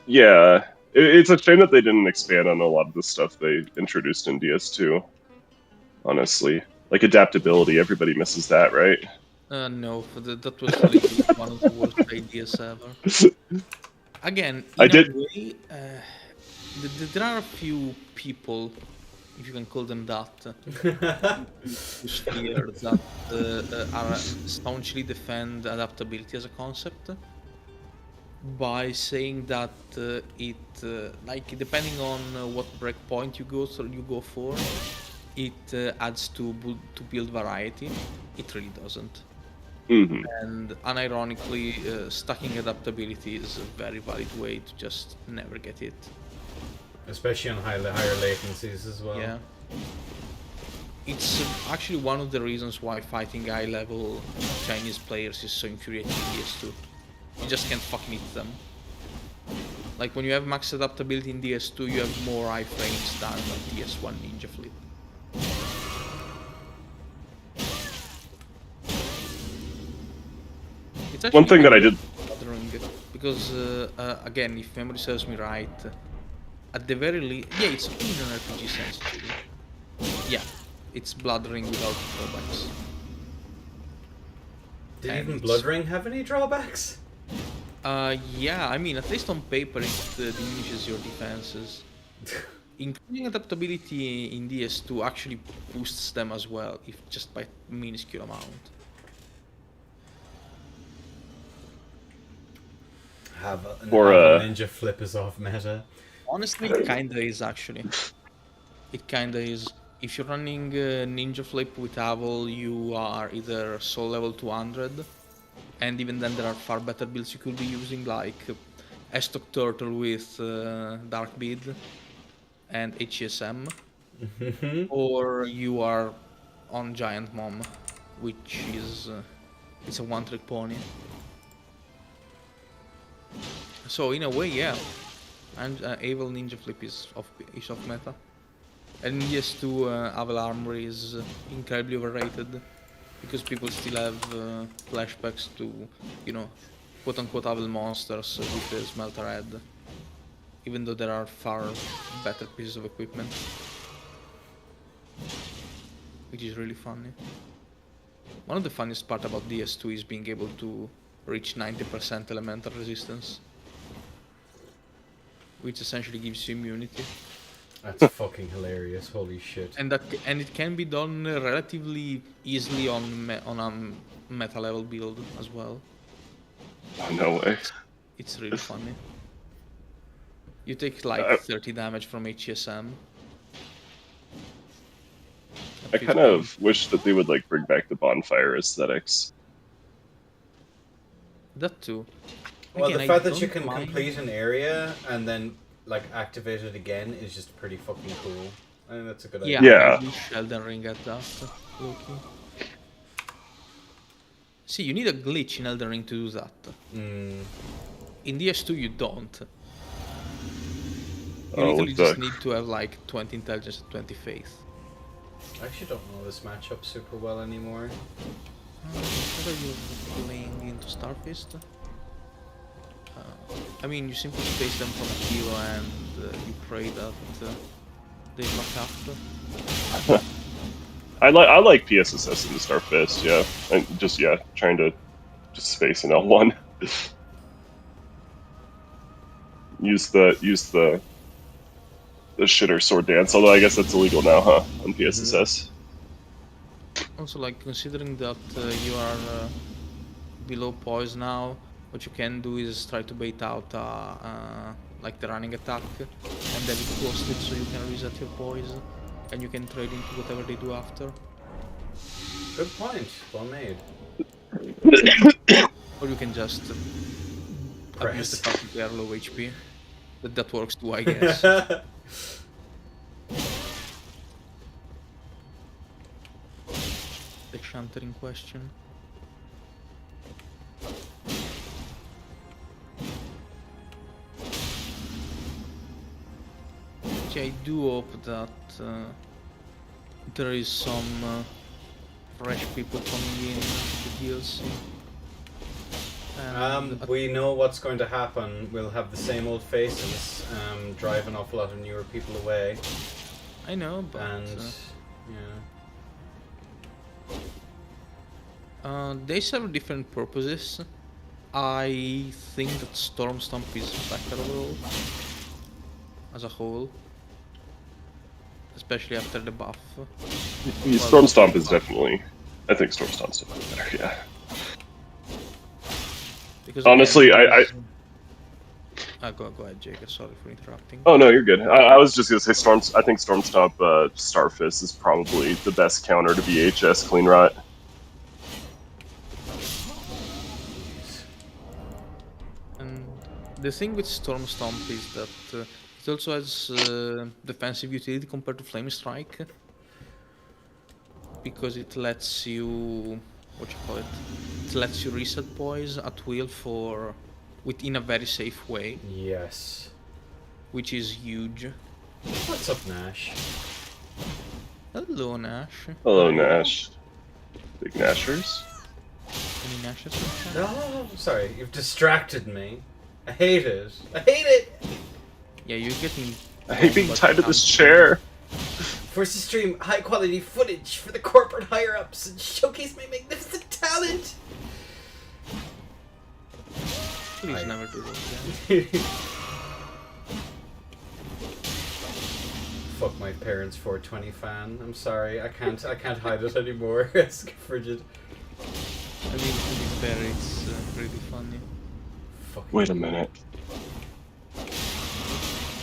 Yeah, it's a shame that they didn't expand on a lot of the stuff they introduced in DS2. Honestly, like adaptability, everybody misses that, right? No, that was literally one of the worst ideas ever. Again, in a way, there are a few people, if you can call them that, here that are staunchly defend adaptability as a concept by saying that like depending on what breakpoint you go for, it adds to build variety. It really doesn't. Mm-hmm. And unironically, stacking adaptability is a very valid way to just never get hit. Especially on higher latencies as well. Yeah. It's actually one of the reasons why fighting high level Chinese players is so infuriating in DS2. You just can't fucking hit them. Like when you have max adaptability in DS2, you have more iframes than DS1 Ninja Flip. It's one thing that I did, because again, if memory serves me right, at the very least, yeah, it's in an RPG sense too. Yeah, it's Blood Ring without drawbacks. Did even Blood Ring have any drawbacks? Yeah, I mean, at least on paper it diminishes your defenses. Including adaptability in DS2 actually boosts them as well, if just by minuscule amount. Have a ninja flip is off meta. Honestly, it kinda is actually. It kinda is. If you're running ninja flip with Aval, you are either soul level 200, and even then there are far better builds you could be using, like Estoc Turtle with Dark Bead and HSM, or you are on Giant Mom, which is it's a one-trick pony. So in a way, yeah, and Aval Ninja Flip is off meta, and yes, too, Aval Armory is incredibly overrated because people still have flashbacks to, you know, quote-unquote Aval monsters with the Smelter Head, even though there are far better pieces of equipment, which is really funny. One of the funniest part about DS2 is being able to reach 90% elemental resistance, which essentially gives you immunity. That's fucking hilarious. Holy shit. And it can be done relatively easily on a meta level build as well. Oh, no way. It's really funny. You take like 30 damage from HSM. I kind of wish that they would like bring back the bonfire aesthetics. That too. Well, Again, the I fact that you don't can mind- complete an area and then like activate it again is just pretty fucking cool. I think that's a good Yeah, idea. Yeah. I wish Elden Ring had that. Loki. See, you need a glitch in Elden Ring to do that. Mm. In DS2 you don't. You Oh, literally what just the- need to have like 20 intelligence and 20 faith. I actually don't know this matchup super well anymore. What are you playing into Starfist? I mean, you simply space them from a hero and you pray that they fuck up. I like PSSS in the Starfist, yeah. And just trying to just space an L1. use the shitter sword dance, although I guess that's illegal now, huh? On PSSS. Also, like, considering that you are below poise now, what you can do is try to bait out like the running attack and have it ghosted so you can reset your poise and you can trade into whatever they do after. Good point. Well made. Or you can just abuse the fact that they are low HP. That works too, I guess. The chanter in question. Okay, I do hope that there is some fresh people coming in to the DLC. And We know what's going to happen. We'll have the same old faces, drive an awful lot of newer people away. I know, but And they serve different purposes. I think that Stormstomp is better overall, as a whole, especially after the buff. Stormstomp is definitely. I think Stormstomp's definitely better. Yeah. Because honestly, again, go ahead, Jacob. Sorry for interrupting. Oh no, you're good. I was just gonna say I think Stormstomp Starfist is probably the best counter to VHS Clean Rot. And the thing with Stormstomp is that it also has defensive utility compared to Flame Strike, because it lets you it lets you reset poise at will within a very safe way. Yes. Which is huge. What's up, Nash? Hello, Nash. Hello, Nash. Big Nashers. Any Nashes? Oh, sorry, you've distracted me. I hate it. I hate it! Yeah, you're getting... I hate being tied to this chair. Force to stream high quality footage for the corporate higher ups and showcase my magnificent talent! Please never do that again. Fuck my parents' 420 fan. I'm sorry, I can't hide it anymore. It's frigid. I mean, to be fair, it's really funny. Wait a minute.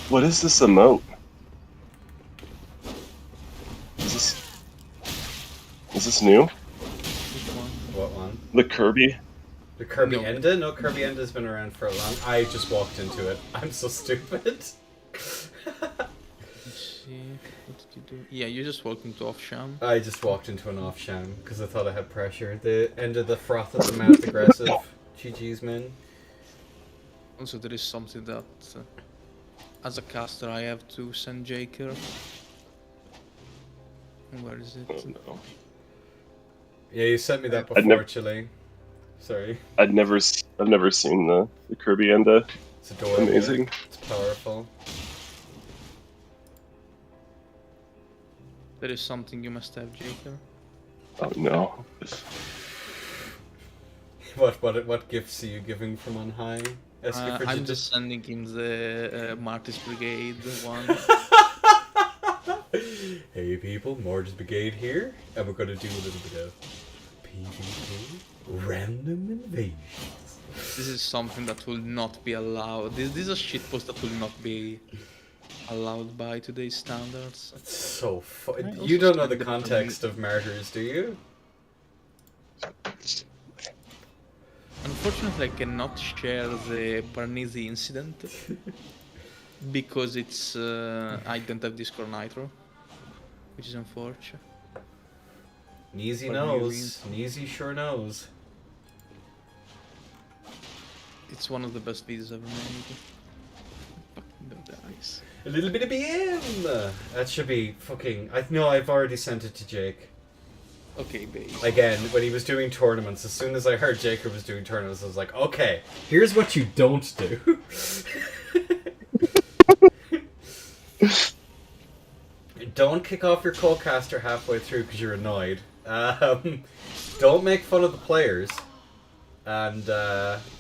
What is this emote? Is this new? Which one? What one? The Kirby? The Kirby Enda? No, Kirby Enda's been around for a long... I just walked into it. I'm so stupid. Let's see, what did you do? Yeah, you just walked into off-sham. I just walked into an off-sham because I thought I had pressure. The end of the froth at the mouth aggressive. GG's, man. Also, there is something that, as a caster, I have to send Jaker. Where is it? Oh, no. Yeah, you sent me that before, Chile. Sorry. I've never seen the Kirby Enda. It's adorable. Amazing. It's powerful. There is something you must have, Jaker. Oh no. What gifts are you giving from on high? I'm just sending him the Marty's Brigade one. Hey people, Morge's Brigade here, and we're gonna do a little bit of PvP random invasions. This is something that will not be allowed. This is a shitpost that will not be allowed by today's standards. It's so fun. I You also don't know the said that context of Martyrs, do you? Unfortunately, I cannot share the Barnese incident because it's I don't have Discord Nitro, which is unfortunate. Neezy But knows. Neezy sure knows. It's one of the best videos ever made. Fucking no dice. A little bit of BM! That should be fucking... I know I've already sent it to Jake. Okay, babe. Again, when he was doing tournaments, as soon as I heard Jacob was doing tournaments, I was like, okay, here's what you don't do. Don't kick off your co-caster halfway through because you're annoyed. Don't make fun of the players. And,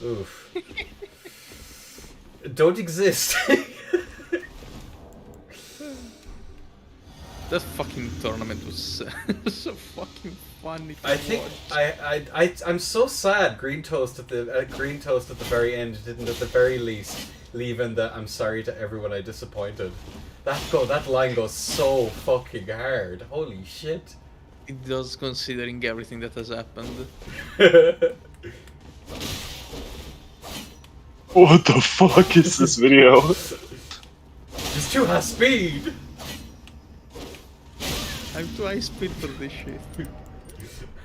oof. Don't exist. That fucking tournament was so fucking funny to I think watch. I'm so sad. Green Toast at the very end didn't at the very least leave in the "I'm sorry to everyone I disappointed." That line goes so fucking hard. Holy shit! It does, considering everything that has happened. What the fuck is this video? It's too high speed. I'm too high speed for this shit.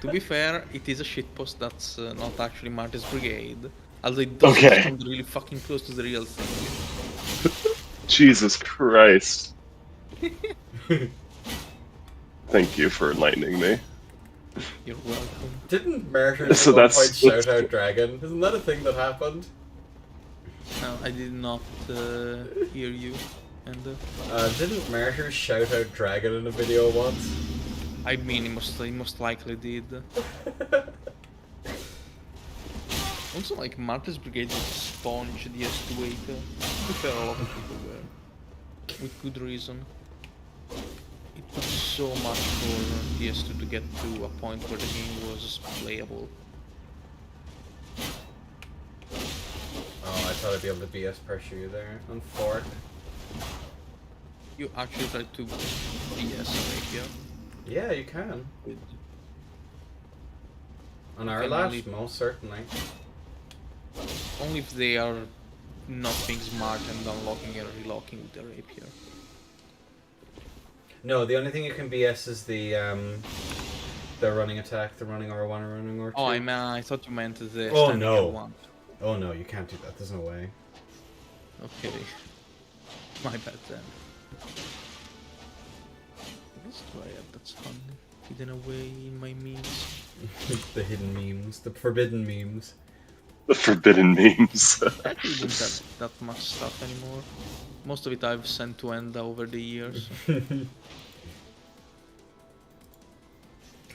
To be fair, it is a shitpost that's not actually Marty's Brigade. Although it does sound really fucking close to the real thing. Jesus Christ. Thank you for enlightening me. You're welcome. Didn't Martyr So at one that's- point shout out Dragon? Isn't that a thing that happened? No, I did not hear you. And Didn't Martyr shout out Dragon in a video once? I mean, he most likely did. Also, like, Marty's Brigade was a sponge DS2 to be fair, a lot of people were. With good reason. It took so much for DS2 to get to a point where the game was playable. Oh, I thought I'd be able to BS pressure you there on Fort. You actually tried to BS Arabia. Yeah, you can. On our can last, only- most certainly. Only if they are not being smart and unlocking and relocking with their rapier. No, the only thing you can BS is the running attack, the running R1 or running R2. Oh, I thought you meant the Oh standing no. L1. Oh no, you can't do that. There's no way. Okay. My bad then. Let's try it, that's fun. Hidden away in my memes. The hidden memes, the forbidden memes. The forbidden memes. I actually don't have that much stuff anymore. Most of it I've sent to Enda over the years.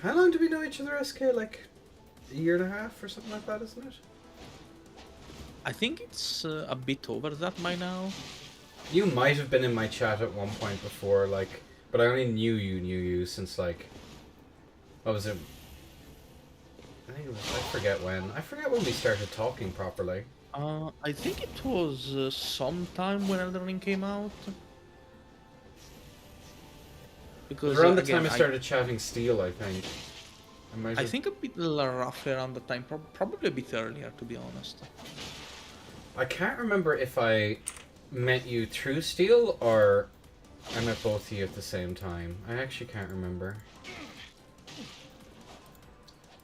How long do we know each other, SK? Like a year and a half or something like that, isn't it? I think it's a bit over that by now. You might have been in my chat at one point before, like, but I only knew you since, like, what was it? I think it was, I forget when we started talking properly. I think it was sometime when Elden Ring came out. Because Around the again, time I started chatting Steel, I think. I think a bit roughly around the time, probably a bit earlier, to be honest. I can't remember if I met you through Steel or I met both of you at the same time. I actually can't remember.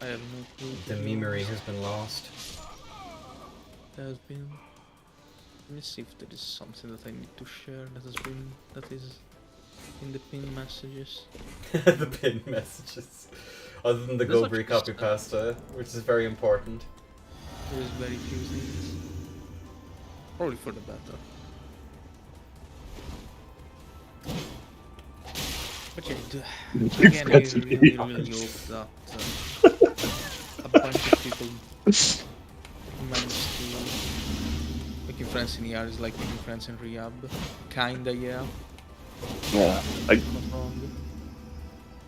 I have no clue. The memory has been lost. There has been. Let me see if there is something that I need to share that is in the pin messages. The pin messages. Other than the There's Gobri copy pasta, which is very important. There is very few things. Probably for the better. But yeah, again, I really hope that a bunch of people manage to making friends in ER is like making friends in rehab. Kinda, yeah. Yeah,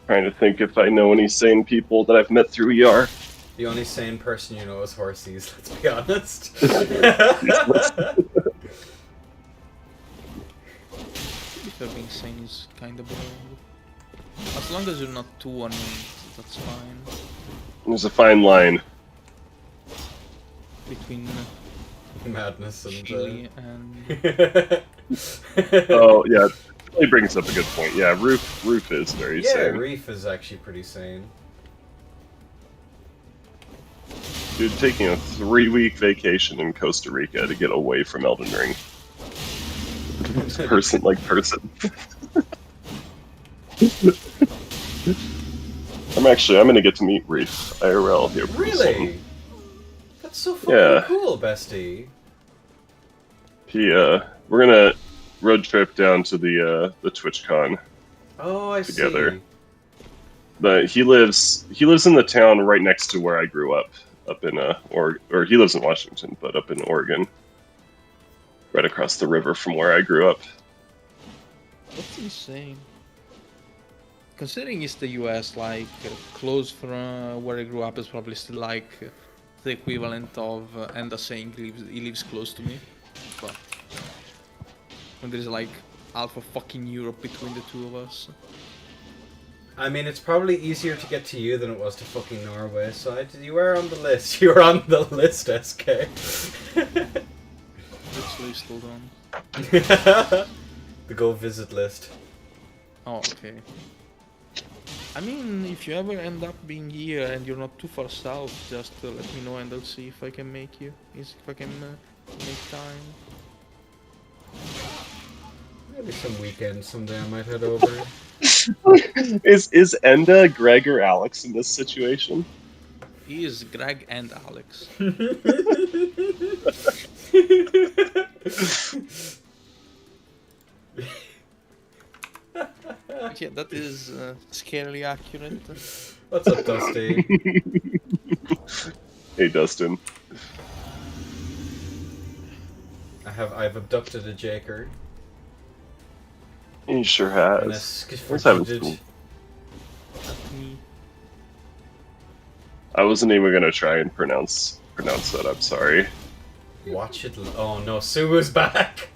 trying to think if I know any sane people that I've met through ER. The only sane person you know is Horsies, let's be honest. If you're being sane is kind of boring. As long as you're not too unnamed, that's fine. There's a fine line. Between Madness and... chili and... Oh, yeah. He brings up a good point. Yeah, Roof is very yeah, sane. Reef is actually pretty sane. Dude, taking a 3-week vacation in Costa Rica to get away from Elden Ring. Person like person. I'm gonna get to meet Reef IRL here pretty soon. Really? That's so fucking cool, bestie. We're gonna road trip down to the TwitchCon. Oh, I together. see. But he lives in the town right next to where I grew up in or he lives in Washington, but up in Oregon, right across the river from where I grew up. That's insane. Considering it's the US, like, close from where I grew up is probably still like the equivalent of Enda saying he lives close to me. But when there's like half of fucking Europe between the two of us. I mean, it's probably easier to get to you than it was to fucking Norway, so you were on the list. You were on the list, SK. Literally still done. The go visit list. Oh, okay. I mean, if you ever end up being here and you're not too far south, just let me know and I'll see if I can make you. If I can make time. Maybe some weekend someday I might head over. Is Enda, Greg, or Alex in this situation? He is Greg and Alex. Yeah, that is scarily accurate. What's up, Dusty? Hey, Dustin. I've abducted a Jaker. He sure has. Let's have some. I wasn't even gonna try and pronounce that. I'm sorry. Watch it. Oh no, Subu's back.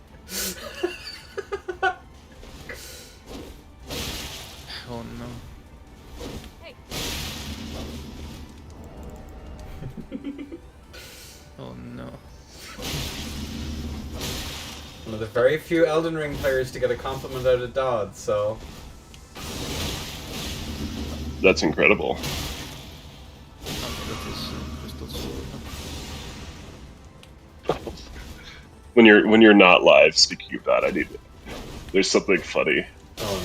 Oh no. Oh no. One of the very few Elden Ring players to get a compliment out of Dodd, so... That's incredible. When you're not live, speaking of that, there's something funny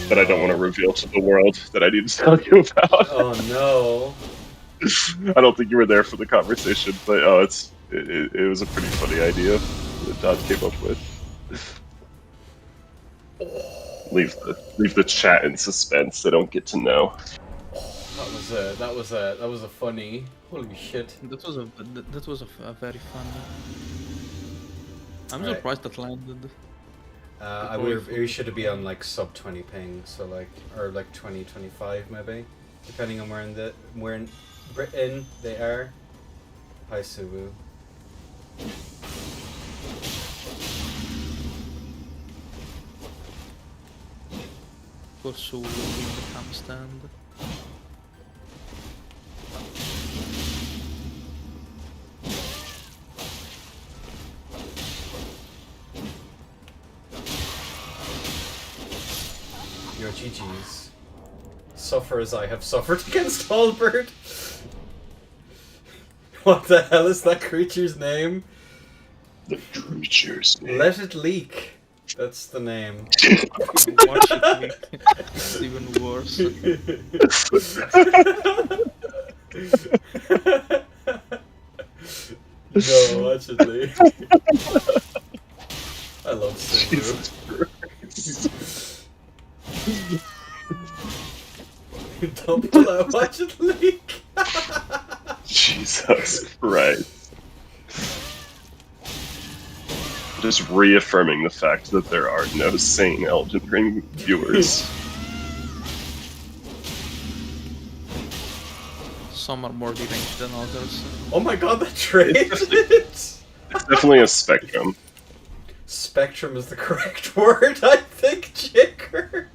that I don't want to reveal to the world that I need to tell you about. Oh no. I don't think you were there for the conversation, but it was a pretty funny idea that Dodd came up with. Leave the chat in suspense. They don't get to know. That was a funny. Holy shit. That was a very fun. I'm surprised that landed. We should be on like sub 20 ping, so like, or like 20, 25 maybe, depending on where in Britain they are. Hi Subu. For Sulu in the cam stand. Your GG's. Suffer as I have suffered against Halberd. What the hell is that creature's name? The creature's name. Let it leak. That's the name. Watch it leak. It's even worse. No, watch it leak. I love Subu. Don't pull out, watch it leak! Jesus Christ. Just reaffirming the fact that there are no sane Elden Ring viewers. Some are more deranged than others. Oh my god, that trade! It's definitely a spectrum. Spectrum is the correct word, I think, Jaker.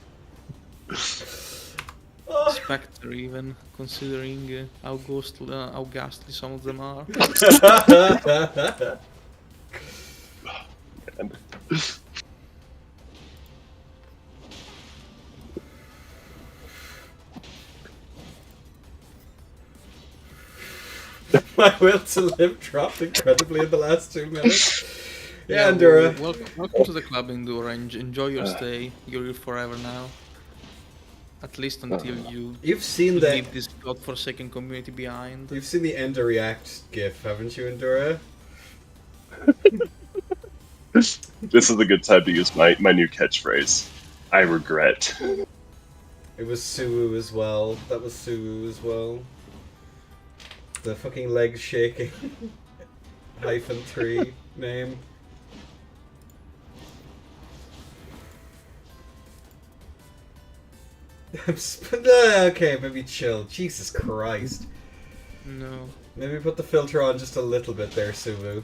Oh. Spectre, even considering how ghastly some of them are. Man. My will to live dropped incredibly in the last 2 minutes. Yeah, Endura. Welcome to the club, Endura. Enjoy your stay. You're here forever now. At least until You've seen the leave this godforsaken community behind. You've seen the Ender React gif, haven't you, Endura? This is a good time to use my new catchphrase. I regret. It was Suwu as well. That was Suwu as well. The fucking legs shaking. -3 name. Okay, maybe chill. Jesus Christ. No. Maybe put the filter on just a little bit there, Suvu.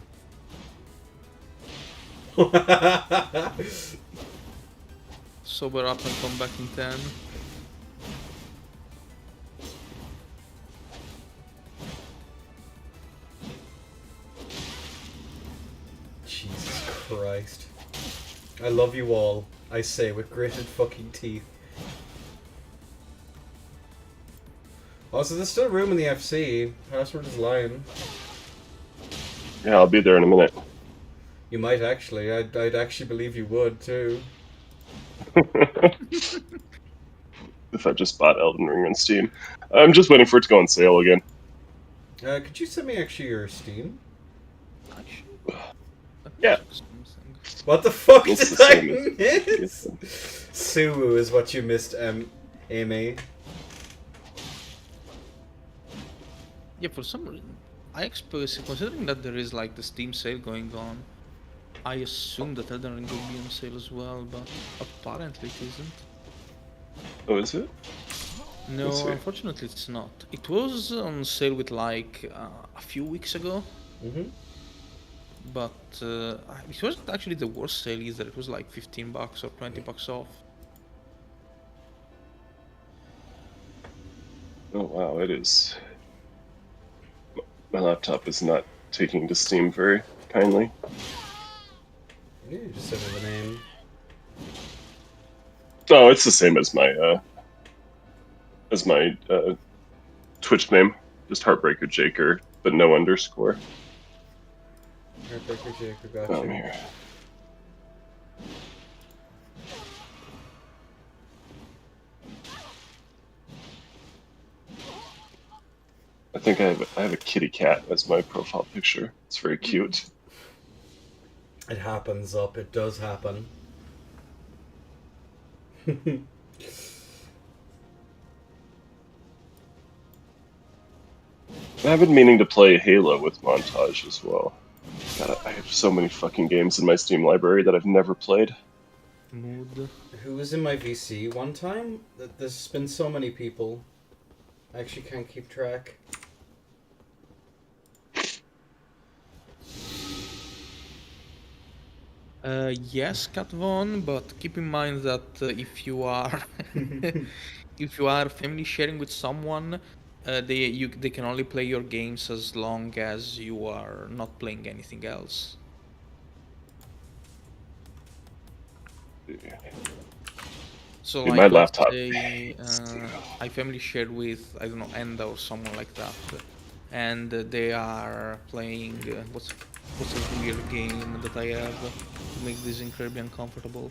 Sober up and come back in 10. Jesus Christ. I love you all, I say with gritted fucking teeth. Also, there's still room in the FC. Password is lying. Yeah, I'll be there in a minute. You might actually. I'd actually believe you would, too. If I just bought Elden Ring on Steam. I'm just waiting for it to go on sale again. Could you send me actually your Steam? Yeah. What the fuck It's did the I same miss? Suwu is what you missed, Amy. Yeah, for some reason, I expect, considering that there is like the Steam sale going on, I assume that Elden Ring will be on sale as well, but apparently it isn't. Oh, is it? No, Let's see. unfortunately it's not. It was on sale with like a few weeks ago, but it wasn't actually the worst sale either. It was like $15 or $20 off. Oh wow, it is. My laptop is not taking to Steam very kindly. Yeah, you just send me the name. Oh, it's the same as my Twitch name, just Heartbreaker Jaker, but no underscore. Heartbreaker Jaker, got Oh, you. here. I think I have a kitty cat as my profile picture. It's very cute. It happens up. It does happen. I've been meaning to play Halo with Montage as well. God, I have so many fucking games in my Steam library that I've never played. Mood. Who was in my VC one time? There's been so many people. I actually can't keep track. Yes, Catvon, but keep in mind that if you are if you are family sharing with someone, they can only play your games as long as you are not playing anything else. So Dude, like my let's laptop. say, I family shared with, I don't know, Enda or someone like that, and they are playing what's a weird game that I have to make this incredibly uncomfortable.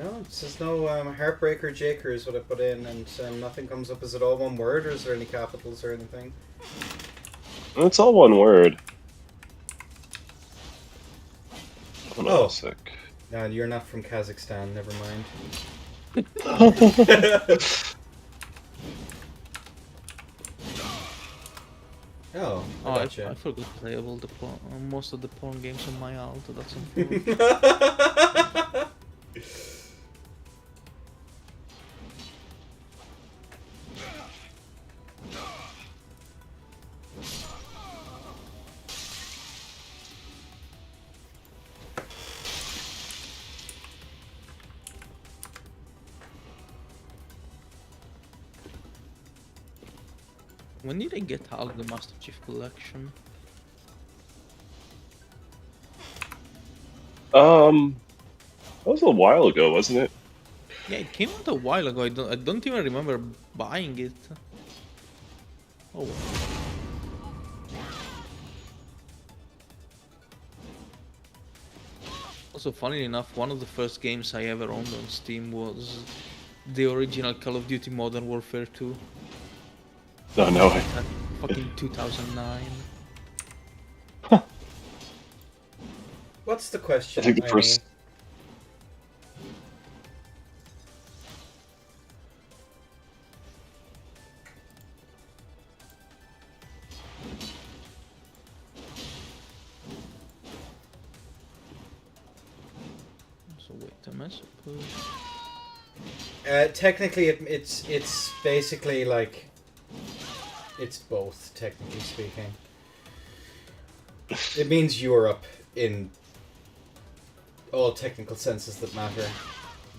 No, it says no Heartbreaker Jaker is what I put in, and nothing comes up. Is it all one word, or is there any capitals or anything? It's all one word. Hold on Oh. a sec. No, you're not from Kazakhstan. Never mind. Oh, Oh, I I gotcha. forgot to play all the most of the porn games on my alt. That's unfortunate. When did I get out the Master Chief Collection? That was a while ago, wasn't it? Yeah, it came out a while ago. I don't even remember buying it. Oh. Well. Also, funny enough, one of the first games I ever owned on Steam was the original Call of Duty Modern Warfare 2. Oh no way. Fucking 2009. What's the question? I think the first. So wait a minute, suppose. Technically, it's basically like it's both. Technically speaking, it means Europe in all technical senses that matter,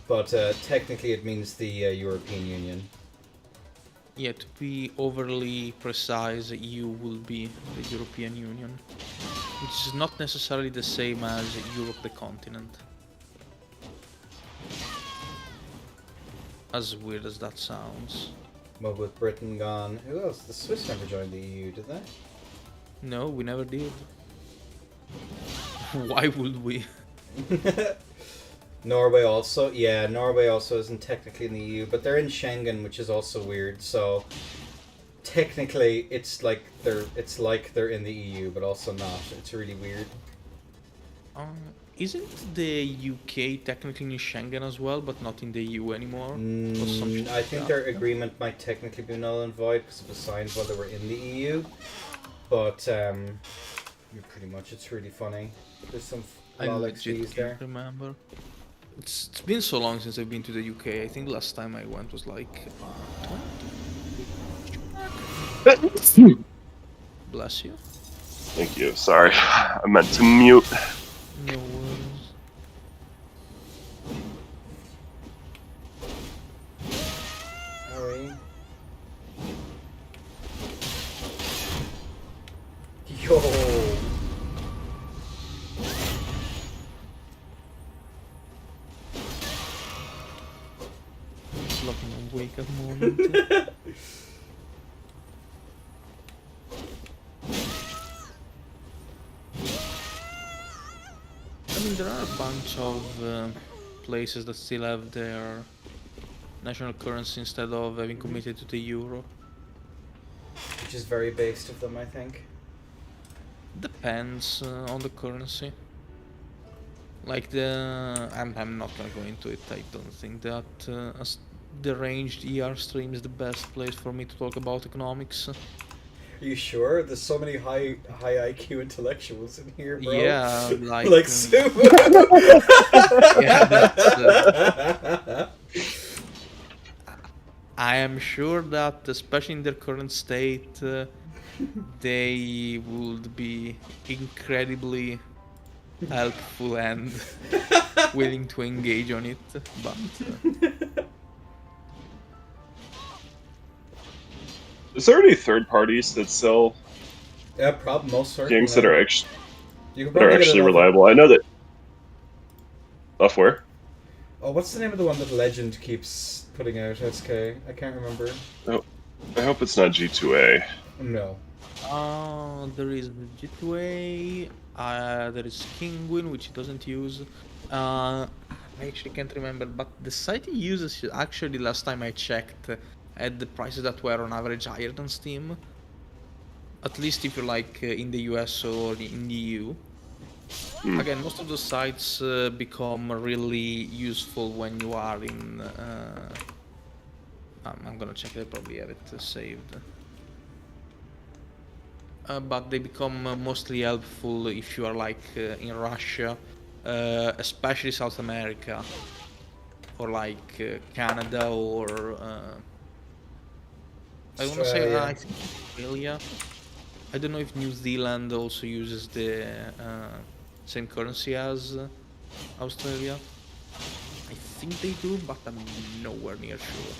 but technically it means the European Union. Yeah, to be overly precise, EU will be the European Union, which is not necessarily the same as Europe, the continent. As weird as that sounds. But with Britain gone, who else? The Swiss never joined the EU, did they? No, we never did. Why would we? Norway also, yeah, Norway also isn't technically in the EU, but they're in Schengen, which is also weird. So technically, it's like they're in the EU, but also not. It's really weird. Isn't the UK technically in Schengen as well, but not in the EU anymore? Or some shit I like think that? their agreement might technically be null and void because it was signed while they were in the EU. But pretty much, it's really funny. There's some I Lolix legit fees can't there. remember. It's been so long since I've been to the UK. I think last time I went was like 20. Bless you. Thank you. Sorry, I meant to mute. No worries. Sorry. Yo. Loving a wake up moment. I mean, there are a bunch of places that still have their national currency instead of having committed to the euro. Which is very based of them, I think. Depends on the currency. Like I'm not gonna go into it. I don't think that the ranged ER stream is the best place for me to talk about economics. Are you sure? There's so many high IQ intellectuals in here, bro. Yeah, like like Sue. Yeah, that's, I am sure that, especially in their current state, they would be incredibly helpful and willing to engage on it, but Is there any third parties that sell Yeah, most certainly. games that are You can that are probably get actually it off- reliable? I know that software. Oh, what's the name of the one that Legend keeps putting out? SK, I can't remember. Oh, I hope it's not G2A. No. there is G2A, there is Kinguin, which it doesn't use. I actually can't remember, but the site it uses actually, last time I checked, at the prices that were on average higher than Steam. At least if you're like in the US or in the EU. Again, most of those sites become really useful when you are in... I'm gonna check, I probably have it saved. but they become mostly helpful if you are like in Russia, especially South America, or like Canada, or I want to say Australia. I think Australia. I don't know if New Zealand also uses the same currency as Australia. I think they do, but I'm nowhere near sure.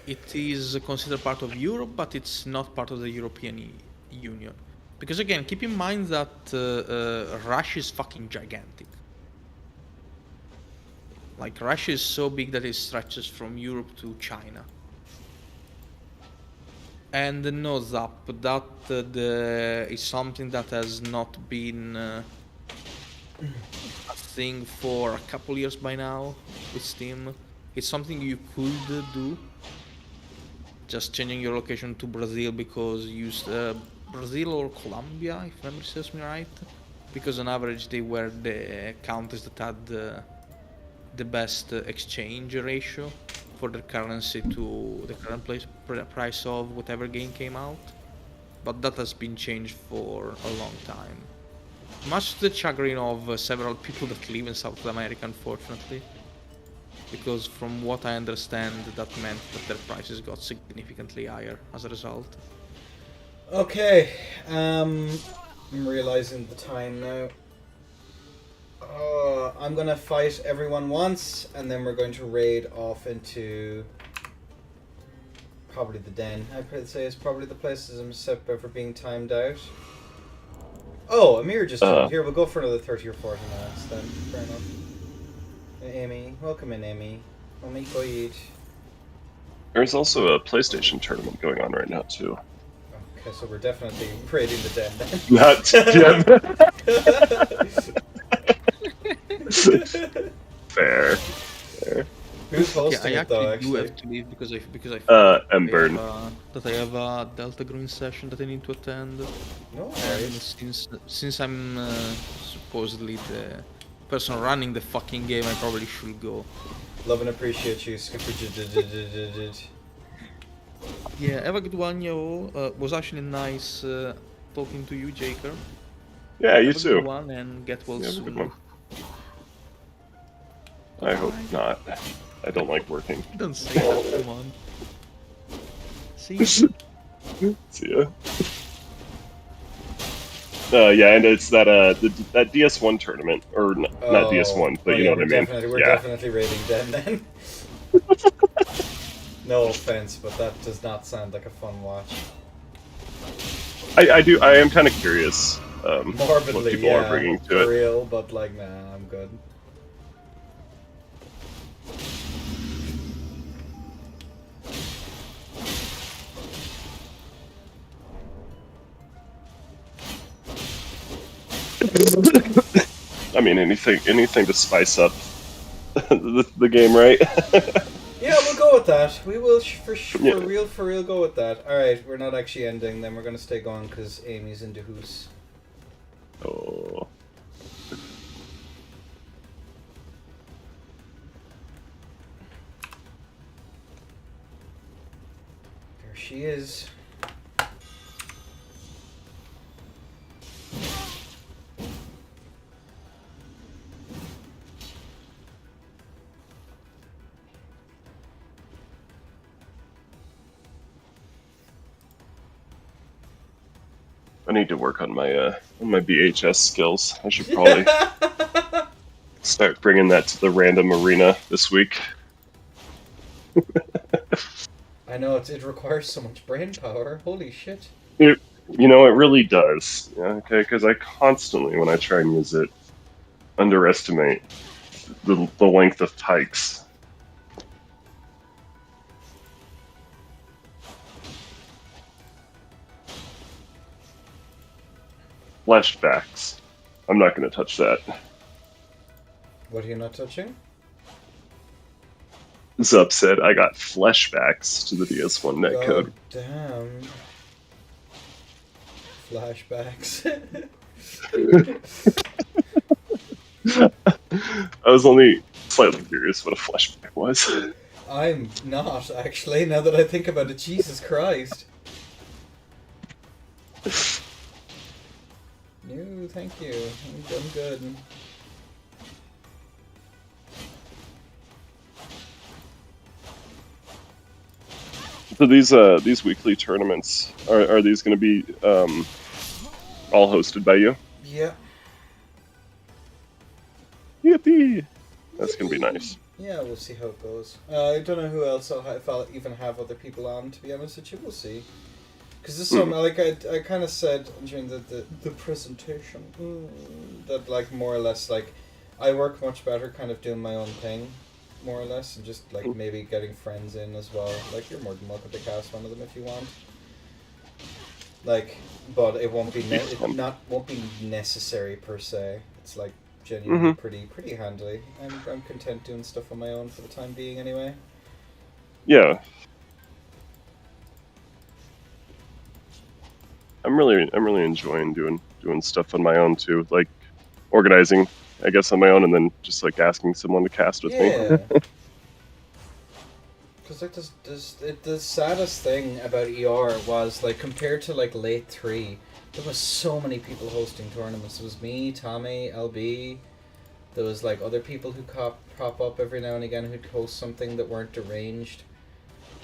It is considered part of Europe, but it's not part of the European Union. Because again, keep in mind that Russia is fucking gigantic. Like, Russia is so big that it stretches from Europe to China. And no, Zap, that is something that has not been a thing for a couple years by now with Steam. It's something you could do, just changing your location to Brazil, because you used Brazil or Colombia, if memory serves me right, because on average they were the countries that had the best exchange ratio for their currency to the current price of whatever game came out. But that has been changed for a long time. Much to the chagrin of several people that live in South America, unfortunately. Because from what I understand, that meant that their prices got significantly higher as a result. Okay, I'm realizing the time now. I'm gonna fight everyone once, and then we're going to raid off into probably the den. I'd say it's probably the places I'm set for being timed out. Oh, Amir just joined. Here, we'll go for another 30 or 40 minutes then. Fair enough. Amy, welcome in, Amy. There's also a PlayStation tournament going on right now too. Okay, so we're definitely raiding the den then. Not Fair. Who's hosting I it though, actually do actually? have to leave because I Embern. that I have a Delta Green session that I need to attend. No And worries. since I'm supposedly the person running the fucking game, I probably should go. Love and appreciate you, Skipper. Yeah, have a good one, yo. Was actually nice talking to you, Jaker. Yeah, you have a too. good one and get well Yeah, have a good soon. one. I hope not. I don't like working. Don't say that, come on. See you. See ya. Yeah, and it's that that DS1 tournament, or not DS1, but you know what I mean. We're Yeah. definitely raiding Den then. No offense, but that does not sound like a fun watch. I am kind of curious what Morbidly, people yeah, are bringing for to it. real, but like, nah, I'm good. I mean, anything to spice up the game, right? Yeah, we'll go with that. We will for Yeah. real go with that. Alright, we're not actually ending, then we're gonna stay going because Amy's into hoose. Oh. There she is. I need to work on my BHS skills. I should probably start bringing that to the random arena this week. I know, it requires so much brain power. Holy shit. It really does. Yeah, okay, because I constantly, when I try and use it, underestimate the length of pikes. Flashbacks. I'm not going to touch that. What are you not touching? Zup said I got flashbacks to the DS1 netcode. Damn. Flashbacks. I was only slightly curious what a flashback was. I'm not, actually, now that I think about it. Jesus Christ. No, thank you. I'm good. So these weekly tournaments, are these going to be all hosted by you? Yeah. Yippee! That's going to be nice. Yeah, we'll see how it goes. I don't know who else if I'll even have other people on, to be honest with you. We'll see. Because there's some, like, I kind of said during the presentation that, like, more or less, like, I work much better kind of doing my own thing, more or less, and just, like, maybe getting friends in as well. Like, you're more than welcome to cast one of them if you want. Like, but it won't be, won't be necessary per se. It's, like, genuinely pretty handy. I'm content doing stuff on my own for the time being anyway. Yeah. I'm really enjoying doing stuff on my own too, like organizing, I guess, on my own, and then just like asking someone to cast with me. Because like the saddest thing about ER was like compared to like late 3, there was so many people hosting tournaments. It was me, Tommy, LB. There was like other people who pop up every now and again who'd host something that weren't arranged.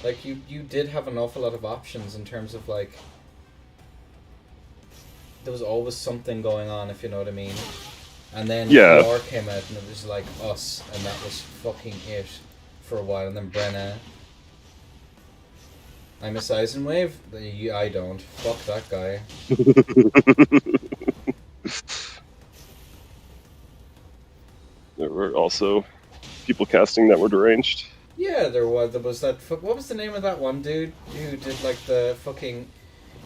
Like you did have an awful lot of options in terms of like. There was always something going on, if you know what I mean. And then ER came out and it was like us, and that was fucking it for a while. And then Brenna. I miss Eisenwave? I don't. Fuck that guy. There were also people casting that were deranged. Yeah, there was. There was that. What was the name of that one dude who did like the fucking?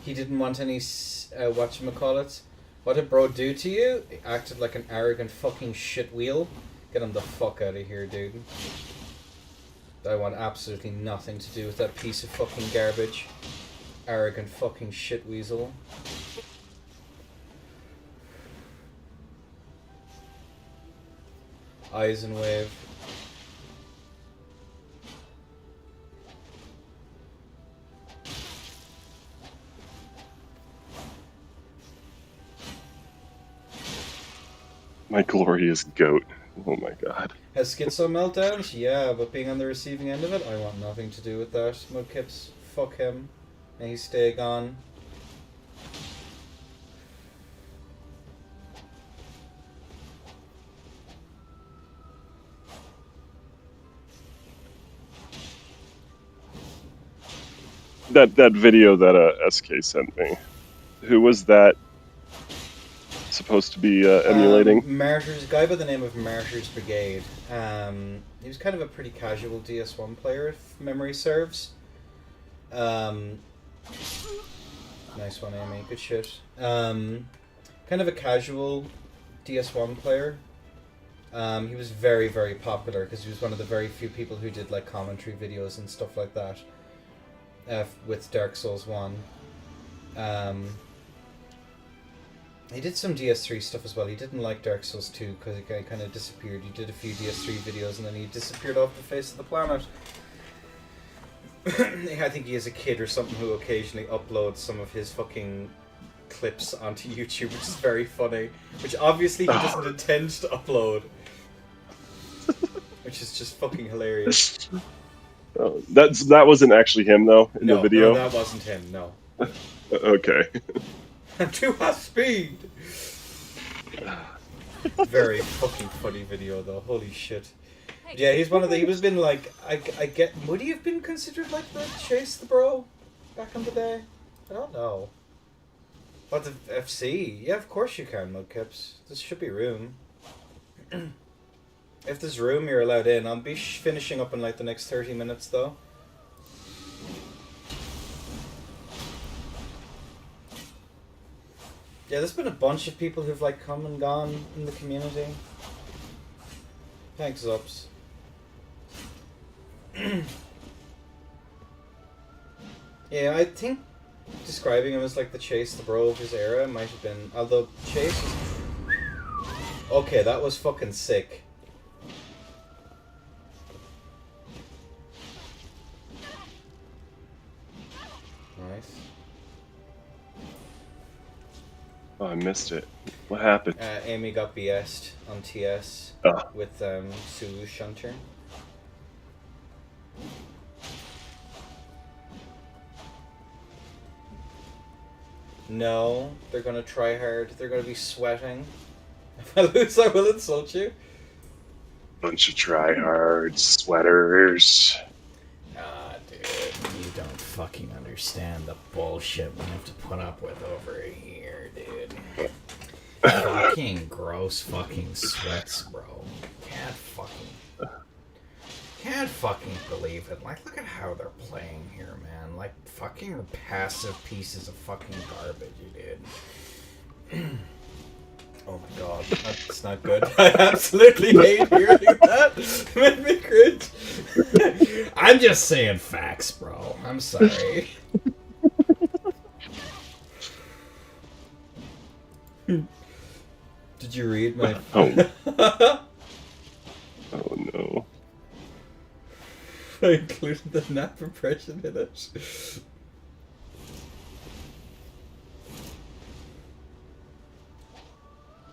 He didn't want any. Whatchamacallit? What did bro do to you? He acted like an arrogant fucking shitwheel. Get him the fuck out of here, dude. I want absolutely nothing to do with that piece of fucking garbage. Arrogant fucking shitweasel. Eisenwave. My glorious goat. Oh my god. Has schizo meltdowns? Yeah, but being on the receiving end of it, I want nothing to do with that. Mudkips, fuck him. May he stay gone. That video that SK sent me. Who was that supposed to be emulating? Martyrs, a guy by the name of Martyrs Brigade. He was kind of a pretty casual DS1 player, if memory serves. Nice one, Amy. Good shit. Kind of a casual DS1 player. He was very, very popular because he was one of the very few people who did like commentary videos and stuff like that with Dark Souls 1. He did some DS3 stuff as well. He didn't like Dark Souls 2 because he kind of disappeared. He did a few DS3 videos and then he disappeared off the face of the planet. I think he is a kid or something who occasionally uploads some of his fucking clips onto YouTube, which is very funny. Which obviously he doesn't intend to upload. Which is just fucking hilarious. Oh, that wasn't actually him though in the video. No, that wasn't him. No. Okay. I'm too high speed. Very fucking funny video though. Holy shit. Yeah, he's one of the. He was been like. I get. Would he have been considered like the Chase the Bro back in the day? I don't know. What, the FC? Yeah, of course you can, Mudkips. There should be room. If there's room, you're allowed in. I'll be finishing up in like the next 30 minutes though. Yeah, there's been a bunch of people who've like come and gone in the community. Thanks, Ups. Yeah, I think describing him as like the Chase the Bro of his era might have been, although Chase is... Okay, that was fucking sick. Oh, I missed it. What happened? Amy got BS'd on TS Oh. with Sulu Shunter. No, they're gonna try hard. They're gonna be sweating. If I lose, I will insult you. Bunch of tryhard sweaters. Ah, dude, you don't fucking understand the bullshit we have to put up with over here, dude. Fucking gross fucking sweats, bro. Can't fucking believe it. Like, look at how they're playing here, man. Like, fucking passive pieces of fucking garbage, dude. Oh my god, that's not good. I absolutely hate hearing that. It made me cringe. I'm just saying facts, bro. I'm sorry. Did you read my... Oh. Oh no. I included the nap impression in it.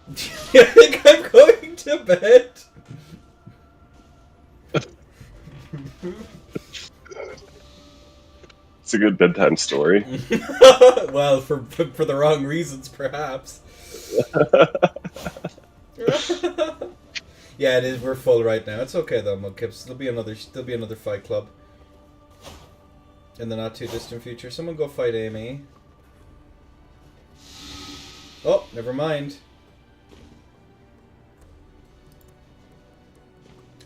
I think I'm going to bed. It's a good bedtime story. Well, for the wrong reasons, perhaps. Yeah, it is. We're full right now. It's okay though, Mudkips. There'll be another fight club in the not too distant future. Someone go fight Amy. Oh, never mind.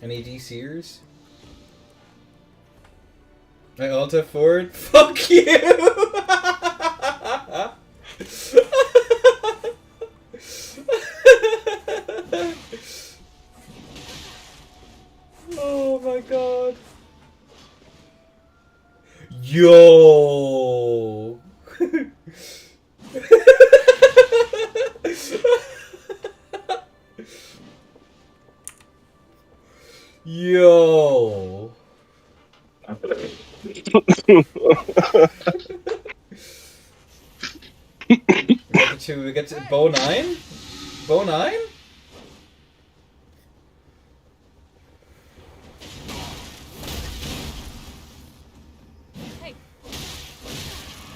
Any DCers? I ult forward. Fuck you! Oh my god. Yo! Yo! We get to Bow 9? Bow 9? Hey.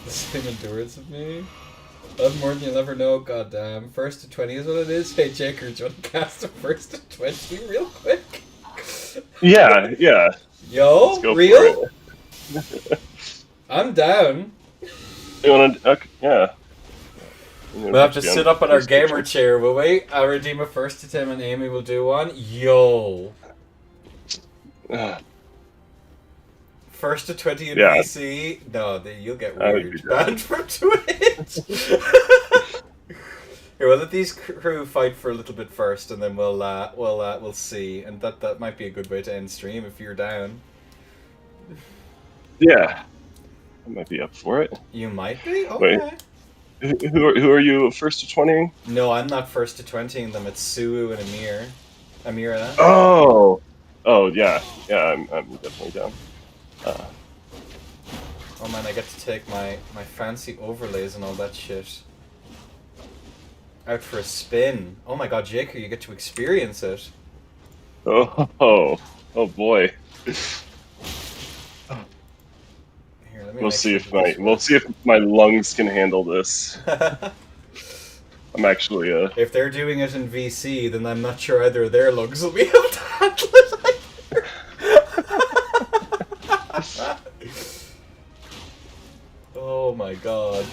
The same endurance of me? I have more than you'll ever know, goddamn. First to 20 is what it is. Hey, Jaker, do you want to cast a first to 20 real quick? Yeah. Yo, Go real? I'm down. You wanna? Okay, yeah. We'll have to sit up on our gamer chair, will we? I'll redeem a first to 10 and Amy will do one. Yo. First to 20 in VC. No, you'll get weird. Banned from Twitch. Here, we'll let these crew fight for a little bit first, and then we'll see. And that might be a good way to end stream if you're down. Yeah, I might be up for it. You might be. Okay. Wait. Who are you first to 20? No, I'm not first to 20ing them. It's Suu and Amira. Oh yeah, I'm definitely down. Oh man, I get to take my fancy overlays and all that shit out for a spin. Oh my god, Jaker, you get to experience it. Oh boy. Here, let me We'll make see sure if my lungs can handle this. I'm actually If they're doing it in VC, then I'm not sure either of their lungs will be able to handle it either. Oh my god.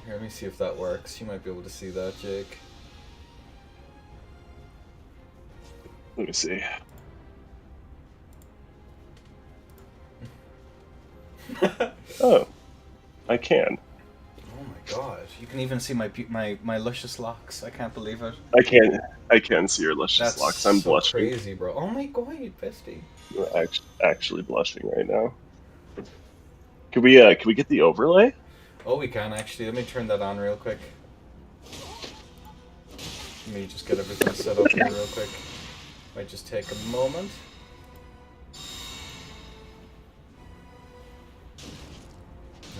Here, let me see if that works. You might be able to see that, Jake. Let me see. Oh, I can. Oh my god! You can even see my luscious locks. I can't believe it. I can see your luscious locks. I'm so blushing. Crazy, bro. Oh my god, bestie. I'm actually blushing right now. Can we get the overlay? Oh, we can actually. Let me turn that on real quick. Let me just get everything set up here real quick. Might just take a moment.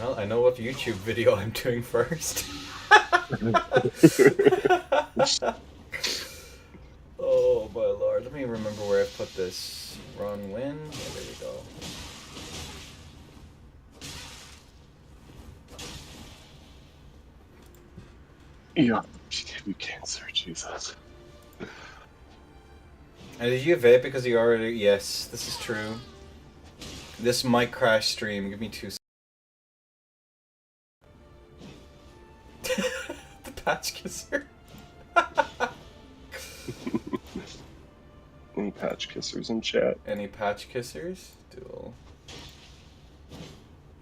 Well, I know what YouTube video I'm doing first. Oh my lord, let me remember where I put this. Wrong win. Oh, there we go. Yeah, you cancer, Jesus. And did you vape because you already... Yes, this is true. This might crash stream. Give me 2 seconds. The patch kisser. Any patch kissers in chat? Any patch kissers? Duel.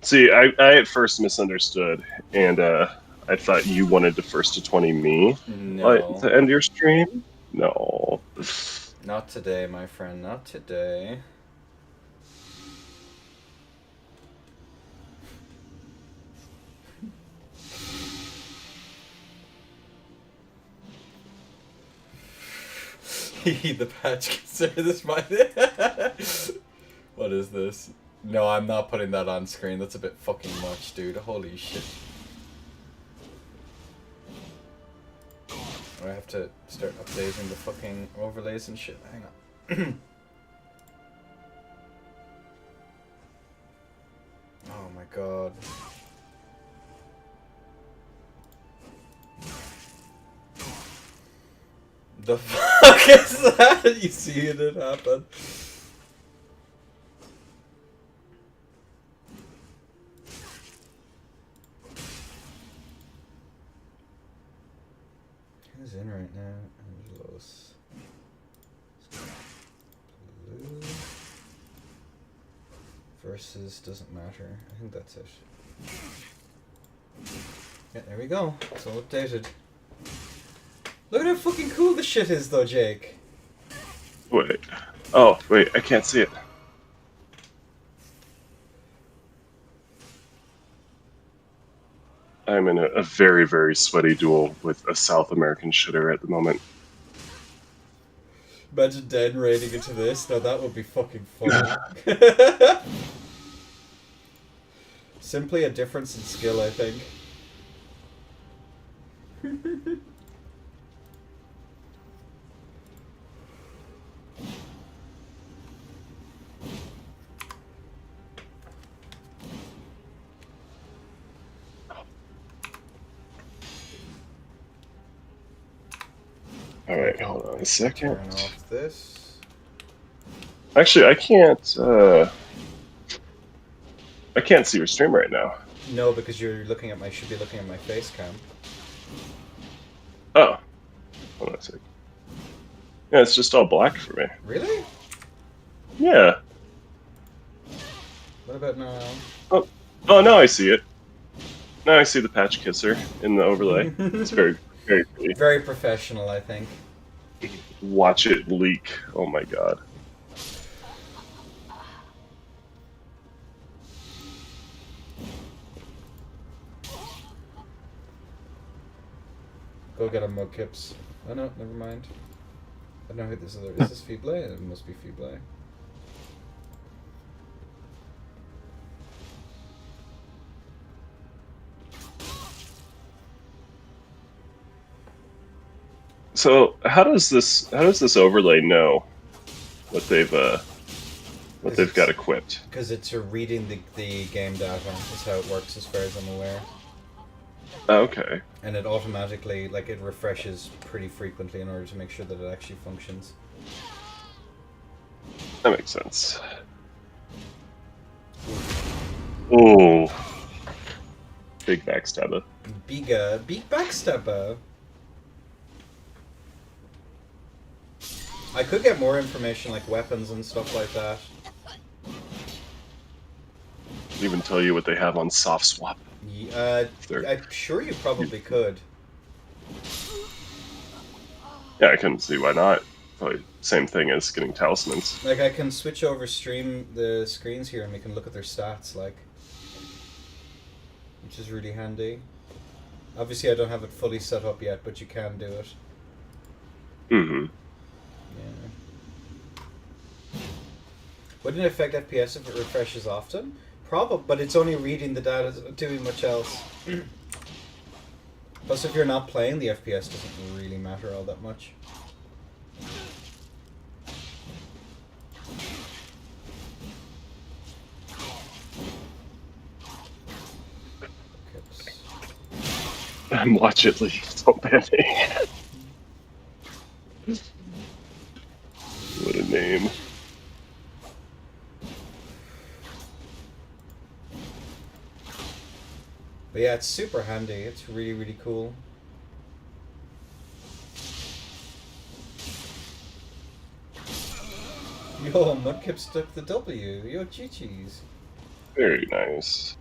See, I at first misunderstood, and I thought you wanted to first to 20 me. No. To end your stream? No. Not today, my friend. Not today. The patch kisser. This might. What is this? No, I'm not putting that on screen. That's a bit fucking much, dude. Holy shit. I have to start updating the fucking overlays and shit. Hang on. Oh my god. The fuck is that? You see it happen. Who's in right now? Angelos. Blue. Versus doesn't matter. I think that's it. Yeah, there we go. It's all updated. Look at how fucking cool this shit is though, Jake. Wait. Oh, wait, I can't see it. I'm in a very, very sweaty duel with a South American shitter at the moment. Imagine Den raiding into this. Now that would be fucking funny. Simply a difference in skill, I think. Alright, hold on a second. Turn off this. Actually, I can't see your stream right now. No, because you're looking at my. Should be looking at my face cam. Oh. Hold on a second. Yeah, it's just all black for me. Really? Yeah. What about now? Oh, now I see it. Now I see the patch kisser in the overlay. It's very, very pretty. Very professional, I think. Watch it leak. Oh my god. Go get a Mudkips. Oh no, never mind. I don't know who this is. Is this Feeble? It must be Feeble. So how does this overlay know what they've got equipped? Because it's reading the game data. Is how it works, as far as I'm aware. Okay. And it automatically, like, it refreshes pretty frequently in order to make sure that it actually functions. That makes sense. Oh. Big backstabber. Big backstabber. I could get more information, like weapons and stuff like that. Even tell you what they have on soft swap. I'm sure you probably could. Yeah, I couldn't see why not. Probably same thing as getting talismans. Like, I can switch over the screens here and we can look at their stats, like. Which is really handy. Obviously I don't have it fully set up yet, but you can do it. Mm-hmm. Yeah. Wouldn't it affect FPS if it refreshes often? Probably, but it's only reading the data, doing much else. Plus, if you're not playing, the FPS doesn't really matter all that much. I'm watching Leave. Don't ban me. What a name. But yeah, it's super handy. It's really, really cool. Yo, Mudkip stuck the W. Yo, GG's. Very nice.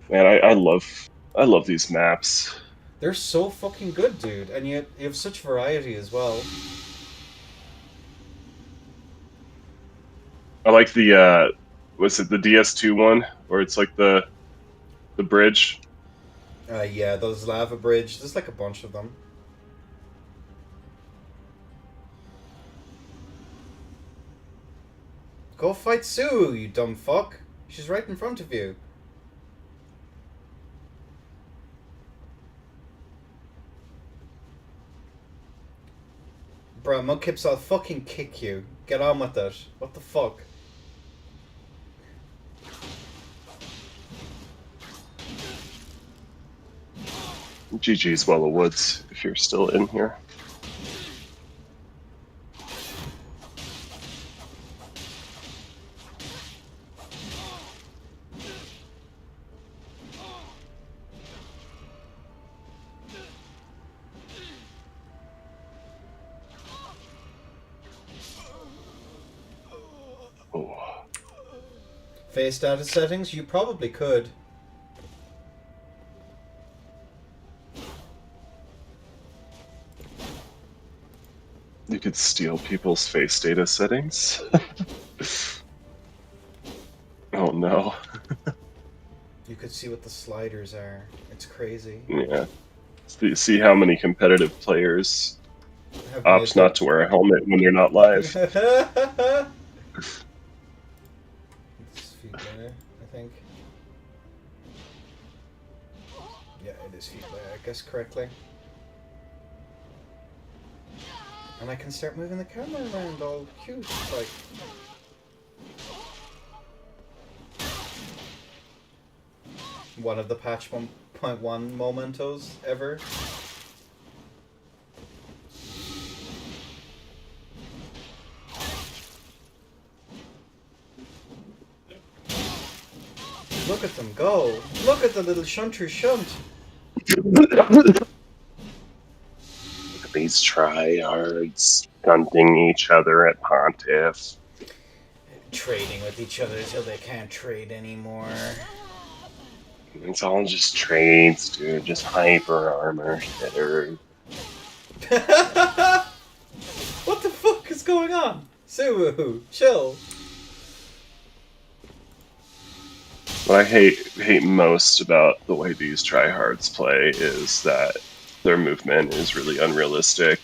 Man, I love these maps. They're so fucking good, dude. And yet you have such variety as well. I like the was it the DS2 one where it's like the bridge? Yeah, those lava bridge. There's like a bunch of them. Go fight Sue, you dumb fuck. She's right in front of you. Bruh, Mudkips, I'll fucking kick you. Get on with it. What the fuck? GG's Well of Woods, if you're still in here. Face data settings? You probably could. You could steal people's face data settings. Oh no. You could see what the sliders are. It's crazy. Yeah. See how many competitive players opt not to wear a helmet when they're not live. This feed layer, I think. Yeah, it is feed layer, I guess correctly. And I can start moving the camera around all cute, like... One of the patch 1.1 mementos ever. Look at them go! Look at the little shunter shunt! Look at these tryhards stunting each other at Pontiff. Trading with each other until they can't trade anymore. It's all just trades, dude. Just hyper armor shitter. What the fuck is going on? Suwoo, chill. What I hate most about the way these tryhards play is that their movement is really unrealistic.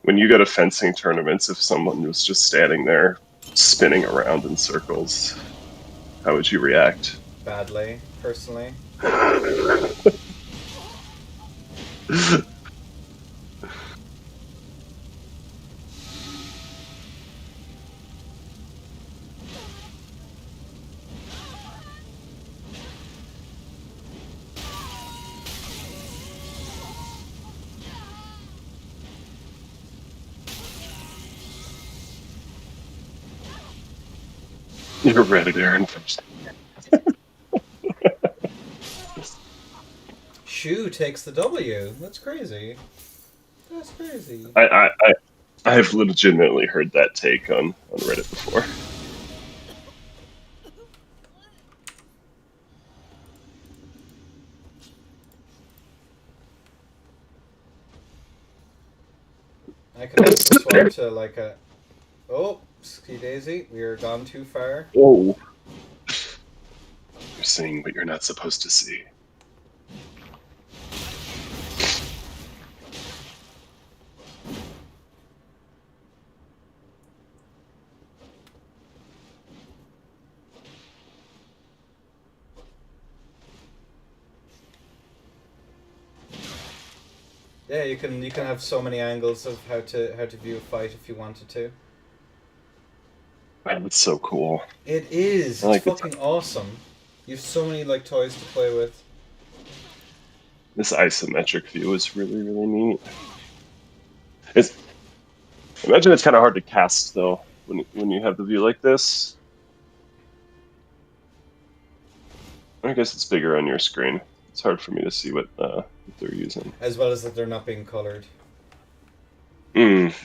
When you go to fencing tournaments, if someone was just standing there spinning around in circles, how would you react? Badly, personally. You're ready there and first. Shu takes the W. That's crazy. That's crazy. I've legitimately heard that take on Reddit before. I could also swap to like a... Oh, ski daisy. We are gone too far. Whoa. You're seeing what you're not supposed to see. Yeah, you can have so many angles of how to view a fight if you wanted to. Man, it's so cool. It is. I It's like it. fucking awesome. You have so many like toys to play with. This isometric view is really, really neat. It's, imagine it's kind of hard to cast though when you have the view like this. I guess it's bigger on your screen. It's hard for me to see what they're using. As well as that they're not being colored.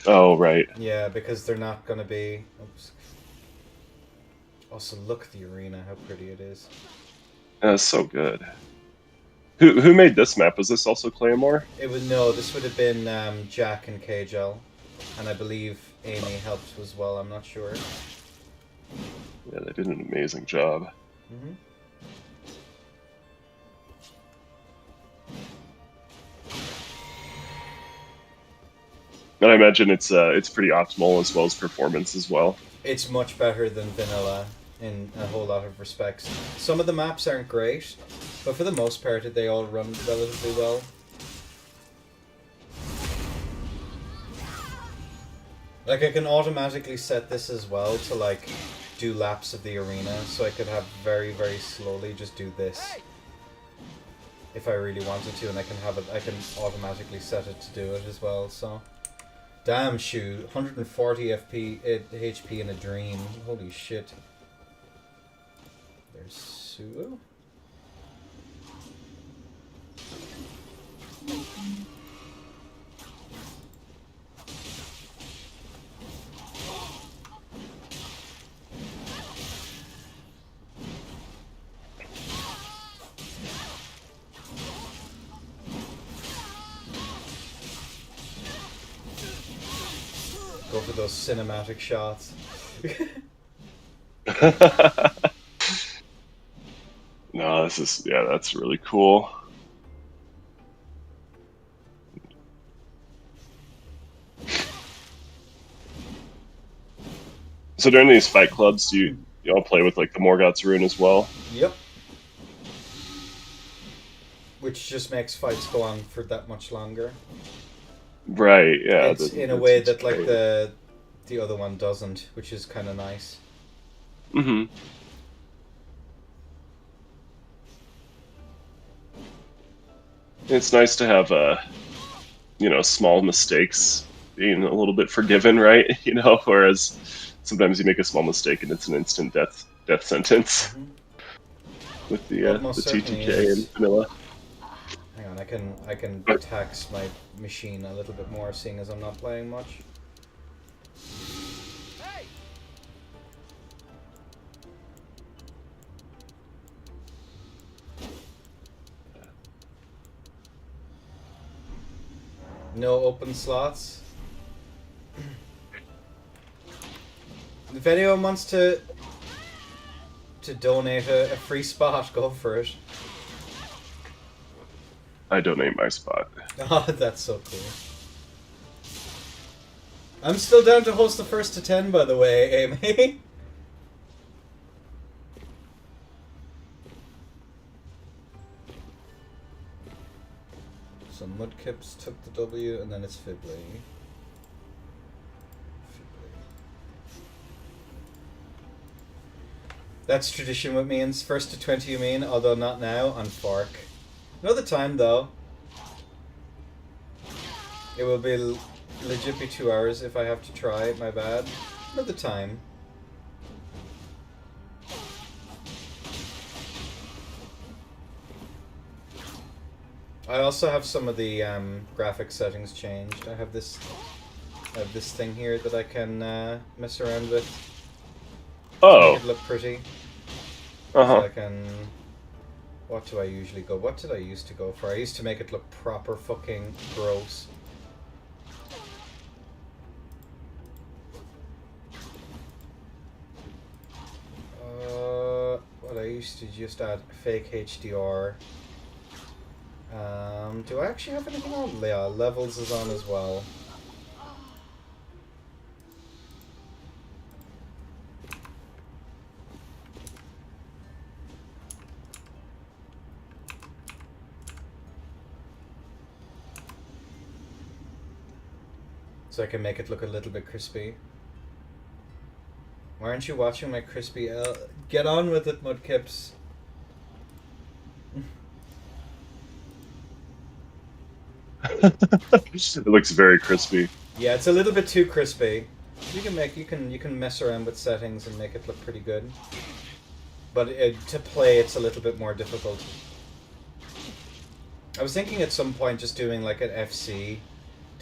Oh, right. Yeah, because they're not gonna be. Oops. Also, look at the arena. How pretty it is. That's so good. Who made this map? Was this also Claymore? It would no. This would have been Jack and KGL, and I believe Amy helped as well. I'm not sure. Yeah, they did an amazing job. Mm-hmm. And I imagine it's pretty optimal as well as performance as well. It's much better than vanilla in a whole lot of respects. Some of the maps aren't great, but for the most part, they all run relatively well. Like, I can automatically set this as well to, like, do laps of the arena, so I could have very, very slowly just do this. If I really wanted to, and I can automatically set it to do it as well, so... Damn, shoot. 140 HP in a dream. Holy shit. There's Suo. Go for those cinematic shots. No, that's really cool. So during these fight clubs, you all play with like the Morgoth's Rune as well? Yep. Which just makes fights go on for that much longer. Right, yeah. It's in a way that like the other one doesn't, which is kind of nice. Mm-hmm. It's nice to have small mistakes being a little bit forgiven, right? Whereas sometimes you make a small mistake and it's an instant death sentence. Mm-hmm. With the TTK and vanilla. Hang on, I can tax my machine a little bit more, seeing as I'm not playing much. No open slots. If anyone wants to donate a free spot, go for it. I donate my spot. Oh, that's so cool. I'm still down to host the first to 10, by the way, Amy. So Mudkips took the W, and then it's Fibley. That's tradition with me, and first to 20 you mean, although not now, on Fork. Another time, though. It will be legit be 2 hours if I have to try, my bad. Another time. I also have some of the graphic settings changed. I have this thing here that I can mess around with. Oh. To make it look pretty. Uh-huh. So I can... What do I usually go? What did I used to go for? I used to make it look proper fucking gross. What I used to just add fake HDR. Do I actually have anything on? Yeah, levels is on as well. So I can make it look a little bit crispy. Why aren't you watching my crispy L? Get on with it, Mudkips. It looks very crispy. Yeah, it's a little bit too crispy. You can mess around with settings and make it look pretty good. But to play, it's a little bit more difficult. I was thinking at some point just doing like an FC,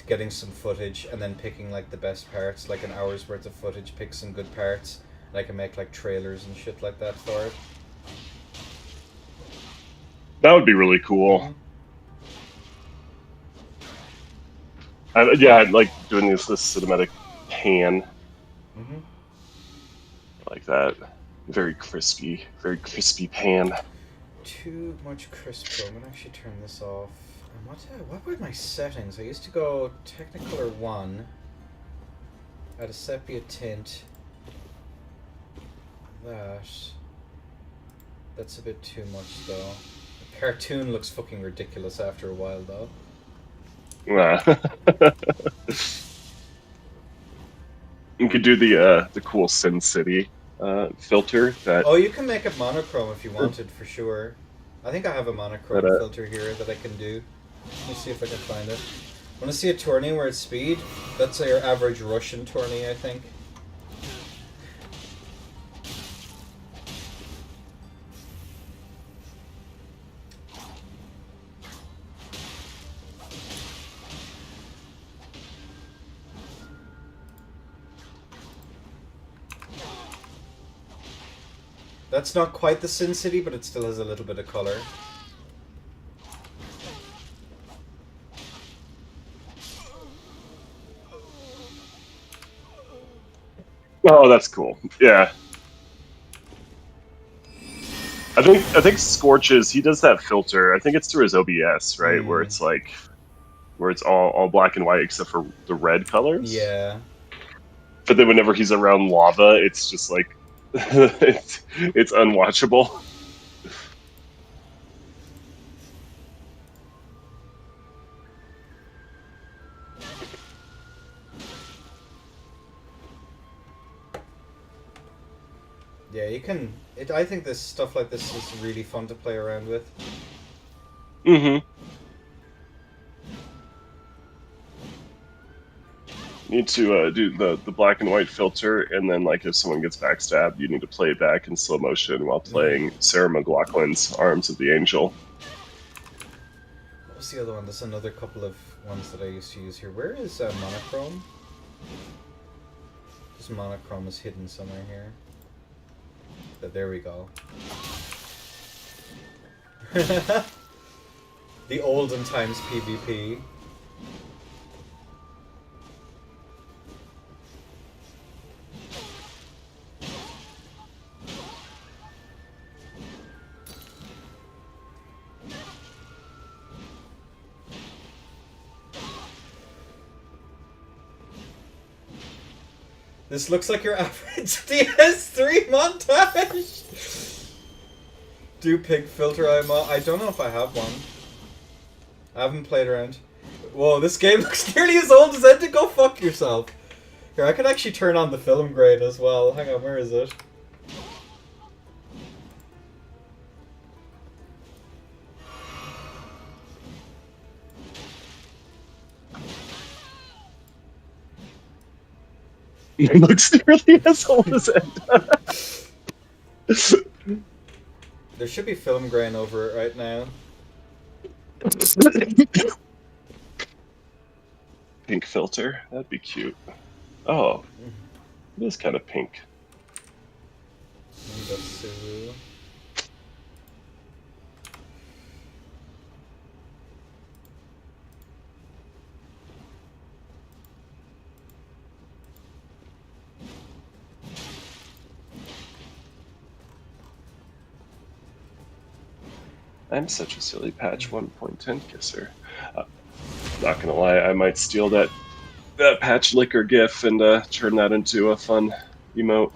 getting some footage, and then picking like the best parts, like an hour's worth of footage, pick some good parts, and I can make like trailers and shit like that for it. That would be really cool. Yeah, I'd like doing this cinematic pan. Like that. Very crispy pan. Too much crisp. I'm gonna actually turn this off. And what were my settings? I used to go Technicolor 1. Add a sepia tint. That's a bit too much though. The cartoon looks fucking ridiculous after a while though. You could do the cool Sin City filter. That Oh, you can make it monochrome if you wanted, for sure. I think I have a monochrome filter here that I can do. Let me see if I can find it. Want to see a tourney where it's speed? That's your average Russian tourney, I think. That's not quite the Sin City, but it still has a little bit of color. Oh, that's cool. Yeah. I think Scorches, he does that filter. I think it's through his OBS, right? Where it's like, where it's all black and white except for the red colors. Yeah. But then whenever he's around lava, it's just like it's unwatchable. Yeah, you can. I think this stuff like this is really fun to play around with. Need to do the black and white filter, and then like if someone gets backstabbed, you need to play it back in slow motion while playing Sarah McLachlan's Arms of the Angel. What was the other one? There's another couple of ones that I used to use here. Where is monochrome? This monochrome is hidden somewhere here. There we go. The olden times PvP. This looks like your average DS3 montage! Do pig filter I don't know if I have one. I haven't played around. Whoa, this game looks nearly as old as Ed. Go fuck yourself. Here, I can actually turn on the film grain as well. Hang on, where is it? It looks nearly as old as Ed. There should be film grain over it right now. Pink filter, that'd be cute. Oh, it is kind of pink. I'm such a silly patch 1.10 kisser. Not gonna lie, I might steal that patch liquor gif and turn that into a fun emote.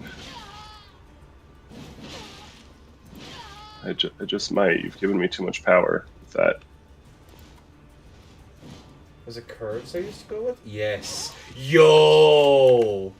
I just might. You've given me too much power with that. Was it curves I used to go with? Yes. Yo!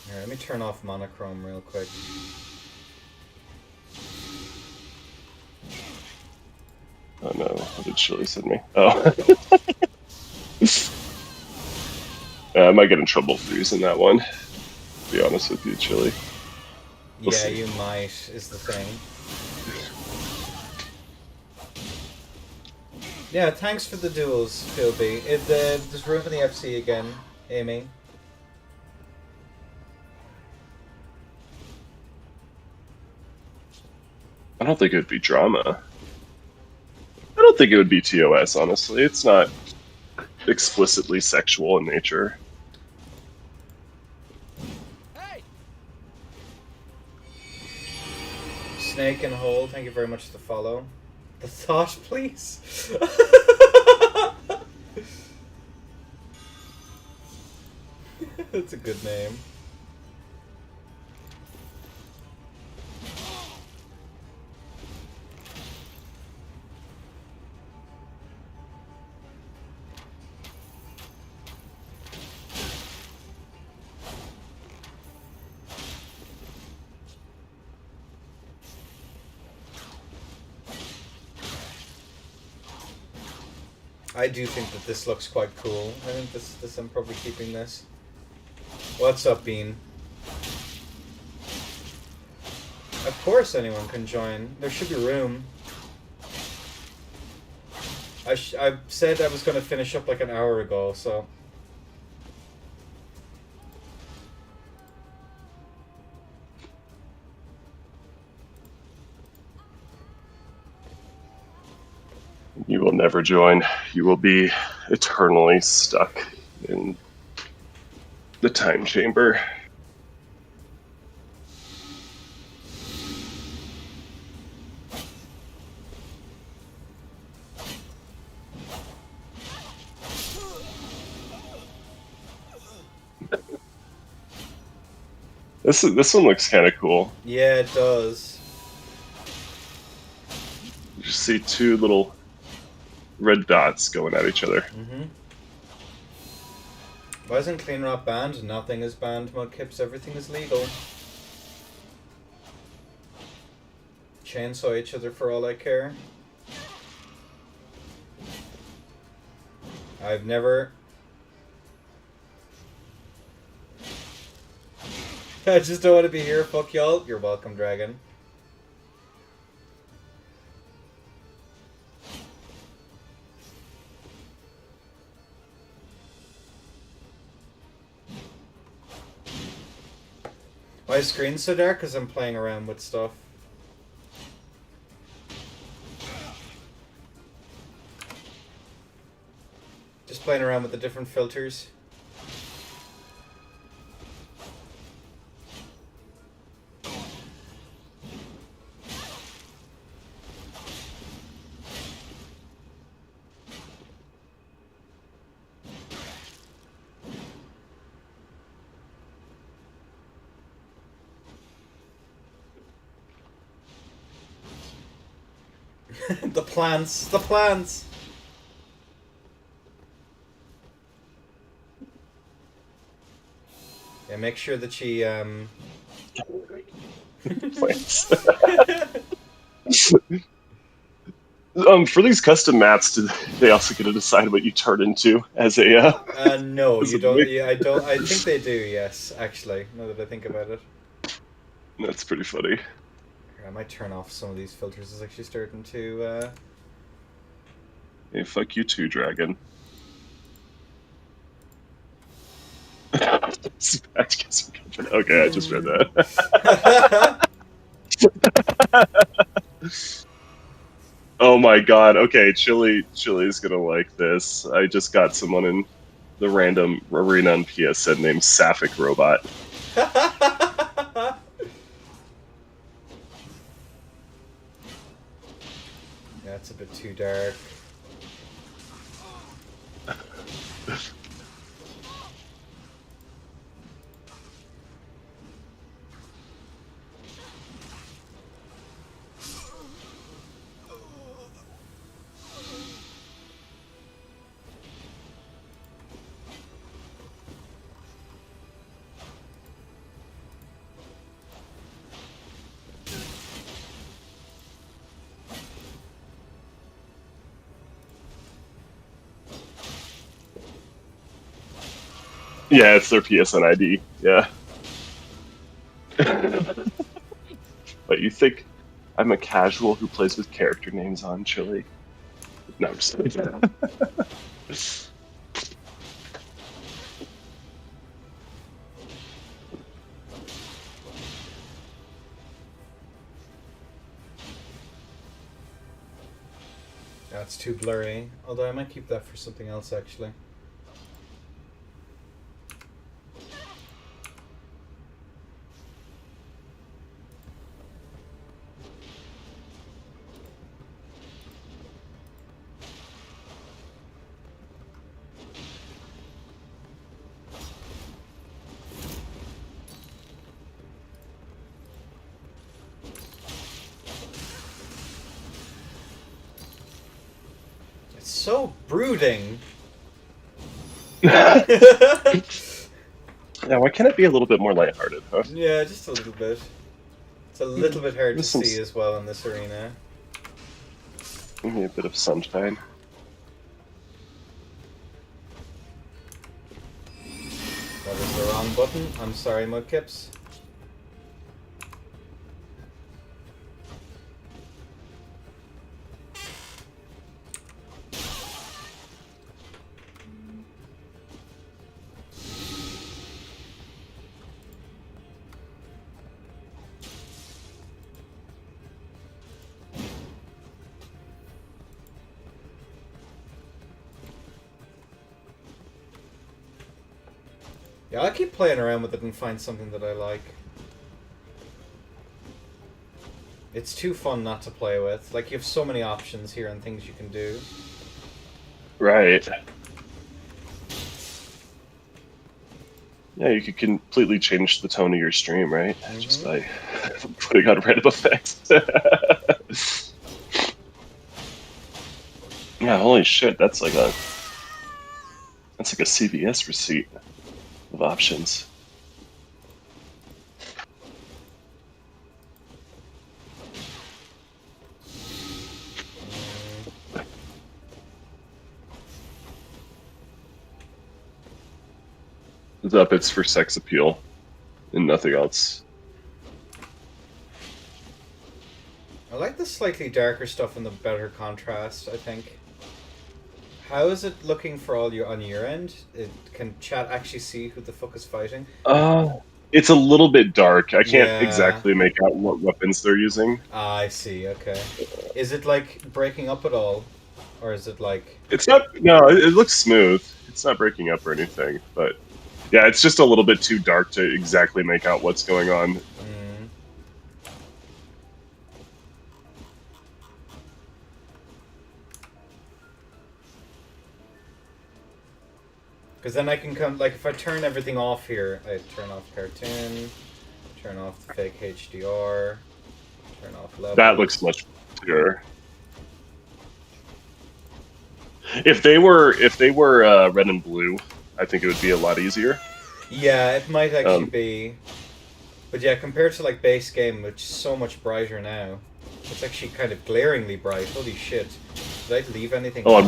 Alright, let me turn off monochrome real quick. Oh no, what did Chili send me? Oh. I might get in trouble for using that one. To be honest with you, Chili. We'll Yeah, see. you might, is the thing. Yeah, thanks for the duels, Phil B. There's room for the FC again, Amy. I don't think it would be drama. I don't think it would be TOS, honestly. It's not explicitly sexual in nature. Snake and Hole, thank you very much for the follow. The thought, please. That's a good name. I do think that this looks quite cool. I think this I'm probably keeping this. What's up, Bean? Of course anyone can join. There should be room. I said I was going to finish up like an hour ago, so... You will never join. You will be eternally stuck in the time chamber. This one looks kind of cool. Yeah, it does. You just see two little red dots going at each other. Mm-hmm. Why isn't Clean Rot banned? Nothing is banned, Mudkips. Everything is legal. Chainsaw each other for all I care. I've never... I just don't want to be here. Fuck y'all. You're welcome, Dragon. My screen's so dark because I'm playing around with stuff. Just playing around with the different filters. The plants, the plants. Yeah, make sure that you Plants. For these custom mats, do they also get to decide what you turn into as a? No, as you a don't. wig? Yeah, I don't. I think they do. Yes, actually, now that I think about it. That's pretty funny. Here, I might turn off some of these filters. It's actually starting to. Hey, fuck you too, Dragon. Okay, I just read that. Oh my god, okay, Chili's gonna like this. I just got someone in the random arena on PSN named Sapphic Robot. That's a bit too dark. Yeah, it's their PSN ID. Yeah. But you think I'm a casual who plays with character names on Chili? No, I'm just kidding. That's too blurry. Although I might keep that for something else actually. So brooding. Yeah, why can't it be a little bit more lighthearted, huh? Yeah, just a little bit. It's a little bit hard to There's some see as well in this arena. Give me a bit of sunshine. That is the wrong button. I'm sorry, Mudkips. Yeah, I'll keep playing around with it and find something that I like. It's too fun not to play with. Like, you have so many options here and things you can do. Right. Yeah, you could completely change the tone of your stream, right? Just by putting on random effects. Yeah, holy shit, that's like a CVS receipt of options. It's up, it's for sex appeal and nothing else. I like the slightly darker stuff and the better contrast, I think. How is it looking for all you on your end? Can chat actually see who the fuck is fighting? It's a little bit dark. I can't Yeah. exactly make out what weapons they're using. Ah, I see, okay. Is it like breaking up at all? Or is it like... It's not, no, it looks smooth. It's not breaking up or anything, but yeah, it's just a little bit too dark to exactly make out what's going on. Because then I can come, like, if I turn everything off here, I turn off cartoon, turn off the fake HDR, turn off level. That looks much clearer. If they were red and blue, I think it would be a lot easier. Yeah, it might actually be. But yeah, compared to like base game, which is so much brighter now, it's actually kind of glaringly bright. Holy shit! Did I leave anything? Oh, on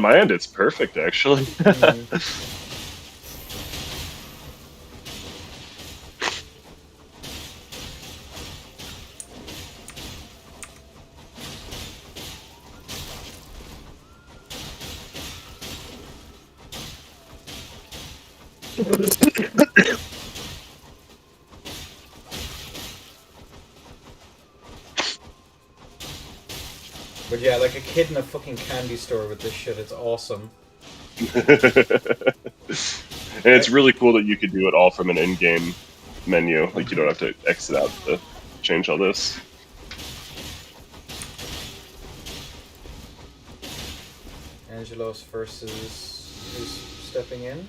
my end, it's perfect actually. But yeah, like a kid in a fucking candy store with this shit, it's awesome. And it's really cool that you could do it all from an in-game menu. Like, you don't have to exit out to change all this. Angelos versus who's stepping in?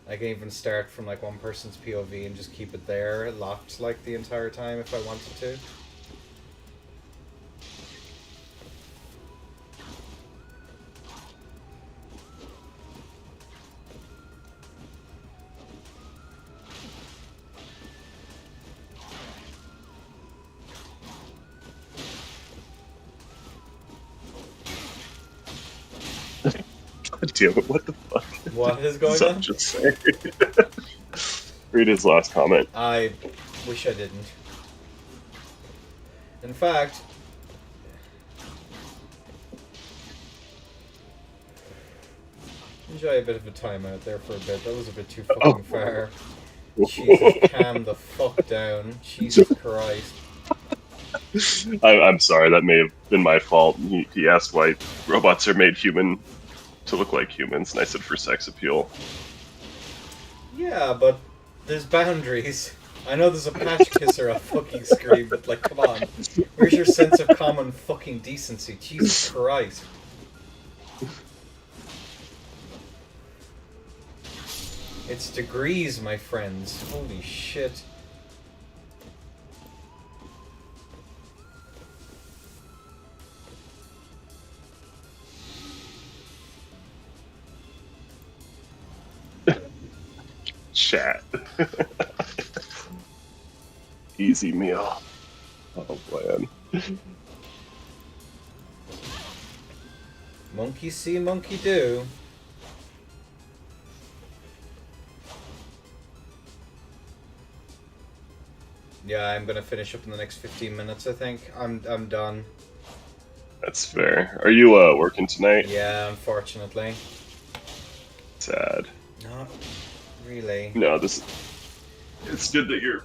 I can even start from like one person's POV and just keep it there, locked like the entire time if I wanted to. God damn it, what the fuck? What is going on? Just saying. Read his last comment. I wish I didn't. In fact, enjoy a bit of a timeout there for a bit. That was a bit too fucking far. Jesus, calm the fuck down. Jesus Christ. I'm sorry, that may have been my fault. He asked why robots are made human to look like humans, and I said for sex appeal. Yeah, but there's boundaries. I know there's a patch kisser on fucking screen, but like, come on. Where's your sense of common fucking decency? Jesus Christ. It's degrees, my friends. Holy shit. Chat. Easy meal. Oh man. Monkey see, monkey do. Yeah, I'm gonna finish up in the next 15 minutes, I think. I'm done. That's fair. Are you working tonight? Yeah, unfortunately. Sad. Not really. No, it's good that you're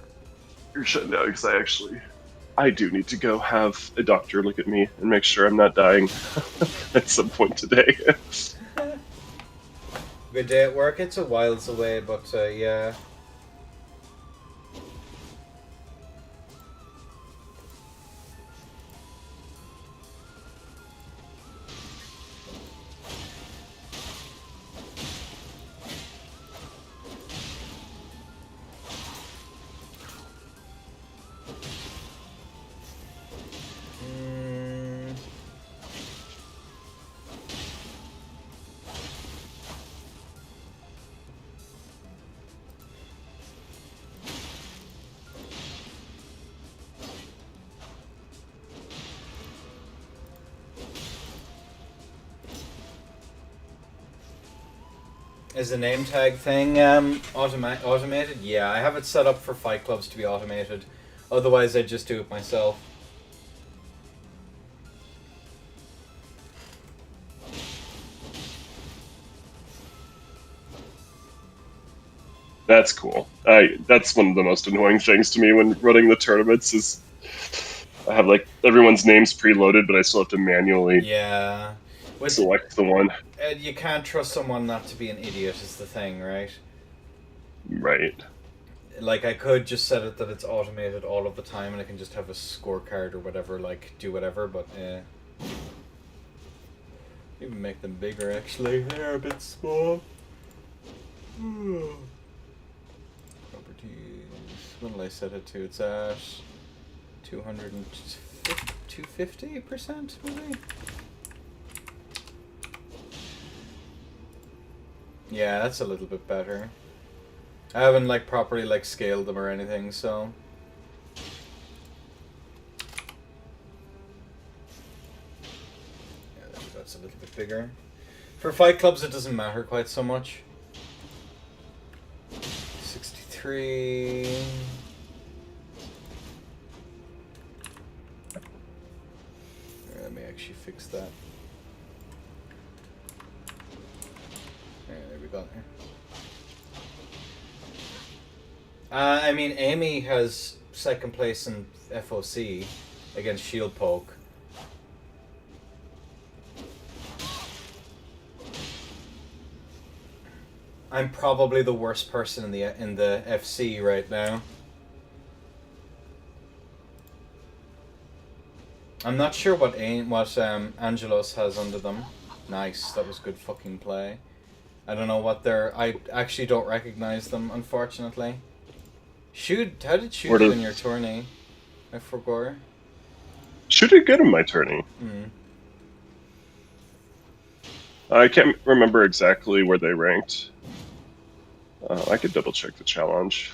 shutting down, because I do need to go have a doctor look at me and make sure I'm not dying at some point today. Good day at work. It's a whiles away, but yeah. Is the name tag thing automated? Yeah, I have it set up for Fight Clubs to be automated. Otherwise, I'd just do it myself. That's cool. That's one of the most annoying things to me when running the tournaments is I have like everyone's names preloaded, but I still have to manually select the one. You can't trust someone not to be an idiot is the thing, right? Right. Like, I could just set it that it's automated all of the time and I can just have a scorecard or whatever, like, do whatever, but even make them bigger, actually. They're a bit small. Properties. What did I set it to? It's at 250%, maybe? Yeah, that's a little bit better. I haven't like properly like scaled them or anything, so yeah, that's a little bit bigger. For Fight Clubs, it doesn't matter quite so much. 63. Let me actually fix that. There we go. I mean, Amy has second place in FOC against Shield Poke. I'm probably the worst person in the FC right now. I'm not sure what Angelos has under them. Nice, that was good fucking play. I don't know what they're... I actually don't recognize them, unfortunately. How did Shu do in your tourney? I forgot. Shu did good in my tourney. Mm. I can't remember exactly where they ranked. I could double check the challenge.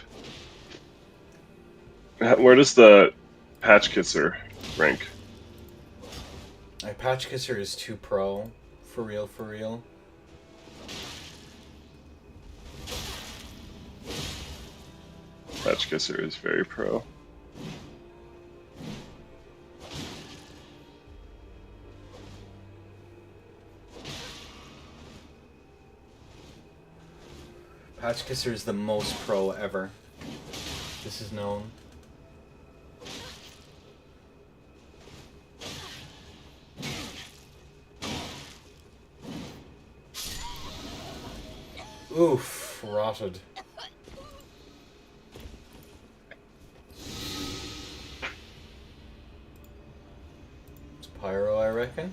Where does the Patch Kisser rank? My Patch Kisser is 2 pro. For real, for real. Patch Kisser is very pro. Patch Kisser is the most pro ever. This is known. Oof, rotted. It's Pyro, I reckon.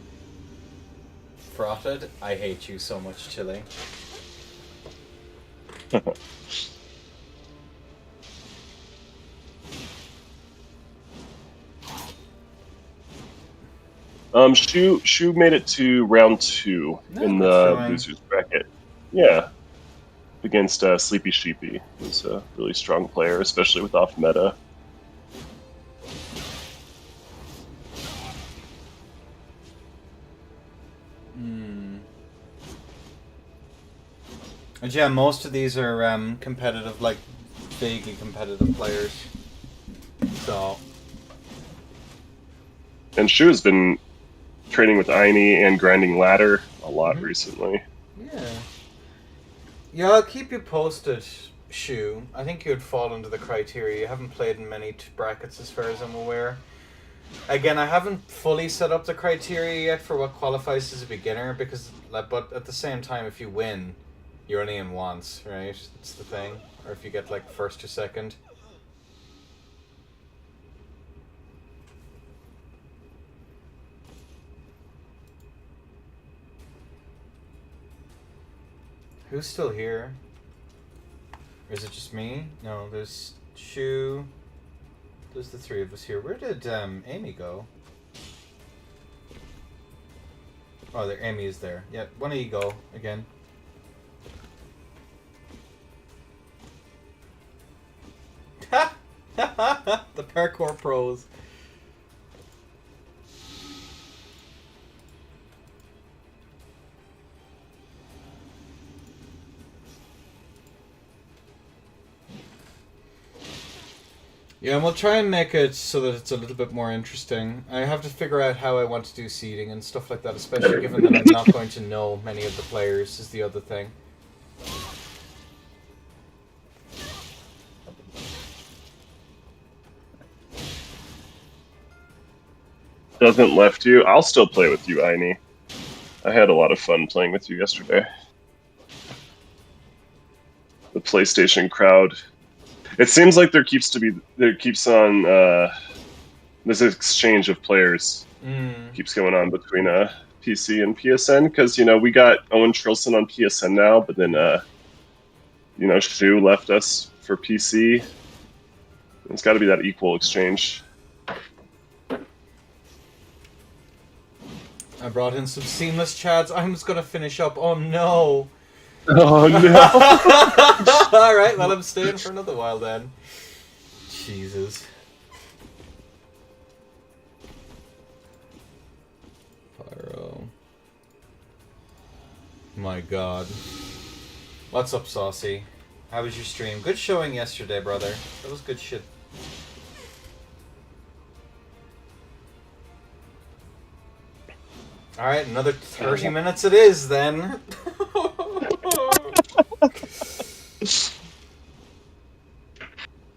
Frotted. I hate you so much, Chili. Shu made it to round 2 in the losers bracket. Yeah. Against Sleepy Sheepy, who's a really strong player, especially with off meta. And yeah, most of these are competitive, like vaguely competitive players. So. And Shu has been training with Aini and grinding ladder a lot recently. Yeah. Yeah, I'll keep you posted, Shu. I think you would fall into the criteria. You haven't played in many brackets as far as I'm aware. Again, I haven't fully set up the criteria yet for what qualifies as a beginner, because, but at the same time, if you win, you're only in once, right? That's the thing. Or if you get like first or second. Who's still here? Or is it just me? No, there's Shu. There's the 3 of us here. Where did Amy go? Oh, there. Amy is there. Yeah, one of you go again. The parkour pros. Yeah, and we'll try and make it so that it's a little bit more interesting. I have to figure out how I want to do seeding and stuff like that, especially given that I'm not going to know many of the players, is the other thing. Doesn't left you. I'll still play with you, Aini. I had a lot of fun playing with you yesterday. The PlayStation crowd. It seems like there keeps on this exchange of players keeps going on between PC and PSN, because we got Owen Trilson on PSN now, but then Shu left us for PC. It's got to be that equal exchange. I brought in some seamless chads. I'm just gonna finish up. Oh no. Oh no. Alright, well I'm staying for another while then. Jesus. Pyro. My god. What's up, Saucy? How was your stream? Good showing yesterday, brother. That was good shit. Alright, another 30 minutes it is then.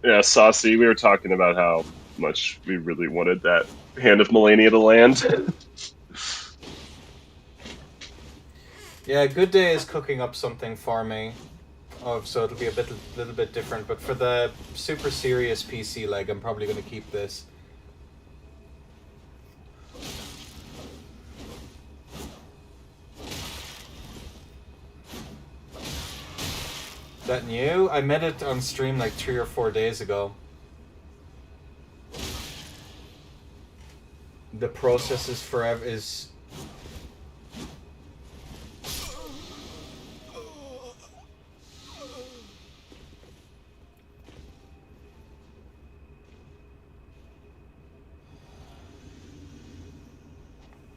Yeah, Saucy, we were talking about how much we really wanted that Hand of Melania to land. Yeah, Good Day is cooking up something for me. Oh, so it'll be a little bit different, but for the super serious PC leg, I'm probably going to keep this. that new? I met it on stream like 3 or 4 days ago. The process is forever is.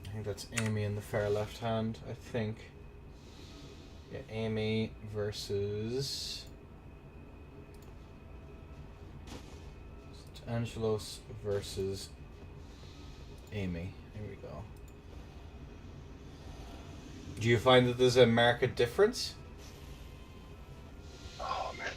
I think that's Amy in the far left hand, I think. Yeah, Amy versus Angelos versus Amy. Here we go. Do you find that there's a marked difference? Oh man.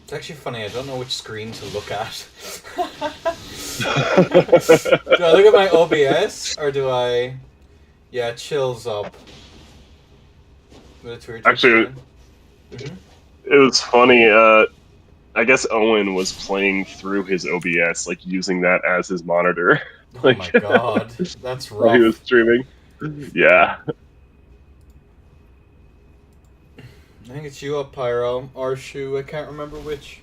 It's actually funny, I don't know which screen to look at. Do I look at my OBS or do I... Yeah, chills up. But it's weird. Actually, it was funny. I guess Owen was playing through his OBS, like using that as his monitor. Oh my god, that's while he rough. was streaming. Yeah. I think it's you up, Pyro, or Shu, I can't remember which.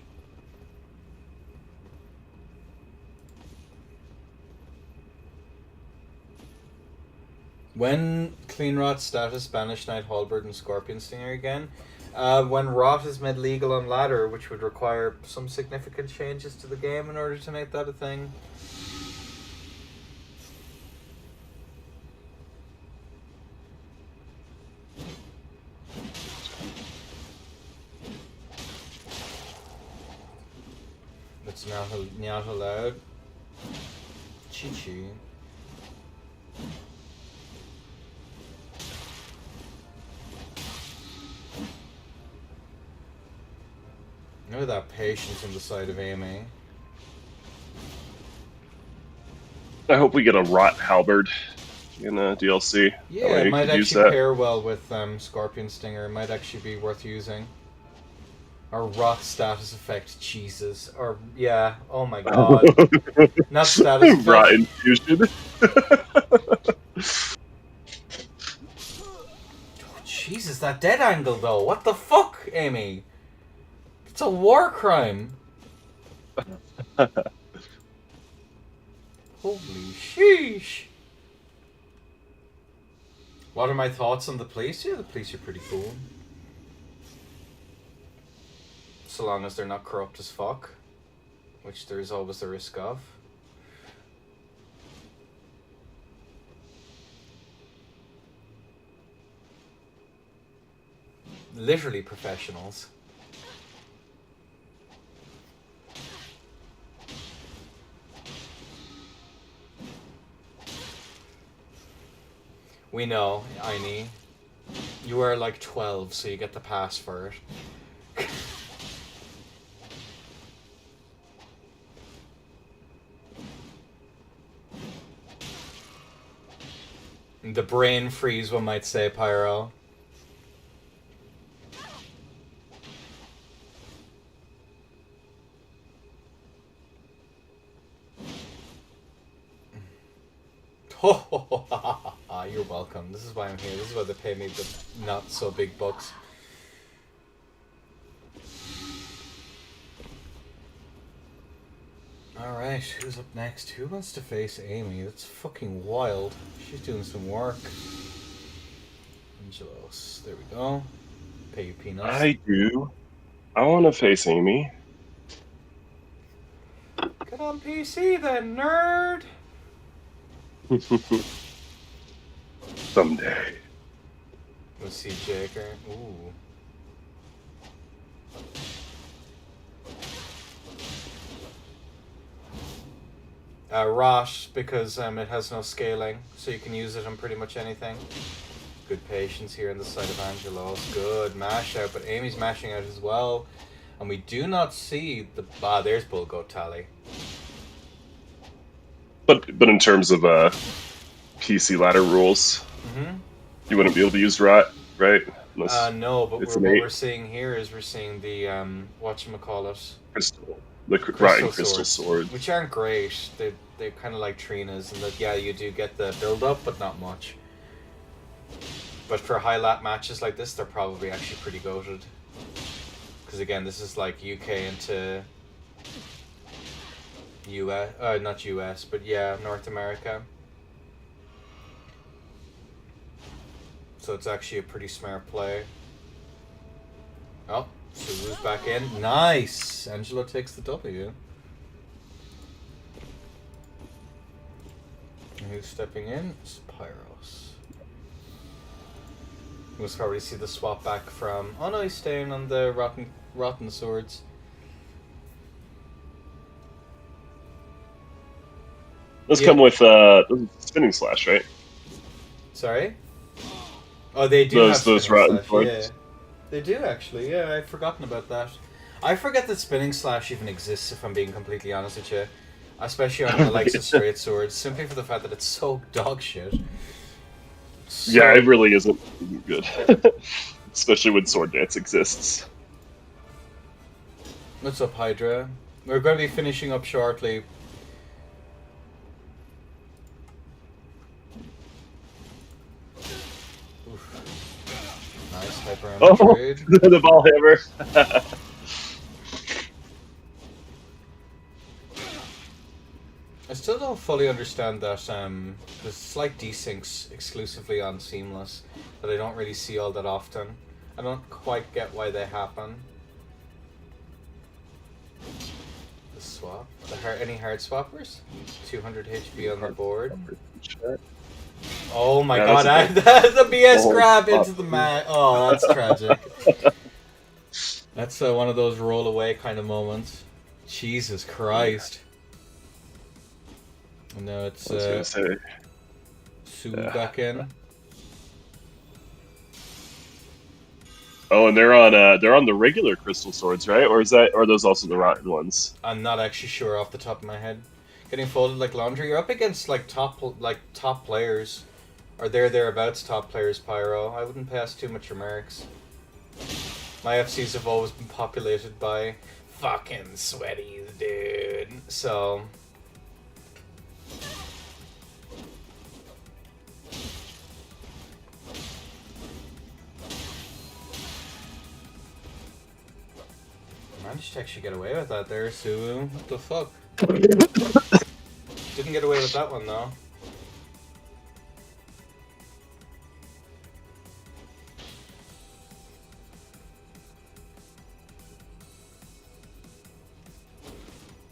When Clean Rot status Spanish Knight, Halberd, and Scorpion Stinger again? When Rot is made legal on ladder, which would require some significant changes to the game in order to make that a thing. It's not allowed. Chi-chi. Look at that patience on the side of Amy. I hope we get a Rot Halberd in DLC. Yeah, it might actually pair well with Scorpion Stinger. It might actually be worth using. Or Rot status effect, Jesus. Or, yeah, oh my god. Not status effect. Rot infusion. Oh, Jesus, that dead angle though. What the fuck, Amy? It's a war crime. Holy sheesh. What are my thoughts on the police? Yeah, the police are pretty cool. So long as they're not corrupt as fuck. Which there is always the risk of. Literally professionals. We know, Aini. You are like 12, so you get the pass for it. The brain freeze, one might say, Pyro. You're welcome. This is why I'm here. This is why they pay me the not so big bucks. Alright, who's up next? Who wants to face Amy? That's fucking wild. She's doing some work. Angelos. There we go. Pay you peanuts. I do. I want to face Amy. Get on PC then, nerd! Someday. Let's see, Jaker. Ooh. Rosh, because it has no scaling, so you can use it on pretty much anything. Good patience here on the side of Angelos. Good mash out, but Amy's mashing out as well. And we do not see the... Ah, there's Bull Goat Tally. But in terms of PC ladder rules, you wouldn't be able to use rot, right? Unless No, but it's what an 8 we're seeing here is we're seeing the whatchamacallit, crystal, the rotting crystal sword. which aren't great. They're kind of like Trina's, and that you do get the build up, but not much. But for high lat matches like this, they're probably actually pretty goated. Because again, this is like UK into US, not US, but yeah, North America. So it's actually a pretty smart play. Oh, Sulu's back in. Nice! Angelo takes the W. And who's stepping in? It's Pyros. We'll probably see the swap back from... Oh no, he's staying on the rotten swords. Those come with spinning slash, right? Sorry? Oh, they do have those spinning rotten slash. swords. Yeah. They do actually, yeah, I'd forgotten about that. I forget that spinning slash even exists, if I'm being completely honest with you. Especially on the likes of straight swords, simply for the fact that it's so dog shit. So, Yeah, it really isn't good. Especially when Sword Dance exists. What's up, Hydra? We're going to be finishing up shortly. Oof. Nice hyper Oh, trade. the ball hammer. I still don't fully understand that there's slight desyncs exclusively on Seamless that I don't really see all that often. I don't quite get why they happen. The swap? Any hard swappers? 200 HP on the board. Oh my god, the BS grab into the mat. Oh, that's tragic. That's one of those roll away kind of moments. Jesus Christ. And now it's Sue back in. Oh, and they're on the regular crystal swords, right? Or are those also the rotten ones? I'm not actually sure off the top of my head. Getting folded like laundry. You're up against like top players, or thereabouts top players. Pyro. I wouldn't pass too much remarks. My FCs have always been populated by fucking sweaties, dude. So. Managed to actually get away with that there, Suwu. What the fuck? Didn't get away with that one though.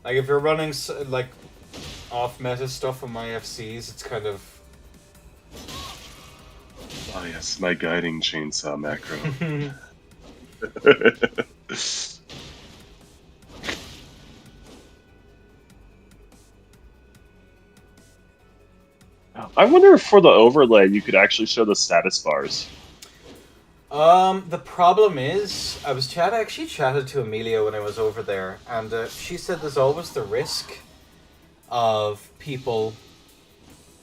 Like if you're running like off meta stuff on my FCs, it's kind of. Oh yes, my guiding chainsaw macro. I wonder if for the overlay you could actually show the status bars. The problem is, I actually chatted to Amelia when I was over there, and she said there's always the risk of people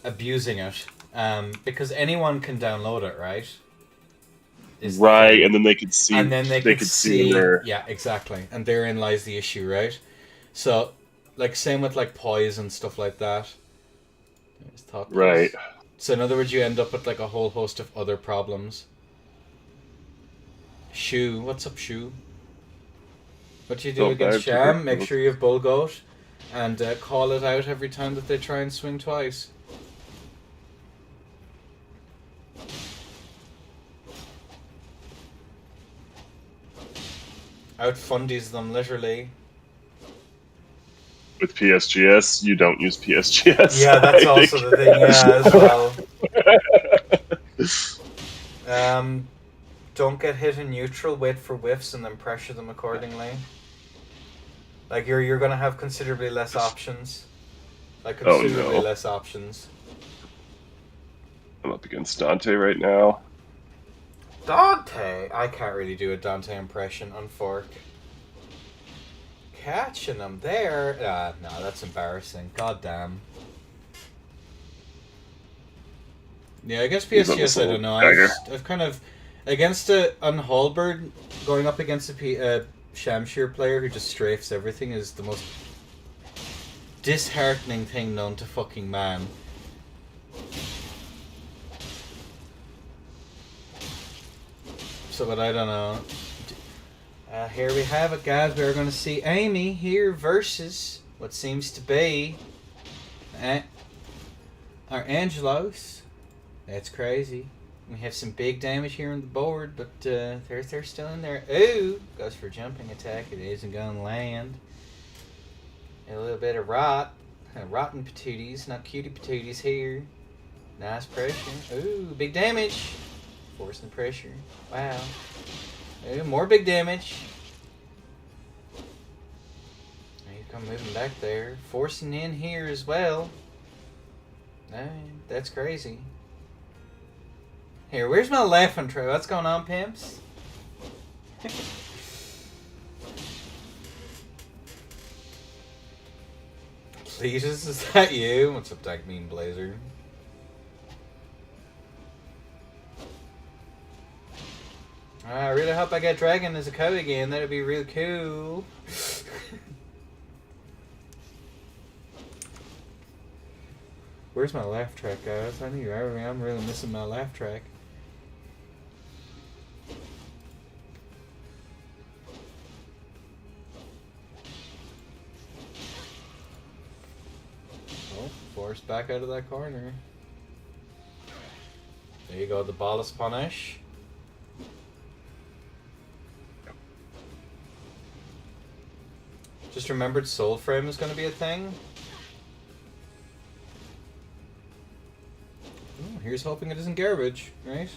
abusing it, because anyone can download it, right? Right, and then they could see. And then they could see. Their... Yeah, exactly, and therein lies the issue, right? So, like, same with like poise and stuff like that. Right. So in other words, you end up with like a whole host of other problems. Shu, what's up, Shu? What you do against Sham? Make sure you have Bull Goat, and call it out every time that they try and swing twice. Out fundies them literally. With PSGS, you don't use PSGS. Yeah, that's also the thing, as well. Don't get hit in neutral, wait for whiffs, and then pressure them accordingly. Like, you're gonna have considerably less options. Like, considerably less options. I'm up against Dante right now. Dante? I can't really do a Dante impression on Fork. Catching him there. No, that's embarrassing. God damn. Yeah, I guess He's on PSGS, this I little don't know. dagger. I've kind of against a on Hallberg going up against a Shamshir player who just strafes everything is the most disheartening thing known to fucking man. So, but I don't know. Here we have it, guys. We're going to see Amy here versus what seems to be our Angelos. That's crazy. We have some big damage here on the board, but they're still in there. Ooh! Goes for jumping attack. It isn't going to land. A little bit of rotten patooties, not cutie patooties here. Nice pressure. Ooh, big damage. Forcing the pressure. Wow. Ooh, more big damage. Now you come moving back there. Forcing in here as well. No, that's crazy. Here, where's my laughing trail? What's going on, pimps? Please, is that you? What's up, Dark Mean Blazer? I really hope I get Dragon as a code again. That'd be real cool. Where's my laugh track, guys? I'm really missing my laugh track. Oh, forced back out of that corner. There you go, the ballast punish. Just remembered Soul Frame is going to be a thing. Ooh, here's hoping it isn't garbage, right?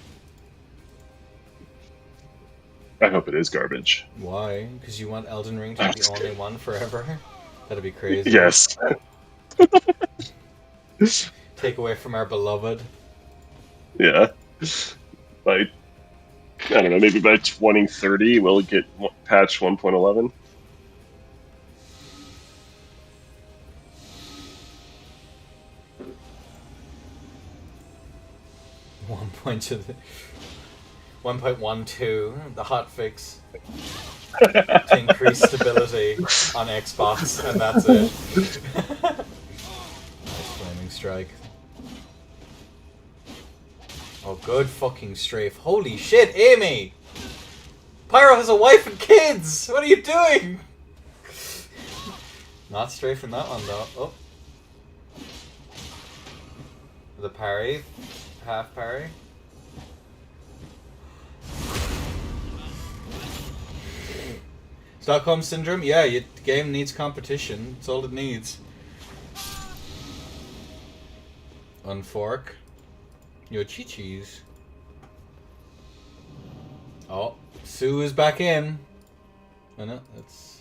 I hope it is garbage. Why? Because you want Elden Ring to be the only one forever? That'd be crazy. Yes. Take away from our beloved. Yeah. By, I don't know, maybe by 2030 we'll get patch 1.11. One point to the 1.12, the hotfix to increase stability on Xbox, and that's it. Nice flaming strike. Oh, good fucking strafe. Holy shit, Amy! Pyro has a wife and kids! What are you doing? Not strafing that one though. Oh. The parry. Half parry. Stockholm Syndrome? Yeah, the game needs competition. That's all it needs. Unfork. Yo, chi-chis. Oh, Sue is back in. I know, that's...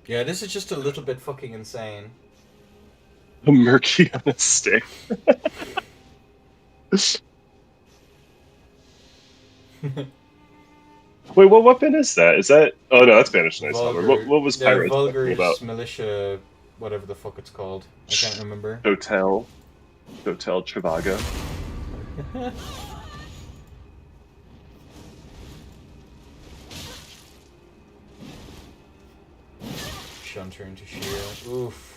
Yeah, this is just a little bit fucking insane. A murky on a stick. Wait, what weapon is that? Is that... Oh no, that's Banished Night Stalker. What was Pyro talking about? Militia, whatever the fuck it's called. I can't remember. Hotel Trivago. Shunter into Sheer. Oof.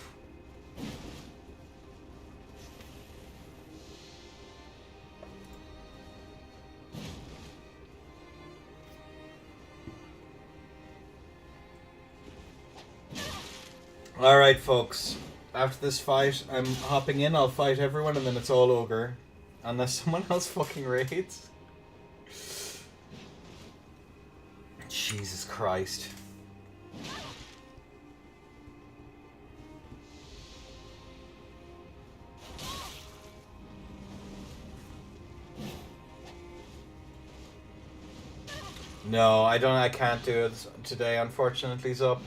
Alright, folks. After this fight, I'm hopping in, I'll fight everyone, and then it's all over. Unless someone else fucking raids. Jesus Christ. No, I can't do it today, unfortunately, Zup.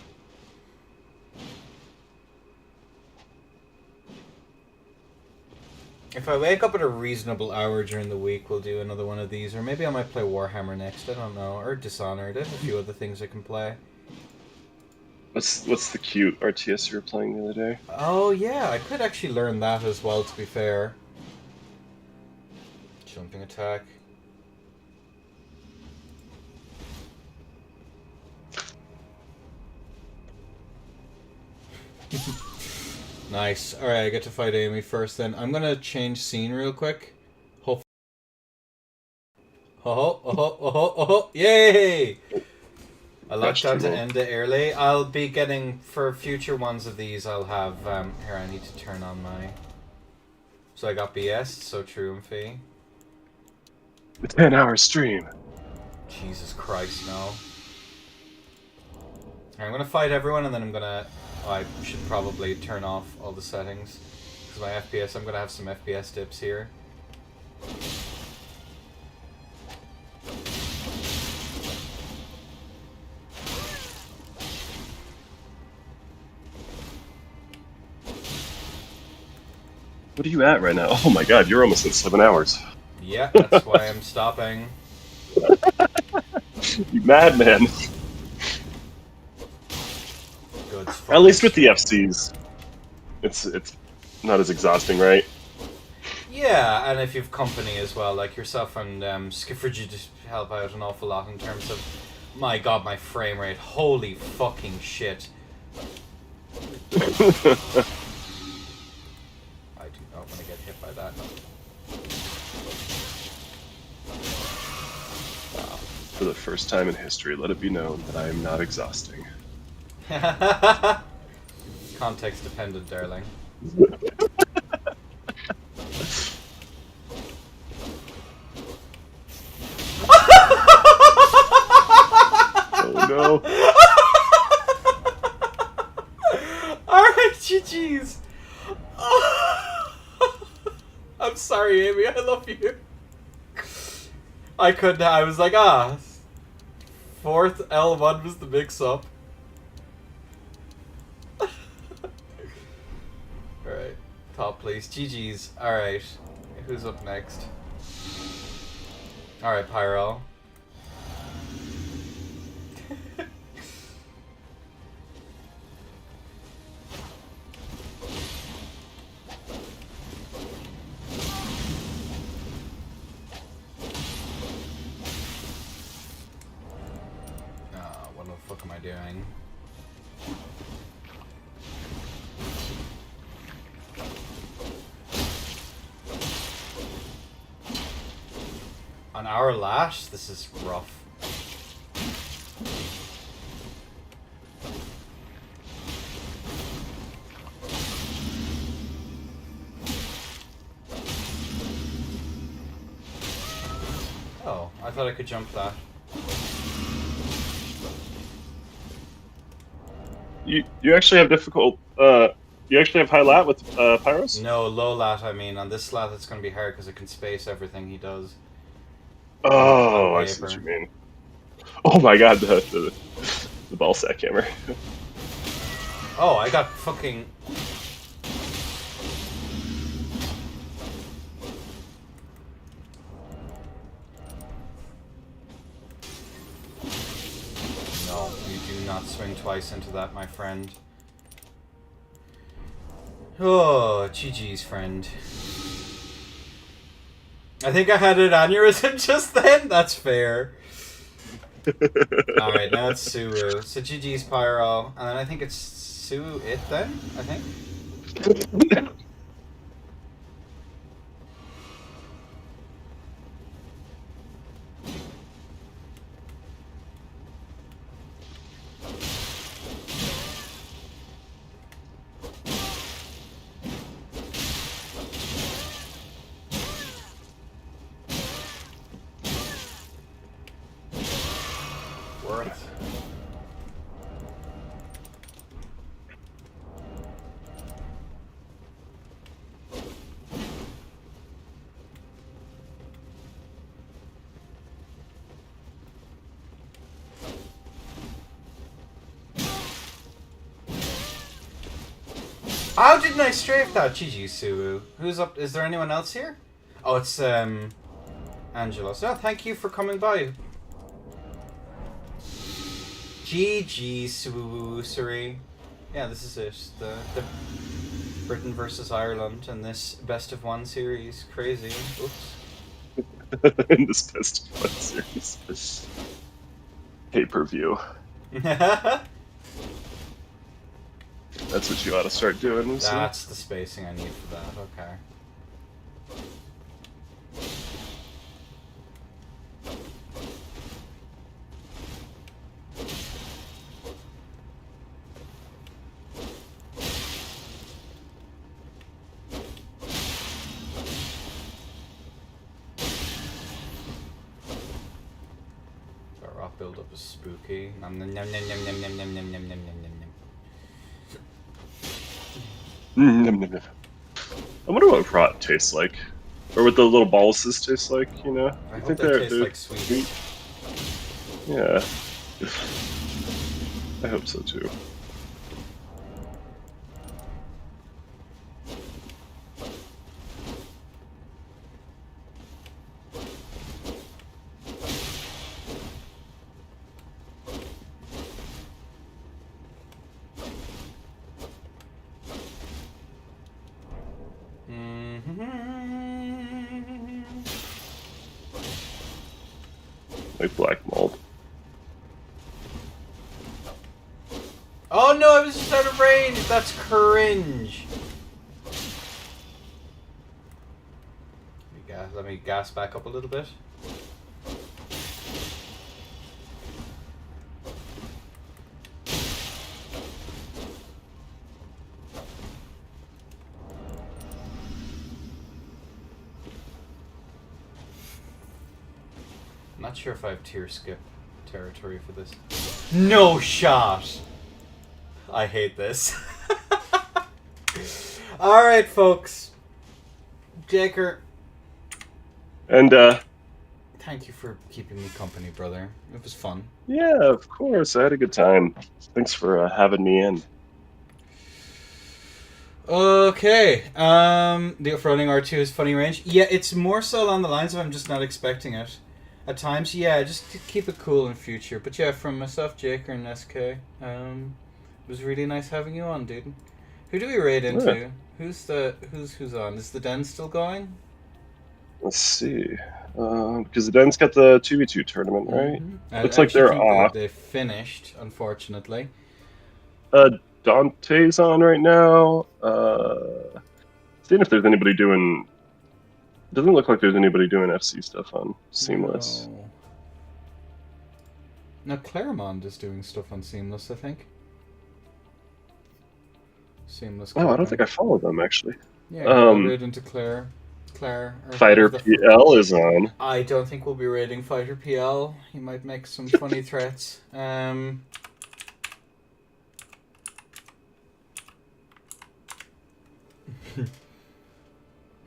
If I wake up at a reasonable hour during the week, we'll do another one of these. Or maybe I might play Warhammer next, I don't know. Or Dishonored, I have a few other things I can play. What's the cute RTS you were playing the other day? Oh yeah, I could actually learn that as well, to be fair. Jumping attack. Nice. Alright, I get to fight Amy first then. I'm gonna change scene real quick. Hopefully. Oh, yay! I locked down to end it early. I'll be getting, for future ones of these, I'll have, here, I need to turn on my... So I got BS, so true and fee. A 10-hour stream. Jesus Christ, no. I'm gonna fight everyone and then I'm gonna... I should probably turn off all the settings. Because my FPS, I'm gonna have some FPS dips here. What are you at right now? Oh my god, you're almost at 7 hours. Yeah, that's why I'm stopping. You madman. Good. At least with the FCs, it's not as exhausting, right? Yeah, and if you've company as well, like yourself and Skifford, you just help out an awful lot in terms of, my god, my frame rate. Holy fucking shit. I do not want to get hit by that. For the first time in history, let it be known that I am not exhausting. Context dependent, darling. Oh no. Alright, GG's. I'm sorry, Amy, I love you. I couldn't, I was like, fourth L1 was the mix-up. Alright, top place. GG's. Alright, who's up next? Alright, Pyro. What the fuck am I doing? On our lash? This is rough. Oh, I thought I could jump that. You actually have difficult. You actually have high lat with Pyros? No, low lat. I mean, on this slat, it's going to be hard because it can space everything he does. Oh, I see what you mean. Oh my god, the ball sack hammer. Oh, I got fucking. No, you do not swing twice into that, my friend. Oh, GG's, friend. I think I had an aneurysm just then? That's fair. Alright, now it's Suru. So GG's Pyro. And then I think it's Sue it then, I think? Worth. How didn't I strafe that? GG, Suwu. Who's up? Is there anyone else here? Oh, it's Angela. So thank you for coming by. GG, Suwu. Yeah, this is it. The Britain versus Ireland in this best of one series. Crazy. Oops. In this best of one series. Pay-per-view. That's what you ought to start doing. Lucy. That's the spacing I need for that. Okay. That rock build-up is spooky. Nom nom nom nom nom nom nom nom nom nom nom nom. I wonder what rot tastes like, or what the little balls taste like. You know, I think they taste like sweet. Yeah, I hope so too. Like black mold. Oh no, I was just out of range! That's cringe! Let me gas back up a little bit. I'm not sure if I have tier skip territory for this. No shot! I hate this. Alright, folks. Jaker. And, thank you for keeping me company, brother. It was fun. yeah, of course. I had a good time. Thanks for having me in. Okay. The off-roading R2 is funny range. Yeah, it's more so along the lines of I'm just not expecting it. At times, yeah, just to keep it cool in future. But yeah, from myself, Jaker, and SK, it was really nice having you on, dude. Who do we raid into? Yeah. Who's on? Is the Den still going? Let's see. Because the Den's got the 2v2 tournament, right? Mm-hmm. Looks like they're off. They finished, unfortunately. Dante's on right now. Seeing if there's anybody doing... Doesn't look like there's anybody doing FC stuff on Seamless. No, Claremont is doing stuff on Seamless, I think. Seamless. Oh, I don't think I follow them, actually. Yeah, we'll raid into Claire. Fighter PL is on. I don't think we'll be raiding Fighter PL. He might make some funny threats.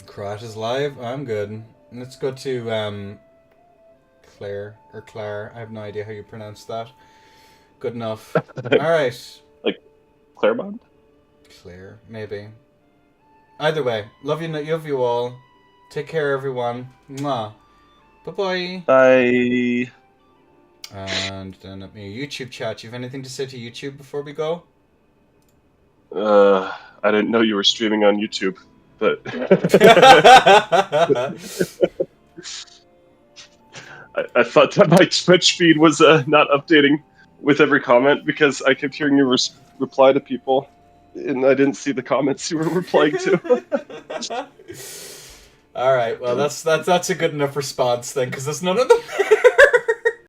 Krat is live. I'm good. Let's go to Claire or Claire. I have no idea how you pronounce that. Good enough. All right. Like Claremont? Claire, maybe. Either way, love you all. Take care, everyone. Mwah. Bye-bye. Bye. And then let me YouTube chat. You have anything to say to YouTube before we go? I didn't know you were streaming on YouTube, but I thought that my Twitch feed was not updating with every comment because I kept hearing you reply to people, and I didn't see the comments you were replying to. All right, well that's a good enough response then, because there's none of them.